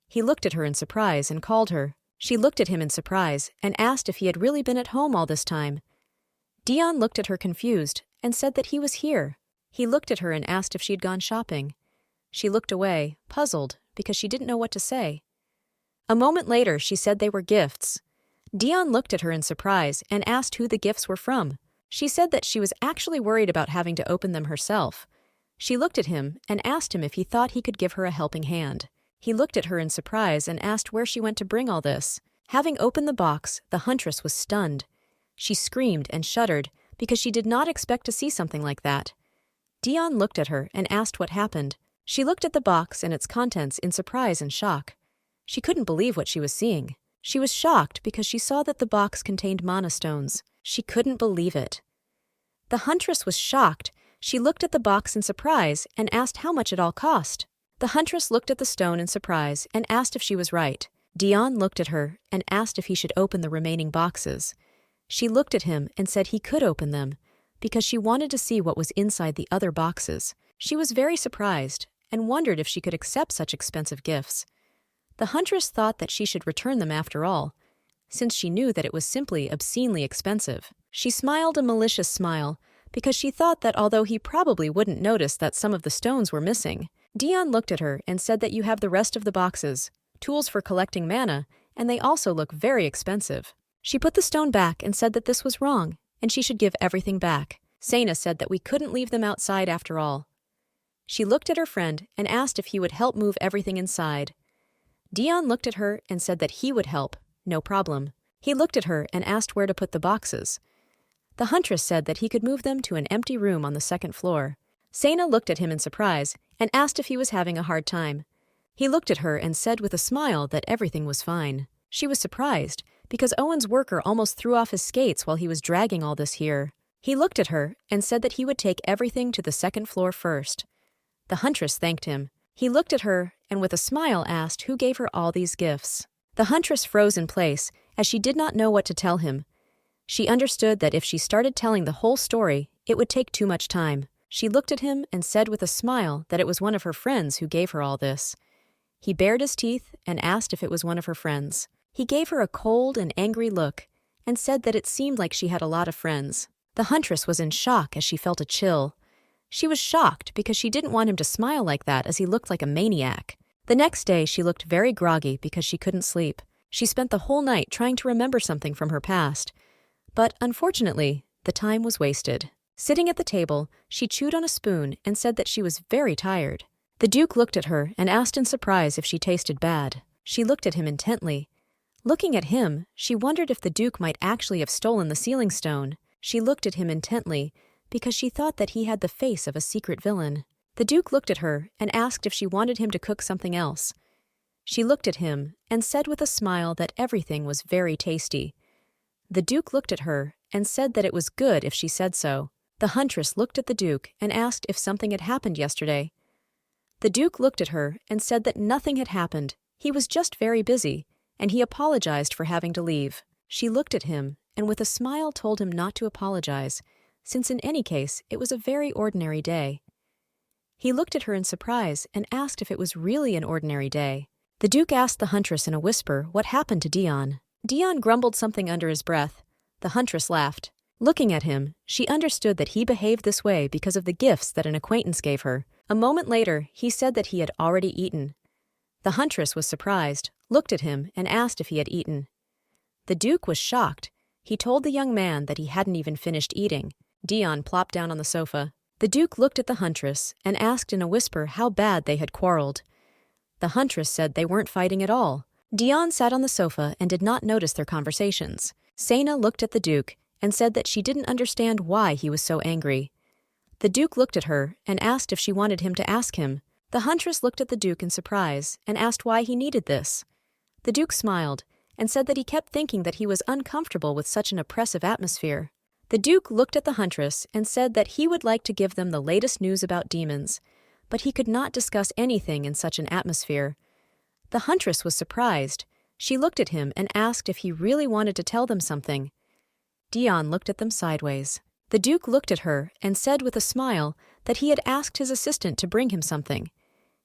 He looked at her in surprise and called her. She looked at him in surprise and asked if he had really been at home all this time. Dion looked at her confused and said that he was here. He looked at her and asked if she had gone shopping. She looked away, puzzled, because she didn't know what to say. A moment later, she said they were gifts. Dion looked at her in surprise and asked who the gifts were from. She said that she was actually worried about having to open them herself. She looked at him and asked him if he thought he could give her a helping hand. He looked at her in surprise and asked where she went to bring all this. Having opened the box, the huntress was stunned. She screamed and shuddered because she did not expect to see something like that. Dion looked at her and asked what happened. She looked at the box and its contents in surprise and shock. She couldn't believe what she was seeing. She was shocked because she saw that the box contained mana stones. She couldn't believe it. The huntress was shocked. She looked at the box in surprise and asked how much it all cost. The huntress looked at the stone in surprise and asked if she was right. Dion looked at her and asked if he should open the remaining boxes. She looked at him and said he could open them because she wanted to see what was inside the other boxes. She was very surprised and wondered if she could accept such expensive gifts. The huntress thought that she should return them after all, since she knew that it was simply obscenely expensive. She smiled a malicious smile because she thought that although he probably wouldn't notice that some of the stones were missing. Dion looked at her and said that you have the rest of the boxes, tools for collecting mana, and they also look very expensive. She put the stone back and said that this was wrong, and she should give everything back. Sana said that we couldn't leave them outside after all. She looked at her friend and asked if he would help move everything inside. Dion looked at her and said that he would help, no problem. He looked at her and asked where to put the boxes. The huntress said that he could move them to an empty room on the second floor. Sana looked at him in surprise and asked if he was having a hard time. He looked at her and said with a smile that everything was fine. She was surprised because Owen's worker almost threw off his skates while he was dragging all this here. He looked at her and said that he would take everything to the second floor first. The huntress thanked him. He looked at her and with a smile asked who gave her all these gifts. The huntress froze in place as she did not know what to tell him. She understood that if she started telling the whole story, it would take too much time. She looked at him and said with a smile that it was one of her friends who gave her all this. He bared his teeth and asked if it was one of her friends. He gave her a cold and angry look and said that it seemed like she had a lot of friends. The huntress was in shock as she felt a chill. She was shocked because she didn't want him to smile like that as he looked like a maniac. The next day she looked very groggy because she couldn't sleep. She spent the whole night trying to remember something from her past. But unfortunately, the time was wasted. Sitting at the table, she chewed on a spoon and said that she was very tired. The Duke looked at her and asked in surprise if she tasted bad. She looked at him intently. Looking at him, she wondered if the Duke might actually have stolen the sealing stone. She looked at him intently, because she thought that he had the face of a secret villain. The Duke looked at her and asked if she wanted him to cook something else. She looked at him and said with a smile that everything was very tasty. The Duke looked at her and said that it was good if she said so. The huntress looked at the Duke and asked if something had happened yesterday. The Duke looked at her and said that nothing had happened. He was just very busy, and he apologized for having to leave. She looked at him and with a smile told him not to apologize, since in any case it was a very ordinary day. He looked at her in surprise and asked if it was really an ordinary day. The Duke asked the huntress in a whisper what happened to Dion. Dion grumbled something under his breath. The huntress laughed. Looking at him, she understood that he behaved this way because of the gifts that an acquaintance gave her. A moment later, he said that he had already eaten. The huntress was surprised, looked at him, and asked if he had eaten. The Duke was shocked. He told the young man that he hadn't even finished eating. Dion plopped down on the sofa. The Duke looked at the huntress and asked in a whisper how bad they had quarreled. The huntress said they weren't fighting at all. Dion sat on the sofa and did not notice their conversations. Sena looked at the Duke and said that she didn't understand why he was so angry. The Duke looked at her and asked if she wanted him to ask him. The huntress looked at the Duke in surprise and asked why he needed this. The Duke smiled and said that he kept thinking that he was uncomfortable with such an oppressive atmosphere. The Duke looked at the huntress and said that he would like to give them the latest news about demons, but he could not discuss anything in such an atmosphere. The huntress was surprised. She looked at him and asked if he really wanted to tell them something. Dion looked at them sideways. The Duke looked at her and said with a smile that he had asked his assistant to bring him something.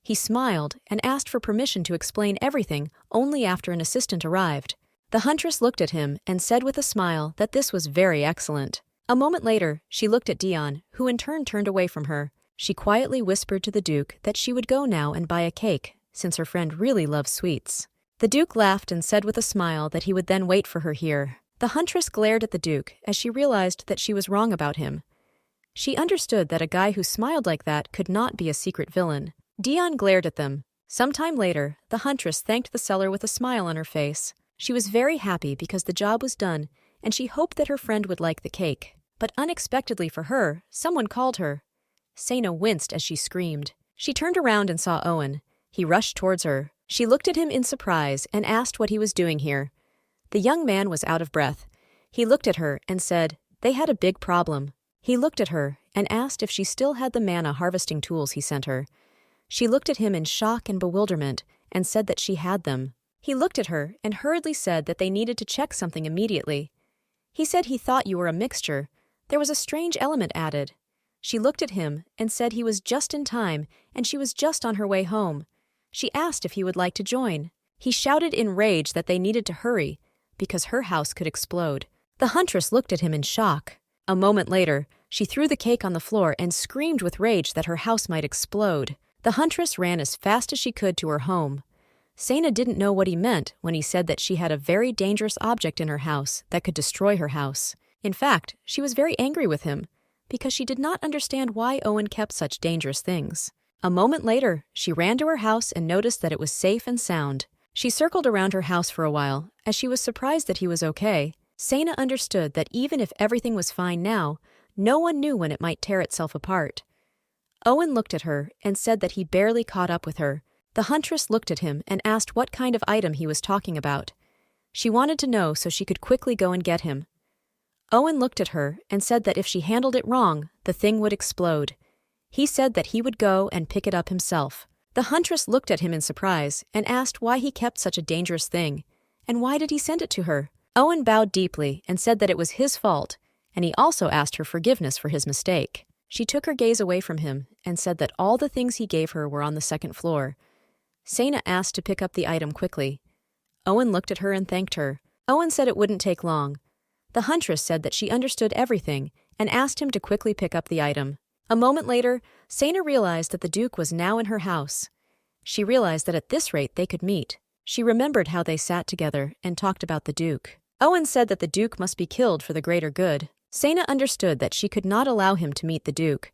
He smiled and asked for permission to explain everything only after an assistant arrived. The huntress looked at him and said with a smile that this was very excellent. A moment later, she looked at Dion, who in turn turned away from her. She quietly whispered to the Duke that she would go now and buy a cake, since her friend really loves sweets. The Duke laughed and said with a smile that he would then wait for her here. The huntress glared at the Duke as she realized that she was wrong about him. She understood that a guy who smiled like that could not be a secret villain. Dion glared at them. Some time later, the huntress thanked the seller with a smile on her face. She was very happy because the job was done, and she hoped that her friend would like the cake. But unexpectedly for her, someone called her. Sena winced as she screamed. She turned around and saw Owen. He rushed towards her. She looked at him in surprise and asked what he was doing here. The young man was out of breath. He looked at her and said, "They had a big problem." He looked at her and asked if she still had the manna harvesting tools he sent her. She looked at him in shock and bewilderment and said that she had them. He looked at her and hurriedly said that they needed to check something immediately. He said he thought you were a mixture. There was a strange element added. She looked at him and said he was just in time and she was just on her way home. She asked if he would like to join. He shouted in rage that they needed to hurry, because her house could explode. The huntress looked at him in shock. A moment later, she threw the cake on the floor and screamed with rage that her house might explode. The huntress ran as fast as she could to her home. Sena didn't know what he meant when he said that she had a very dangerous object in her house that could destroy her house. In fact, she was very angry with him, because she did not understand why Owen kept such dangerous things. A moment later, she ran to her house and noticed that it was safe and sound. She circled around her house for a while, as she was surprised that he was okay. Sena understood that even if everything was fine now, no one knew when it might tear itself apart. Owen looked at her and said that he barely caught up with her. The huntress looked at him and asked what kind of item he was talking about. She wanted to know so she could quickly go and get him. Owen looked at her and said that if she handled it wrong, the thing would explode. He said that he would go and pick it up himself. The huntress looked at him in surprise and asked why he kept such a dangerous thing, and why did he send it to her. Owen bowed deeply and said that it was his fault, and he also asked her forgiveness for his mistake. She took her gaze away from him and said that all the things he gave her were on the second floor. Sena asked to pick up the item quickly. Owen looked at her and thanked her. Owen said it wouldn't take long. The huntress said that she understood everything and asked him to quickly pick up the item. A moment later, Sena realized that the Duke was now in her house. She realized that at this rate they could meet. She remembered how they sat together and talked about the Duke. Owen said that the Duke must be killed for the greater good. Sena understood that she could not allow him to meet the Duke.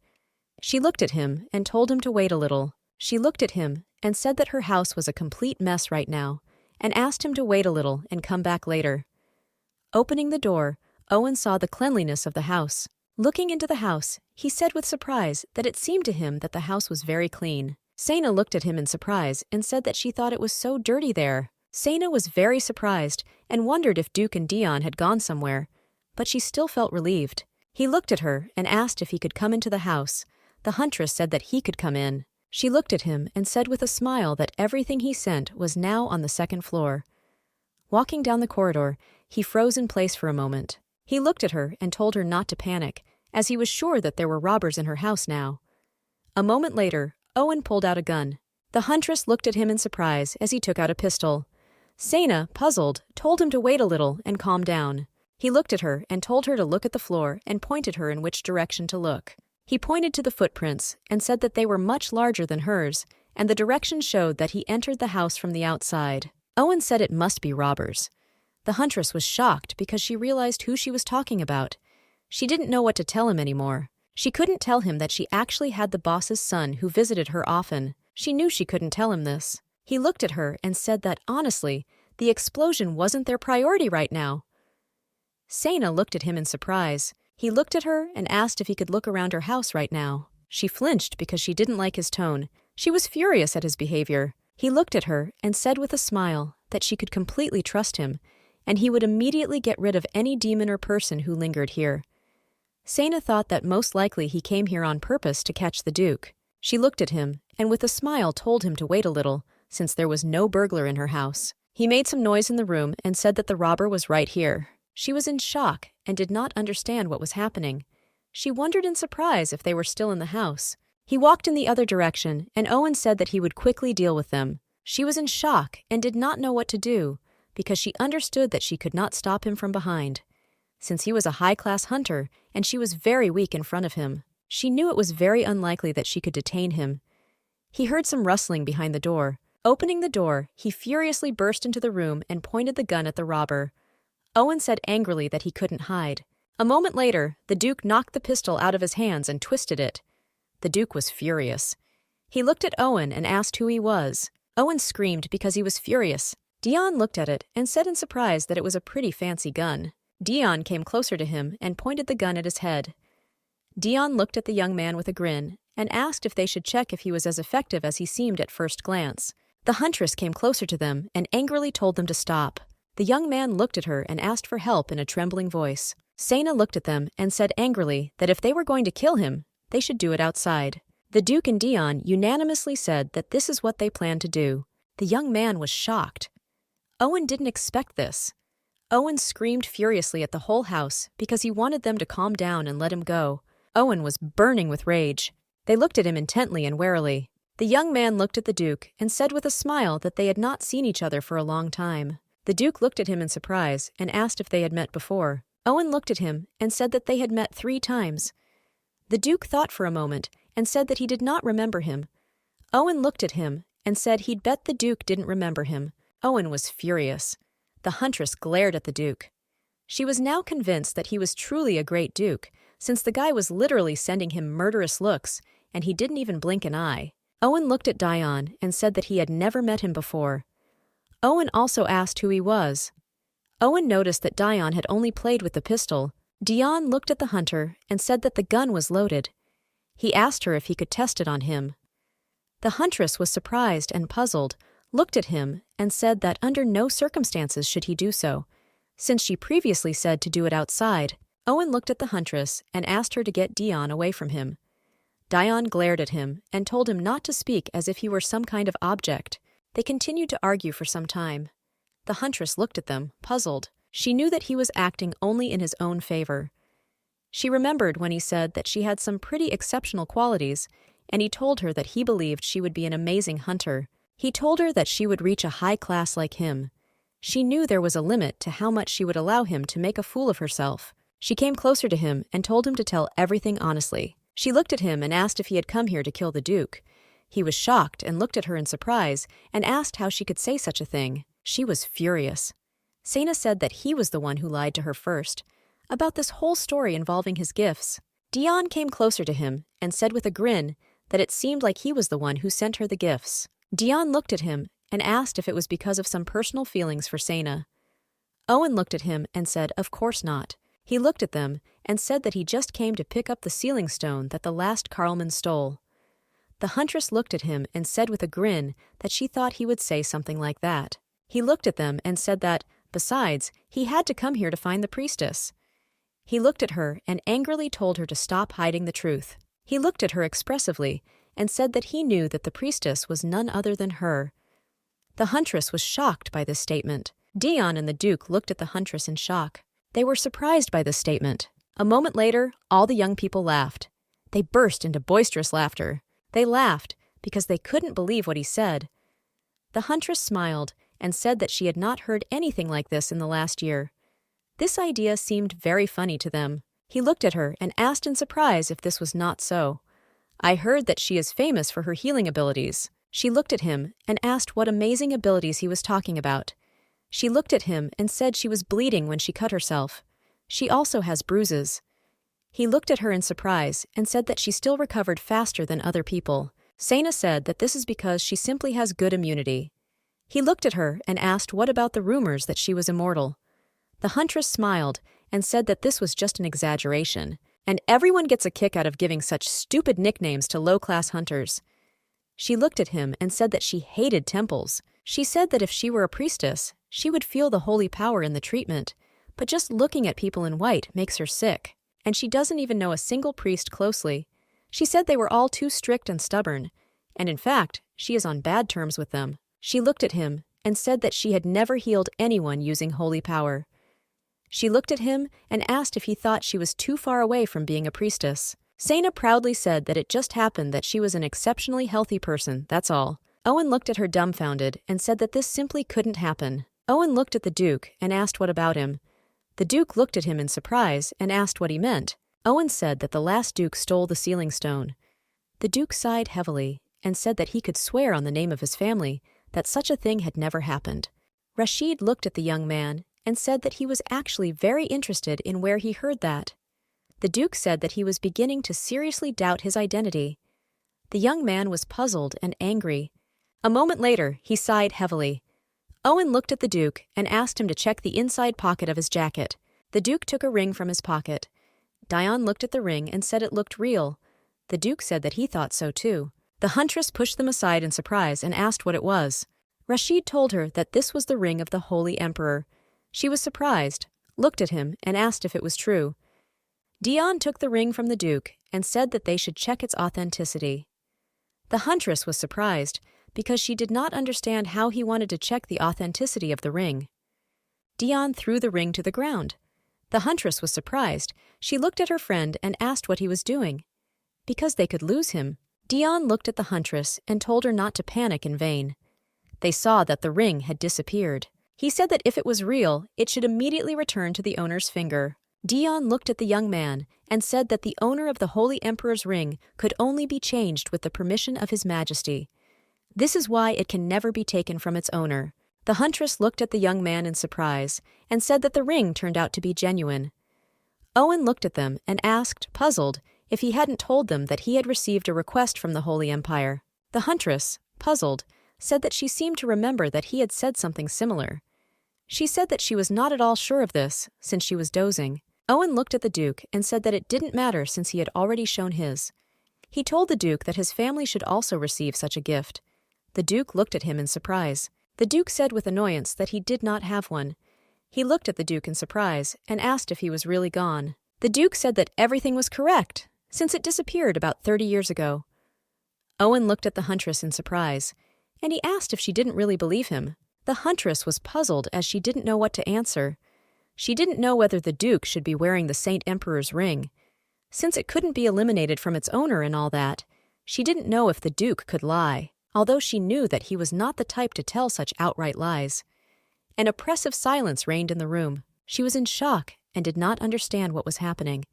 She looked at him and told him to wait a little. She looked at him and said that her house was a complete mess right now, and asked him to wait a little and come back later. Opening the door, Owen saw the cleanliness of the house. Looking into the house, he said with surprise that it seemed to him that the house was very clean. Sana looked at him in surprise and said that she thought it was so dirty there. Sana was very surprised and wondered if Duke and Dion had gone somewhere, but she still felt relieved. He looked at her and asked if he could come into the house. The huntress said that he could come in. She looked at him and said with a smile that everything he sent was now on the second floor. Walking down the corridor, he froze in place for a moment. He looked at her and told her not to panic, as he was sure that there were robbers in her house now. A moment later, Owen pulled out a gun. The huntress looked at him in surprise as he took out a pistol. Sana, puzzled, told him to wait a little and calm down. He looked at her and told her to look at the floor and pointed her in which direction to look. He pointed to the footprints and said that they were much larger than hers, and the direction showed that he entered the house from the outside. Owen said it must be robbers. The huntress was shocked because she realized who she was talking about. She didn't know what to tell him anymore. She couldn't tell him that she actually had the boss's son who visited her often. She knew she couldn't tell him this. He looked at her and said that, honestly, the explosion wasn't their priority right now. Sana looked at him in surprise. He looked at her and asked if he could look around her house right now. She flinched because she didn't like his tone. She was furious at his behavior. He looked at her and said with a smile that she could completely trust him, and he would immediately get rid of any demon or person who lingered here. Sana thought that most likely he came here on purpose to catch the Duke. She looked at him and with a smile told him to wait a little, since there was no burglar in her house. He made some noise in the room and said that the robber was right here. She was in shock and did not understand what was happening. She wondered in surprise if they were still in the house. He walked in the other direction, and Owen said that he would quickly deal with them. She was in shock and did not know what to do, because she understood that she could not stop him from behind. Since he was a high-class hunter, and she was very weak in front of him, she knew it was very unlikely that she could detain him. He heard some rustling behind the door. Opening the door, he furiously burst into the room and pointed the gun at the robber. Owen said angrily that he couldn't hide. A moment later, the Duke knocked the pistol out of his hands and twisted it. The Duke was furious. He looked at Owen and asked who he was. Owen screamed because he was furious. Dion looked at it and said in surprise that it was a pretty fancy gun. Dion came closer to him and pointed the gun at his head. Dion looked at the young man with a grin and asked if they should check if he was as effective as he seemed at first glance. The huntress came closer to them and angrily told them to stop. The young man looked at her and asked for help in a trembling voice. Sana looked at them and said angrily that if they were going to kill him, they should do it outside. The Duke and Dion unanimously said that this is what they planned to do. The young man was shocked. Owen didn't expect this. Owen screamed furiously at the whole house because he wanted them to calm down and let him go. Owen was burning with rage. They looked at him intently and warily. The young man looked at the Duke and said with a smile that they had not seen each other for a long time. The Duke looked at him in surprise and asked if they had met before. Owen looked at him and said that they had met 3 times. The Duke thought for a moment and said that he did not remember him. Owen looked at him and said he'd bet the Duke didn't remember him. Owen was furious. The huntress glared at the Duke. She was now convinced that he was truly a great Duke, since the guy was literally sending him murderous looks, and he didn't even blink an eye. Owen looked at Dion and said that he had never met him before. Owen also asked who he was. Owen noticed that Dion had only played with the pistol. Dion looked at the hunter and said that the gun was loaded. He asked her if he could test it on him. The huntress was surprised and puzzled, looked at him, and said that under no circumstances should he do so, since she previously said to do it outside. Owen looked at the huntress and asked her to get Dion away from him. Dion glared at him and told him not to speak as if he were some kind of object. They continued to argue for some time. The huntress looked at them, puzzled. She knew that he was acting only in his own favor. She remembered when he said that she had some pretty exceptional qualities, and he told her that he believed she would be an amazing hunter. He told her that she would reach a high class like him. She knew there was a limit to how much she would allow him to make a fool of herself. She came closer to him and told him to tell everything honestly. She looked at him and asked if he had come here to kill the Duke. He was shocked and looked at her in surprise and asked how she could say such a thing. She was furious. Sana said that he was the one who lied to her first, about this whole story involving his gifts. Dion came closer to him and said with a grin that it seemed like he was the one who sent her the gifts. Dion looked at him and asked if it was because of some personal feelings for Sana. Owen looked at him and said, "Of course not." He looked at them and said that he just came to pick up the sealing stone that the last Carlman stole. The huntress looked at him and said with a grin that she thought he would say something like that. He looked at them and said that, besides, he had to come here to find the priestess. He looked at her and angrily told her to stop hiding the truth. He looked at her expressively and said that he knew that the priestess was none other than her. The huntress was shocked by this statement. Dion and the Duke looked at the huntress in shock. They were surprised by this statement. A moment later, all the young people laughed. They burst into boisterous laughter. They laughed because they couldn't believe what he said. The huntress smiled and said that she had not heard anything like this in the last year. This idea seemed very funny to them. He looked at her and asked in surprise if this was not so. "I heard that she is famous for her healing abilities." She looked at him and asked what amazing abilities he was talking about. She looked at him and said she was bleeding when she cut herself. She also has bruises. He looked at her in surprise and said that she still recovered faster than other people. Sana said that this is because she simply has good immunity. He looked at her and asked what about the rumors that she was immortal. The huntress smiled and said that this was just an exaggeration, and everyone gets a kick out of giving such stupid nicknames to low-class hunters. She looked at him and said that she hated temples. She said that if she were a priestess, she would feel the holy power in the treatment, but just looking at people in white makes her sick, and she doesn't even know a single priest closely. She said they were all too strict and stubborn, and in fact, she is on bad terms with them. She looked at him and said that she had never healed anyone using holy power. She looked at him and asked if he thought she was too far away from being a priestess. Sana proudly said that it just happened that she was an exceptionally healthy person, that's all. Owen looked at her dumbfounded and said that this simply couldn't happen. Owen looked at the Duke and asked what about him. The Duke looked at him in surprise and asked what he meant. Owen said that the last Duke stole the sealing stone. The Duke sighed heavily and said that he could swear on the name of his family that such a thing had never happened. Rashid looked at the young man and said that he was actually very interested in where he heard that. The Duke said that he was beginning to seriously doubt his identity. The young man was puzzled and angry. A moment later, he sighed heavily. Owen looked at the Duke and asked him to check the inside pocket of his jacket. The Duke took a ring from his pocket. Dion looked at the ring and said it looked real. The Duke said that he thought so too. The huntress pushed them aside in surprise and asked what it was. Rashid told her that this was the ring of the Holy Emperor. She was surprised, looked at him, and asked if it was true. Dion took the ring from the Duke and said that they should check its authenticity. The huntress was surprised because she did not understand how he wanted to check the authenticity of the ring. Dion threw the ring to the ground. The huntress was surprised. She looked at her friend and asked what he was doing. Because they could lose him. Dion looked at the huntress and told her not to panic in vain. They saw that the ring had disappeared. He said that if it was real, it should immediately return to the owner's finger. Dion looked at the young man and said that the owner of the Holy Emperor's ring could only be changed with the permission of His Majesty. This is why it can never be taken from its owner. The huntress looked at the young man in surprise and said that the ring turned out to be genuine. Owen looked at them and asked, puzzled, if he hadn't told them that he had received a request from the Holy Empire. The huntress, puzzled, said that she seemed to remember that he had said something similar. She said that she was not at all sure of this, since she was dozing. Owen looked at the Duke and said that it didn't matter since he had already shown his. He told the Duke that his family should also receive such a gift. The Duke looked at him in surprise. The Duke said with annoyance that he did not have one. He looked at the Duke in surprise and asked if he was really gone. The Duke said that everything was correct, since it disappeared about 30 years ago. Owen looked at the huntress in surprise, and he asked if she didn't really believe him. The huntress was puzzled as she didn't know what to answer. She didn't know whether the Duke should be wearing the Saint Emperor's ring. Since it couldn't be eliminated from its owner and all that, she didn't know if the Duke could lie, although she knew that he was not the type to tell such outright lies. An oppressive silence reigned in the room. She was in shock and did not understand what was happening.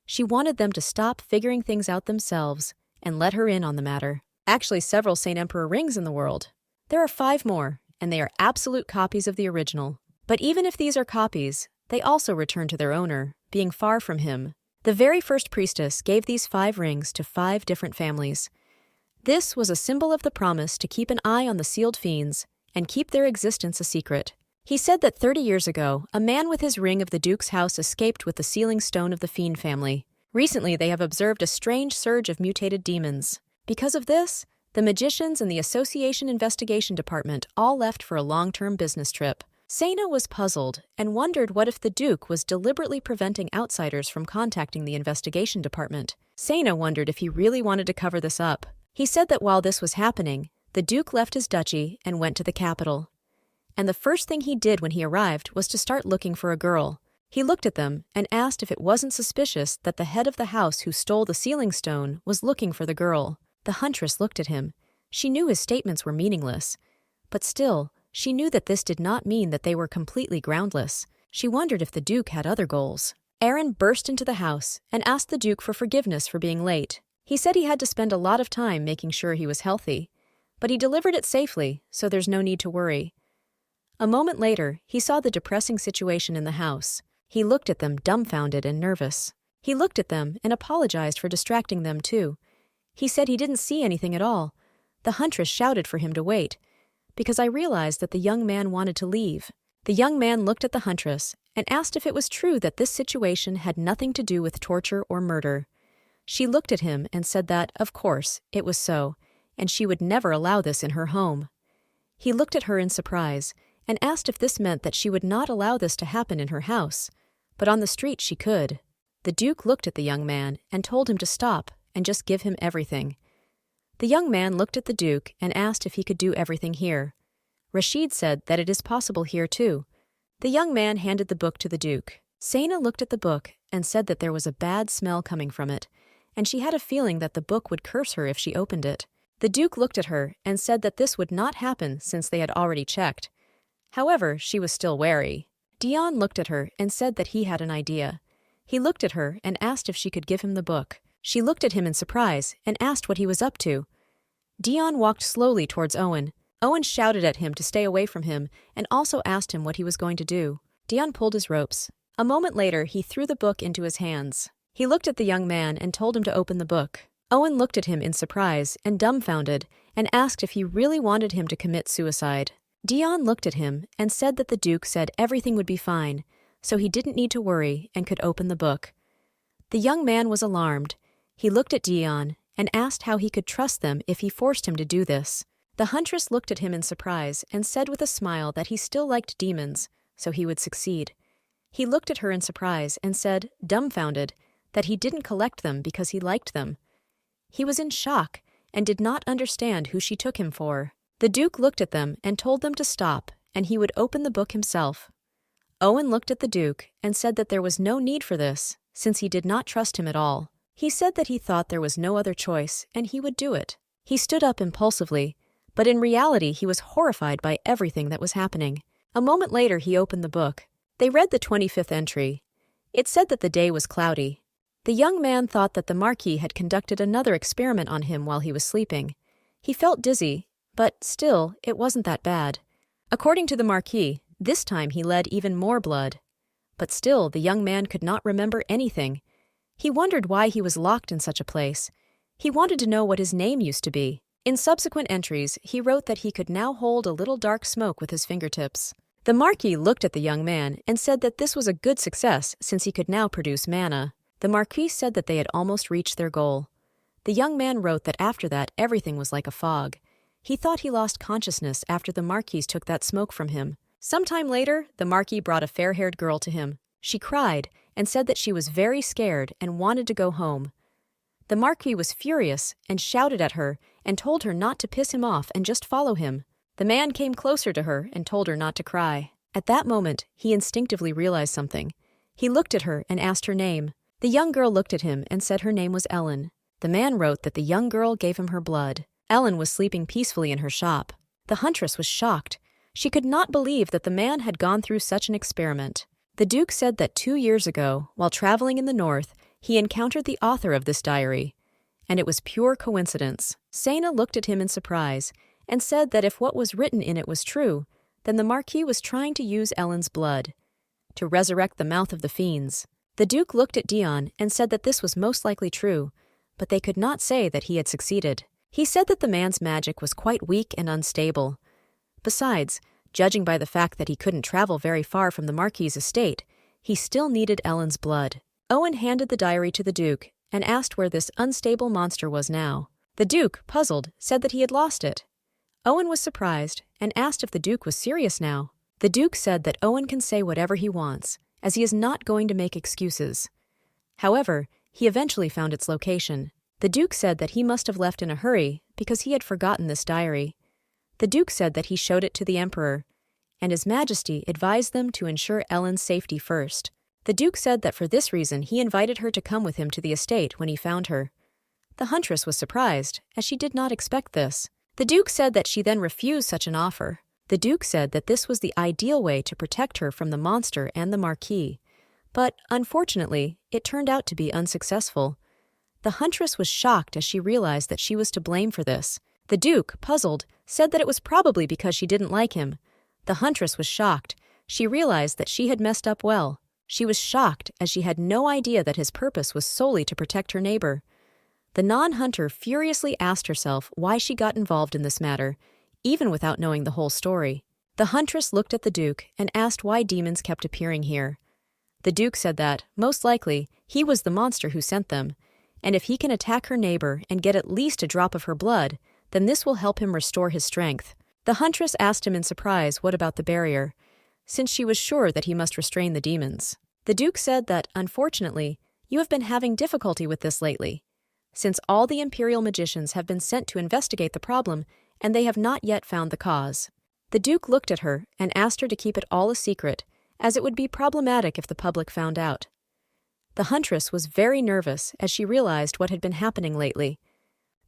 She wanted them to stop figuring things out themselves and let her in on the matter. Actually, several Saint Emperor rings in the world. There are 5 more, and they are absolute copies of the original. But even if these are copies, they also return to their owner, being far from him. The very first priestess gave these 5 rings to 5 different families. This was a symbol of the promise to keep an eye on the sealed fiends and keep their existence a secret. He said that 30 years ago, a man with his ring of the Duke's house escaped with the sealing stone of the fiend family. Recently, they have observed a strange surge of mutated demons. Because of this, the magicians and the Association Investigation Department all left for a long-term business trip. Sena was puzzled and wondered what if the Duke was deliberately preventing outsiders from contacting the investigation department. Sena wondered if he really wanted to cover this up. He said that while this was happening, the Duke left his duchy and went to the capital. And the first thing he did when he arrived was to start looking for a girl. He looked at them and asked if it wasn't suspicious that the head of the house who stole the sealing stone was looking for the girl. The huntress looked at him. She knew his statements were meaningless. But still, she knew that this did not mean that they were completely groundless. She wondered if the Duke had other goals. Aaron burst into the house and asked the Duke for forgiveness for being late. He said he had to spend a lot of time making sure he was healthy, but he delivered it safely, so there's no need to worry. A moment later, he saw the depressing situation in the house. He looked at them dumbfounded and nervous. He looked at them and apologized for distracting them too. He said he didn't see anything at all. The huntress shouted for him to wait, because I realized that the young man wanted to leave. The young man looked at the huntress and asked if it was true that this situation had nothing to do with torture or murder. She looked at him and said that, of course, it was so, and she would never allow this in her home. He looked at her in surprise and asked if this meant that she would not allow this to happen in her house, but on the street she could. The Duke looked at the young man and told him to stop and just give him everything. The young man looked at the Duke and asked if he could do everything here. Rashid said that it is possible here too. The young man handed the book to the Duke. Sena looked at the book and said that there was a bad smell coming from it, and she had a feeling that the book would curse her if she opened it. The Duke looked at her and said that this would not happen since they had already checked. However, she was still wary. Dion looked at her and said that he had an idea. He looked at her and asked if she could give him the book. She looked at him in surprise and asked what he was up to. Dion walked slowly towards Owen. Owen shouted at him to stay away from him and also asked him what he was going to do. Dion pulled his ropes. A moment later, he threw the book into his hands. He looked at the young man and told him to open the book. Owen looked at him in surprise and dumbfounded and asked if he really wanted him to commit suicide. Dion looked at him and said that the Duke said everything would be fine, so he didn't need to worry and could open the book. The young man was alarmed. He looked at Dion and asked how he could trust them if he forced him to do this. The huntress looked at him in surprise and said with a smile that he still liked demons, so he would succeed. He looked at her in surprise and said, dumbfounded, that he didn't collect them because he liked them. He was in shock and did not understand who she took him for. The Duke looked at them and told them to stop, and he would open the book himself. Owen looked at the Duke and said that there was no need for this, since he did not trust him at all. He said that he thought there was no other choice, and he would do it. He stood up impulsively, but in reality he was horrified by everything that was happening. A moment later he opened the book. They read the 25th entry. It said that the day was cloudy. The young man thought that the Marquee had conducted another experiment on him while he was sleeping. He felt dizzy, but still, it wasn't that bad. According to the Marquee, this time he led even more blood. But still, the young man could not remember anything. He wondered why he was locked in such a place. He wanted to know what his name used to be. In subsequent entries, he wrote that he could now hold a little dark smoke with his fingertips. The Marquee looked at the young man and said that this was a good success since he could now produce mana. The Marquee said that they had almost reached their goal. The young man wrote that after that everything was like a fog. He thought he lost consciousness after the Marquee took that smoke from him. Sometime later, the Marquee brought a fair-haired girl to him. She cried and said that she was very scared and wanted to go home. The Marquee was furious and shouted at her and told her not to piss him off and just follow him. The man came closer to her and told her not to cry. At that moment, he instinctively realized something. He looked at her and asked her name. The young girl looked at him and said her name was Ellen. The man wrote that the young girl gave him her blood. Ellen was sleeping peacefully in her shop. The huntress was shocked. She could not believe that the man had gone through such an experiment. The Duke said that 2 years ago, while traveling in the north, he encountered the author of this diary, and it was pure coincidence. Sena looked at him in surprise and said that if what was written in it was true, then the Marquis was trying to use Ellen's blood to resurrect the mouth of the fiends. The Duke looked at Dion and said that this was most likely true, but they could not say that he had succeeded. He said that the man's magic was quite weak and unstable. Besides, judging by the fact that he couldn't travel very far from the Marquee's estate, he still needed Ellen's blood. Owen handed the diary to the Duke and asked where this unstable monster was now. The Duke, puzzled, said that he had lost it. Owen was surprised and asked if the Duke was serious now. The Duke said that Owen can say whatever he wants, as he is not going to make excuses. However, he eventually found its location. The Duke said that he must have left in a hurry because he had forgotten this diary. The Duke said that he showed it to the Emperor, and His Majesty advised them to ensure Ellen's safety first. The Duke said that for this reason he invited her to come with him to the estate when he found her. The huntress was surprised, as she did not expect this. The Duke said that she then refused such an offer. The Duke said that this was the ideal way to protect her from the monster and the Marquee. But, unfortunately, it turned out to be unsuccessful. The huntress was shocked as she realized that she was to blame for this. The Duke, puzzled, said that it was probably because she didn't like him. The huntress was shocked. She realized that she had messed up well. She was shocked as she had no idea that his purpose was solely to protect her neighbor. The non-hunter furiously asked herself why she got involved in this matter, even without knowing the whole story. The huntress looked at the Duke and asked why demons kept appearing here. The Duke said that, most likely, he was the monster who sent them, and if he can attack her neighbor and get at least a drop of her blood, then this will help him restore his strength. The huntress asked him in surprise what about the barrier, since she was sure that he must restrain the demons. The Duke said that, unfortunately, you have been having difficulty with this lately, since all the Imperial magicians have been sent to investigate the problem and they have not yet found the cause. The Duke looked at her and asked her to keep it all a secret, as it would be problematic if the public found out. The huntress was very nervous as she realized what had been happening lately.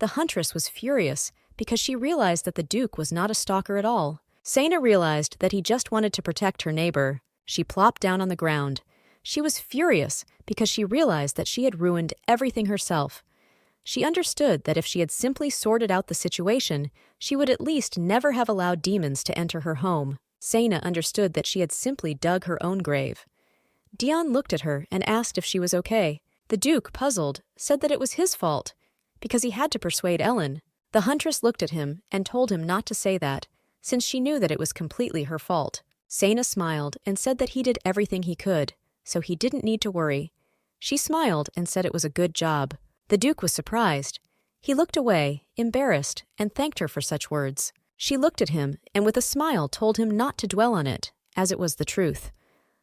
The huntress was furious because she realized that the Duke was not a stalker at all. Saina realized that he just wanted to protect her neighbor. She plopped down on the ground. She was furious because she realized that she had ruined everything herself. She understood that if she had simply sorted out the situation, she would at least never have allowed demons to enter her home. Saina understood that she had simply dug her own grave. Dion looked at her and asked if she was okay. The Duke, puzzled, said that it was his fault, because he had to persuade Ellen. The huntress looked at him and told him not to say that, since she knew that it was completely her fault. Saina smiled and said that he did everything he could, so he didn't need to worry. She smiled and said it was a good job. The Duke was surprised. He looked away, embarrassed, and thanked her for such words. She looked at him and with a smile told him not to dwell on it, as it was the truth.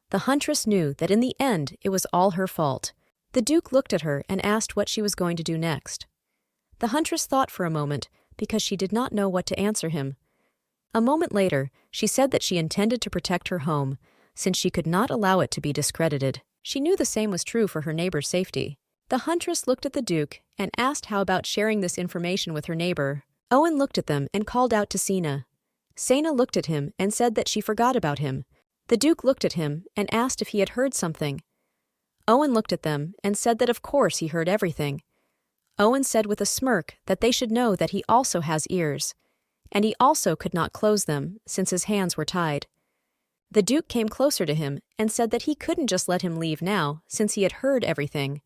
The huntress knew that in the end it was all her fault. The Duke looked at her and asked what she was going to do next. The huntress thought for a moment because she did not know what to answer him. A moment later, she said that she intended to protect her home, since she could not allow it to be discredited. She knew the same was true for her neighbor's safety. The huntress looked at the Duke and asked how about sharing this information with her neighbor. Owen looked at them and called out to Saina. Saina looked at him and said that she forgot about him. The Duke looked at him and asked if he had heard something. Owen looked at them and said that of course he heard everything. Owen said with a smirk that they should know that he also has ears, and he also could not close them since his hands were tied. The Duke came closer to him and said that he couldn't just let him leave now since he had heard everything.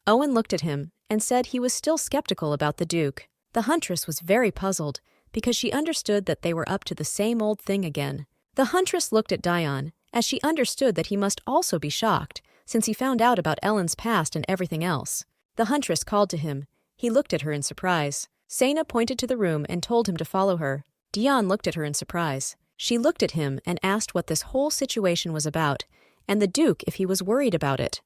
Owen looked at him and said he was still skeptical about the Duke. The huntress was very puzzled because she understood that they were up to the same old thing again. The huntress looked at Dion as she understood that he must also be shocked since he found out about Ellen's past and everything else. The huntress called to him. He looked at her in surprise. Saina pointed to the room and told him to follow her. Dion looked at her in surprise. She looked at him and asked what this whole situation was about, and the Duke if he was worried about it.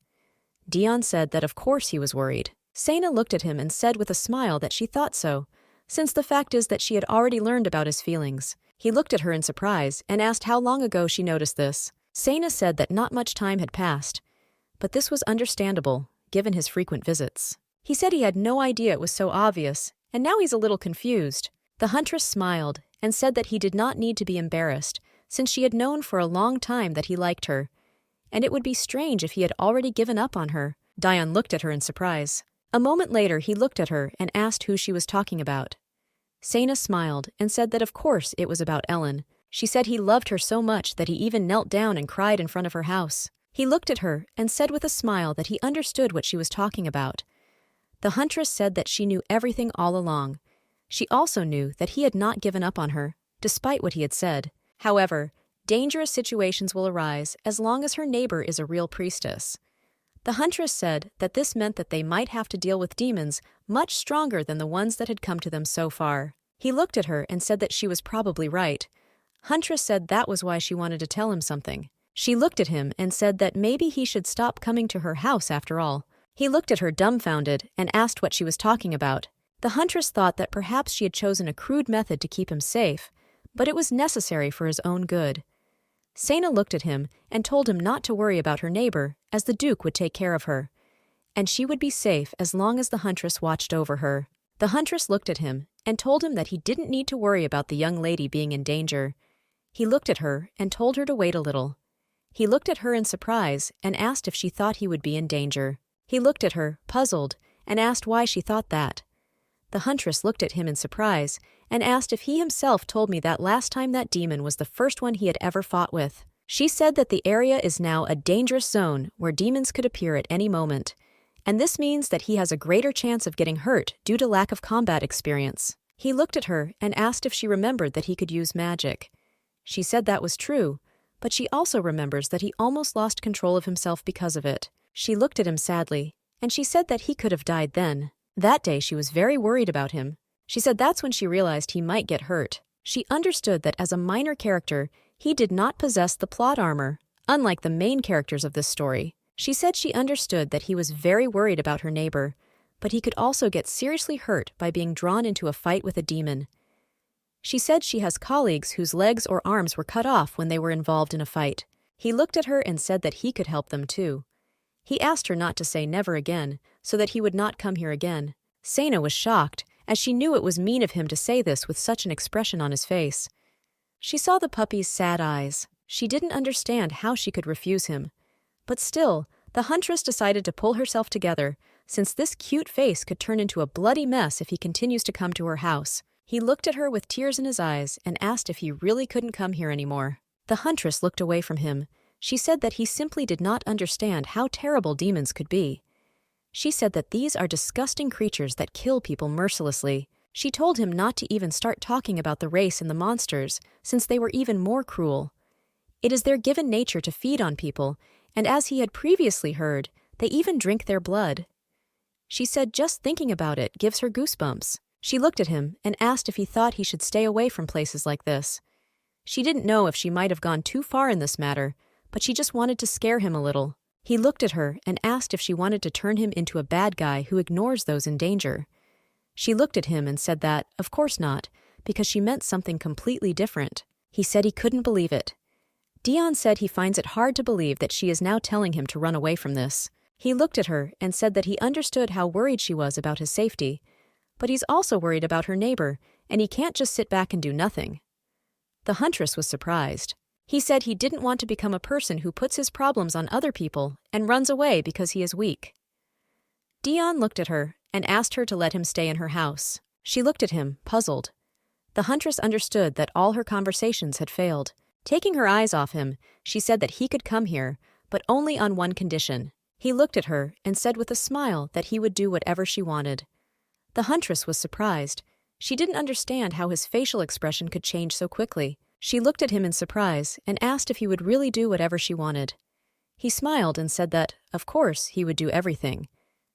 Dion said that of course he was worried. Saina looked at him and said with a smile that she thought so, since the fact is that she had already learned about his feelings. He looked at her in surprise and asked how long ago she noticed this. Saina said that not much time had passed, but this was understandable, given his frequent visits. He said he had no idea it was so obvious, and now he's a little confused. The huntress smiled and said that he did not need to be embarrassed, since she had known for a long time that he liked her, and it would be strange if he had already given up on her. Dion looked at her in surprise. A moment later he looked at her and asked who she was talking about. Saina smiled and said that of course it was about Ellen. She said he loved her so much that he even knelt down and cried in front of her house. He looked at her and said with a smile that he understood what she was talking about. The huntress said that she knew everything all along, She also knew that he had not given up on her, despite what he had said. However, dangerous situations will arise as long as her neighbor is a real priestess. The huntress said that this meant that they might have to deal with demons much stronger than the ones that had come to them so far. He looked at her and said that she was probably right. Huntress said that was why she wanted to tell him something. She looked at him and said that maybe he should stop coming to her house after all. He looked at her dumbfounded and asked what she was talking about. The huntress thought that perhaps she had chosen a crude method to keep him safe, but it was necessary for his own good. Sena looked at him and told him not to worry about her neighbor, as the Duke would take care of her, and she would be safe as long as the huntress watched over her. The huntress looked at him and told him that he didn't need to worry about the young lady being in danger. He looked at her and told her to wait a little. He looked at her in surprise and asked if she thought he would be in danger. He looked at her, puzzled, and asked why she thought that. The huntress looked at him in surprise and asked if he himself told me that last time that demon was the first one he had ever fought with. She said that the area is now a dangerous zone where demons could appear at any moment, and this means that he has a greater chance of getting hurt due to lack of combat experience. He looked at her and asked if she remembered that he could use magic. She said that was true, but she also remembers that he almost lost control of himself because of it. She looked at him sadly, and she said that he could have died then. That day she was very worried about him. She said that's when she realized he might get hurt. She understood that as a minor character, he did not possess the plot armor, unlike the main characters of this story. She said she understood that he was very worried about her neighbor, but he could also get seriously hurt by being drawn into a fight with a demon. She said she has colleagues whose legs or arms were cut off when they were involved in a fight. He looked at her and said that he could help them too. He asked her not to say never again, so that he would not come here again. Sena was shocked, as she knew it was mean of him to say this with such an expression on his face. She saw the puppy's sad eyes. She didn't understand how she could refuse him. But still, the huntress decided to pull herself together, since this cute face could turn into a bloody mess if he continues to come to her house. He looked at her with tears in his eyes and asked if he really couldn't come here anymore. The huntress looked away from him. She said that he simply did not understand how terrible demons could be. She said that these are disgusting creatures that kill people mercilessly. She told him not to even start talking about the race and the monsters, since they were even more cruel. It is their given nature to feed on people, and as he had previously heard, they even drink their blood. She said just thinking about it gives her goosebumps. She looked at him and asked if he thought he should stay away from places like this. She didn't know if she might have gone too far in this matter, but she just wanted to scare him a little. He looked at her and asked if she wanted to turn him into a bad guy who ignores those in danger. She looked at him and said that, of course not, because she meant something completely different. He said he couldn't believe it. Dion said he finds it hard to believe that she is now telling him to run away from this. He looked at her and said that he understood how worried she was about his safety, but he's also worried about her neighbor, and he can't just sit back and do nothing. The huntress was surprised. He said he didn't want to become a person who puts his problems on other people and runs away because he is weak. Dion looked at her and asked her to let him stay in her house. She looked at him, puzzled. The huntress understood that all her conversations had failed. Taking her eyes off him, she said that he could come here, but only on one condition. He looked at her and said with a smile that he would do whatever she wanted. The huntress was surprised. She didn't understand how his facial expression could change so quickly. She looked at him in surprise and asked if he would really do whatever she wanted. He smiled and said that, of course, he would do everything,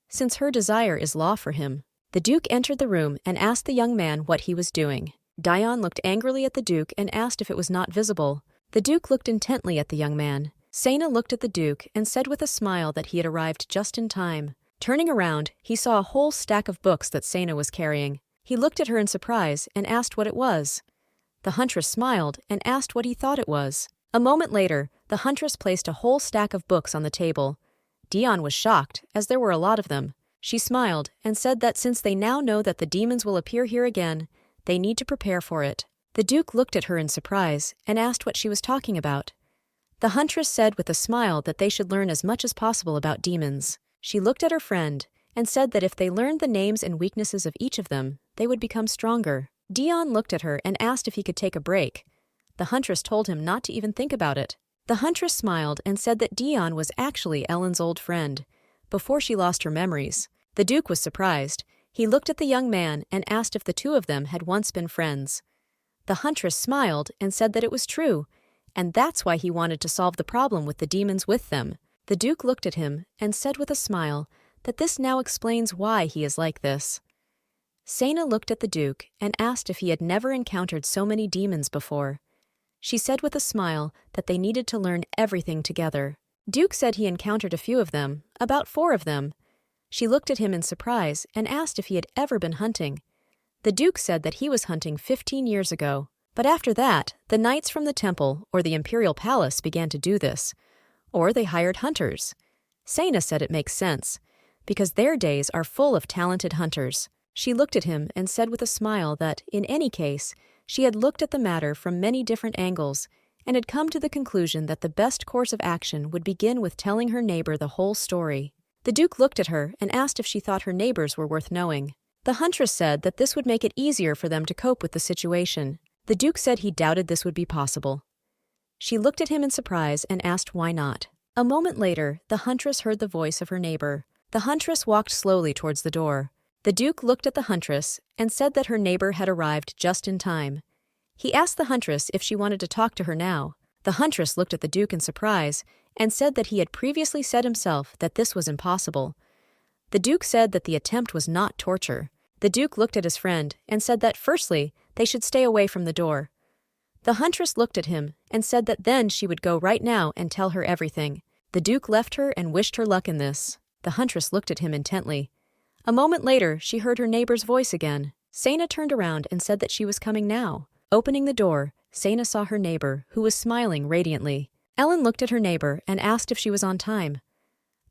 since her desire is law for him. The Duke entered the room and asked the young man what he was doing. Dion looked angrily at the Duke and asked if it was not visible. The Duke looked intently at the young man. Sena looked at the Duke and said with a smile that he had arrived just in time. Turning around, he saw a whole stack of books that Sena was carrying. He looked at her in surprise and asked what it was. The huntress smiled and asked what he thought it was. A moment later, the huntress placed a whole stack of books on the table. Dion was shocked, as there were a lot of them. She smiled and said that since they now know that the demons will appear here again, they need to prepare for it. The Duke looked at her in surprise and asked what she was talking about. The huntress said with a smile that they should learn as much as possible about demons. She looked at her friend and said that if they learned the names and weaknesses of each of them, they would become stronger. Dion looked at her and asked if he could take a break. The huntress told him not to even think about it. The huntress smiled and said that Dion was actually Ellen's old friend, before she lost her memories. The Duke was surprised. He looked at the young man and asked if the two of them had once been friends. The huntress smiled and said that it was true, and that's why he wanted to solve the problem with the demons with them. The Duke looked at him and said with a smile that this now explains why he is like this. Sena looked at the Duke and asked if he had never encountered so many demons before. She said with a smile that they needed to learn everything together. Duke said he encountered a few of them, about 4 of them. She looked at him in surprise and asked if he had ever been hunting. The Duke said that he was hunting 15 years ago. But after that, the knights from the temple or the imperial palace began to do this. Or they hired hunters. Sena said it makes sense, because their days are full of talented hunters. She looked at him and said with a smile that, in any case, she had looked at the matter from many different angles and had come to the conclusion that the best course of action would begin with telling her neighbor the whole story. The Duke looked at her and asked if she thought her neighbors were worth knowing. The huntress said that this would make it easier for them to cope with the situation. The Duke said he doubted this would be possible. She looked at him in surprise and asked why not. A moment later, the huntress heard the voice of her neighbor. The huntress walked slowly towards the door. The Duke looked at the huntress and said that her neighbor had arrived just in time. He asked the huntress if she wanted to talk to her now. The huntress looked at the Duke in surprise and said that he had previously said himself that this was impossible. The Duke said that the attempt was not torture. The Duke looked at his friend and said that, firstly, they should stay away from the door. The huntress looked at him and said that then she would go right now and tell her everything. The Duke left her and wished her luck in this. The huntress looked at him intently. A moment later, she heard her neighbor's voice again. Sena turned around and said that she was coming now. Opening the door, Sena saw her neighbor, who was smiling radiantly. Ellen looked at her neighbor and asked if she was on time.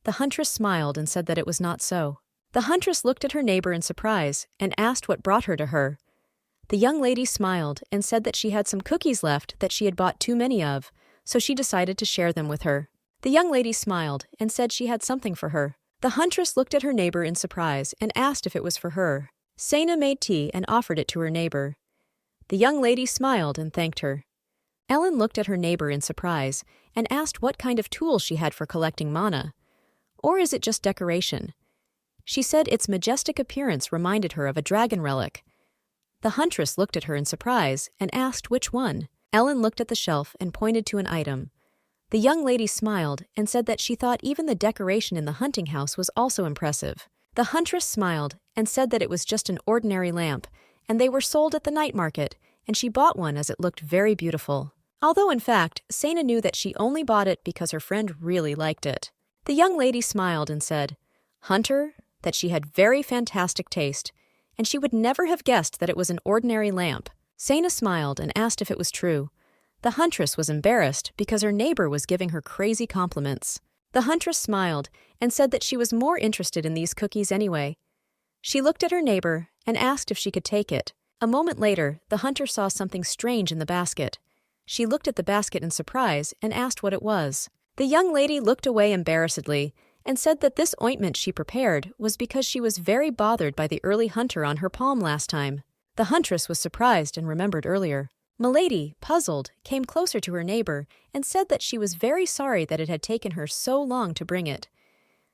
The huntress smiled and said that it was not so. The huntress looked at her neighbor in surprise and asked what brought her to her. The young lady smiled and said that she had some cookies left that she had bought too many of, so she decided to share them with her. The young lady smiled and said she had something for her. The huntress looked at her neighbor in surprise and asked if it was for her. Sena made tea and offered it to her neighbor. The young lady smiled and thanked her. Ellen looked at her neighbor in surprise and asked what kind of tools she had for collecting mana. Or is it just decoration? She said its majestic appearance reminded her of a dragon relic. The huntress looked at her in surprise and asked which one. Ellen looked at the shelf and pointed to an item. The young lady smiled and said that she thought even the decoration in the hunting house was also impressive. The huntress smiled and said that it was just an ordinary lamp, and they were sold at the night market, and she bought one as it looked very beautiful. Although in fact, Sena knew that she only bought it because her friend really liked it. The young lady smiled and said, "Hunter," that she had very fantastic taste, and she would never have guessed that it was an ordinary lamp. Sena smiled and asked if it was true. The huntress was embarrassed because her neighbor was giving her crazy compliments. The huntress smiled and said that she was more interested in these cookies anyway. She looked at her neighbor and asked if she could take it. A moment later, the hunter saw something strange in the basket. She looked at the basket in surprise and asked what it was. The young lady looked away embarrassedly and said that this ointment she prepared was because she was very bothered by the early hunter on her palm last time. The huntress was surprised and remembered earlier. Milady, puzzled, came closer to her neighbor and said that she was very sorry that it had taken her so long to bring it.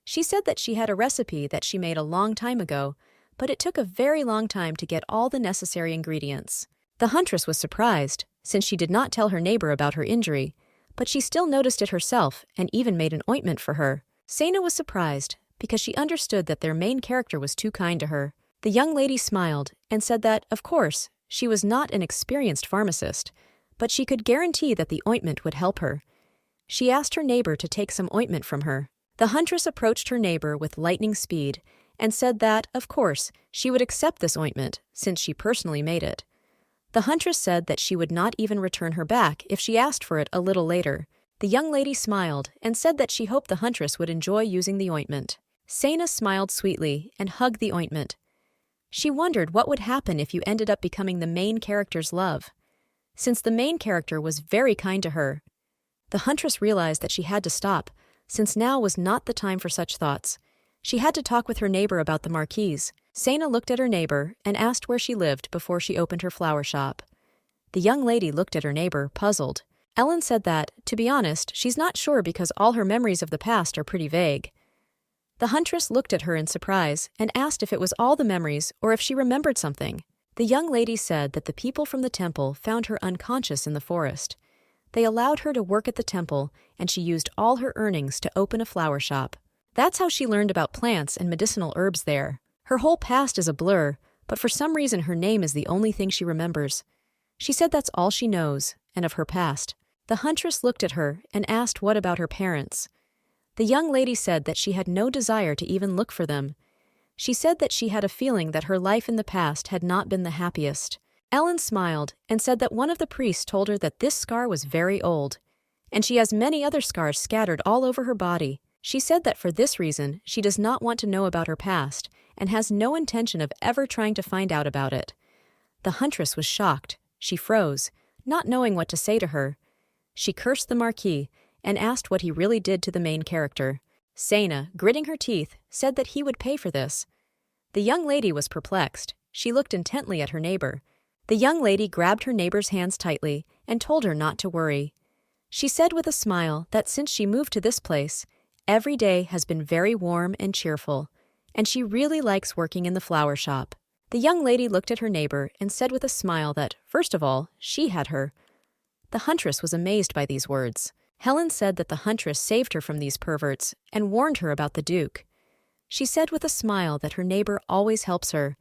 She said that she had a recipe that she made a long time ago, but it took a very long time to get all the necessary ingredients. The huntress was surprised, since she did not tell her neighbor about her injury, but she still noticed it herself and even made an ointment for her. Sena was surprised because she understood that their main character was too kind to her. The young lady smiled and said that, of course, she was not an experienced pharmacist, but she could guarantee that the ointment would help her. She asked her neighbor to take some ointment from her. The huntress approached her neighbor with lightning speed and said that, of course, she would accept this ointment since she personally made it. The huntress said that she would not even return her back if she asked for it a little later. The young lady smiled and said that she hoped the huntress would enjoy using the ointment. Sena smiled sweetly and hugged the ointment. She wondered what would happen if you ended up becoming the main character's love. Since the main character was very kind to her, the huntress realized that she had to stop, since now was not the time for such thoughts. She had to talk with her neighbor about the Marquise. Sena looked at her neighbor and asked where she lived before she opened her flower shop. The young lady looked at her neighbor, puzzled. Ellen said that, to be honest, she's not sure because all her memories of the past are pretty vague. The huntress looked at her in surprise and asked if it was all the memories or if she remembered something. The young lady said that the people from the temple found her unconscious in the forest. They allowed her to work at the temple, and she used all her earnings to open a flower shop. That's how she learned about plants and medicinal herbs there. Her whole past is a blur, but for some reason her name is the only thing she remembers. She said that's all she knows, and of her past. The huntress looked at her and asked what about her parents. The young lady said that she had no desire to even look for them. She said that she had a feeling that her life in the past had not been the happiest. Ellen smiled and said that one of the priests told her that this scar was very old, and she has many other scars scattered all over her body. She said that for this reason, she does not want to know about her past and has no intention of ever trying to find out about it. The huntress was shocked. She froze, not knowing what to say to her. She cursed the Marquee and asked what he really did to the main character. Sena, gritting her teeth, said that he would pay for this. The young lady was perplexed. She looked intently at her neighbor. The young lady grabbed her neighbor's hands tightly and told her not to worry. She said with a smile that since she moved to this place, every day has been very warm and cheerful, and she really likes working in the flower shop. The young lady looked at her neighbor and said with a smile that, first of all, she had her. The huntress was amazed by these words. Helen said that the huntress saved her from these perverts and warned her about the Duke. She said with a smile that her neighbor always helps her.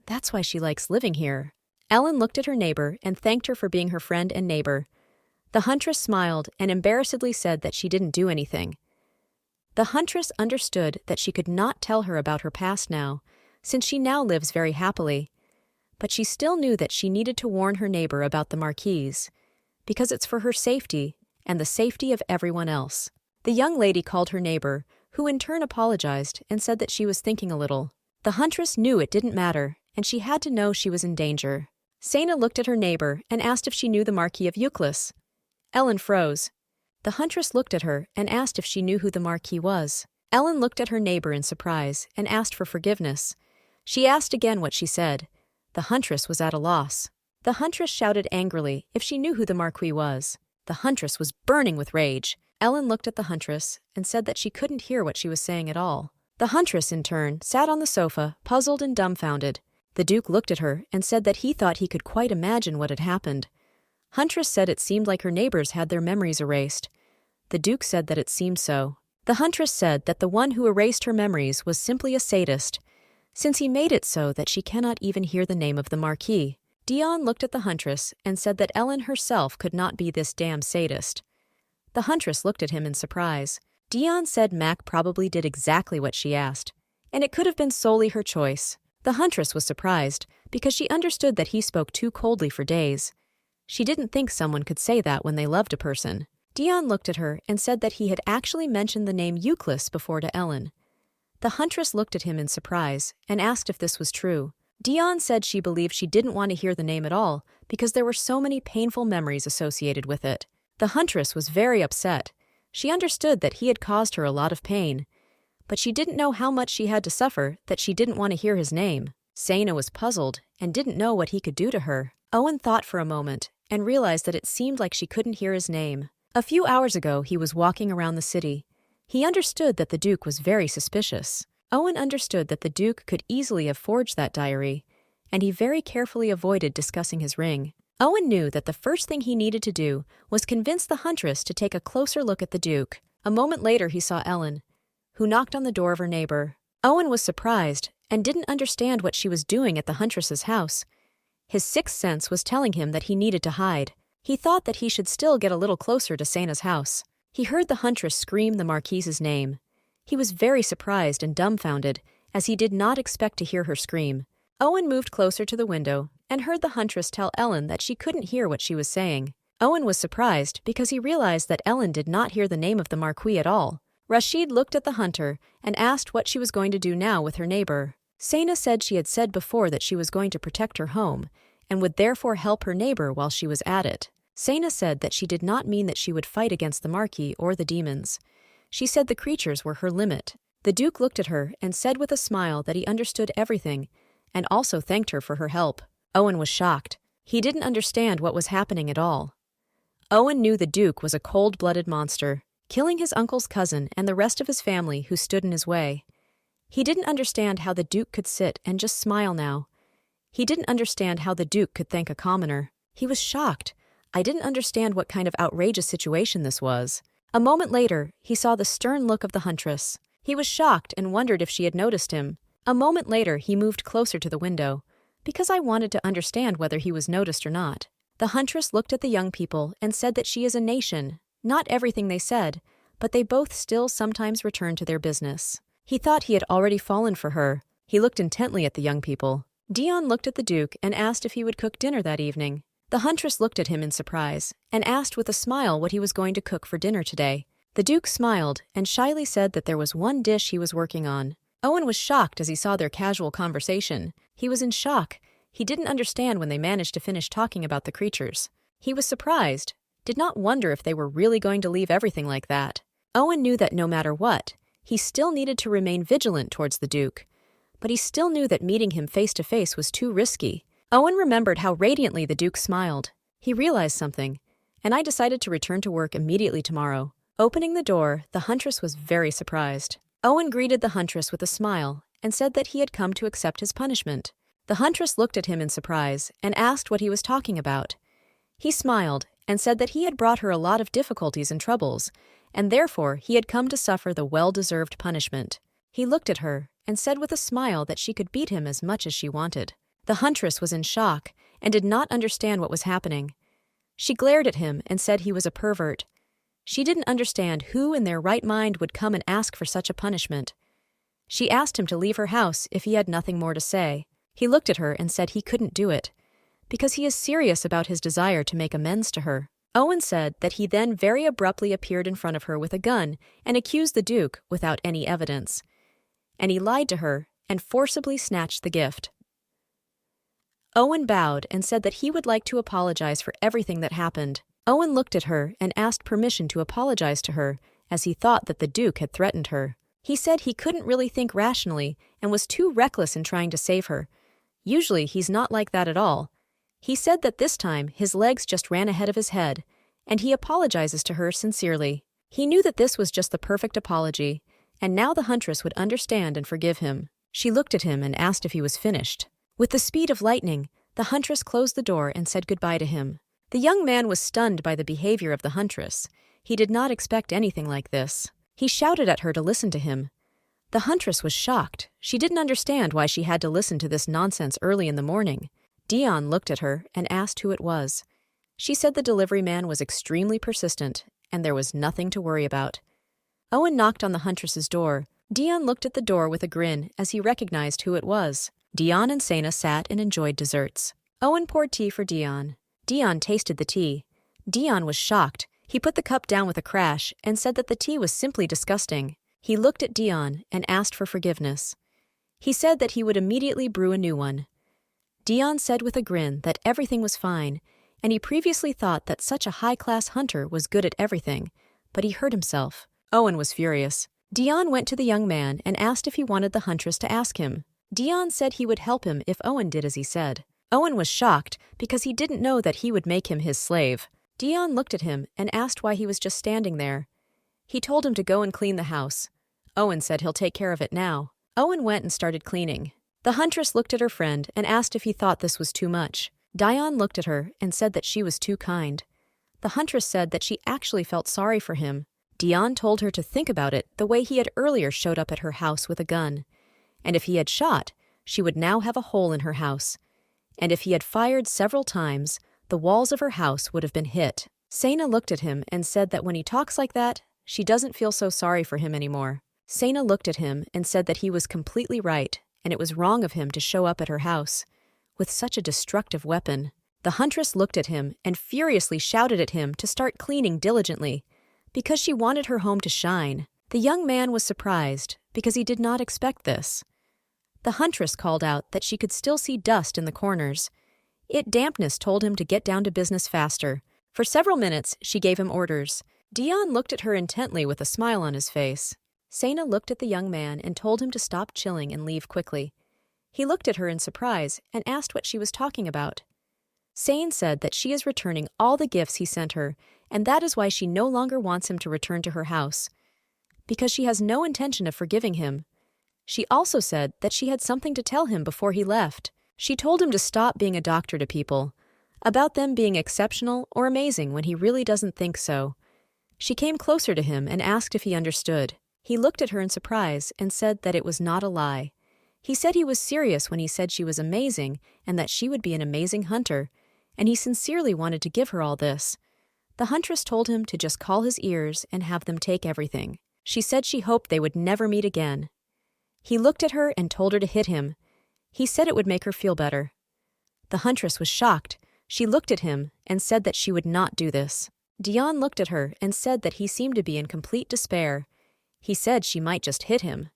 That's why she likes living here. Ellen looked at her neighbor and thanked her for being her friend and neighbor. The huntress smiled and embarrassedly said that she didn't do anything. The huntress understood that she could not tell her about her past now, since she now lives very happily. But she still knew that she needed to warn her neighbor about the Marquees, because it's for her safety and the safety of everyone else. The young lady called her neighbor, who in turn apologized and said that she was thinking a little. The huntress knew it didn't matter, and she had to know she was in danger. Sena looked at her neighbor and asked if she knew the Marquis of Euclid. Ellen froze. The huntress looked at her and asked if she knew who the Marquis was. Ellen looked at her neighbor in surprise and asked for forgiveness. She asked again what she said. The huntress was at a loss. The huntress shouted angrily if she knew who the Marquis was. The huntress was burning with rage. Ellen looked at the huntress and said that she couldn't hear what she was saying at all. The huntress, in turn, sat on the sofa, puzzled and dumbfounded. The Duke looked at her and said that he thought he could quite imagine what had happened. Huntress said it seemed like her neighbors had their memories erased. The Duke said that it seemed so. The huntress said that the one who erased her memories was simply a sadist, since he made it so that she cannot even hear the name of the Marquis. Dion looked at the huntress and said that Ellen herself could not be this damn sadist. The huntress looked at him in surprise. Dion said Mac probably did exactly what she asked, and it could have been solely her choice. The huntress was surprised because she understood that he spoke too coldly for days. She didn't think someone could say that when they loved a person. Dion looked at her and said that he had actually mentioned the name Euclid before to Ellen. The huntress looked at him in surprise and asked if this was true. Dion said she believed she didn't want to hear the name at all because there were so many painful memories associated with it. The huntress was very upset. She understood that he had caused her a lot of pain, but she didn't know how much she had to suffer that she didn't want to hear his name. Sena was puzzled and didn't know what he could do to her. Owen thought for a moment and realized that it seemed like she couldn't hear his name. A few hours ago, he was walking around the city. He understood that the Duke was very suspicious. Owen understood that the Duke could easily have forged that diary, and he very carefully avoided discussing his ring. Owen knew that the first thing he needed to do was convince the huntress to take a closer look at the Duke. A moment later, he saw Ellen, who knocked on the door of her neighbor. Owen was surprised and didn't understand what she was doing at the huntress's house. His sixth sense was telling him that he needed to hide. He thought that he should still get a little closer to Sena's house. He heard the huntress scream the Marquise's name. He was very surprised and dumbfounded, as he did not expect to hear her scream. Owen moved closer to the window and heard the huntress tell Ellen that she couldn't hear what she was saying. Owen was surprised because he realized that Ellen did not hear the name of the Marquis at all. Rashid looked at the hunter and asked what she was going to do now with her neighbor. Sena said she had said before that she was going to protect her home and would therefore help her neighbor while she was at it. Sena said that she did not mean that she would fight against the Marquis or the demons. She said the creatures were her limit. The Duke looked at her and said with a smile that he understood everything and also thanked her for her help. Owen was shocked. He didn't understand what was happening at all. Owen knew the Duke was a cold-blooded monster, killing his uncle's cousin and the rest of his family who stood in his way. He didn't understand how the Duke could sit and just smile now. He didn't understand how the Duke could thank a commoner. He was shocked. I didn't understand what kind of outrageous situation this was. A moment later, he saw the stern look of the huntress. He was shocked and wondered if she had noticed him. A moment later, he moved closer to the window, because I wanted to understand whether he was noticed or not. The huntress looked at the young people and said that she is a nation. Not everything they said, but they both still sometimes return to their business. He thought he had already fallen for her. He looked intently at the young people. Dion looked at the Duke and asked if he would cook dinner that evening. The huntress looked at him in surprise and asked with a smile what he was going to cook for dinner today. The Duke smiled and shyly said that there was one dish he was working on. Owen was shocked as he saw their casual conversation. He was in shock. He didn't understand when they managed to finish talking about the creatures. He was surprised, did not wonder if they were really going to leave everything like that. Owen knew that no matter what, he still needed to remain vigilant towards the Duke. But he still knew that meeting him face to face was too risky. Owen remembered how radiantly the Duke smiled. He realized something, and I decided to return to work immediately tomorrow. Opening the door, the huntress was very surprised. Owen greeted the huntress with a smile and said that he had come to accept his punishment. The huntress looked at him in surprise and asked what he was talking about. He smiled and said that he had brought her a lot of difficulties and troubles, and therefore he had come to suffer the well-deserved punishment. He looked at her and said with a smile that she could beat him as much as she wanted. The huntress was in shock and did not understand what was happening. She glared at him and said he was a pervert. She didn't understand who in their right mind would come and ask for such a punishment. She asked him to leave her house if he had nothing more to say. He looked at her and said he couldn't do it, because he is serious about his desire to make amends to her. Owen said that he then very abruptly appeared in front of her with a gun and accused the Duke without any evidence. And he lied to her and forcibly snatched the gift. Owen bowed and said that he would like to apologize for everything that happened. Owen looked at her and asked permission to apologize to her, as he thought that the Duke had threatened her. He said he couldn't really think rationally and was too reckless in trying to save her. Usually he's not like that at all. He said that this time his legs just ran ahead of his head, and he apologizes to her sincerely. He knew that this was just the perfect apology, and now the huntress would understand and forgive him. She looked at him and asked if he was finished. With the speed of lightning, the huntress closed the door and said goodbye to him. The young man was stunned by the behavior of the huntress. He did not expect anything like this. He shouted at her to listen to him. The huntress was shocked. She didn't understand why she had to listen to this nonsense early in the morning. Dion looked at her and asked who it was. She said the delivery man was extremely persistent, and there was nothing to worry about. Owen knocked on the huntress's door. Dion looked at the door with a grin as he recognized who it was. Dion and Sana sat and enjoyed desserts. Owen poured tea for Dion. Dion tasted the tea. Dion was shocked. He put the cup down with a crash and said that the tea was simply disgusting. He looked at Dion and asked for forgiveness. He said that he would immediately brew a new one. Dion said with a grin that everything was fine, and he previously thought that such a high-class hunter was good at everything, but he hurt himself. Owen was furious. Dion went to the young man and asked if he wanted the huntress to ask him. Dion said he would help him if Owen did as he said. Owen was shocked because he didn't know that he would make him his slave. Dion looked at him and asked why he was just standing there. He told him to go and clean the house. Owen said he'll take care of it now. Owen went and started cleaning. The huntress looked at her friend and asked if he thought this was too much. Dion looked at her and said that she was too kind. The huntress said that she actually felt sorry for him. Dion told her to think about it the way he had earlier showed up at her house with a gun. And if he had shot, she would now have a hole in her house. And if he had fired several times, the walls of her house would have been hit. Sana looked at him and said that when he talks like that, she doesn't feel so sorry for him anymore. Sana looked at him and said that he was completely right, and it was wrong of him to show up at her house with such a destructive weapon. The huntress looked at him and furiously shouted at him to start cleaning diligently, because she wanted her home to shine. The young man was surprised because he did not expect this. The huntress called out that she could still see dust in the corners. Dampness told him to get down to business faster. For several minutes, she gave him orders. Dion looked at her intently with a smile on his face. Sana looked at the young man and told him to stop chilling and leave quickly. He looked at her in surprise and asked what she was talking about. Sane said that she is returning all the gifts he sent her, and that is why she no longer wants him to return to her house. Because she has no intention of forgiving him. She also said that she had something to tell him before he left. She told him to stop being a doctor to people, about them being exceptional or amazing when he really doesn't think so. She came closer to him and asked if he understood. He looked at her in surprise and said that it was not a lie. He said he was serious when he said she was amazing and that she would be an amazing hunter, and he sincerely wanted to give her all this. The huntress told him to just call his ears and have them take everything. She said she hoped they would never meet again. He looked at her and told her to hit him. He said it would make her feel better. The huntress was shocked. She looked at him and said that she would not do this. Dion looked at her and said that he seemed to be in complete despair. He said she might just hit him.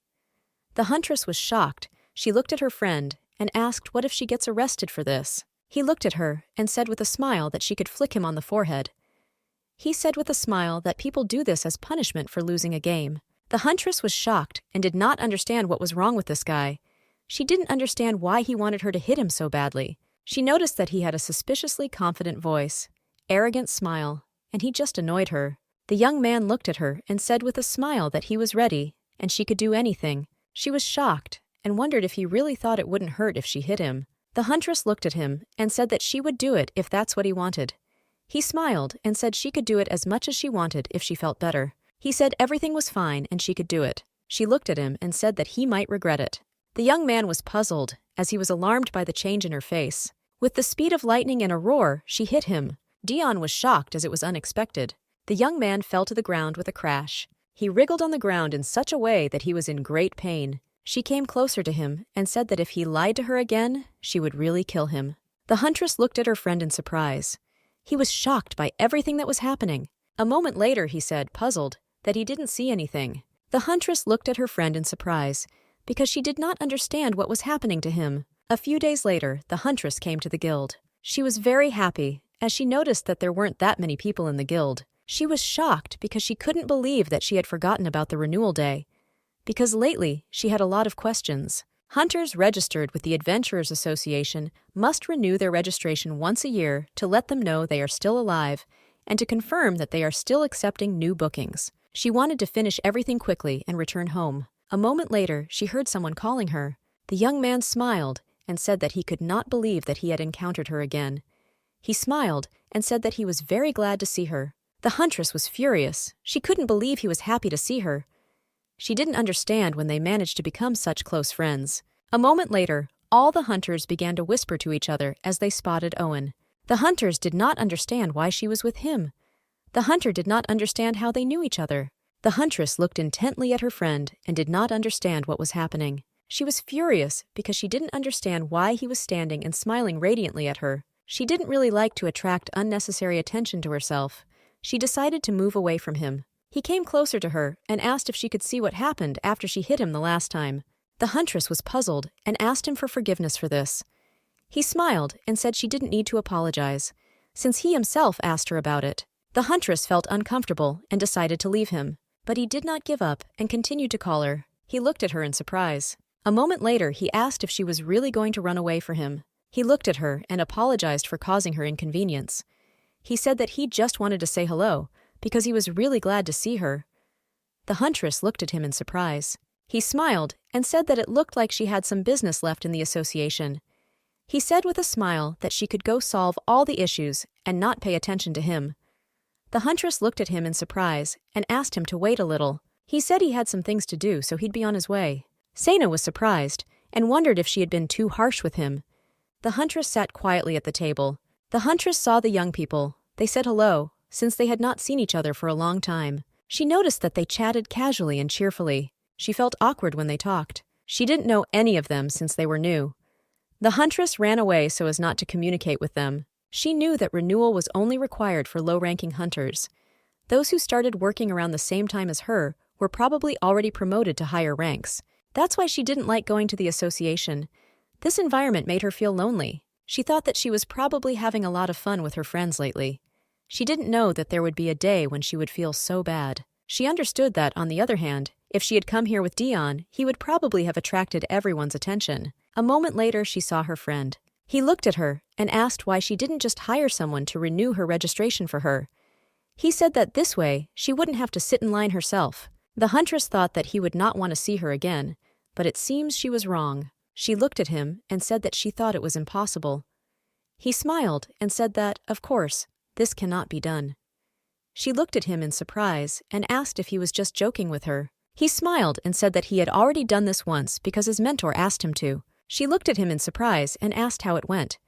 The huntress was shocked. She looked at her friend and asked what if she gets arrested for this. He looked at her and said with a smile that she could flick him on the forehead. He said with a smile that people do this as punishment for losing a game. The huntress was shocked and did not understand what was wrong with this guy. She didn't understand why he wanted her to hit him so badly. She noticed that he had a suspiciously confident voice, arrogant smile, and he just annoyed her. The young man looked at her and said with a smile that he was ready and she could do anything. She was shocked and wondered if he really thought it wouldn't hurt if she hit him. The huntress looked at him and said that she would do it if that's what he wanted. He smiled and said she could do it as much as she wanted if she felt better. He said everything was fine and she could do it. She looked at him and said that he might regret it. The young man was puzzled, as he was alarmed by the change in her face. With the speed of lightning and a roar, she hit him. Dion was shocked as it was unexpected. The young man fell to the ground with a crash. He wriggled on the ground in such a way that he was in great pain. She came closer to him and said that if he lied to her again, she would really kill him. The huntress looked at her friend in surprise. He was shocked by everything that was happening. A moment later, he said, puzzled, that he didn't see anything. The huntress looked at her friend in surprise, because she did not understand what was happening to him. A few days later, the huntress came to the guild. She was very happy, as she noticed that there weren't that many people in the guild. She was shocked because she couldn't believe that she had forgotten about the renewal day, because lately she had a lot of questions. Hunters registered with the Adventurers Association must renew their registration once a year to let them know they are still alive and to confirm that they are still accepting new bookings. She wanted to finish everything quickly and return home. A moment later, she heard someone calling her. The young man smiled and said that he could not believe that he had encountered her again. He smiled and said that he was very glad to see her. The huntress was furious. She couldn't believe he was happy to see her. She didn't understand when they managed to become such close friends. A moment later, all the hunters began to whisper to each other as they spotted Owen. The hunters did not understand why she was with him. The hunter did not understand how they knew each other. The huntress looked intently at her friend and did not understand what was happening. She was furious because she didn't understand why he was standing and smiling radiantly at her. She didn't really like to attract unnecessary attention to herself. She decided to move away from him. He came closer to her and asked if she could see what happened after she hit him the last time. The huntress was puzzled and asked him for forgiveness for this. He smiled and said she didn't need to apologize, since he himself asked her about it. The huntress felt uncomfortable and decided to leave him, but he did not give up and continued to call her. He looked at her in surprise. A moment later, he asked if she was really going to run away for him. He looked at her and apologized for causing her inconvenience. He said that he just wanted to say hello, because he was really glad to see her. The huntress looked at him in surprise. He smiled and said that it looked like she had some business left in the association. He said with a smile that she could go solve all the issues and not pay attention to him. The huntress looked at him in surprise and asked him to wait a little. He said he had some things to do, so he'd be on his way. Sena was surprised and wondered if she had been too harsh with him. The huntress sat quietly at the table. The huntress saw the young people. They said hello, since they had not seen each other for a long time. She noticed that they chatted casually and cheerfully. She felt awkward when they talked. She didn't know any of them since they were new. The huntress ran away so as not to communicate with them. She knew that renewal was only required for low-ranking hunters. Those who started working around the same time as her were probably already promoted to higher ranks. That's why she didn't like going to the association. This environment made her feel lonely. She thought that she was probably having a lot of fun with her friends lately. She didn't know that there would be a day when she would feel so bad. She understood that, on the other hand, if she had come here with Dion, he would probably have attracted everyone's attention. A moment later, she saw her friend. He looked at her and asked why she didn't just hire someone to renew her registration for her. He said that this way, she wouldn't have to sit in line herself. The huntress thought that he would not want to see her again, but it seems she was wrong. She looked at him and said that she thought it was impossible. He smiled and said that, of course, this cannot be done. She looked at him in surprise and asked if he was just joking with her. He smiled and said that he had already done this once because his mentor asked him to. She looked at him in surprise and asked how it went.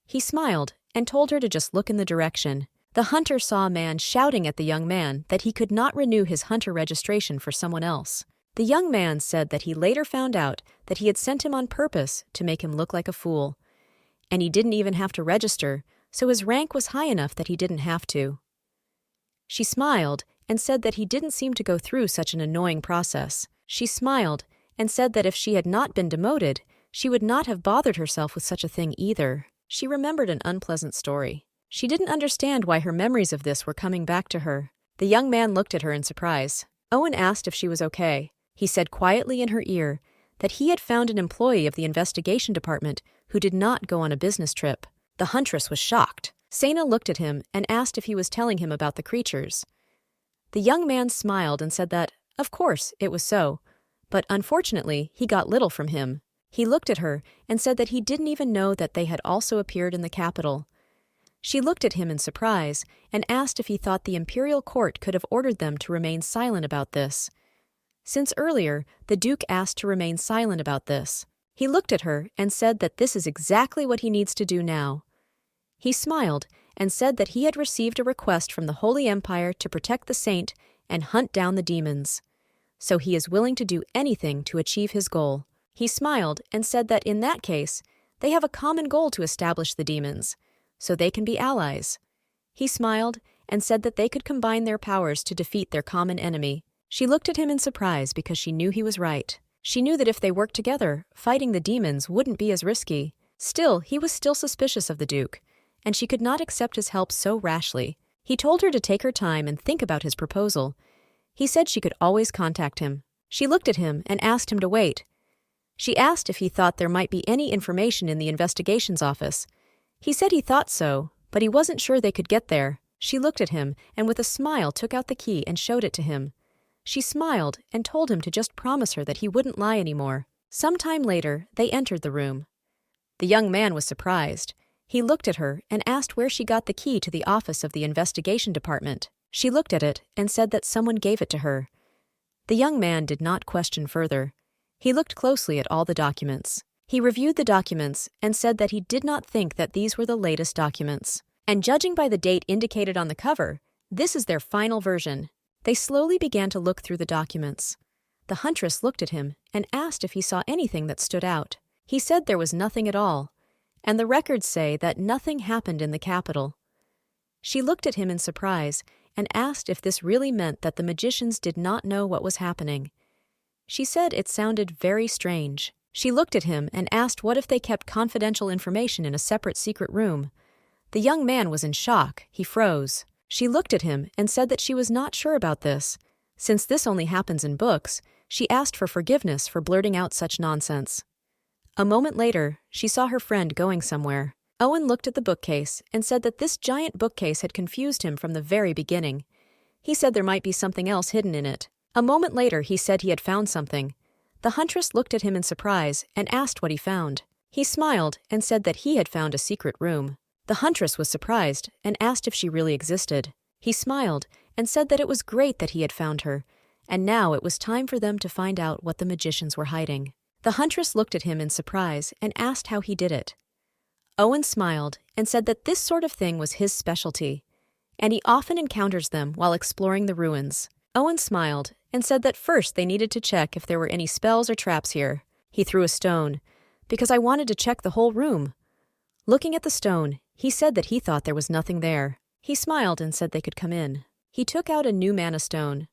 He smiled and told her to just look in the direction. The hunter saw a man shouting at the young man that he could not renew his hunter registration for someone else. The young man said that he later found out that he had sent him on purpose to make him look like a fool. And he didn't even have to register, so his rank was high enough that he didn't have to. She smiled and said that he didn't seem to go through such an annoying process. She smiled and said that if she had not been demoted, she would not have bothered herself with such a thing either. She remembered an unpleasant story. She didn't understand why her memories of this were coming back to her. The young man looked at her in surprise. Owen asked if she was okay. He said quietly in her ear that he had found an employee of the investigation department who did not go on a business trip. The huntress was shocked. Sana looked at him and asked if he was telling him about the creatures. The young man smiled and said that, of course, it was so, but unfortunately, he got little from him. He looked at her and said that he didn't even know that they had also appeared in the capital. She looked at him in surprise and asked if he thought the imperial court could have ordered them to remain silent about this. Since earlier, the Duke asked to remain silent about this. He looked at her and said that this is exactly what he needs to do now. He smiled and said that he had received a request from the Holy Empire to protect the saint and hunt down the demons. So he is willing to do anything to achieve his goal. He smiled and said that in that case, they have a common goal to establish the demons, so they can be allies. He smiled and said that they could combine their powers to defeat their common enemy. She looked at him in surprise because she knew he was right. She knew that if they worked together, fighting the demons wouldn't be as risky. Still, he was still suspicious of the Duke, and she could not accept his help so rashly. He told her to take her time and think about his proposal. He said she could always contact him. She looked at him and asked him to wait. She asked if he thought there might be any information in the investigations office. He said he thought so, but he wasn't sure they could get there. She looked at him and with a smile took out the key and showed it to him. She smiled and told him to just promise her that he wouldn't lie anymore. Sometime later, they entered the room. The young man was surprised. He looked at her and asked where she got the key to the office of the investigation department. She looked at it and said that someone gave it to her. The young man did not question further. He looked closely at all the documents. He reviewed the documents and said that he did not think that these were the latest documents. And judging by the date indicated on the cover, this is their final version. They slowly began to look through the documents. The huntress looked at him and asked if he saw anything that stood out. He said there was nothing at all, and the records say that nothing happened in the capital. She looked at him in surprise and asked if this really meant that the magicians did not know what was happening. She said it sounded very strange. She looked at him and asked what if they kept confidential information in a separate secret room. The young man was in shock. He froze. She looked at him and said that she was not sure about this. Since this only happens in books, she asked for forgiveness for blurting out such nonsense. A moment later, she saw her friend going somewhere. Owen looked at the bookcase and said that this giant bookcase had confused him from the very beginning. He said there might be something else hidden in it. A moment later, he said he had found something. The huntress looked at him in surprise and asked what he found. He smiled and said that he had found a secret room. The huntress was surprised and asked if she really existed. He smiled and said that it was great that he had found her, and now it was time for them to find out what the magicians were hiding. The huntress looked at him in surprise and asked how he did it. Owen smiled and said that this sort of thing was his specialty, and he often encounters them while exploring the ruins. Owen smiled and said that first they needed to check if there were any spells or traps here. He threw a stone, because I wanted to check the whole room. Looking at the stone, he said that he thought there was nothing there. He smiled and said they could come in. He took out a new mana stone.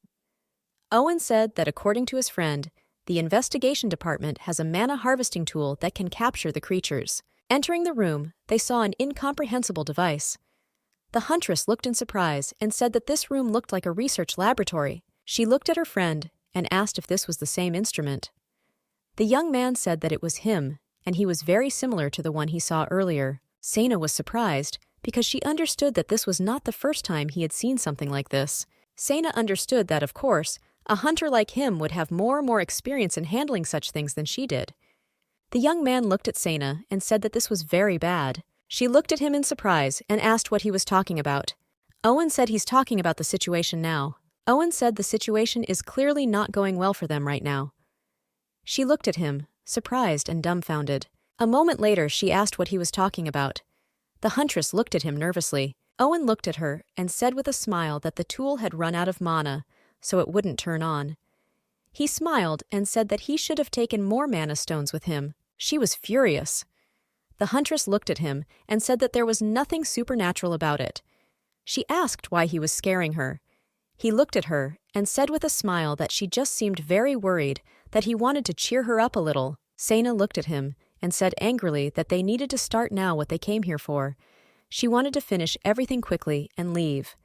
Owen said that according to his friend, the investigation department has a mana harvesting tool that can capture the creatures. Entering the room, they saw an incomprehensible device. The huntress looked in surprise and said that this room looked like a research laboratory. She looked at her friend and asked if this was the same instrument. The young man said that it was him, and he was very similar to the one he saw earlier. Sana was surprised because she understood that this was not the first time he had seen something like this. Sana understood that, of course, A hunter like him would have more experience in handling such things than she did. The young man looked at Sena and said that this was very bad. She looked at him in surprise and asked what he was talking about. Owen said he's talking about the situation now. Owen said the situation is clearly not going well for them right now. She looked at him, surprised and dumbfounded. A moment later, she asked what he was talking about. The huntress looked at him nervously. Owen looked at her and said with a smile that the tool had run out of mana, so it wouldn't turn on. He smiled and said that he should have taken more mana stones with him. She was furious. The huntress looked at him and said that there was nothing supernatural about it. She asked why he was scaring her. He looked at her and said with a smile that she just seemed very worried, that he wanted to cheer her up a little. Sena looked at him and said angrily that they needed to start now what they came here for. She wanted to finish everything quickly and leave.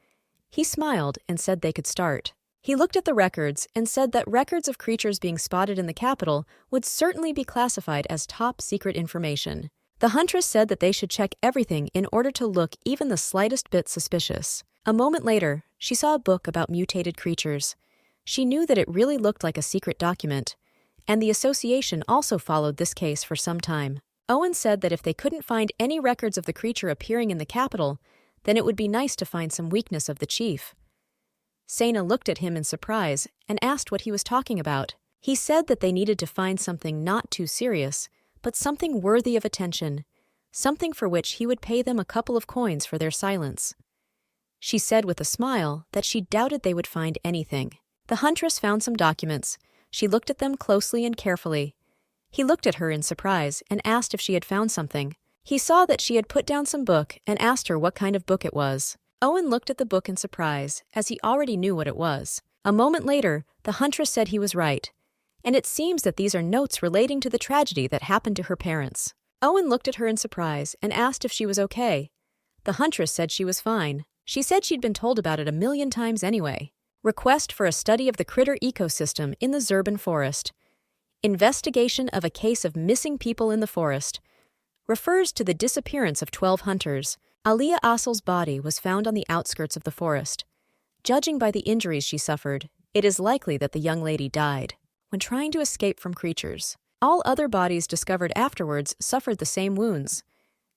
He smiled and said they could start. He looked at the records and said that records of creatures being spotted in the capital would certainly be classified as top secret information. The huntress said that they should check everything in order to look even the slightest bit suspicious. A moment later, she saw a book about mutated creatures. She knew that it really looked like a secret document, and the association also followed this case for some time. Owen said that if they couldn't find any records of the creature appearing in the capital, then it would be nice to find some weakness of the chief. Sena looked at him in surprise and asked what he was talking about. He said that they needed to find something not too serious, but something worthy of attention, something for which he would pay them a couple of coins for their silence. She said with a smile that she doubted they would find anything. The huntress found some documents. She looked at them closely and carefully. He looked at her in surprise and asked if she had found something. He saw that she had put down some book and asked her what kind of book it was. Owen looked at the book in surprise, as he already knew what it was. A moment later, the huntress said he was right, and it seems that these are notes relating to the tragedy that happened to her parents. Owen looked at her in surprise and asked if she was okay. The huntress said she was fine. She said she'd been told about it 1,000,000 times anyway. Request for a study of the critter ecosystem in the Zurban forest. Investigation of a case of missing people in the forest. Refers to the disappearance of 12 hunters. Aliyah Asel's body was found on the outskirts of the forest. Judging by the injuries she suffered, it is likely that the young lady died when trying to escape from creatures. All other bodies discovered afterwards suffered the same wounds.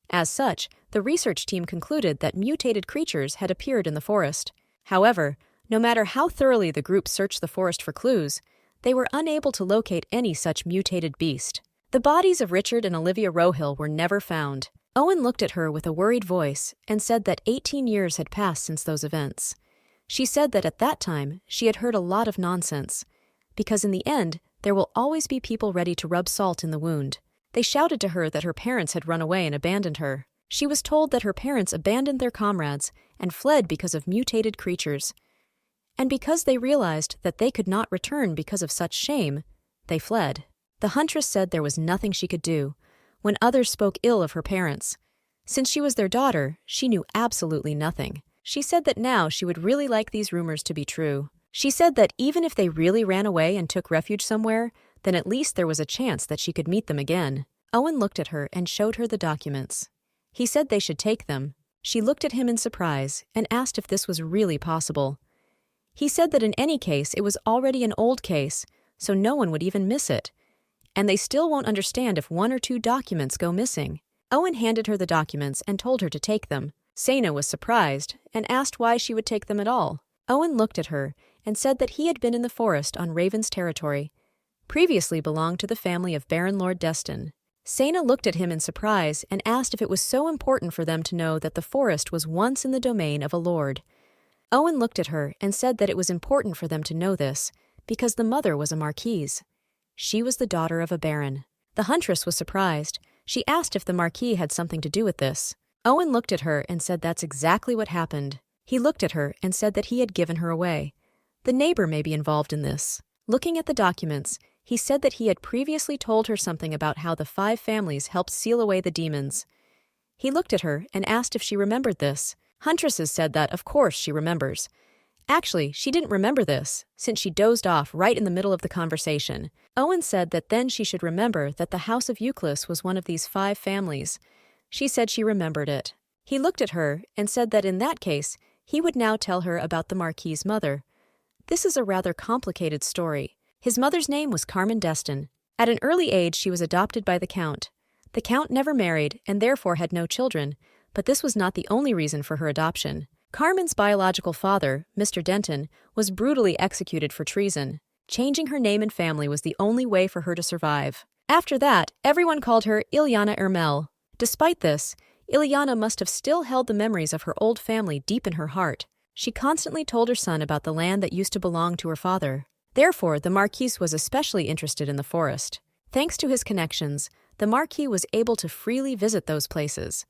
As such, the research team concluded that mutated creatures had appeared in the forest. However, no matter how thoroughly the group searched the forest for clues, they were unable to locate any such mutated beast. The bodies of Richard and Olivia Rohill were never found. Owen looked at her with a worried voice and said that 18 years had passed since those events. She said that at that time she had heard a lot of nonsense, because in the end there will always be people ready to rub salt in the wound. They shouted to her that her parents had run away and abandoned her. She was told that her parents abandoned their comrades and fled because of mutated creatures. And because they realized that they could not return because of such shame, they fled. The huntress said there was nothing she could do when others spoke ill of her parents. Since she was their daughter, she knew absolutely nothing. She said that now she would really like these rumors to be true. She said that even if they really ran away and took refuge somewhere, then at least there was a chance that she could meet them again. Owen looked at her and showed her the documents. He said they should take them. She looked at him in surprise and asked if this was really possible. He said that in any case it was already an old case, so no one would even miss it. And they still won't understand if 1 or 2 documents go missing. Owen handed her the documents and told her to take them. Sena was surprised and asked why she would take them at all. Owen looked at her and said that he had been in the forest on Raven's territory, previously belonged to the family of Baron Lord Destin. Sena looked at him in surprise and asked if it was so important for them to know that the forest was once in the domain of a lord. Owen looked at her and said that it was important for them to know this, because the mother was a marquise. She was the daughter of a baron. The huntress was surprised. She asked if the Marquee had something to do with this. Owen looked at her and said that's exactly what happened. He looked at her and said that he had given her away. The neighbor may be involved in this. Looking at the documents, he said that he had previously told her something about how the 5 families helped seal away the demons. He looked at her and asked if she remembered this. Huntresses said that, of course, she remembers. Actually, she didn't remember this, since she dozed off right in the middle of the conversation. Owen said that then she should remember that the House of Euclid was one of these 5 families. She said she remembered it. He looked at her and said that in that case, he would now tell her about the Marquis's mother. This is a rather complicated story. His mother's name was Carmen Destin. At an early age, she was adopted by the Count. The Count never married and therefore had no children, but this was not the only reason for her adoption. Carmen's biological father, Mr. Denton, was brutally executed for treason. Changing her name and family was the only way for her to survive. After that, everyone called her Ilyana Ermel. Despite this, Ilyana must have still held the memories of her old family deep in her heart. She constantly told her son about the land that used to belong to her father. Therefore, the Marquis was especially interested in the forest. Thanks to his connections, the Marquis was able to freely visit those places.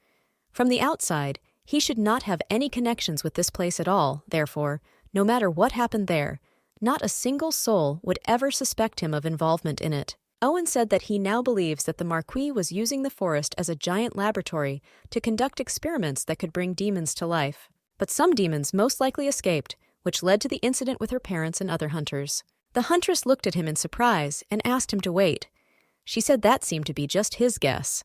From the outside, he should not have any connections with this place at all, therefore, no matter what happened there, not a single soul would ever suspect him of involvement in it. Owen said that he now believes that the Marquis was using the forest as a giant laboratory to conduct experiments that could bring demons to life. But some demons most likely escaped, which led to the incident with her parents and other hunters. The huntress looked at him in surprise and asked him to wait. She said that seemed to be just his guess.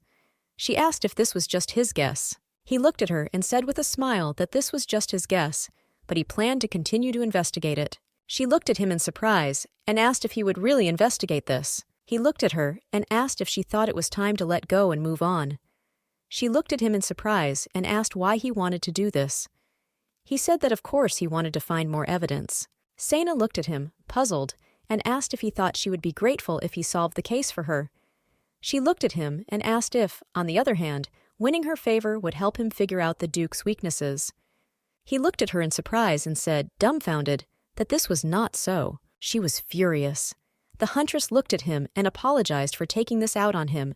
She asked if this was just his guess. He looked at her and said with a smile that this was just his guess, but he planned to continue to investigate it. She looked at him in surprise and asked if he would really investigate this. He looked at her and asked if she thought it was time to let go and move on. She looked at him in surprise and asked why he wanted to do this. He said that of course he wanted to find more evidence. Sena looked at him, puzzled, and asked if he thought she would be grateful if he solved the case for her. She looked at him and asked if, on the other hand, winning her favor would help him figure out the Duke's weaknesses. He looked at her in surprise and said, dumbfounded, that this was not so. She was furious. The huntress looked at him and apologized for taking this out on him.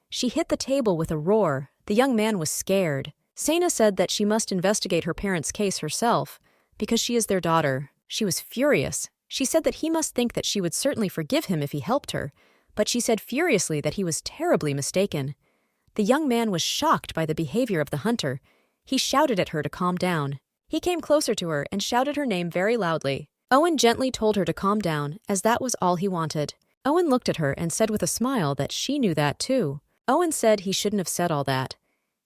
She hit the table with a roar. The young man was scared. Sena said that she must investigate her parents' case herself, because she is their daughter. She was furious. She said that he must think that she would certainly forgive him if he helped her, but she said furiously that he was terribly mistaken. The young man was shocked by the behavior of the hunter. He shouted at her to calm down. He came closer to her and shouted her name very loudly. Owen gently told her to calm down, as that was all he wanted. Owen looked at her and said with a smile that she knew that too. Owen said he shouldn't have said all that.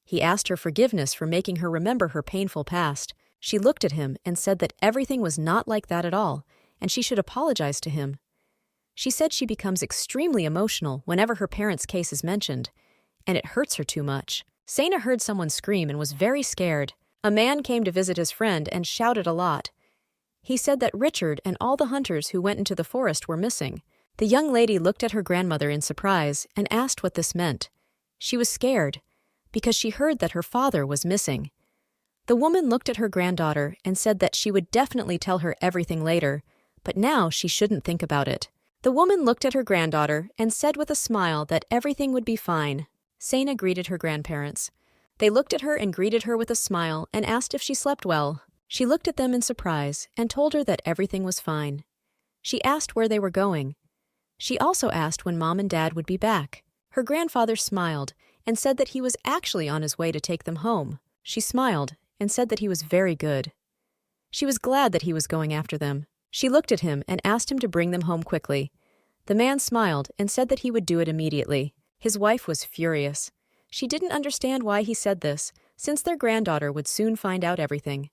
He asked her forgiveness for making her remember her painful past. She looked at him and said that everything was not like that at all, and she should apologize to him. She said she becomes extremely emotional whenever her parents' case is mentioned, and it hurts her too much. Sena heard someone scream and was very scared. A man came to visit his friend and shouted a lot. He said that Richard and all the hunters who went into the forest were missing. The young lady looked at her grandmother in surprise and asked what this meant. She was scared, because she heard that her father was missing. The woman looked at her granddaughter and said that she would definitely tell her everything later, but now she shouldn't think about it. The woman looked at her granddaughter and said with a smile that everything would be fine. Sena greeted her grandparents. They looked at her and greeted her with a smile and asked if she slept well. She looked at them in surprise and told her that everything was fine. She asked where they were going. She also asked when Mom and Dad would be back. Her grandfather smiled and said that he was actually on his way to take them home. She smiled and said that he was very good. She was glad that he was going after them. She looked at him and asked him to bring them home quickly. The man smiled and said that he would do it immediately. His wife was furious. She didn't understand why he said this, since their granddaughter would soon find out everything.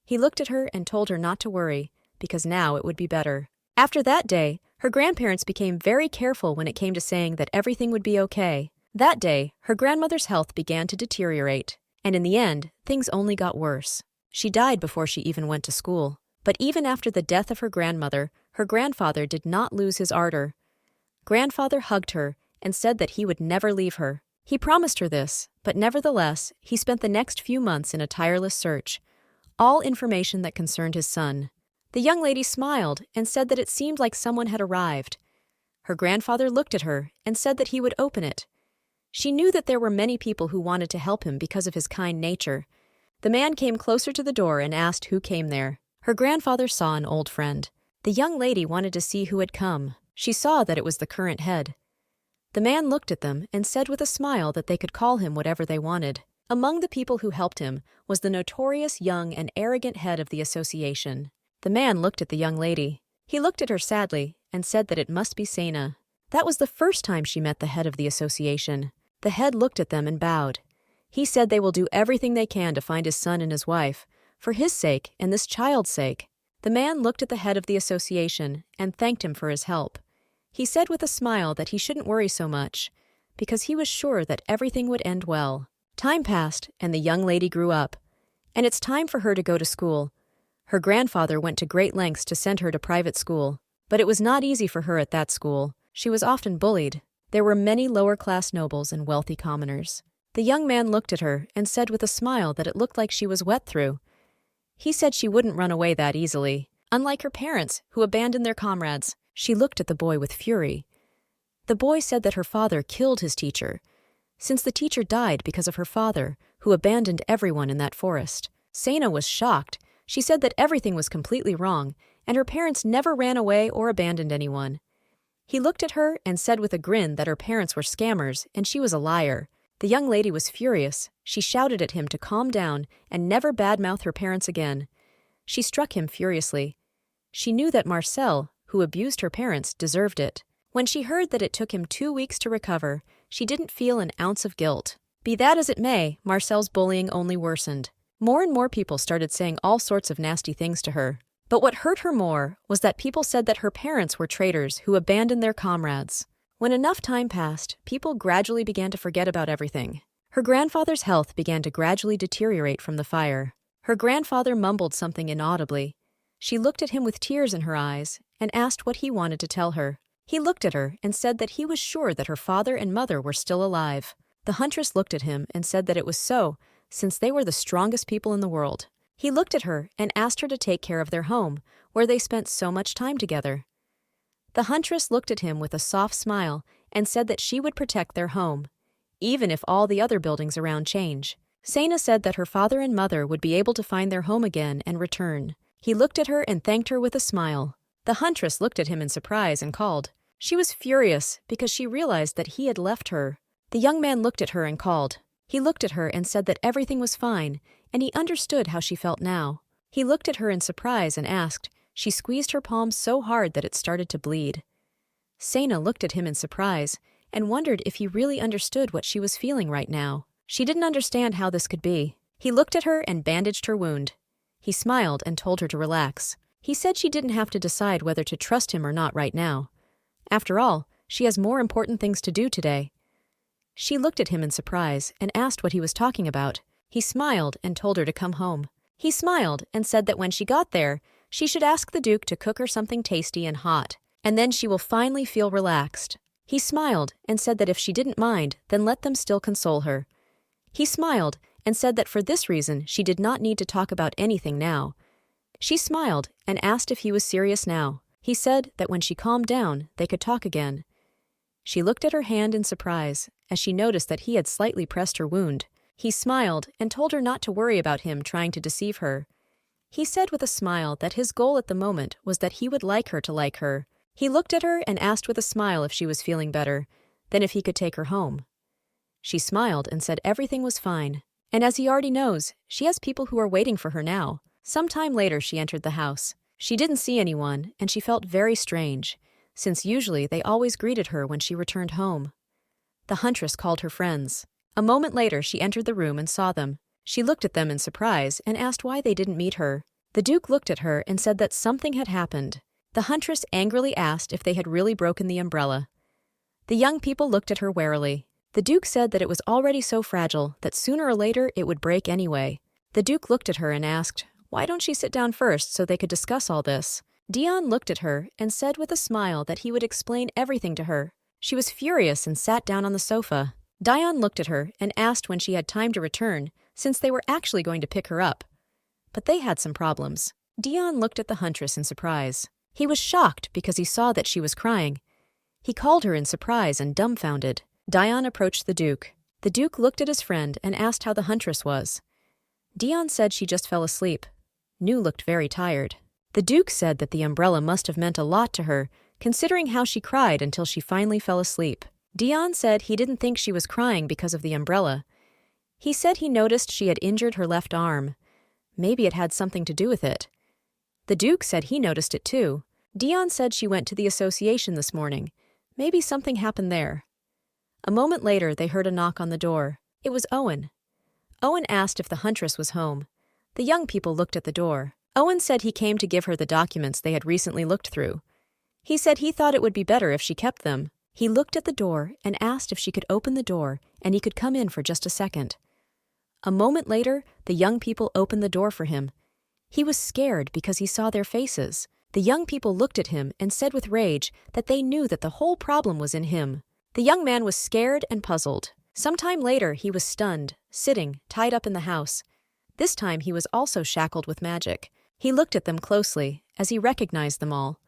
He looked at her and told her not to worry, because now it would be better. After that day, her grandparents became very careful when it came to saying that everything would be okay. That day, her grandmother's health began to deteriorate, and in the end, things only got worse. She died before she even went to school. But even after the death of her grandmother, her grandfather did not lose his ardor. Grandfather hugged her and said that he would never leave her. He promised her this, but nevertheless, he spent the next few months in a tireless search, all information that concerned his son. The young lady smiled and said that it seemed like someone had arrived. Her grandfather looked at her and said that he would open it. She knew that there were many people who wanted to help him because of his kind nature. The man came closer to the door and asked who came there. Her grandfather saw an old friend. The young lady wanted to see who had come. She saw that it was the current head. The man looked at them and said with a smile that they could call him whatever they wanted. Among the people who helped him was the notorious young and arrogant head of the association. The man looked at the young lady. He looked at her sadly and said that it must be Sena. That was the first time she met the head of the association. The head looked at them and bowed. He said they will do everything they can to find his son and his wife, for his sake and this child's sake. The man looked at the head of the association and thanked him for his help. He said with a smile that he shouldn't worry so much, because he was sure that everything would end well. Time passed, and the young lady grew up. And it's time for her to go to school. Her grandfather went to great lengths to send her to private school, but it was not easy for her at that school. She was often bullied. There were many lower-class nobles and wealthy commoners. The young man looked at her and said with a smile that it looked like she was wet through. He said she wouldn't run away that easily. Unlike her parents, who abandoned their comrades, she looked at the boy with fury. The boy said that her father killed his teacher, since the teacher died because of her father, who abandoned everyone in that forest. Sena was shocked. She said that everything was completely wrong, and her parents never ran away or abandoned anyone. He looked at her and said with a grin that her parents were scammers and she was a liar. The young lady was furious. She shouted at him to calm down and never badmouth her parents again. She struck him furiously. She knew that Marcel, who abused her parents, deserved it. When she heard that it took him 2 weeks to recover, she didn't feel an ounce of guilt. Be that as it may, Marcel's bullying only worsened. More and more people started saying all sorts of nasty things to her. But what hurt her more was that people said that her parents were traitors who abandoned their comrades. When enough time passed, people gradually began to forget about everything. Her grandfather's health began to gradually deteriorate from the fire. Her grandfather mumbled something inaudibly. She looked at him with tears in her eyes and asked what he wanted to tell her. He looked at her and said that he was sure that her father and mother were still alive. The huntress looked at him and said that it was so, since they were the strongest people in the world. He looked at her and asked her to take care of their home, where they spent so much time together. The huntress looked at him with a soft smile and said that she would protect their home, even if all the other buildings around change. Sena said that her father and mother would be able to find their home again and return. He looked at her and thanked her with a smile. The huntress looked at him in surprise and called. She was furious because she realized that he had left her. The young man looked at her and called. He looked at her and said that everything was fine, and he understood how she felt now. He looked at her in surprise and asked. She squeezed her palm so hard that it started to bleed. Sena looked at him in surprise and wondered if he really understood what she was feeling right now. She didn't understand how this could be. He looked at her and bandaged her wound. He smiled and told her to relax. He said she didn't have to decide whether to trust him or not right now. After all, she has more important things to do today. She looked at him in surprise and asked what he was talking about. He smiled and told her to come home. He smiled and said that when she got there, she should ask the Duke to cook her something tasty and hot, and then she will finally feel relaxed. He smiled and said that if she didn't mind, then let them still console her. He smiled and said that for this reason she did not need to talk about anything now. She smiled and asked if he was serious now. He said that when she calmed down, they could talk again. She looked at her hand in surprise as she noticed that he had slightly pressed her wound. He smiled and told her not to worry about him trying to deceive her. He said with a smile that his goal at the moment was that he would like her to like her. He looked at her and asked with a smile if she was feeling better, then if he could take her home. She smiled and said everything was fine. And as he already knows, she has people who are waiting for her now. Some time later she entered the house. She didn't see anyone, and she felt very strange, since usually they always greeted her when she returned home. The huntress called her friends. A moment later she entered the room and saw them. She looked at them in surprise and asked why they didn't meet her. The Duke looked at her and said that something had happened. The huntress angrily asked if they had really broken the umbrella. The young people looked at her warily. The Duke said that it was already so fragile that sooner or later it would break anyway. The Duke looked at her and asked, why don't she sit down first so they could discuss all this? Dion looked at her and said with a smile that he would explain everything to her. She was furious and sat down on the sofa. Dion looked at her and asked when she had time to return, since they were actually going to pick her up. But they had some problems. Dion looked at the huntress in surprise. He was shocked because he saw that she was crying. He called her in surprise and dumbfounded. Dion approached the Duke. The Duke looked at his friend and asked how the huntress was. Dion said she just fell asleep. Nu looked very tired. The Duke said that the umbrella must have meant a lot to her, considering how she cried until she finally fell asleep. Dion said he didn't think she was crying because of the umbrella. He said he noticed she had injured her left arm. Maybe it had something to do with it. The Duke said he noticed it too. Dion said she went to the association this morning. Maybe something happened there. A moment later, they heard a knock on the door. It was Owen. Owen asked if the huntress was home. The young people looked at the door. Owen said he came to give her the documents they had recently looked through. He said he thought it would be better if she kept them. He looked at the door and asked if she could open the door and he could come in for just a second. A moment later, the young people opened the door for him. He was scared because he saw their faces. The young people looked at him and said with rage that they knew that the whole problem was in him. The young man was scared and puzzled. Sometime later, he was stunned, sitting, tied up in the house. This time he was also shackled with magic. He looked at them closely, as he recognized them all.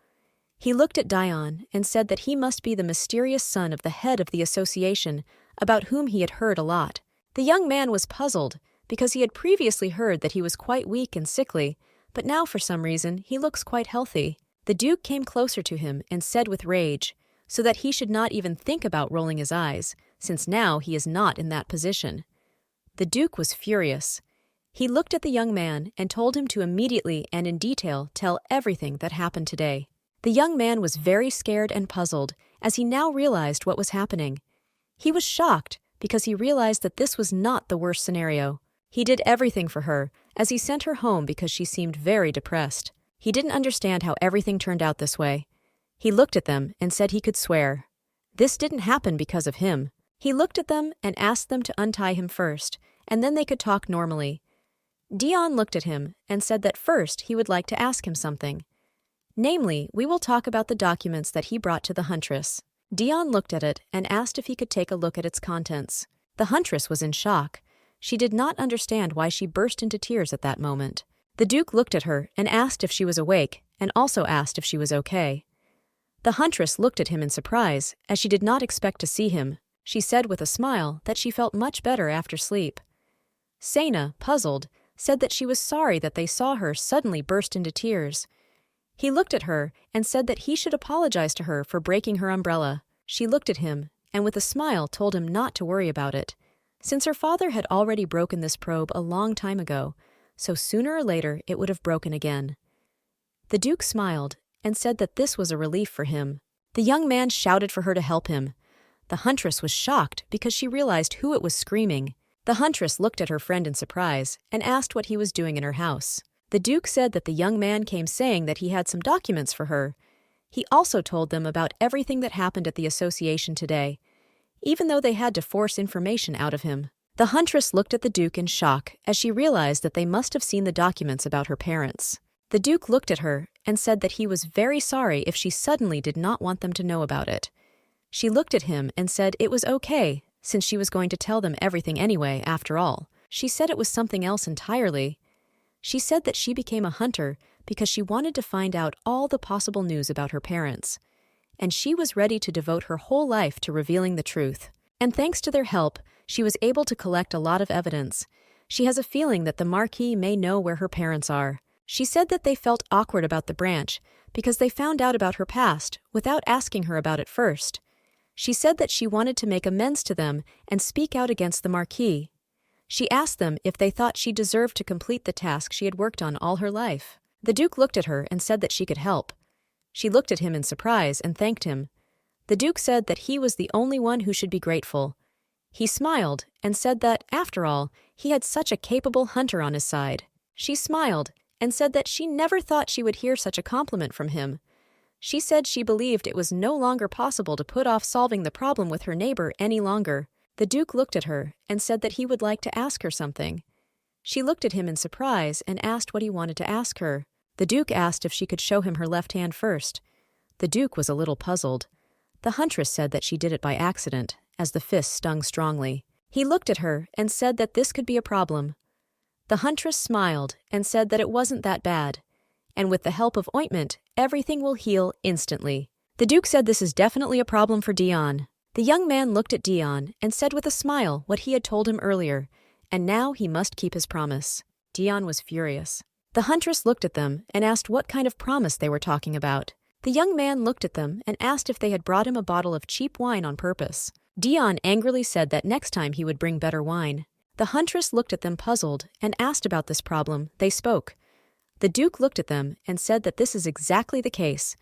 He looked at Dion and said that he must be the mysterious son of the head of the association, about whom he had heard a lot. The young man was puzzled, because he had previously heard that he was quite weak and sickly, but now for some reason he looks quite healthy. The Duke came closer to him and said with rage, so that he should not even think about rolling his eyes, since now he is not in that position. The Duke was furious. He looked at the young man and told him to immediately and in detail tell everything that happened today. The young man was very scared and puzzled, as he now realized what was happening. He was shocked because he realized that this was not the worst scenario. He did everything for her, as he sent her home because she seemed very depressed. He didn't understand how everything turned out this way. He looked at them and said he could swear. This didn't happen because of him. He looked at them and asked them to untie him first, and then they could talk normally. Dion looked at him and said that first he would like to ask him something. Namely, we will talk about the documents that he brought to the huntress. Dion looked at it and asked if he could take a look at its contents. The huntress was in shock. She did not understand why she burst into tears at that moment. The Duke looked at her and asked if she was awake, and also asked if she was okay. The huntress looked at him in surprise, as she did not expect to see him. She said with a smile that she felt much better after sleep. Sena, puzzled, said that she was sorry that they saw her suddenly burst into tears. He looked at her and said that he should apologize to her for breaking her umbrella. She looked at him and with a smile told him not to worry about it, since her father had already broken this probe a long time ago, so sooner or later it would have broken again. The Duke smiled and said that this was a relief for him. The young man shouted for her to help him. The huntress was shocked because she realized who it was screaming. The huntress looked at her friend in surprise and asked what he was doing in her house. The Duke said that the young man came saying that he had some documents for her. He also told them about everything that happened at the association today, even though they had to force information out of him. The huntress looked at the Duke in shock as she realized that they must have seen the documents about her parents. The Duke looked at her and said that he was very sorry if she suddenly did not want them to know about it. She looked at him and said it was okay, since she was going to tell them everything anyway, after all. She said it was something else entirely. She said that she became a hunter because she wanted to find out all the possible news about her parents, and she was ready to devote her whole life to revealing the truth. And thanks to their help, she was able to collect a lot of evidence. She has a feeling that the Marquee may know where her parents are. She said that they felt awkward about the branch because they found out about her past without asking her about it first. She said that she wanted to make amends to them and speak out against the Marquee. She asked them if they thought she deserved to complete the task she had worked on all her life. The Duke looked at her and said that she could help. She looked at him in surprise and thanked him. The Duke said that he was the only one who should be grateful. He smiled and said that, after all, he had such a capable hunter on his side. She smiled and said that she never thought she would hear such a compliment from him. She said she believed it was no longer possible to put off solving the problem with her neighbor any longer. The Duke looked at her and said that he would like to ask her something. She looked at him in surprise and asked what he wanted to ask her. The Duke asked if she could show him her left hand first. The Duke was a little puzzled. The huntress said that she did it by accident, as the fist stung strongly. He looked at her and said that this could be a problem. The huntress smiled and said that it wasn't that bad, and with the help of ointment, everything will heal instantly. The Duke said this is definitely a problem for Dion. The young man looked at Dion and said with a smile what he had told him earlier, and now he must keep his promise. Dion was furious. The huntress looked at them and asked what kind of promise they were talking about. The young man looked at them and asked if they had brought him a bottle of cheap wine on purpose. Dion angrily said that next time he would bring better wine. The huntress looked at them puzzled and asked about this problem. They spoke. The Duke looked at them and said that this is exactly the case,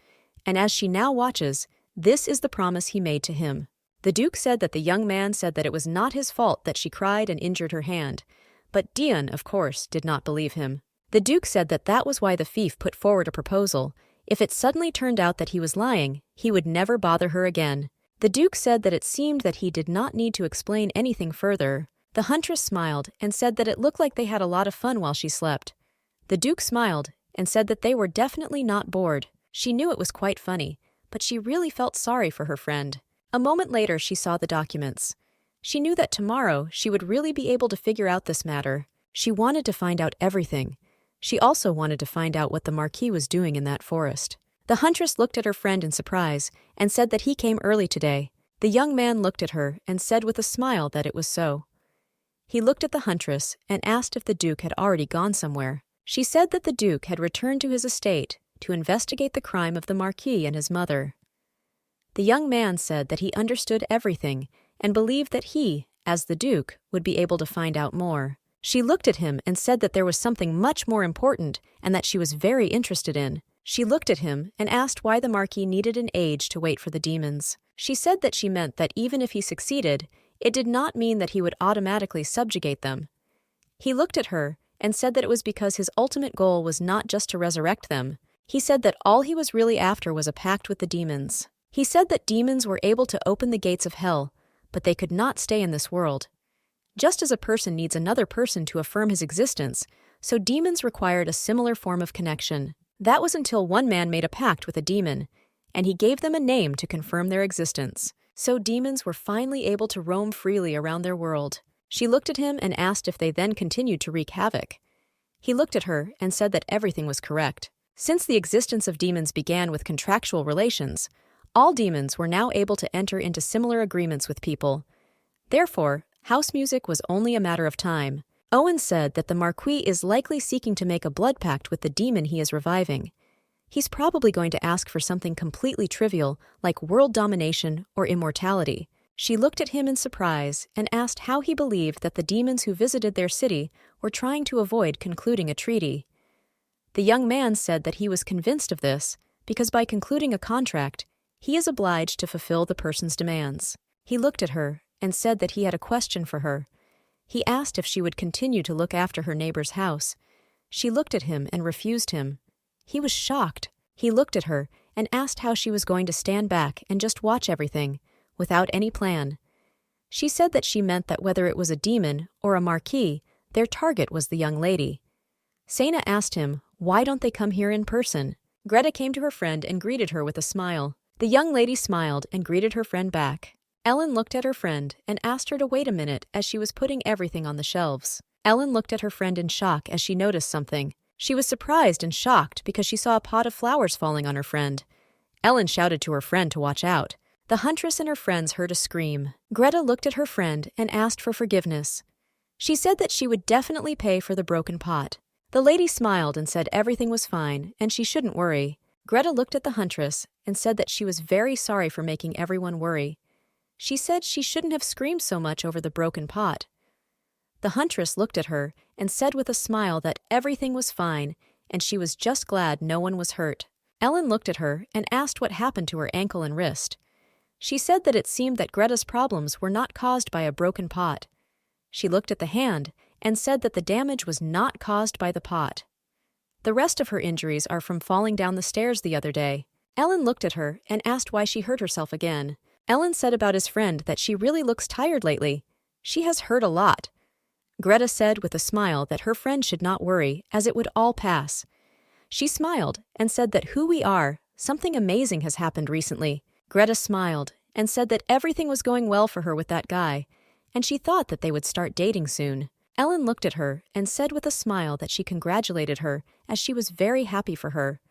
and as she now watches, this is the promise he made to him. The Duke said that the young man said that it was not his fault that she cried and injured her hand, but Dion, of course, did not believe him. The Duke said that that was why the thief put forward a proposal. If it suddenly turned out that he was lying, he would never bother her again. The Duke said that it seemed that he did not need to explain anything further. The huntress smiled and said that it looked like they had a lot of fun while she slept. The Duke smiled and said that they were definitely not bored. She knew it was quite funny, but she really felt sorry for her friend. A moment later, she saw the documents. She knew that tomorrow she would really be able to figure out this matter. She wanted to find out everything. She also wanted to find out what the Marquee was doing in that forest. The huntress looked at her friend in surprise and said that he came early today. The young man looked at her and said with a smile that it was so. He looked at the huntress and asked if the Duke had already gone somewhere. She said that the Duke had returned to his estate to investigate the crime of the Marquis and his mother. The young man said that he understood everything and believed that he, as the Duke, would be able to find out more. She looked at him and said that there was something much more important and that she was very interested in. She looked at him and asked why the Marquis needed an age to wait for the demons. She said that she meant that even if he succeeded, it did not mean that he would automatically subjugate them. He looked at her and said that it was because his ultimate goal was not just to resurrect them. He said that all he was really after was a pact with the demons. He said that demons were able to open the gates of hell, but they could not stay in this world. Just as a person needs another person to affirm his existence, so demons required a similar form of connection. That was until one man made a pact with a demon, and he gave them a name to confirm their existence. So demons were finally able to roam freely around their world. She looked at him and asked if they then continued to wreak havoc. He looked at her and said that everything was correct. Since the existence of demons began with contractual relations, all demons were now able to enter into similar agreements with people. Therefore, house music was only a matter of time. Owen said that the Marquis is likely seeking to make a blood pact with the demon he is reviving. He's probably going to ask for something completely trivial, like world domination or immortality. She looked at him in surprise and asked how he believed that the demons who visited their city were trying to avoid concluding a treaty. The young man said that he was convinced of this because by concluding a contract, he is obliged to fulfill the person's demands. He looked at her and said that he had a question for her. He asked if she would continue to look after her neighbor's house. She looked at him and refused him. He was shocked. He looked at her and asked how she was going to stand back and just watch everything, without any plan. She said that she meant that whether it was a demon or a Marquis, their target was the young lady. Sena asked him, why don't they come here in person? Greta came to her friend and greeted her with a smile. The young lady smiled and greeted her friend back. Ellen looked at her friend and asked her to wait a minute as she was putting everything on the shelves. Ellen looked at her friend in shock as she noticed something. She was surprised and shocked because she saw a pot of flowers falling on her friend. Ellen shouted to her friend to watch out. The huntress and her friends heard a scream. Greta looked at her friend and asked for forgiveness. She said that she would definitely pay for the broken pot. The lady smiled and said everything was fine and she shouldn't worry. Greta looked at the huntress and said that she was very sorry for making everyone worry. She said she shouldn't have screamed so much over the broken pot. The huntress looked at her and said with a smile that everything was fine and she was just glad no one was hurt. Ellen looked at her and asked what happened to her ankle and wrist. She said that it seemed that Greta's problems were not caused by a broken pot. She looked at the hand and said that the damage was not caused by the pot. The rest of her injuries are from falling down the stairs the other day. Ellen looked at her and asked why she hurt herself again. Ellen said about his friend that she really looks tired lately. She has hurt a lot. Greta said with a smile that her friend should not worry, as it would all pass. She smiled and said that who we are, something amazing has happened recently. Greta smiled and said that everything was going well for her with that guy, and she thought that they would start dating soon. Ellen looked at her and said with a smile that she congratulated her, as she was very happy for her.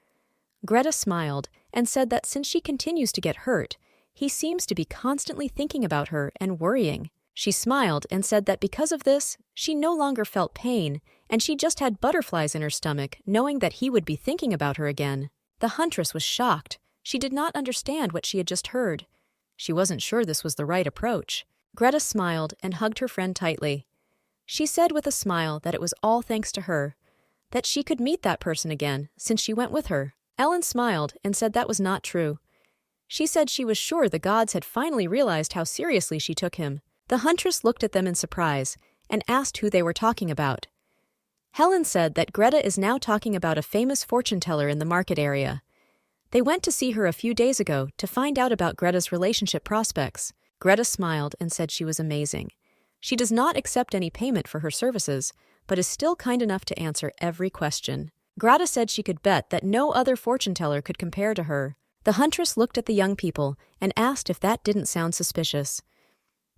Greta smiled and said that since she continues to get hurt, he seems to be constantly thinking about her and worrying. She smiled and said that because of this, she no longer felt pain, and she just had butterflies in her stomach, knowing that he would be thinking about her again. The huntress was shocked. She did not understand what she had just heard. She wasn't sure this was the right approach. Greta smiled and hugged her friend tightly. She said with a smile that it was all thanks to her, that she could meet that person again since she went with her. Ellen smiled and said that was not true. She said she was sure the gods had finally realized how seriously she took him. The huntress looked at them in surprise and asked who they were talking about. Helen said that Greta is now talking about a famous fortune teller in the market area. They went to see her a few days ago to find out about Greta's relationship prospects. Greta smiled and said she was amazing. She does not accept any payment for her services, but is still kind enough to answer every question. Greta said she could bet that no other fortune teller could compare to her. The huntress looked at the young people and asked if that didn't sound suspicious.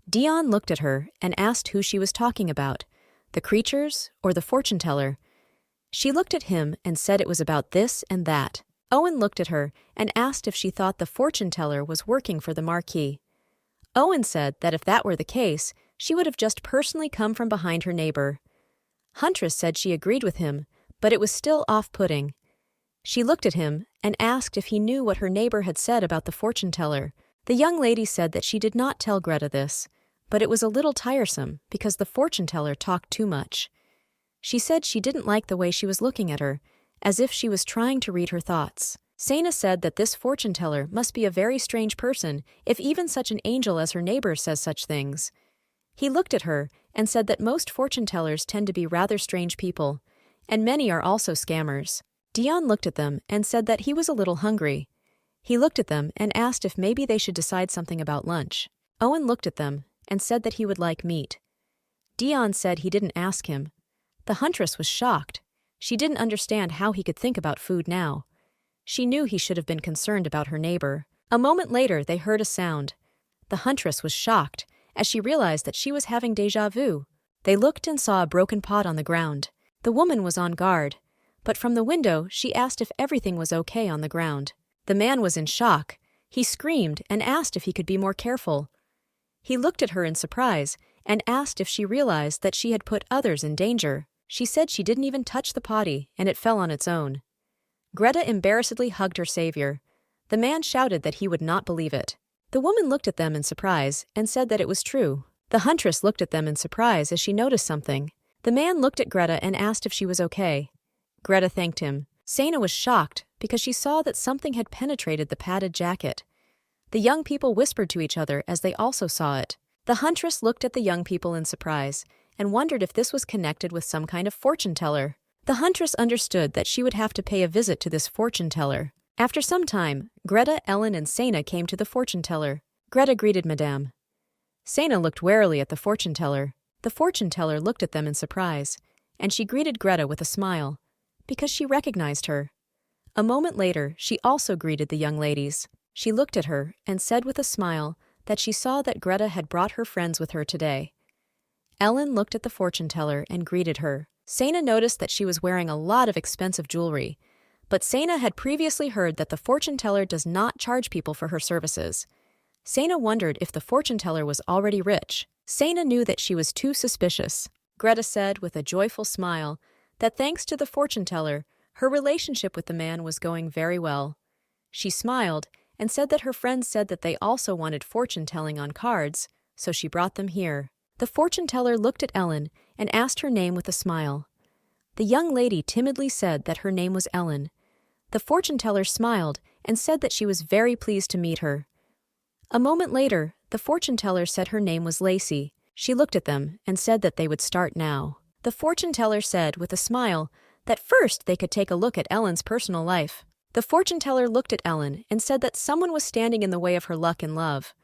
Dion looked at her and asked who she was talking about, the creatures or the fortune teller. She looked at him and said it was about this and that. Owen looked at her and asked if she thought the fortune teller was working for the Marquee. Owen said that if that were the case, she would have just personally come from behind her neighbor. Huntress said she agreed with him, but it was still off-putting. She looked at him and asked if he knew what her neighbor had said about the fortune teller. The young lady said that she did not tell Greta this, but it was a little tiresome because the fortune teller talked too much. She said she didn't like the way she was looking at her, as if she was trying to read her thoughts. Sana said that this fortune teller must be a very strange person if even such an angel as her neighbor says such things. He looked at her and said that most fortune tellers tend to be rather strange people, and many are also scammers. Dion looked at them and said that he was a little hungry. He looked at them and asked if maybe they should decide something about lunch. Owen looked at them and said that he would like meat. Dion said he didn't ask him. The huntress was shocked. She didn't understand how he could think about food now. She knew he should have been concerned about her neighbor. A moment later, they heard a sound. The huntress was shocked as she realized that she was having déjà vu. They looked and saw a broken pot on the ground. The woman was on guard, but from the window she asked if everything was okay on the ground. The man was in shock. He screamed and asked if he could be more careful. He looked at her in surprise and asked if she realized that she had put others in danger. She said she didn't even touch the potty and it fell on its own. Greta embarrassedly hugged her savior. The man shouted that he would not believe it. The woman looked at them in surprise and said that it was true. The huntress looked at them in surprise as she noticed something. The man looked at Greta and asked if she was okay. Greta thanked him. Sana was shocked because she saw that something had penetrated the padded jacket. The young people whispered to each other as they also saw it. The huntress looked at the young people in surprise and wondered if this was connected with some kind of fortune teller. The huntress understood that she would have to pay a visit to this fortune teller. After some time, Greta, Ellen, and Sana came to the fortune teller. Greta greeted Madame. Sana looked warily at the fortune teller. The fortune teller looked at them in surprise, and she greeted Greta with a smile, because she recognized her. A moment later, she also greeted the young ladies. She looked at her and said with a smile that she saw that Greta had brought her friends with her today. Ellen looked at the fortune teller and greeted her. Sana noticed that she was wearing a lot of expensive jewelry, but Sana had previously heard that the fortune teller does not charge people for her services. Sana wondered if the fortune teller was already rich. Sana knew that she was too suspicious. Greta said with a joyful smile that thanks to the fortune teller, her relationship with the man was going very well. She smiled and said that her friends said that they also wanted fortune telling on cards, so she brought them here. The fortune teller looked at Ellen and asked her name with a smile. The young lady timidly said that her name was Ellen. The fortune teller smiled and said that she was very pleased to meet her. A moment later, the fortune teller said her name was Lacey. She looked at them and said that they would start now. The fortune teller said with a smile that first they could take a look at Ellen's personal life. The fortune teller looked at Ellen and said that someone was standing in the way of her luck and love.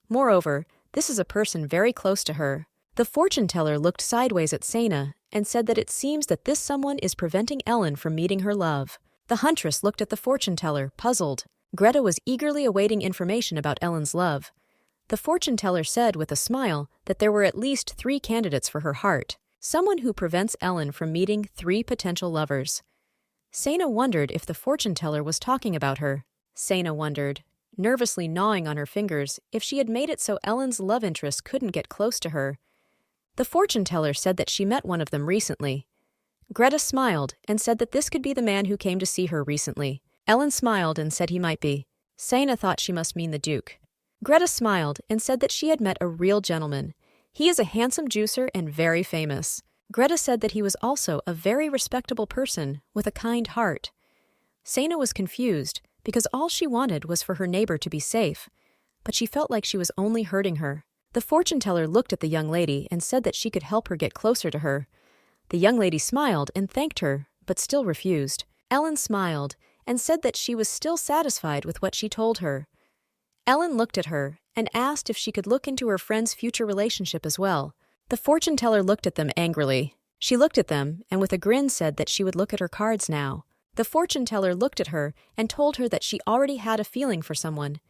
Moreover, this is a person very close to her. The fortune teller looked sideways at Sana and said that it seems that this someone is preventing Ellen from meeting her love. The huntress looked at the fortune teller, puzzled. Greta was eagerly awaiting information about Ellen's love. The fortune teller said with a smile that there were at least 3 candidates for her heart, someone who prevents Ellen from meeting 3 potential lovers. Sana wondered if the fortune teller was talking about her. Sana wondered, nervously gnawing on her fingers, if she had made it so Ellen's love interest couldn't get close to her. The fortune teller said that she met one of them recently. Greta smiled and said that this could be the man who came to see her recently. Ellen smiled and said he might be. Sana thought she must mean the Duke. Greta smiled and said that she had met a real gentleman. He is a handsome juicer and very famous. Greta said that he was also a very respectable person with a kind heart. Sana was confused because all she wanted was for her neighbor to be safe, but she felt like she was only hurting her. The fortune teller looked at the young lady and said that she could help her get closer to her. The young lady smiled and thanked her, but still refused. Ellen smiled and said that she was still satisfied with what she told her. Ellen looked at her and asked if she could look into her friend's future relationship as well. The fortune teller looked at them angrily. She looked at them and with a grin said that she would look at her cards now. The fortune teller looked at her and told her that she already had a feeling for someone,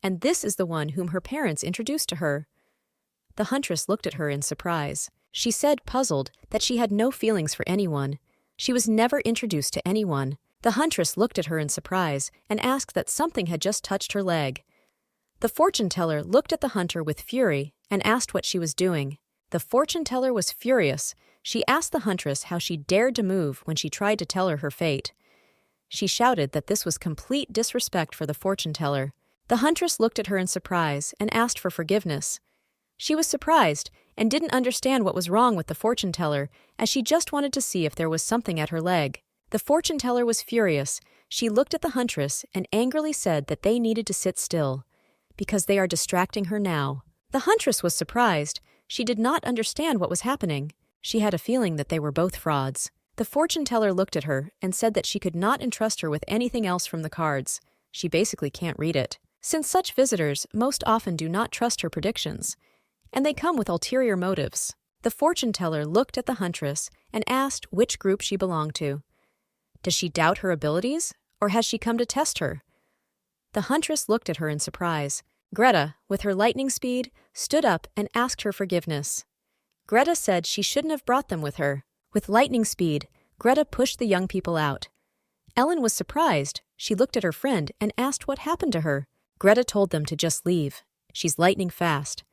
and this is the one whom her parents introduced to her. The huntress looked at her in surprise. She said, puzzled, that she had no feelings for anyone. She was never introduced to anyone. The huntress looked at her in surprise and asked that something had just touched her leg. The fortune teller looked at the hunter with fury and asked what she was doing. The fortune teller was furious. She asked the huntress how she dared to move when she tried to tell her fate. She shouted that this was complete disrespect for the fortune teller. The huntress looked at her in surprise and asked for forgiveness. She was surprised and didn't understand what was wrong with the fortune teller, as she just wanted to see if there was something at her leg. The fortune teller was furious. She looked at the huntress and angrily said that they needed to sit still, because they are distracting her now. The huntress was surprised. She did not understand what was happening. She had a feeling that they were both frauds. The fortune teller looked at her and said that she could not entrust her with anything else from the cards. She basically can't read it, since such visitors most often do not trust her predictions, and they come with ulterior motives. The fortune teller looked at the huntress and asked which group she belonged to. Does she doubt her abilities, or has she come to test her? The huntress looked at her in surprise. Greta, with her lightning speed, stood up and asked her forgiveness. Greta said she shouldn't have brought them with her. With lightning speed, Greta pushed the young people out. Ellen was surprised. She looked at her friend and asked what happened to her. Greta told them to just leave. She's lightning fast.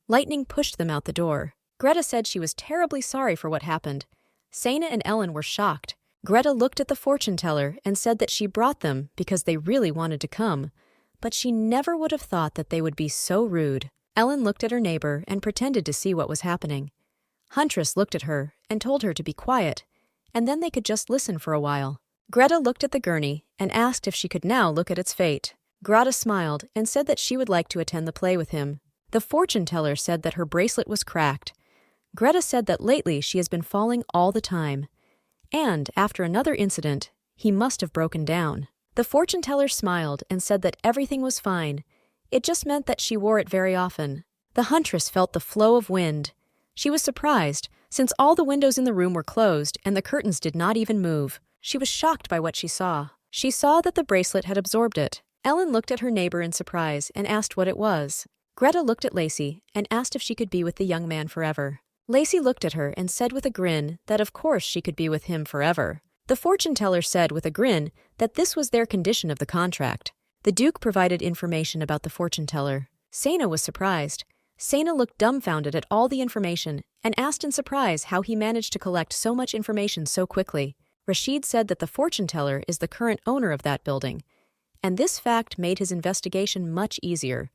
Lightning pushed them out the door. Greta said she was terribly sorry for what happened. Sana and Ellen were shocked. Greta looked at the fortune teller and said that she brought them because they really wanted to come, but she never would have thought that they would be so rude. Ellen looked at her neighbor and pretended to see what was happening. Huntress looked at her and told her to be quiet, and then they could just listen for a while. Greta looked at the gurney and asked if she could now look at its fate. Greta smiled and said that she would like to attend the play with him. The fortune teller said that her bracelet was cracked. Greta said that lately she has been falling all the time, and after another incident, he must have broken down. The fortune teller smiled and said that everything was fine. It just meant that she wore it very often. The huntress felt the flow of wind. She was surprised, since all the windows in the room were closed and the curtains did not even move. She was shocked by what she saw. She saw that the bracelet had absorbed it. Ellen looked at her neighbor in surprise and asked what it was. Greta looked at Lacey and asked if she could be with the young man forever. Lacey looked at her and said with a grin that of course she could be with him forever. The fortune teller said with a grin that this was their condition of the contract. The Duke provided information about the fortune teller. Sana was surprised. Sana looked dumbfounded at all the information and asked in surprise how he managed to collect so much information so quickly. Rashid said that the fortune teller is the current owner of that building, and this fact made his investigation much easier.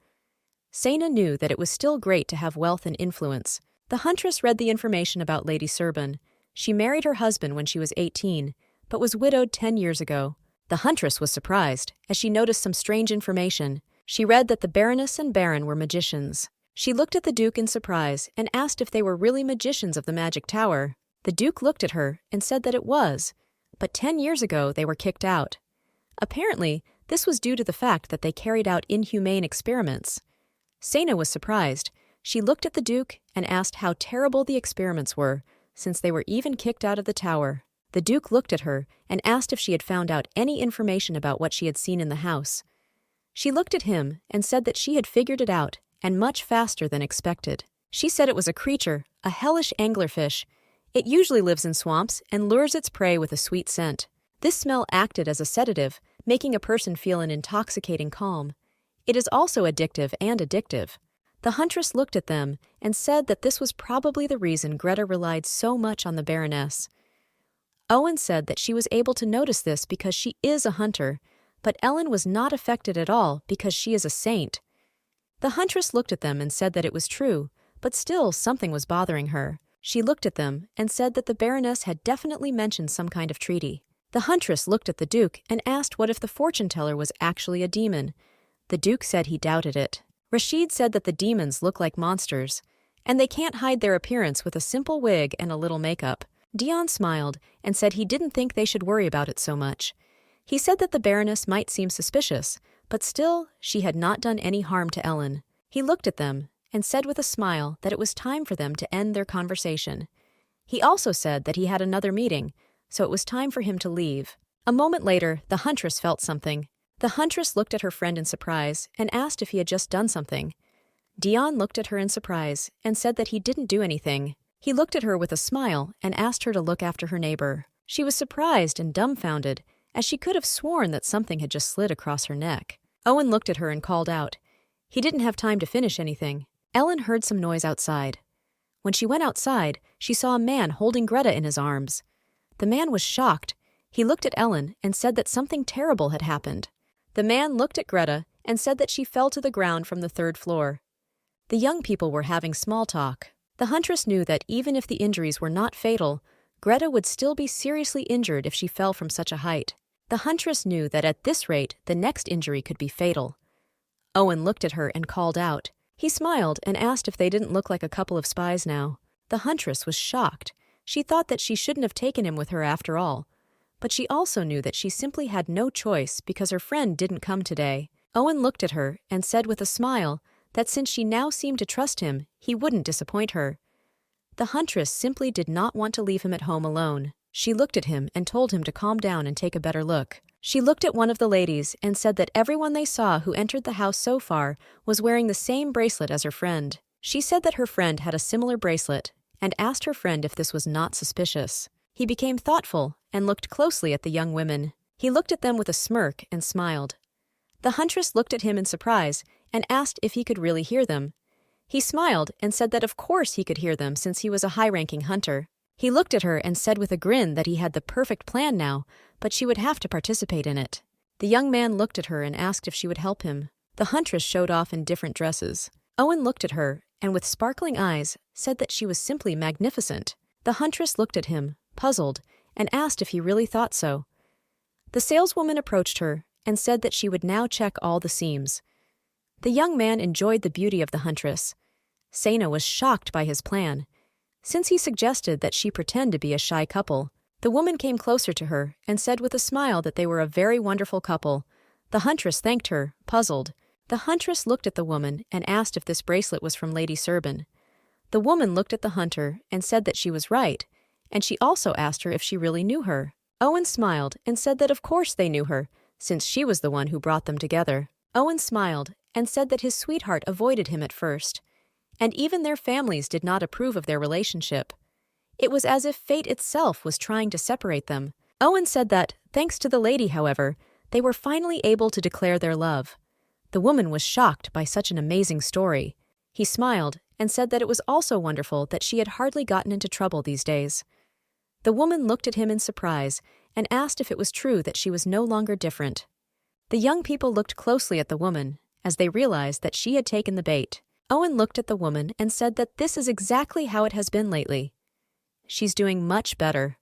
Sana knew that it was still great to have wealth and influence. The huntress read the information about Lady Serban. She married her husband when she was 18, but was widowed 10 years ago. The huntress was surprised, as she noticed some strange information. She read that the Baroness and Baron were magicians. She looked at the Duke in surprise and asked if they were really magicians of the Magic Tower. The Duke looked at her and said that it was, but 10 years ago they were kicked out. Apparently, this was due to the fact that they carried out inhumane experiments. Sana was surprised. She looked at the Duke and asked how terrible the experiments were, since they were even kicked out of the tower. The Duke looked at her and asked if she had found out any information about what she had seen in the house. She looked at him and said that she had figured it out, and much faster than expected. She said it was a creature, a hellish anglerfish. It usually lives in swamps and lures its prey with a sweet scent. This smell acted as a sedative, making a person feel an intoxicating calm. It is also addictive and addictive. The huntress looked at them and said that this was probably the reason Greta relied so much on the Baroness. Owen said that she was able to notice this because she is a hunter, but Ellen was not affected at all because she is a saint. The huntress looked at them and said that it was true, but still something was bothering her. She looked at them and said that the Baroness had definitely mentioned some kind of treaty. The huntress looked at the Duke and asked what if the fortune teller was actually a demon. The Duke said he doubted it. Rashid said that the demons look like monsters, and they can't hide their appearance with a simple wig and a little makeup. Dion smiled and said he didn't think they should worry about it so much. He said that the Baroness might seem suspicious, but still, she had not done any harm to Ellen. He looked at them and said with a smile that it was time for them to end their conversation. He also said that he had another meeting, so it was time for him to leave. A moment later, the huntress felt something. The huntress looked at her friend in surprise and asked if he had just done something. Dion looked at her in surprise and said that he didn't do anything. He looked at her with a smile and asked her to look after her neighbor. She was surprised and dumbfounded, as she could have sworn that something had just slid across her neck. Owen looked at her and called out. He didn't have time to finish anything. Ellen heard some noise outside. When she went outside, she saw a man holding Greta in his arms. The man was shocked. He looked at Ellen and said that something terrible had happened. The man looked at Greta and said that she fell to the ground from the 3rd floor. The young people were having small talk. The huntress knew that even if the injuries were not fatal, Greta would still be seriously injured if she fell from such a height. The huntress knew that at this rate, the next injury could be fatal. Owen looked at her and called out. He smiled and asked if they didn't look like a couple of spies now. The huntress was shocked. She thought that she shouldn't have taken him with her after all. But she also knew that she simply had no choice because her friend didn't come today. Owen looked at her and said with a smile that since she now seemed to trust him, he wouldn't disappoint her. The huntress simply did not want to leave him at home alone. She looked at him and told him to calm down and take a better look. She looked at one of the ladies and said that everyone they saw who entered the house so far was wearing the same bracelet as her friend. She said that her friend had a similar bracelet and asked her friend if this was not suspicious. He became thoughtful and looked closely at the young women. He looked at them with a smirk and smiled. The huntress looked at him in surprise and asked if he could really hear them. He smiled and said that of course he could hear them since he was a high-ranking hunter. He looked at her and said with a grin that he had the perfect plan now, but she would have to participate in it. The young man looked at her and asked if she would help him. The huntress showed off in different dresses. Owen looked at her and with sparkling eyes said that she was simply magnificent. The huntress looked at him, puzzled, and asked if he really thought so. The saleswoman approached her and said that she would now check all the seams. The young man enjoyed the beauty of the huntress. Sena was shocked by his plan. Since he suggested that she pretend to be a shy couple, the woman came closer to her and said with a smile that they were a very wonderful couple. The huntress thanked her, puzzled. The huntress looked at the woman and asked if this bracelet was from Lady Serban. The woman looked at the hunter and said that she was right, and she also asked her if she really knew her. Owen smiled and said that of course they knew her, since she was the one who brought them together. Owen smiled and said that his sweetheart avoided him at first, and even their families did not approve of their relationship. It was as if fate itself was trying to separate them. Owen said that, thanks to the lady, however, they were finally able to declare their love. The woman was shocked by such an amazing story. He smiled and said that it was also wonderful that she had hardly gotten into trouble these days. The woman looked at him in surprise and asked if it was true that she was no longer different. The young people looked closely at the woman as they realized that she had taken the bait. Owen looked at the woman and said that this is exactly how it has been lately. She's doing much better.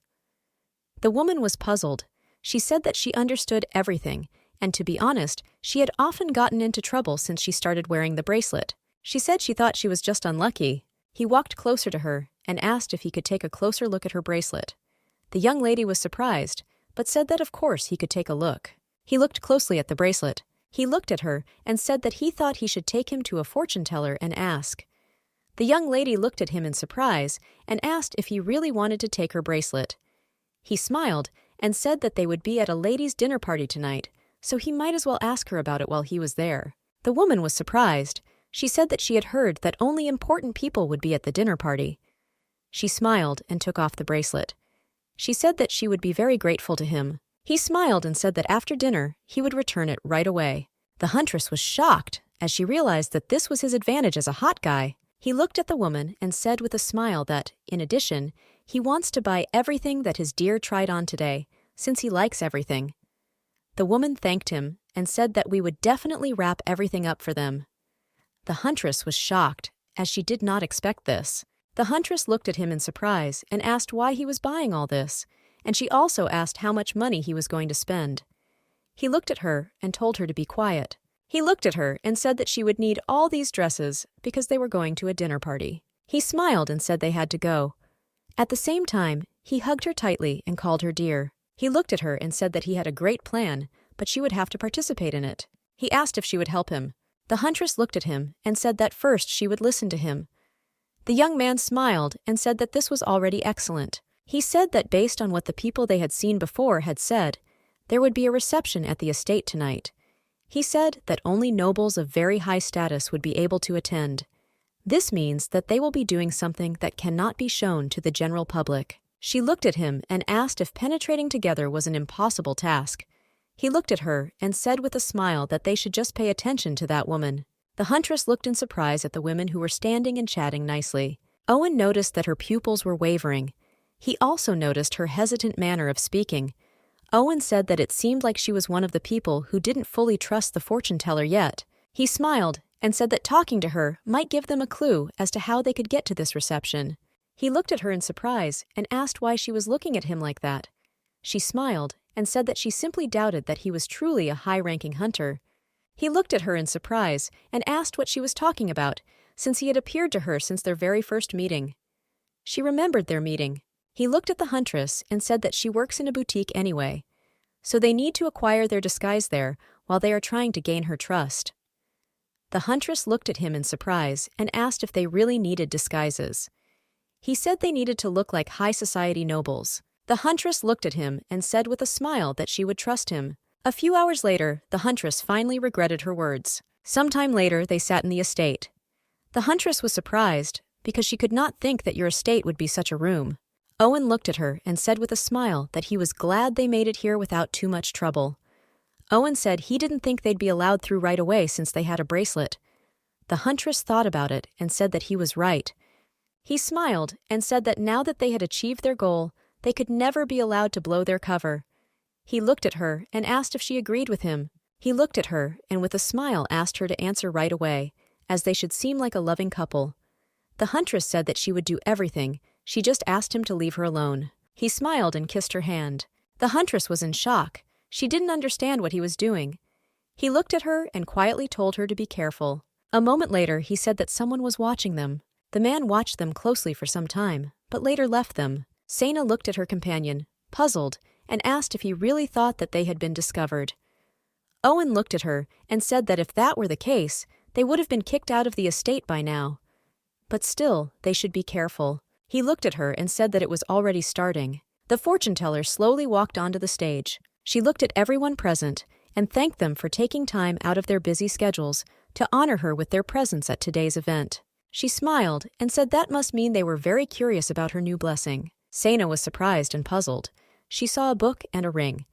The woman was puzzled. She said that she understood everything, and to be honest, she had often gotten into trouble since she started wearing the bracelet. She said she thought she was just unlucky. He walked closer to her and asked if he could take a closer look at her bracelet. The young lady was surprised, but said that of course he could take a look. He looked closely at the bracelet. He looked at her and said that he thought he should take him to a fortune teller and ask. The young lady looked at him in surprise and asked if he really wanted to take her bracelet. He smiled and said that they would be at a ladies' dinner party tonight, so he might as well ask her about it while he was there. The woman was surprised. She said that she had heard that only important people would be at the dinner party. She smiled and took off the bracelet. She said that she would be very grateful to him. He smiled and said that after dinner, he would return it right away. The huntress was shocked as she realized that this was his advantage as a hot guy. He looked at the woman and said with a smile that, in addition, he wants to buy everything that his dear tried on today, since he likes everything. The woman thanked him and said that we would definitely wrap everything up for them. The huntress was shocked, as she did not expect this. The huntress looked at him in surprise and asked why he was buying all this, and she also asked how much money he was going to spend. He looked at her and told her to be quiet. He looked at her and said that she would need all these dresses because they were going to a dinner party. He smiled and said they had to go. At the same time, He hugged her tightly and called her dear. He looked at her and said that he had a great plan, but she would have to participate in it. He asked if she would help him. The huntress looked at him and said that first she would listen to him. The young man smiled and said that this was already excellent. He said that based on what the people they had seen before had said, there would be a reception at the estate tonight. He said that only nobles of very high status would be able to attend. This means that they will be doing something that cannot be shown to the general public. She looked at him and asked if penetrating together was an impossible task. He looked at her and said with a smile that they should just pay attention to that woman. The huntress looked in surprise at the women who were standing and chatting nicely. Owen noticed that her pupils were wavering. He also noticed her hesitant manner of speaking. Owen said that it seemed like she was one of the people who didn't fully trust the fortune-teller yet. He smiled and said that talking to her might give them a clue as to how they could get to this reception. He looked at her in surprise and asked why she was looking at him like that. She smiled and said that she simply doubted that he was truly a high-ranking hunter. He looked at her in surprise and asked what she was talking about, since he had appeared to her since their very first meeting. She remembered their meeting. He looked at the huntress and said that she works in a boutique anyway, so they need to acquire their disguise there while they are trying to gain her trust. The huntress looked at him in surprise and asked if they really needed disguises. He said they needed to look like high society nobles. The huntress looked at him and said with a smile that she would trust him. A few hours later, the huntress finally regretted her words. Sometime later, they sat in the estate. The huntress was surprised because she could not think that your estate would be such a room. Owen looked at her and said with a smile that he was glad they made it here without too much trouble. Owen said he didn't think they'd be allowed through right away since they had a bracelet. The huntress thought about it and said that he was right. He smiled and said that now that they had achieved their goal, they could never be allowed to blow their cover. He looked at her and asked if she agreed with him. He looked at her and with a smile asked her to answer right away, as they should seem like a loving couple. The huntress said that she would do everything, she just asked him to leave her alone. He smiled and kissed her hand. The huntress was in shock. She didn't understand what he was doing. He looked at her and quietly told her to be careful. A moment later, he said that someone was watching them. The man watched them closely for some time, but later left them. Sena looked at her companion, puzzled, and asked if he really thought that they had been discovered. Owen looked at her and said that if that were the case, they would have been kicked out of the estate by now. But still, they should be careful. He looked at her and said that it was already starting. The fortune-teller slowly walked onto the stage. She looked at everyone present and thanked them for taking time out of their busy schedules to honor her with their presence at today's event. She smiled and said that must mean they were very curious about her new blessing. Sena was surprised and puzzled. She saw a book and a ring.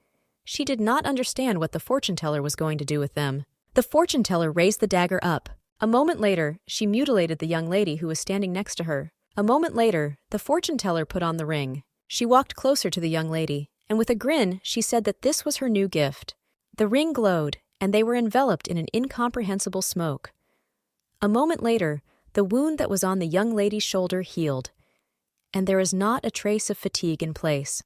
She did not understand what the fortune-teller was going to do with them. The fortune-teller raised the dagger up. A moment later, she mutilated the young lady who was standing next to her. A moment later, the fortune-teller put on the ring. She walked closer to the young lady, and with a grin, she said that this was her new gift. The ring glowed, and they were enveloped in an incomprehensible smoke. A moment later, the wound that was on the young lady's shoulder healed, and there is not a trace of fatigue in place.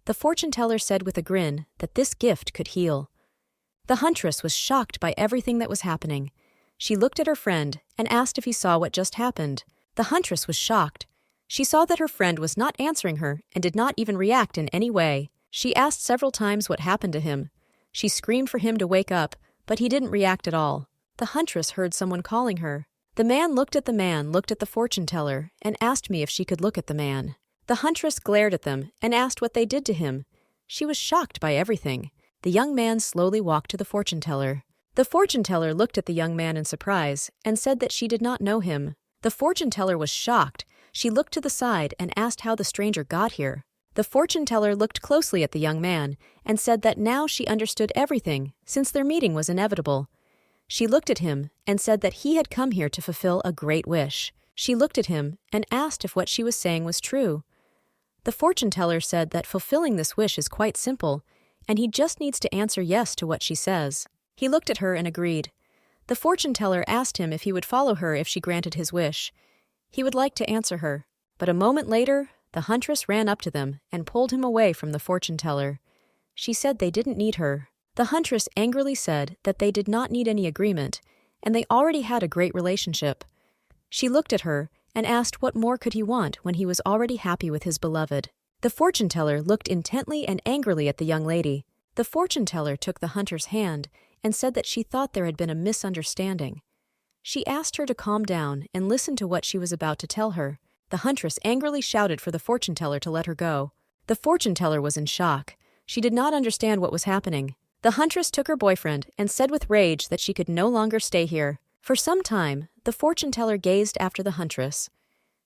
The fortune-teller said with a grin that this gift could heal. The huntress was shocked by everything that was happening. She looked at her friend and asked if he saw what just happened. The huntress was shocked. She saw that her friend was not answering her and did not even react in any way. She asked several times what happened to him. She screamed for him to wake up, but he didn't react at all. The huntress heard someone calling her. The man looked at the fortune-teller, and asked me if she could look at the man. The huntress glared at them and asked what they did to him. She was shocked by everything. The young man slowly walked to the fortune-teller. The fortune-teller looked at the young man in surprise and said that she did not know him. The fortune-teller was shocked. She looked to the side and asked how the stranger got here. The fortune-teller looked closely at the young man and said that now she understood everything, since their meeting was inevitable. She looked at him and said that he had come here to fulfill a great wish. She looked at him and asked if what she was saying was true. The fortune-teller said that fulfilling this wish is quite simple, and he just needs to answer yes to what she says. He looked at her and agreed. The fortune-teller asked him if he would follow her if she granted his wish. He would like to answer her, but a moment later, the huntress ran up to them and pulled him away from the fortune-teller. She said they didn't need her. The huntress angrily said that they did not need any agreement, and they already had a great relationship. She looked at her and asked what more could he want when he was already happy with his beloved. The fortune teller looked intently and angrily at the young lady. The fortune teller took the hunter's hand and said that she thought there had been a misunderstanding. She asked her to calm down and listen to what she was about to tell her. The huntress angrily shouted for the fortune teller to let her go. The fortune teller was in shock. She did not understand what was happening. The huntress took her boyfriend and said with rage that she could no longer stay here. For some time, the fortune teller gazed after the huntress.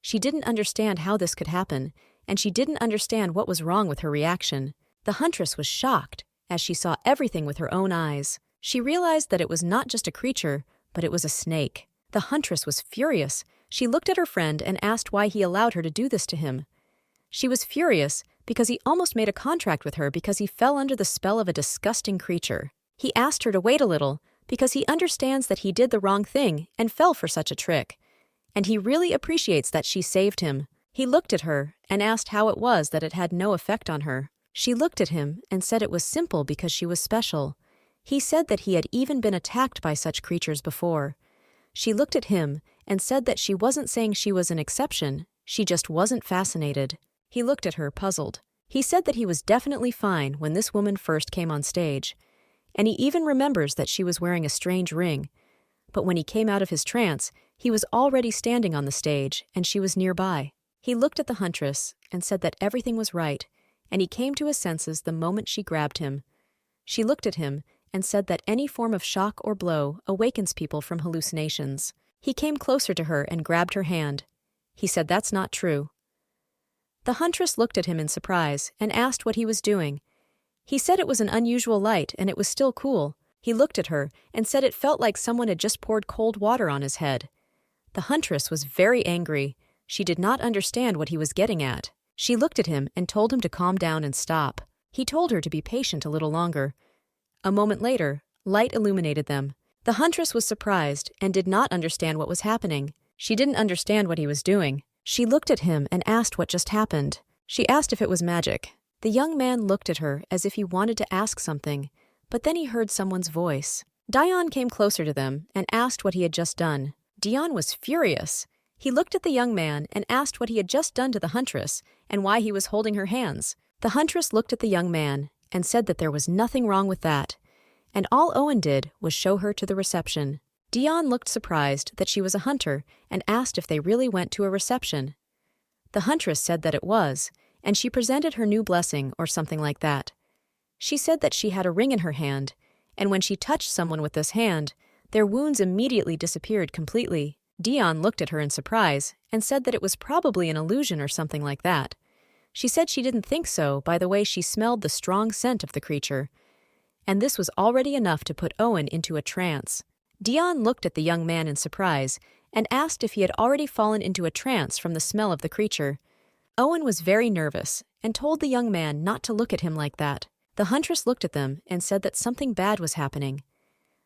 She didn't understand how this could happen, and she didn't understand what was wrong with her reaction. The huntress was shocked as she saw everything with her own eyes. She realized that it was not just a creature, but it was a snake. The huntress was furious. She looked at her friend and asked why he allowed her to do this to him. She was furious because he almost made a contract with her because he fell under the spell of a disgusting creature. He asked her to wait a little because he understands that he did the wrong thing and fell for such a trick. And he really appreciates that she saved him. He looked at her and asked how it was that it had no effect on her. She looked at him and said it was simple because she was special. He said that he had even been attacked by such creatures before. She looked at him and said that she wasn't saying she was an exception, she just wasn't fascinated. He looked at her, puzzled. He said that he was definitely fine when this woman first came on stage, and he even remembers that she was wearing a strange ring. But when he came out of his trance, he was already standing on the stage, and she was nearby. He looked at the huntress and said that everything was right, and he came to his senses the moment she grabbed him. She looked at him and said that any form of shock or blow awakens people from hallucinations. He came closer to her and grabbed her hand. He said that's not true. The huntress looked at him in surprise and asked what he was doing. He said it was an unusual light and it was still cool. He looked at her and said it felt like someone had just poured cold water on his head. The huntress was very angry. She did not understand what he was getting at. She looked at him and told him to calm down and stop. He told her to be patient a little longer. A moment later, light illuminated them. The huntress was surprised and did not understand what was happening. She didn't understand what he was doing. She looked at him and asked what just happened. She asked if it was magic. The young man looked at her as if he wanted to ask something, but then he heard someone's voice. Dion came closer to them and asked what he had just done. Dion was furious. He looked at the young man and asked what he had just done to the huntress and why he was holding her hands. The huntress looked at the young man and said that there was nothing wrong with that, and all Owen did was show her to the reception. Dion looked surprised that she was a hunter and asked if they really went to a reception. The huntress said that it was, and she presented her new blessing or something like that. She said that she had a ring in her hand, and when she touched someone with this hand, their wounds immediately disappeared completely. Dion looked at her in surprise and said that it was probably an illusion or something like that. She said she didn't think so by the way she smelled the strong scent of the creature, and this was already enough to put Owen into a trance. Dion looked at the young man in surprise and asked if he had already fallen into a trance from the smell of the creature. Owen was very nervous and told the young man not to look at him like that. The huntress looked at them and said that something bad was happening.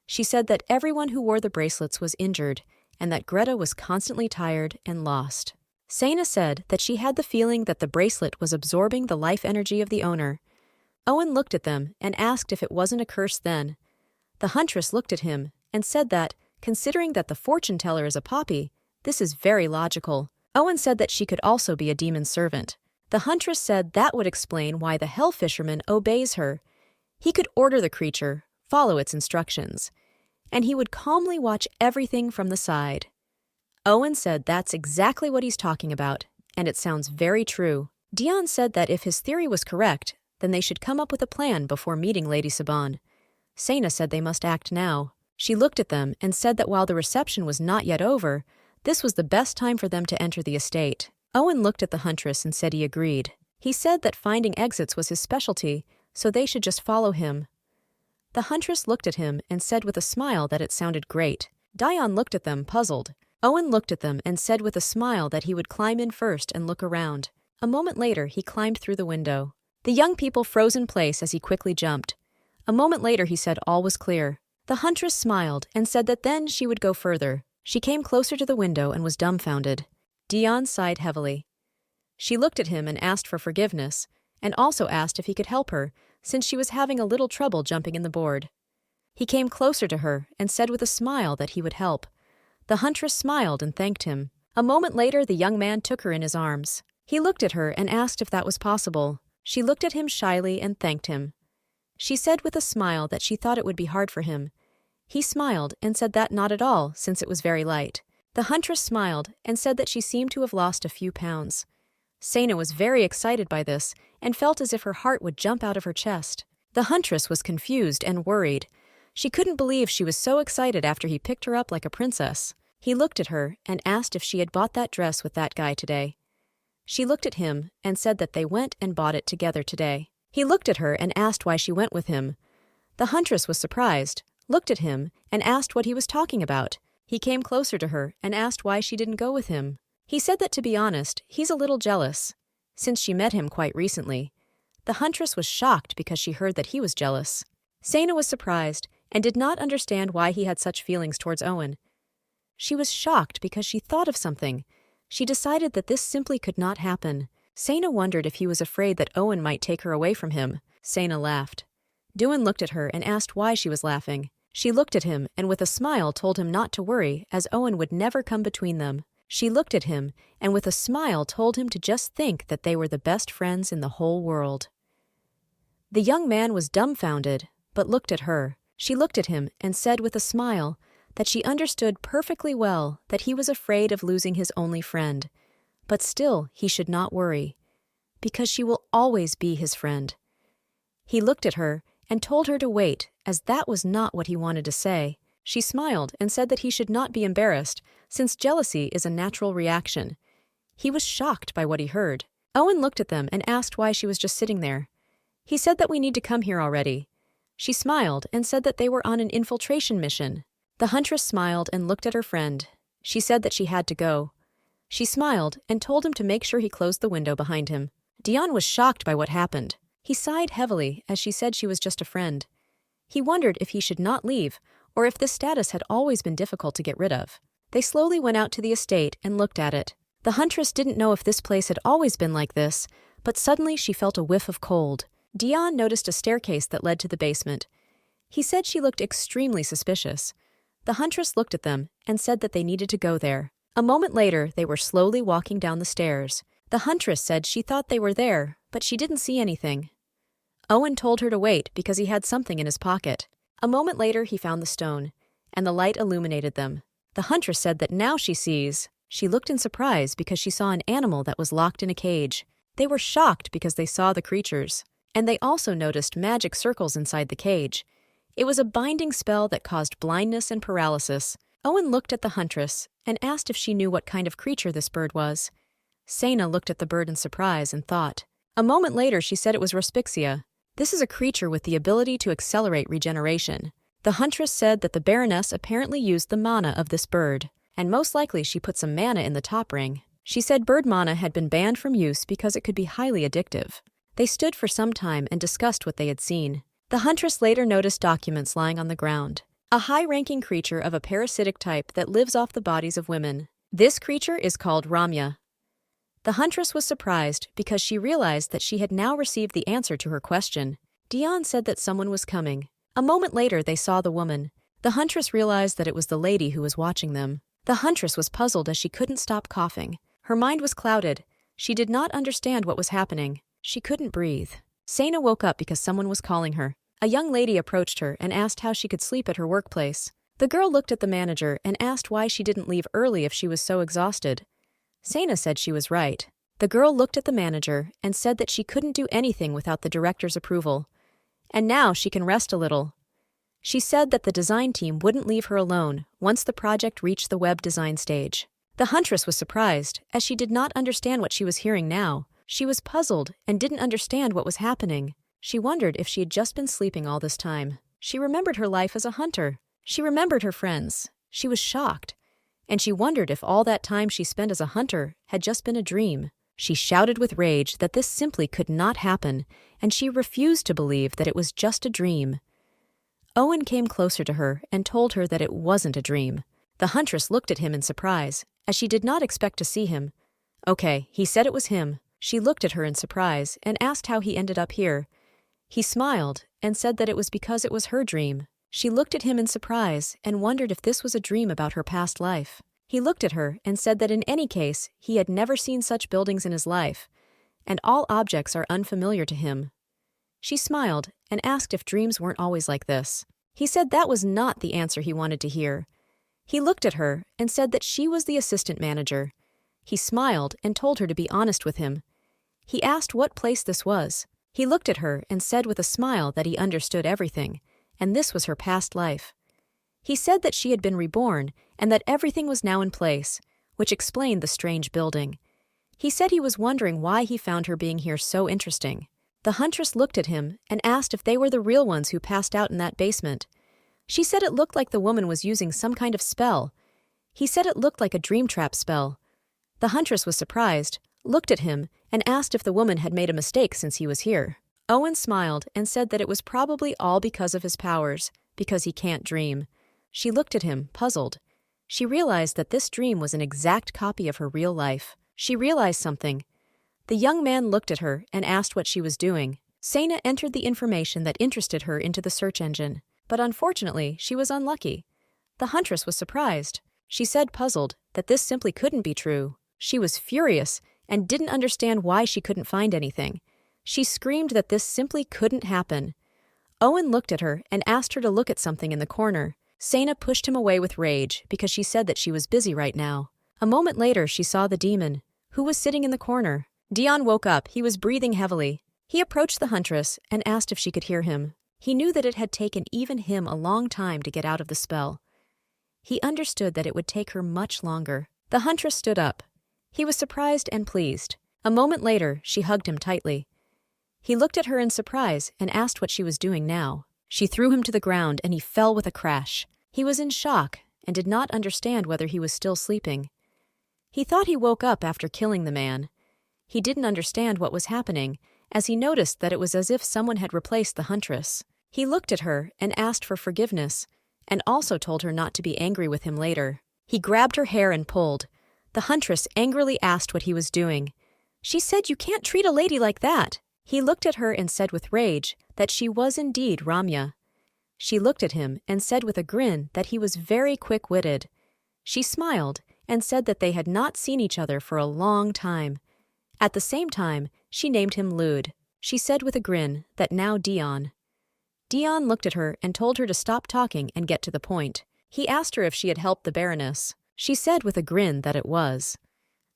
She said that everyone who wore the bracelets was injured and that Greta was constantly tired and lost. Sana said that she had the feeling that the bracelet was absorbing the life energy of the owner. Owen looked at them and asked if it wasn't a curse then. The huntress looked at him and said that, considering that the fortune teller is a poppy, this is very logical. Owen said that she could also be a demon servant. The huntress said that would explain why the hell fisherman obeys her. He could order the creature, follow its instructions, and he would calmly watch everything from the side. Owen said that's exactly what he's talking about, and it sounds very true. Dion said that if his theory was correct, then they should come up with a plan before meeting Lady Saban. Sana said they must act now. She looked at them and said that while the reception was not yet over, this was the best time for them to enter the estate. Owen looked at the huntress and said he agreed. He said that finding exits was his specialty, so they should just follow him. The huntress looked at him and said with a smile that it sounded great. Dion looked at them, puzzled. Owen looked at them and said with a smile that he would climb in first and look around. A moment later, he climbed through the window. The young people froze in place as he quickly jumped. A moment later, he said all was clear. The huntress smiled and said that then she would go further. She came closer to the window and was dumbfounded. Dion sighed heavily. She looked at him and asked for forgiveness, and also asked if he could help her, since she was having a little trouble jumping in the board. He came closer to her and said with a smile that he would help. The huntress smiled and thanked him. A moment later, the young man took her in his arms. He looked at her and asked if that was possible. She looked at him shyly and thanked him. She said with a smile that she thought it would be hard for him. He smiled and said that not at all, since it was very light. The huntress smiled and said that she seemed to have lost a few pounds. Sena was very excited by this and felt as if her heart would jump out of her chest. The huntress was confused and worried. She couldn't believe she was so excited after he picked her up like a princess. He looked at her and asked if she had bought that dress with that guy today. She looked at him and said that they went and bought it together today. He looked at her and asked why she went with him. The huntress was surprised, looked at him, and asked what he was talking about. He came closer to her and asked why she didn't go with him. He said that, to be honest, he's a little jealous, since she met him quite recently. The huntress was shocked because she heard that he was jealous. Sena was surprised and did not understand why he had such feelings towards Owen. She was shocked because she thought of something. She decided that this simply could not happen. Sena wondered if he was afraid that Owen might take her away from him. Sena laughed. Dion looked at her and asked why she was laughing. She looked at him and with a smile told him not to worry, as Owen would never come between them. She looked at him and with a smile told him to just think that they were the best friends in the whole world. The young man was dumbfounded, but looked at her. She looked at him and said with a smile that she understood perfectly well that he was afraid of losing his only friend. But still he should not worry, because she will always be his friend. He looked at her and told her to wait, as that was not what he wanted to say. She smiled and said that he should not be embarrassed, since jealousy is a natural reaction. He was shocked by what he heard. Owen looked at them and asked why she was just sitting there. He said that we need to come here already. She smiled and said that they were on an infiltration mission. The huntress smiled and looked at her friend. She said that she had to go. She smiled and told him to make sure he closed the window behind him. Dion was shocked by what happened. He sighed heavily as she said she was just a friend. He wondered if he should not leave, or if this status had always been difficult to get rid of. They slowly went out to the estate and looked at it. The huntress didn't know if this place had always been like this, but suddenly she felt a whiff of cold. Dion noticed a staircase that led to the basement. He said she looked extremely suspicious. The huntress looked at them and said that they needed to go there. A moment later, they were slowly walking down the stairs. The huntress said she thought they were there, but she didn't see anything. Owen told her to wait because he had something in his pocket. A moment later, he found the stone, and the light illuminated them. The huntress said that now she sees. She looked in surprise because she saw an animal that was locked in a cage. They were shocked because they saw the creatures, and they also noticed magic circles inside the cage. It was a binding spell that caused blindness and paralysis. Owen looked at the huntress and asked if she knew what kind of creature this bird was. Sena looked at the bird in surprise and thought. A moment later, she said it was Respixia. This is a creature with the ability to accelerate regeneration. The huntress said that the Baroness apparently used the mana of this bird, and most likely she put some mana in the top ring. She said bird mana had been banned from use because it could be highly addictive. They stood for some time and discussed what they had seen. The huntress later noticed documents lying on the ground. A high-ranking creature of a parasitic type that lives off the bodies of women. This creature is called Ramya. The huntress was surprised because she realized that she had now received the answer to her question. Dion said that someone was coming. A moment later, they saw the woman. The huntress realized that it was the lady who was watching them. The huntress was puzzled as she couldn't stop coughing. Her mind was clouded. She did not understand what was happening. She couldn't breathe. Sena woke up because someone was calling her. A young lady approached her and asked how she could sleep at her workplace. The girl looked at the manager and asked why she didn't leave early if she was so exhausted. Sena said she was right. The girl looked at the manager and said that she couldn't do anything without the director's approval. And now she can rest a little. She said that the design team wouldn't leave her alone once the project reached the web design stage. The huntress was surprised, as she did not understand what she was hearing now. She was puzzled and didn't understand what was happening. She wondered if she had just been sleeping all this time. She remembered her life as a hunter. She remembered her friends. She was shocked. And she wondered if all that time she spent as a hunter had just been a dream. She shouted with rage that this simply could not happen, and she refused to believe that it was just a dream. Owen came closer to her and told her that it wasn't a dream. The huntress looked at him in surprise, as she did not expect to see him. Okay, he said it was him. She looked at her in surprise and asked how he ended up here. He smiled and said that it was because it was her dream. She looked at him in surprise and wondered if this was a dream about her past life. He looked at her and said that in any case, he had never seen such buildings in his life, and all objects are unfamiliar to him. She smiled and asked if dreams weren't always like this. He said that was not the answer he wanted to hear. He looked at her and said that she was the assistant manager. He smiled and told her to be honest with him. He asked what place this was. He looked at her and said with a smile that he understood everything, and this was her past life. He said that she had been reborn and that everything was now in place, which explained the strange building. He said he was wondering why he found her being here so interesting. The huntress looked at him and asked if they were the real ones who passed out in that basement. She said it looked like the woman was using some kind of spell. He said it looked like a dream trap spell. The huntress was surprised, looked at him, and asked if the woman had made a mistake since he was here. Owen smiled and said that it was probably all because of his powers, because he can't dream. She looked at him, puzzled. She realized that this dream was an exact copy of her real life. She realized something. The young man looked at her and asked what she was doing. Sana entered the information that interested her into the search engine, but unfortunately, she was unlucky. The huntress was surprised. She said, puzzled, that this simply couldn't be true. She was furious and didn't understand why she couldn't find anything. She screamed that this simply couldn't happen. Owen looked at her and asked her to look at something in the corner. Sana pushed him away with rage because she said that she was busy right now. A moment later, she saw the demon, who was sitting in the corner. Dion woke up. He was breathing heavily. He approached the huntress and asked if she could hear him. He knew that it had taken even him a long time to get out of the spell. He understood that it would take her much longer. The huntress stood up. He was surprised and pleased. A moment later, she hugged him tightly. He looked at her in surprise and asked what she was doing now. She threw him to the ground and he fell with a crash. He was in shock and did not understand whether he was still sleeping. He thought he woke up after killing the man. He didn't understand what was happening, as he noticed that it was as if someone had replaced the huntress. He looked at her and asked for forgiveness, and also told her not to be angry with him later. He grabbed her hair and pulled. The huntress angrily asked what he was doing. She said, "You can't treat a lady like that." He looked at her and said with rage that she was indeed Ramya. She looked at him and said with a grin that he was very quick-witted. She smiled and said that they had not seen each other for a long time. At the same time, she named him Lude. She said with a grin that now Dion. Dion looked at her and told her to stop talking and get to the point. He asked her if she had helped the Baroness. She said with a grin that it was.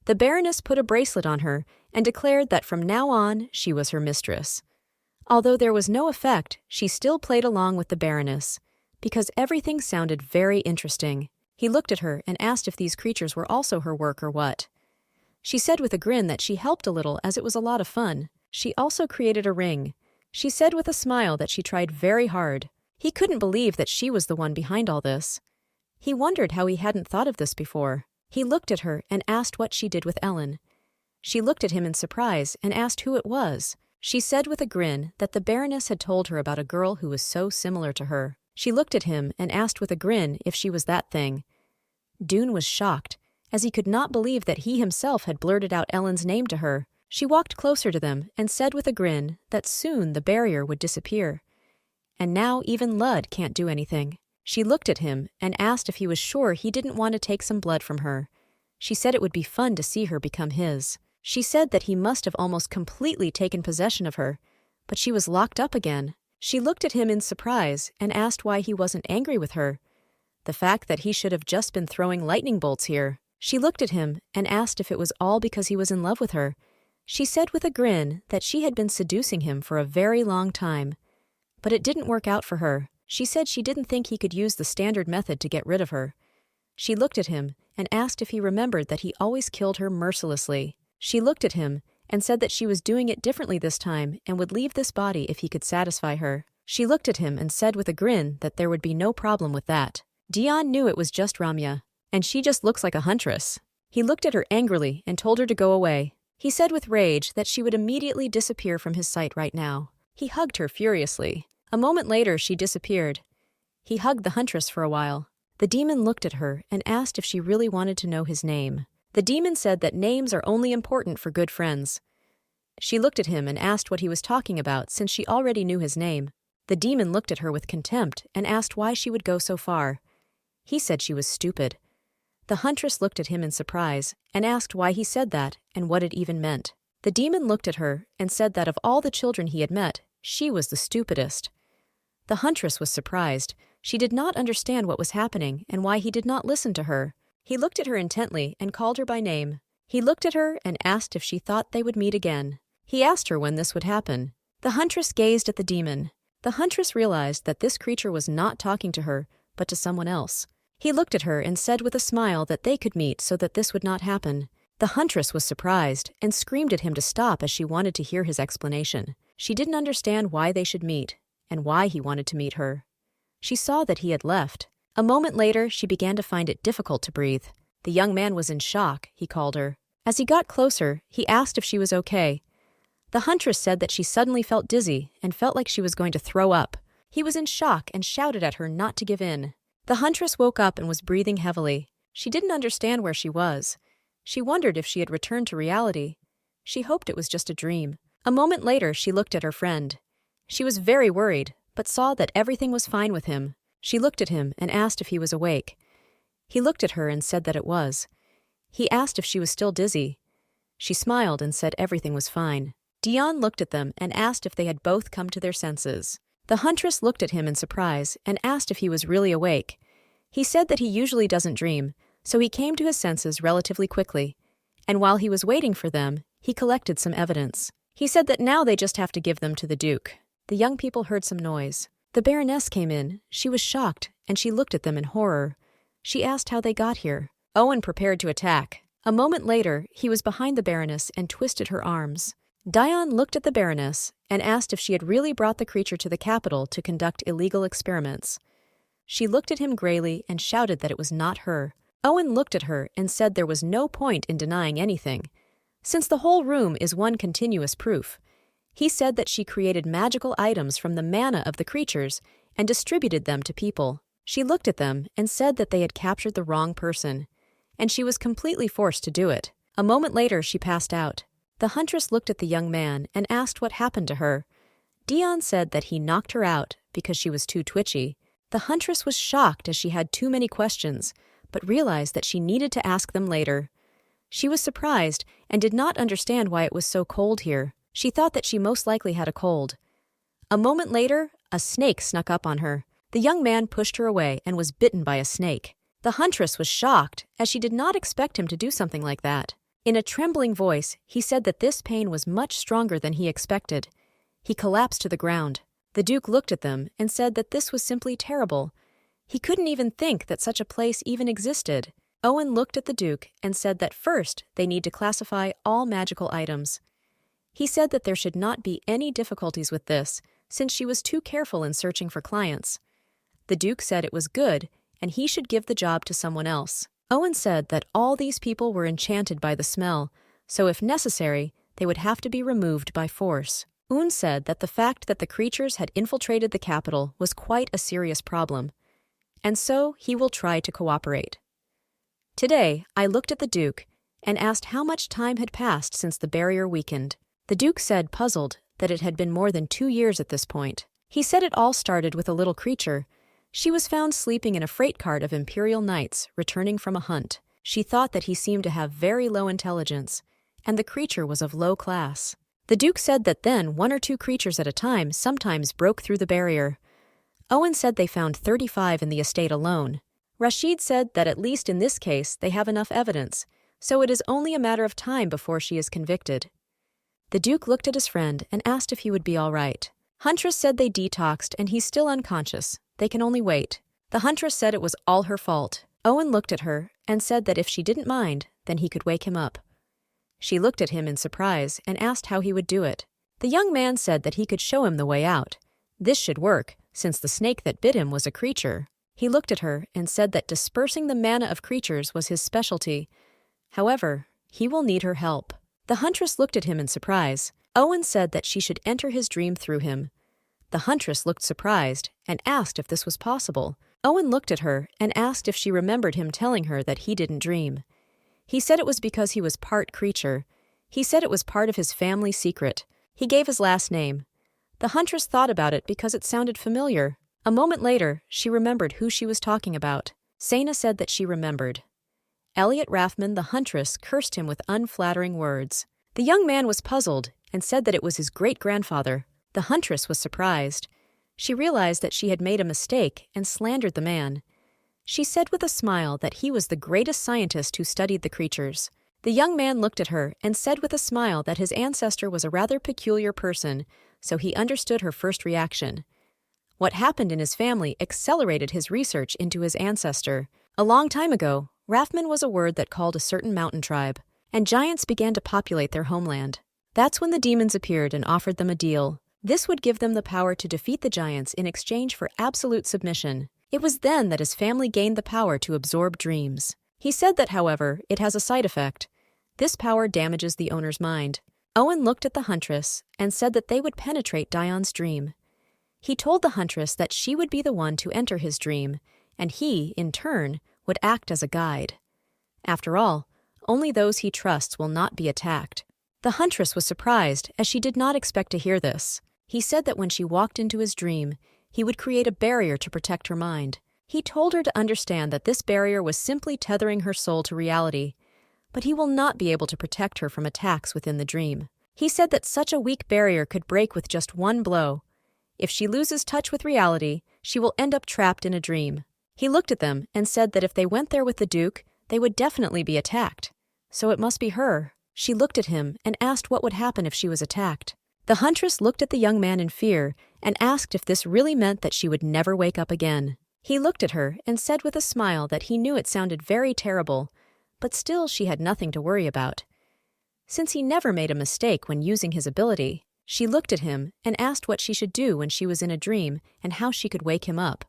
The Baroness put a bracelet on her and declared that from now on she was her mistress. Although there was no effect, she still played along with the Baroness, because everything sounded very interesting. He looked at her and asked if these creatures were also her work or what. She said with a grin that she helped a little as it was a lot of fun. She also created a ring. She said with a smile that she tried very hard. He couldn't believe that she was the one behind all this. He wondered how he hadn't thought of this before. He looked at her and asked what she did with Ellen. She looked at him in surprise and asked who it was. She said with a grin that the Baroness had told her about a girl who was so similar to her. She looked at him and asked with a grin if she was that thing. Dune was shocked, as he could not believe that he himself had blurted out Ellen's name to her. She walked closer to them and said with a grin that soon the barrier would disappear. And now even Lud can't do anything. She looked at him and asked if he was sure he didn't want to take some blood from her. She said it would be fun to see her become his. She said that he must have almost completely taken possession of her, but she was locked up again. She looked at him in surprise and asked why he wasn't angry with her. The fact that he should have just been throwing lightning bolts here. She looked at him and asked if it was all because he was in love with her. She said with a grin that she had been seducing him for a very long time. But it didn't work out for her. She said she didn't think he could use the standard method to get rid of her. She looked at him and asked if he remembered that he always killed her mercilessly. She looked at him and said that she was doing it differently this time and would leave this body if he could satisfy her. She looked at him and said with a grin that there would be no problem with that. Dion knew it was just Ramya, and she just looks like a huntress. He looked at her angrily and told her to go away. He said with rage that she would immediately disappear from his sight right now. He hugged her furiously. A moment later, she disappeared. He hugged the huntress for a while. The demon looked at her and asked if she really wanted to know his name. The demon said that names are only important for good friends. She looked at him and asked what he was talking about since she already knew his name. The demon looked at her with contempt and asked why she would go so far. He said she was stupid. The huntress looked at him in surprise and asked why he said that and what it even meant. The demon looked at her and said that of all the children he had met, she was the stupidest. The huntress was surprised. She did not understand what was happening and why he did not listen to her. He looked at her intently and called her by name. He looked at her and asked if she thought they would meet again. He asked her when this would happen. The huntress gazed at the demon. The huntress realized that this creature was not talking to her, but to someone else. He looked at her and said with a smile that they could meet so that this would not happen. The huntress was surprised and screamed at him to stop as she wanted to hear his explanation. She didn't understand why they should meet and why he wanted to meet her. She saw that he had left. A moment later, she began to find it difficult to breathe. The young man was in shock, he called her. As he got closer, he asked if she was okay. The huntress said that she suddenly felt dizzy and felt like she was going to throw up. He was in shock and shouted at her not to give in. The huntress woke up and was breathing heavily. She didn't understand where she was. She wondered if she had returned to reality. She hoped it was just a dream. A moment later, she looked at her friend. She was very worried, but saw that everything was fine with him. She looked at him and asked if he was awake. He looked at her and said that it was. He asked if she was still dizzy. She smiled and said everything was fine. Dion looked at them and asked if they had both come to their senses. The huntress looked at him in surprise and asked if he was really awake. He said that he usually doesn't dream, so he came to his senses relatively quickly. And while he was waiting for them, he collected some evidence. He said that now they just have to give them to the Duke. The young people heard some noise. The Baroness came in. She was shocked, and she looked at them in horror. She asked how they got here. Owen prepared to attack. A moment later, he was behind the Baroness and twisted her arms. Dion looked at the Baroness and asked if she had really brought the creature to the capital to conduct illegal experiments. She looked at him grayly and shouted that it was not her. Owen looked at her and said there was no point in denying anything, since the whole room is one continuous proof. He said that she created magical items from the mana of the creatures and distributed them to people. She looked at them and said that they had captured the wrong person, and she was completely forced to do it. A moment later, she passed out. The huntress looked at the young man and asked what happened to her. Dion said that he knocked her out because she was too twitchy. The huntress was shocked as she had too many questions, but realized that she needed to ask them later. She was surprised and did not understand why it was so cold here. She thought that she most likely had a cold. A moment later, a snake snuck up on her. The young man pushed her away and was bitten by a snake. The huntress was shocked, as she did not expect him to do something like that. In a trembling voice, he said that this pain was much stronger than he expected. He collapsed to the ground. The Duke looked at them and said that this was simply terrible. He couldn't even think that such a place even existed. Owen looked at the Duke and said that first they need to classify all magical items. He said that there should not be any difficulties with this, since she was too careful in searching for clients. The Duke said it was good, and he should give the job to someone else. Owen said that all these people were enchanted by the smell, so if necessary, they would have to be removed by force. Un said that the fact that the creatures had infiltrated the capital was quite a serious problem, and so he will try to cooperate. Today, I looked at the Duke and asked how much time had passed since the barrier weakened. The Duke said, puzzled, that it had been more than 2 years at this point. He said it all started with a little creature. She was found sleeping in a freight cart of Imperial Knights, returning from a hunt. She thought that he seemed to have very low intelligence, and the creature was of low class. The Duke said that then 1 or 2 creatures at a time sometimes broke through the barrier. Owen said they found 35 in the estate alone. Rashid said that at least in this case they have enough evidence, so it is only a matter of time before she is convicted. The Duke looked at his friend and asked if he would be all right. Huntress said they detoxed and he's still unconscious. They can only wait. The huntress said it was all her fault. Owen looked at her and said that if she didn't mind, then he could wake him up. She looked at him in surprise and asked how he would do it. The young man said that he could show him the way out. This should work, since the snake that bit him was a creature. He looked at her and said that dispersing the mana of creatures was his specialty. However, he will need her help. The huntress looked at him in surprise. Owen said that she should enter his dream through him. The huntress looked surprised and asked if this was possible. Owen looked at her and asked if she remembered him telling her that he didn't dream. He said it was because he was part creature. He said it was part of his family secret. He gave his last name. The huntress thought about it because it sounded familiar. A moment later, she remembered who she was talking about. Sena said that she remembered. Elliot Raffman, the huntress, cursed him with unflattering words. The young man was puzzled and said that it was his great-grandfather. The huntress was surprised. She realized that she had made a mistake and slandered the man. She said with a smile that he was the greatest scientist who studied the creatures. The young man looked at her and said with a smile that his ancestor was a rather peculiar person, so he understood her first reaction. What happened in his family accelerated his research into his ancestor. A long time ago, Raffman was a word that called a certain mountain tribe, and giants began to populate their homeland. That's when the demons appeared and offered them a deal. This would give them the power to defeat the giants in exchange for absolute submission. It was then that his family gained the power to absorb dreams. He said that, however, it has a side effect. This power damages the owner's mind. Owen looked at the huntress and said that they would penetrate Dion's dream. He told the huntress that she would be the one to enter his dream, and he, in turn, would act as a guide. After all, only those he trusts will not be attacked. The huntress was surprised, as she did not expect to hear this. He said that when she walked into his dream, he would create a barrier to protect her mind. He told her to understand that this barrier was simply tethering her soul to reality, but he will not be able to protect her from attacks within the dream. He said that such a weak barrier could break with just one blow. If she loses touch with reality, she will end up trapped in a dream. He looked at them and said that if they went there with the Duke, they would definitely be attacked. So it must be her. She looked at him and asked what would happen if she was attacked. The huntress looked at the young man in fear and asked if this really meant that she would never wake up again. He looked at her and said with a smile that he knew it sounded very terrible, but still she had nothing to worry about. Since he never made a mistake when using his ability, she looked at him and asked what she should do when she was in a dream and how she could wake him up.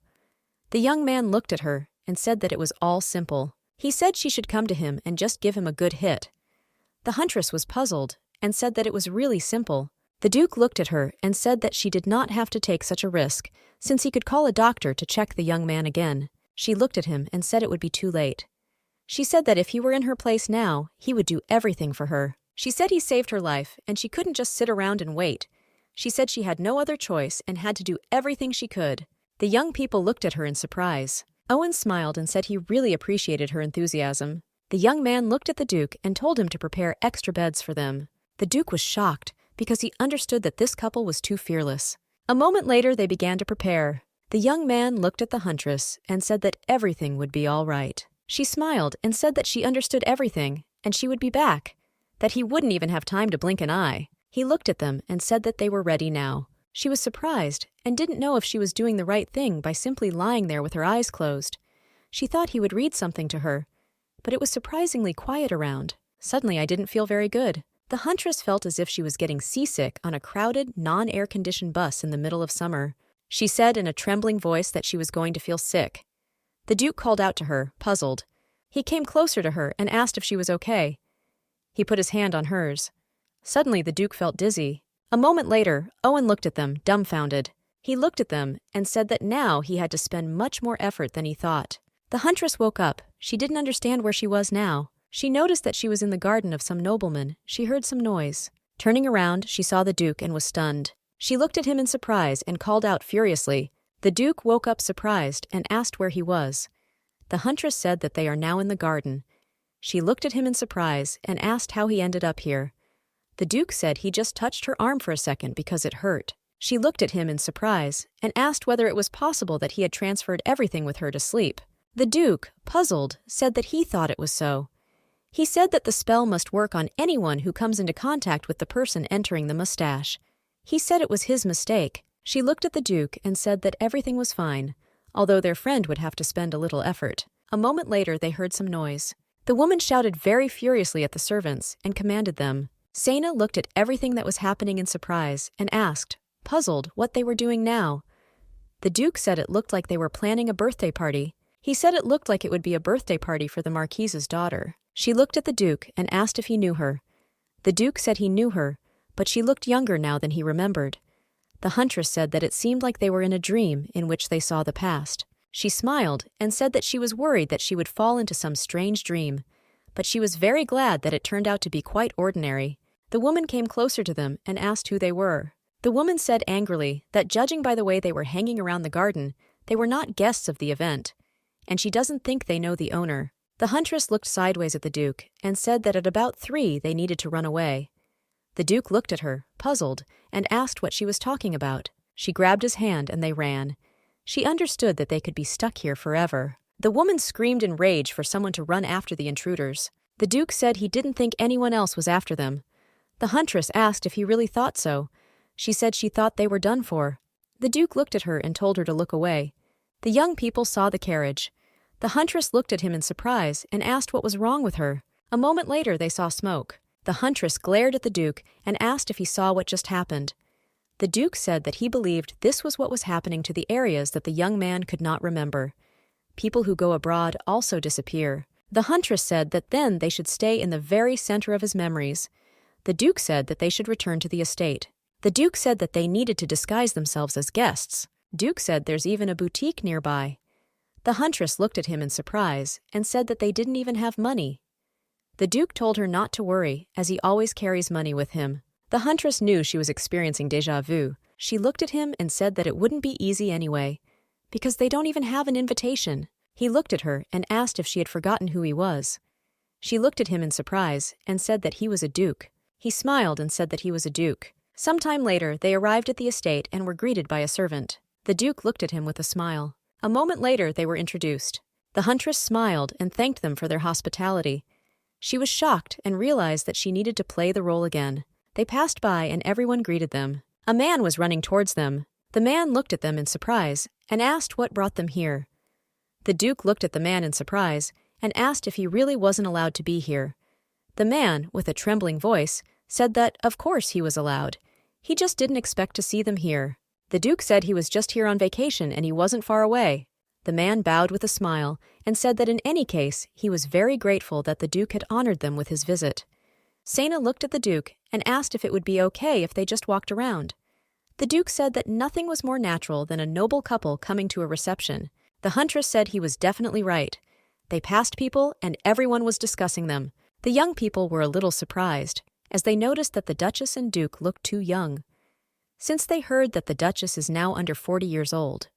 The young man looked at her and said that it was all simple. He said she should come to him and just give him a good hit. The huntress was puzzled and said that it was really simple. The Duke looked at her and said that she did not have to take such a risk, since he could call a doctor to check the young man again. She looked at him and said it would be too late. She said that if he were in her place now, he would do everything for her. She said he saved her life, and she couldn't just sit around and wait. She said she had no other choice and had to do everything she could. The young people looked at her in surprise. Owen smiled and said he really appreciated her enthusiasm. The young man looked at the Duke and told him to prepare extra beds for them. The Duke was shocked, because he understood that this couple was too fearless. A moment later, they began to prepare. The young man looked at the huntress and said that everything would be all right. She smiled and said that she understood everything, and she would be back, that he wouldn't even have time to blink an eye. He looked at them and said that they were ready now. She was surprised and didn't know if she was doing the right thing by simply lying there with her eyes closed. She thought he would read something to her, but it was surprisingly quiet around. Suddenly, I didn't feel very good. The huntress felt as if she was getting seasick on a crowded, non-air-conditioned bus in the middle of summer. She said in a trembling voice that she was going to feel sick. The Duke called out to her, puzzled. He came closer to her and asked if she was okay. He put his hand on hers. Suddenly, the Duke felt dizzy. A moment later, Owen looked at them, dumbfounded. He looked at them and said that now he had to spend much more effort than he thought. The huntress woke up. She didn't understand where she was now. She noticed that she was in the garden of some nobleman. She heard some noise. Turning around, she saw the Duke and was stunned. She looked at him in surprise and called out furiously. The Duke woke up surprised and asked where he was. The huntress said that they are now in the garden. She looked at him in surprise and asked how he ended up here. The Duke said he just touched her arm for a second because it hurt. She looked at him in surprise and asked whether it was possible that he had transferred everything with her to sleep. The Duke, puzzled, said that he thought it was so. He said that the spell must work on anyone who comes into contact with the person entering the mustache. He said it was his mistake. She looked at the Duke and said that everything was fine, although their friend would have to spend a little effort. A moment later, they heard some noise. The woman shouted very furiously at the servants and commanded them. Sena looked at everything that was happening in surprise and asked, puzzled, what they were doing now. The Duke said it looked like they were planning a birthday party. He said it looked like it would be a birthday party for the Marquise's daughter. She looked at the Duke and asked if he knew her. The Duke said he knew her, but she looked younger now than he remembered. The huntress said that it seemed like they were in a dream in which they saw the past. She smiled and said that she was worried that she would fall into some strange dream, but she was very glad that it turned out to be quite ordinary. The woman came closer to them and asked who they were. The woman said angrily that judging by the way they were hanging around the garden, they were not guests of the event, and she doesn't think they know the owner. The huntress looked sideways at the Duke and said that at about 3 they needed to run away. The Duke looked at her, puzzled, and asked what she was talking about. She grabbed his hand and they ran. She understood that they could be stuck here forever. The woman screamed in rage for someone to run after the intruders. The Duke said he didn't think anyone else was after them. The huntress asked if he really thought so. She said she thought they were done for. The Duke looked at her and told her to look away. The young people saw the carriage. The huntress looked at him in surprise and asked what was wrong with her. A moment later they saw smoke. The huntress glared at the Duke and asked if he saw what just happened. The Duke said that he believed this was what was happening to the areas that the young man could not remember. People who go abroad also disappear. The huntress said that then they should stay in the very center of his memories. The Duke said that they should return to the estate. The Duke said that they needed to disguise themselves as guests. Duke said there's even a boutique nearby. The huntress looked at him in surprise and said that they didn't even have money. The Duke told her not to worry, as he always carries money with him. The huntress knew she was experiencing déjà vu. She looked at him and said that it wouldn't be easy anyway, because they don't even have an invitation. He looked at her and asked if she had forgotten who he was. She looked at him in surprise and said that he was a duke. He smiled and said that he was a duke. Sometime later, they arrived at the estate and were greeted by a servant. The Duke looked at him with a smile. A moment later, they were introduced. The huntress smiled and thanked them for their hospitality. She was shocked and realized that she needed to play the role again. They passed by and everyone greeted them. A man was running towards them. The man looked at them in surprise and asked what brought them here. The Duke looked at the man in surprise and asked if he really wasn't allowed to be here. The man, with a trembling voice, said that, of course, he was allowed. He just didn't expect to see them here. The Duke said he was just here on vacation and he wasn't far away. The man bowed with a smile and said that in any case, he was very grateful that the Duke had honored them with his visit. Sena looked at the Duke and asked if it would be okay if they just walked around. The Duke said that nothing was more natural than a noble couple coming to a reception. The huntress said he was definitely right. They passed people and everyone was discussing them. The young people were a little surprised, as they noticed that the Duchess and Duke looked too young. Since they heard that the Duchess is now under 40 years old,